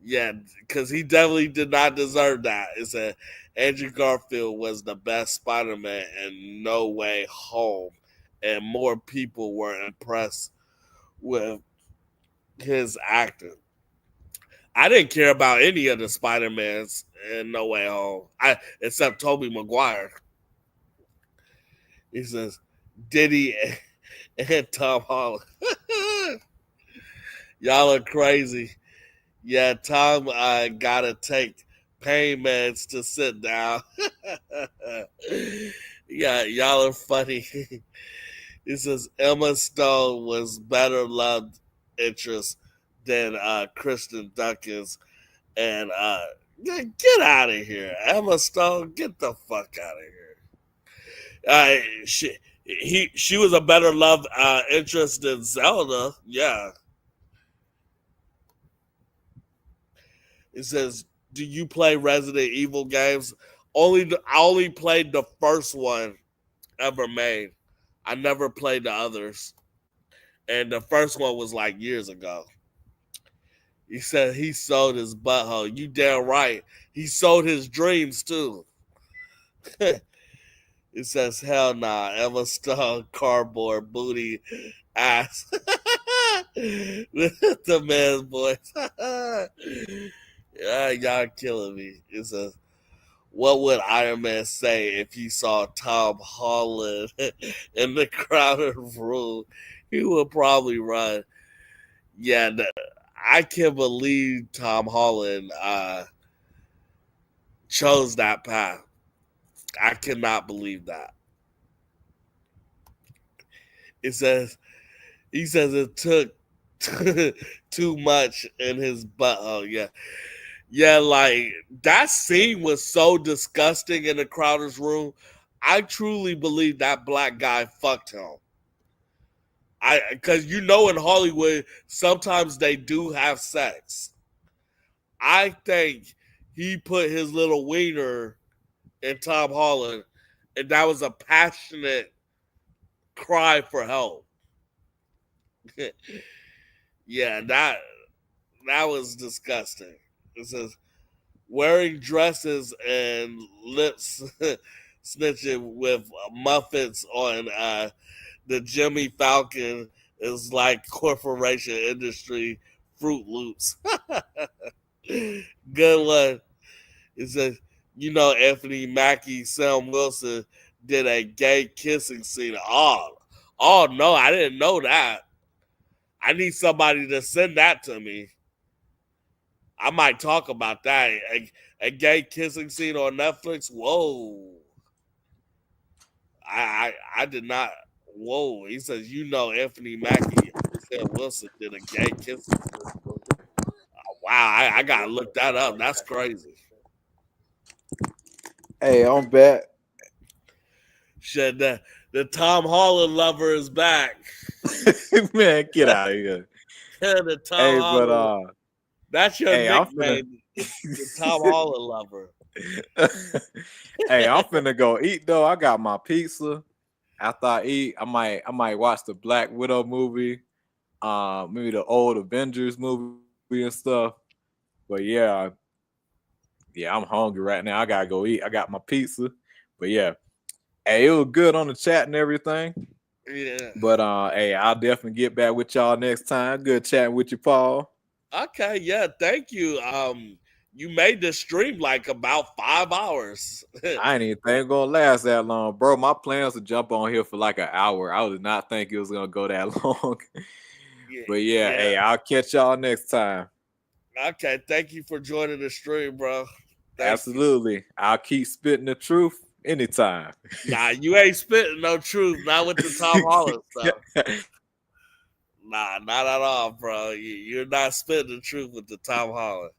because he definitely did not deserve that. It said Andrew Garfield was the best Spider-Man in No Way Home, and more people were impressed with his acting. I didn't care about any of the Spider-Mans in No Way Home, except Tobey Maguire. He says, Diddy and Tom Holland. Y'all are crazy. Yeah, Tom gotta take pain meds to sit down. Yeah, y'all are funny. He says Emma Stone was better loved interest than Kristen Duncan's, and get out of here, Emma Stone. Get the fuck out of here. She was a better loved interest than Zelda. Yeah. It says, do you play Resident Evil games? I only played the first one ever made. I never played the others. And the first one was like years ago. He said he sold his butthole. You damn right. He sold his dreams too. It says, hell nah, Emma Stone, cardboard, booty, ass. The man's voice. Y'all killing me. It says, what would Iron Man say if he saw Tom Holland in the crowded room? He would probably run. Yeah, I can't believe Tom Holland chose that path. I cannot believe that. He says it took too much in his butthole. Yeah. Yeah, like that scene was so disgusting in the Crowder's room. I truly believe that black guy fucked him. Because in Hollywood, sometimes they do have sex. I think he put his little wiener in Tom Holland, and that was a passionate cry for help. Yeah, that was disgusting. It says, wearing dresses and lips snitching with muffins on the Jimmy Falcon is like corporation industry Fruit Loops. Good one. It says, Anthony Mackie, Sam Wilson did a gay kissing scene. Oh no, I didn't know that. I need somebody to send that to me. I might talk about that. A gay kissing scene on Netflix. Whoa. I did not. Whoa. He says, Anthony Mackie and Sam Wilson did a gay kissing scene. Wow. I got to look that up. That's crazy. Hey, I'm back. Shit, the Tom Holland lover is back. Man, get out of here. The Tom Holland. That's your nickname, the Tom Holland lover. Hey, I'm finna go eat though. I got my pizza. After I eat, I might watch the Black Widow movie, maybe the old Avengers movie and stuff. But yeah, I'm hungry right now. I gotta go eat. I got my pizza. But yeah, hey, it was good on the chat and everything. Yeah. But hey, I'll definitely get back with y'all next time. Good chatting with you, Paul. Okay, yeah, thank you. You made this stream like about 5 hours. I ain't even think gonna last that long, bro. My plans to jump on here for like an hour. I did not think it was gonna go that long. But yeah, hey, I'll catch y'all next time. Okay, thank you for joining the stream, bro. Absolutely. I'll keep spitting the truth anytime. Nah, you ain't spitting no truth. Not with the Tom Holland stuff. Nah, not at all, bro. You're not spitting the truth with the Tom Holland.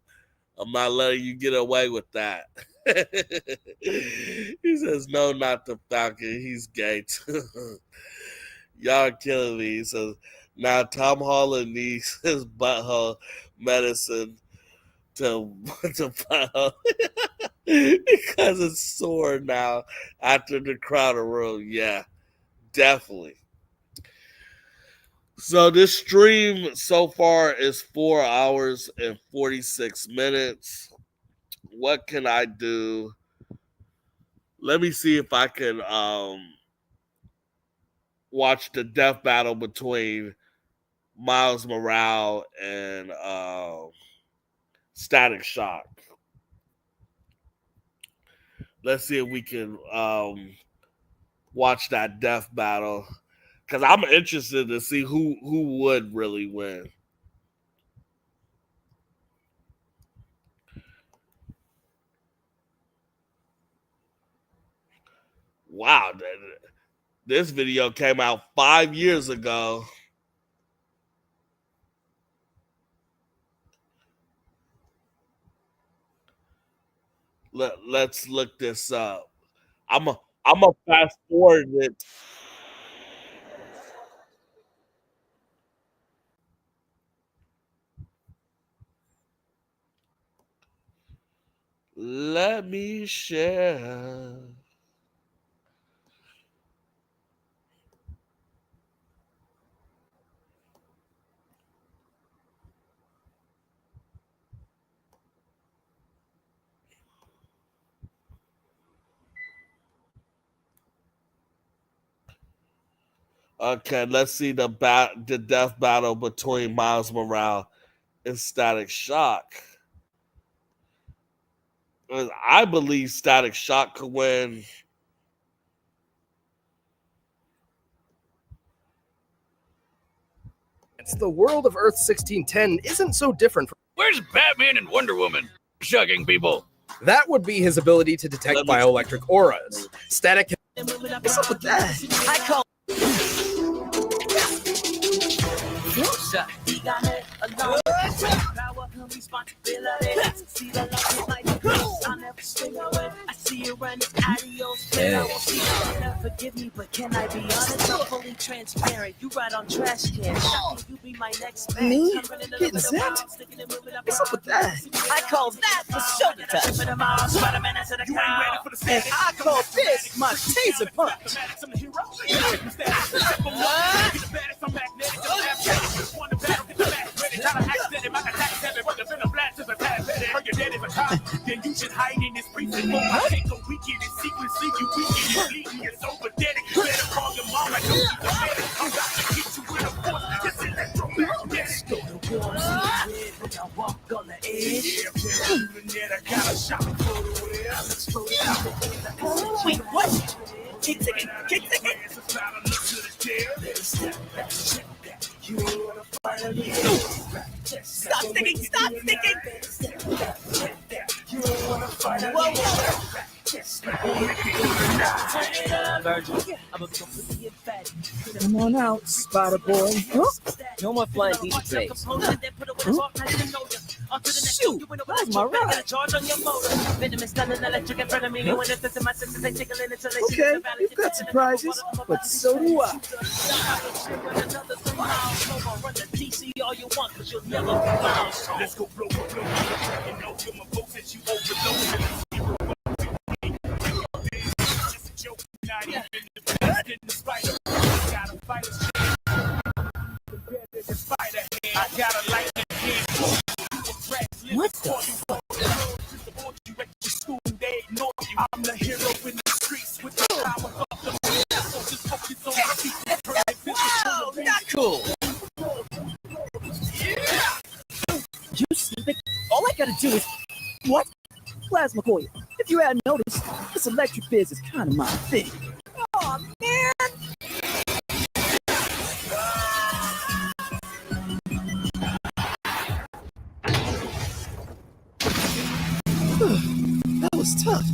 I'm not letting you get away with that. He says, no, not the Falcon. He's gay too. Y'all are killing me. He says, now Tom Holland needs his butthole medicine to butthole because it's sore now after the Crowder Room. Yeah, definitely. So this stream so far is 4 hours and 46 minutes. What can I do? Let me see if I can watch the death battle between Miles Morales and Static Shock. Let's see if we can watch that death battle. Because I'm interested to see who would really win. Wow. This video came out 5 years ago. Let's look this up. I'm a fast forward it. Let me share. Okay, let's see the death battle between Miles Morales and Static Shock. I believe Static Shock could win. The world of Earth 1610 isn't so different from... Where's Batman and Wonder Woman? Shocking people. That would be his ability to detect bioelectric auras. Static... What's up with that? I call... Forgive me, but can I be honest? I'm fully transparent. You ride on trash cans. You be my next man. Me? Getting zapped? What's up with that? I call that the shoulder touch. And I call this my taser punch. Then you should hide in this precinct. I take a weekend in sequence, see you weekend. You're bleeding, you're so pathetic. Better call your mom, I know she's pathetic. I'm about to hit you with a force, just electromagnetic. Go to war, see the red when I walk on the edge. Yeah, I got a shot for the way. Let's go down. Wait, what? Keep ticking, keep ticking. Stop thinking, stop thinking. Come on out, Spider Boy. Huh? No more flying pizza plates. Huh? Shoot, that's my ride. Okay, you've got surprises, but so do I. Let's go blow, blow, blow. And know you're my folks that you overload. Just a joke, not even the best in the spider. Gotta fight his shit. Compared to the spider hand, I got a lightning hand. What the fuck? I'm the hero in the streets with the power of the man. So just focus on Wow, not cool. You stupid. All I gotta do is... What? Plasma coil. If you hadn't noticed, this electric biz is kind of my thing. Oh man! was tough.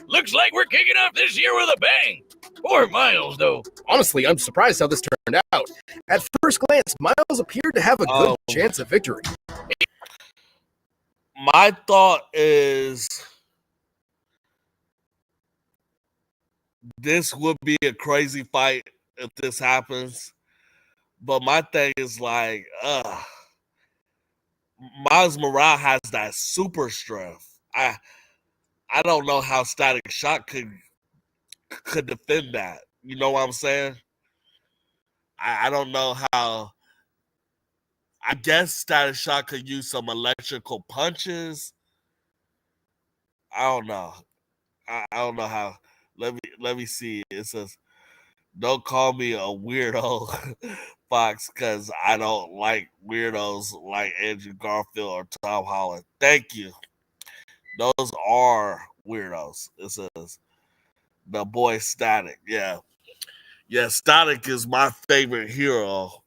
Looks like we're kicking off this year with a bang. Poor Miles, though. Honestly, I'm surprised how this turned out. At first glance, Miles appeared to have a good chance of victory. My thought is this would be a crazy fight if this happens. But my thing is like, Miles Morales has that super strength. I don't know how Static Shock could defend that. You know what I'm saying? I don't know how. I guess Static Shock could use some electrical punches. I don't know. I don't know how. Let me see. It says, "Don't call me a weirdo, Fox, because I don't like weirdos like Andrew Garfield or Tom Holland." Thank you. Those are weirdos. It says, "The boy Static." Yeah. Static is my favorite hero.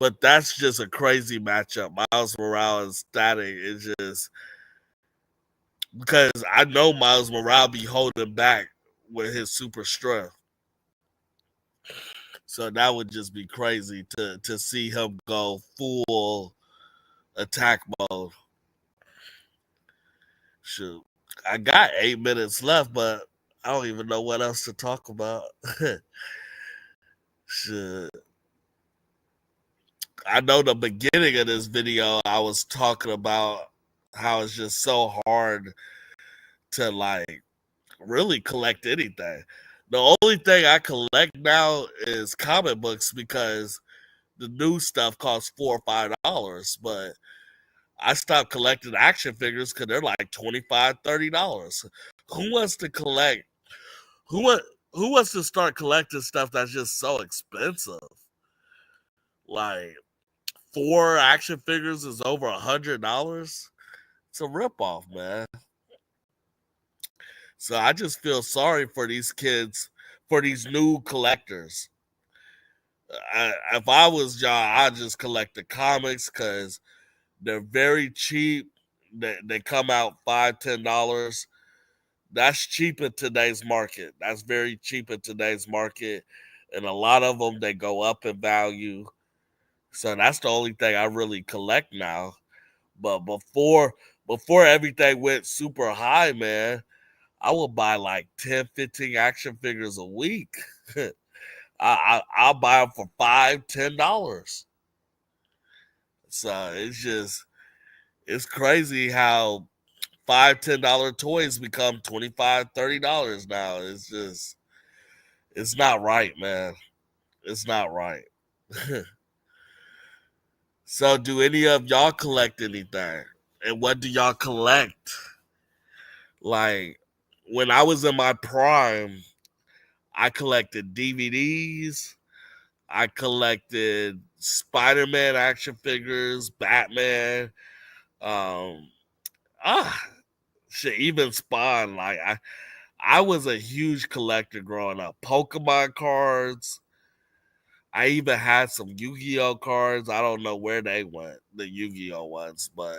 But that's just a crazy matchup. Miles Morales and Static is just because I know Miles Morales be holding back with his super strength. So that would just be crazy to see him go full attack mode. Shoot. I got 8 minutes left, but I don't even know what else to talk about. Shit. I know the beginning of this video, I was talking about how it's just so hard to like really collect anything. The only thing I collect now is comic books because the new stuff costs $4 or $5, but I stopped collecting action figures because they're like $25, $30. Who wants to collect? Who wants to start collecting stuff that's just so expensive? Like 4 action figures is over $100. It's a ripoff, man. So I just feel sorry for these kids, for these new collectors. If I was y'all, I'd just collect the comics because they're very cheap. They come out $5, $10. That's cheap in today's market. That's very cheap in today's market. And a lot of them, they go up in value. So that's the only thing I really collect now. But before everything went super high, man, I would buy like 10, 15 action figures a week. I'll buy them for $5, $10. So it's crazy how $5, $10 toys become $25, $30 now. It's not right, man. It's not right. So do any of y'all collect anything? And what do y'all collect? Like when I was in my prime, I collected DVDs. I collected Spider-Man action figures, Batman, shit, even Spawn. Like I was a huge collector growing up. Pokemon cards. I even had some Yu-Gi-Oh cards. I don't know where they went, the Yu-Gi-Oh ones, but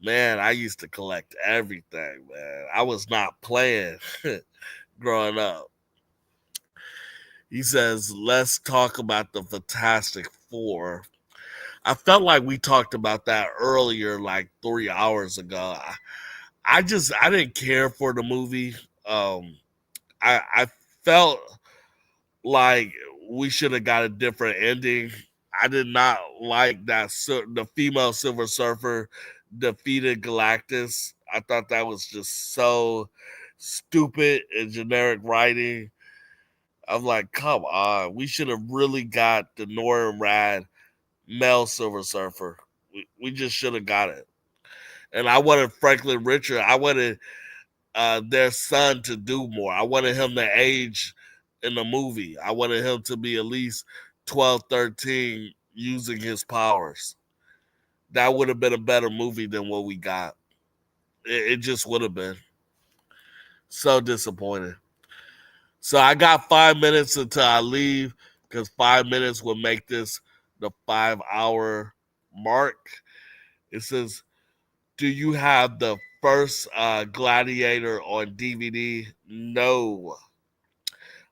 man, I used to collect everything, man. I was not playing growing up. He says, let's talk about the Fantastic Four. I felt like we talked about that earlier, like 3 hours ago. I didn't care for the movie. I felt like we should have got a different ending. I did not like that the female Silver Surfer defeated Galactus. I thought that was just so stupid and generic writing. I'm like, come on. We should have really got the Norrin Rad male Silver Surfer. We just should have got it. And I wanted Franklin Richard. I wanted their son to do more. I wanted him to age in the movie. I wanted him to be at least 12, 13 using his powers. That would have been a better movie than what we got. It just would have been. So disappointed. So I got 5 minutes until I leave because 5 minutes will make this the 5-hour mark. It says, do you have the first Gladiator on DVD? No,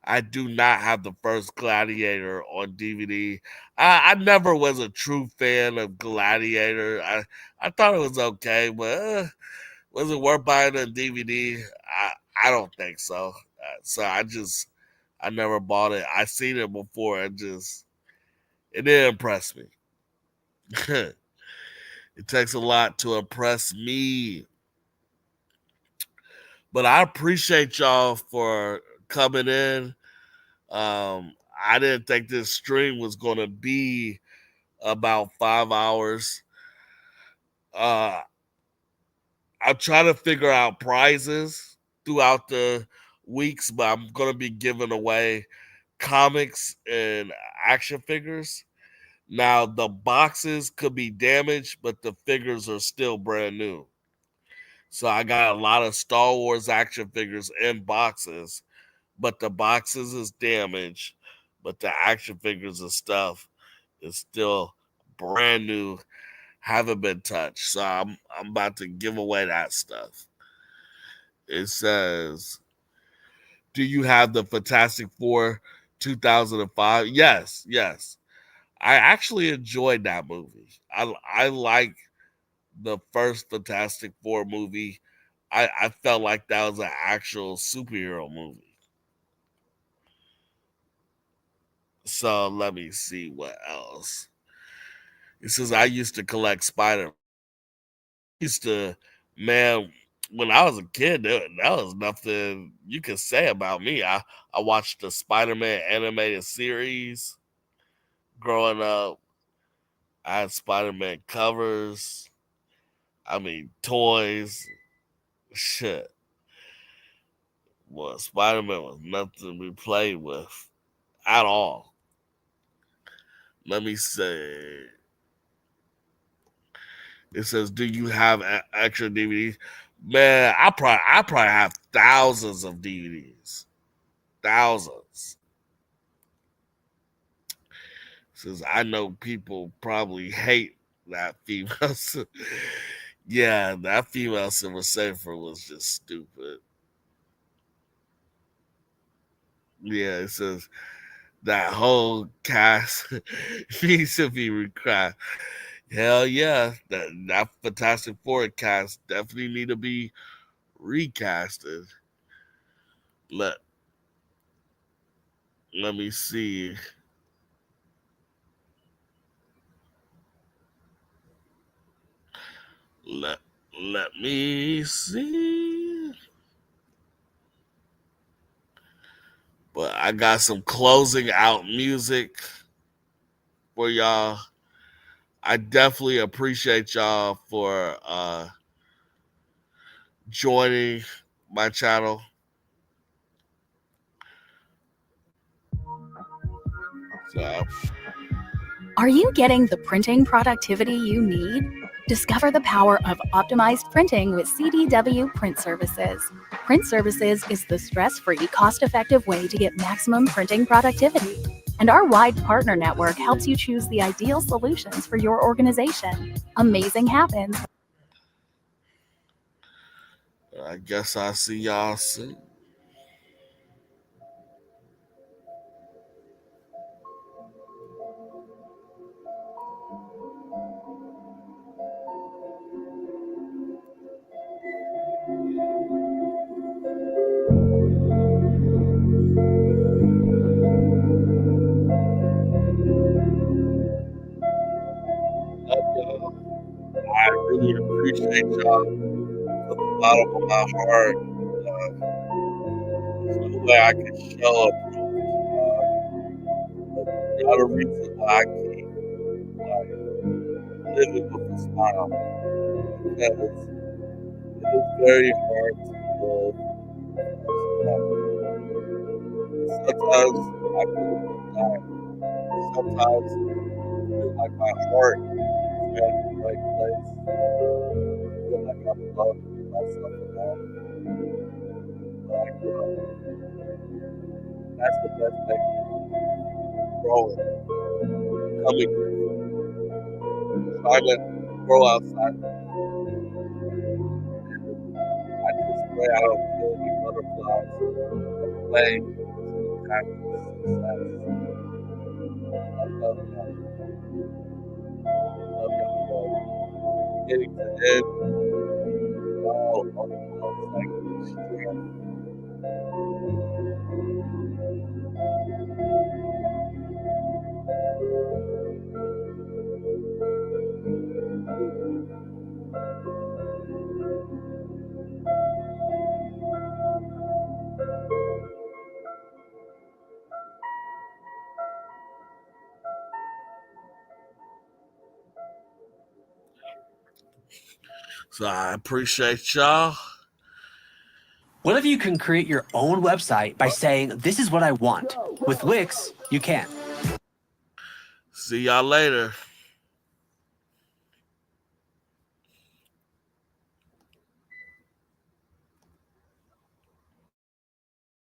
I do not have the first Gladiator on DVD. I never was a true fan of Gladiator. I thought it was okay, but was it worth buying on DVD? I don't think so. So I never bought it. I seen it before. It didn't impress me. It takes a lot to impress me. But I appreciate y'all for coming in. I didn't think this stream was going to be about 5 hours. I'm trying to figure out prizes throughout the weeks, but I'm going to be giving away comics and action figures. Now, the boxes could be damaged, but the figures are still brand new. So I got a lot of Star Wars action figures in boxes, but the boxes is damaged, but the action figures and stuff is still brand new, haven't been touched. So I'm about to give away that stuff. It says, do you have the Fantastic Four 2005? Yes. I actually enjoyed that movie. I like the first Fantastic Four movie. I felt like that was an actual superhero movie. So let me see what else. It says, I used to collect Spider. Man, when I was a kid, that was nothing you could say about me. I watched the Spider-Man animated series growing up. I had Spider-Man covers. I mean, toys. Shit. Well, Spider-Man was nothing we played with at all. Let me say. It says, do you have extra DVDs? Man, I probably have thousands of DVDs. Thousands. It says, I know people probably hate that female. Yeah, that female Silver Surfer was just stupid. Yeah, it says that whole cast needs to be recast. Hell yeah, that Fantastic Four cast definitely need to be recasted. Let me see. Let me see. But I got some closing out music for y'all. I definitely appreciate y'all for joining my channel. So, are you getting the printing productivity you need? Discover the power of optimized printing with CDW Print Services. Print Services is the stress-free, cost-effective way to get maximum printing productivity. And our wide partner network helps you choose the ideal solutions for your organization. Amazing happens. I guess I'll see y'all soon. I really appreciate y'all from the bottom of my heart. There's no way I can show up. The other reason why I keep living with a smile, because it is very hard to live. Sometimes I feel like sometimes I feel like my heart is at the right place. I feel like I'm loving myself enough. But I grow. That's the best thing. Growing. Coming. Trying to grow outside. I just pray I don't kill any butterflies. I'm playing happiness, success. I love y'all. Love y'all for getting to end. Y'all on the like strength. So I appreciate y'all. What if you can create your own website by saying, this is what I want? With Wix, you can. See y'all later.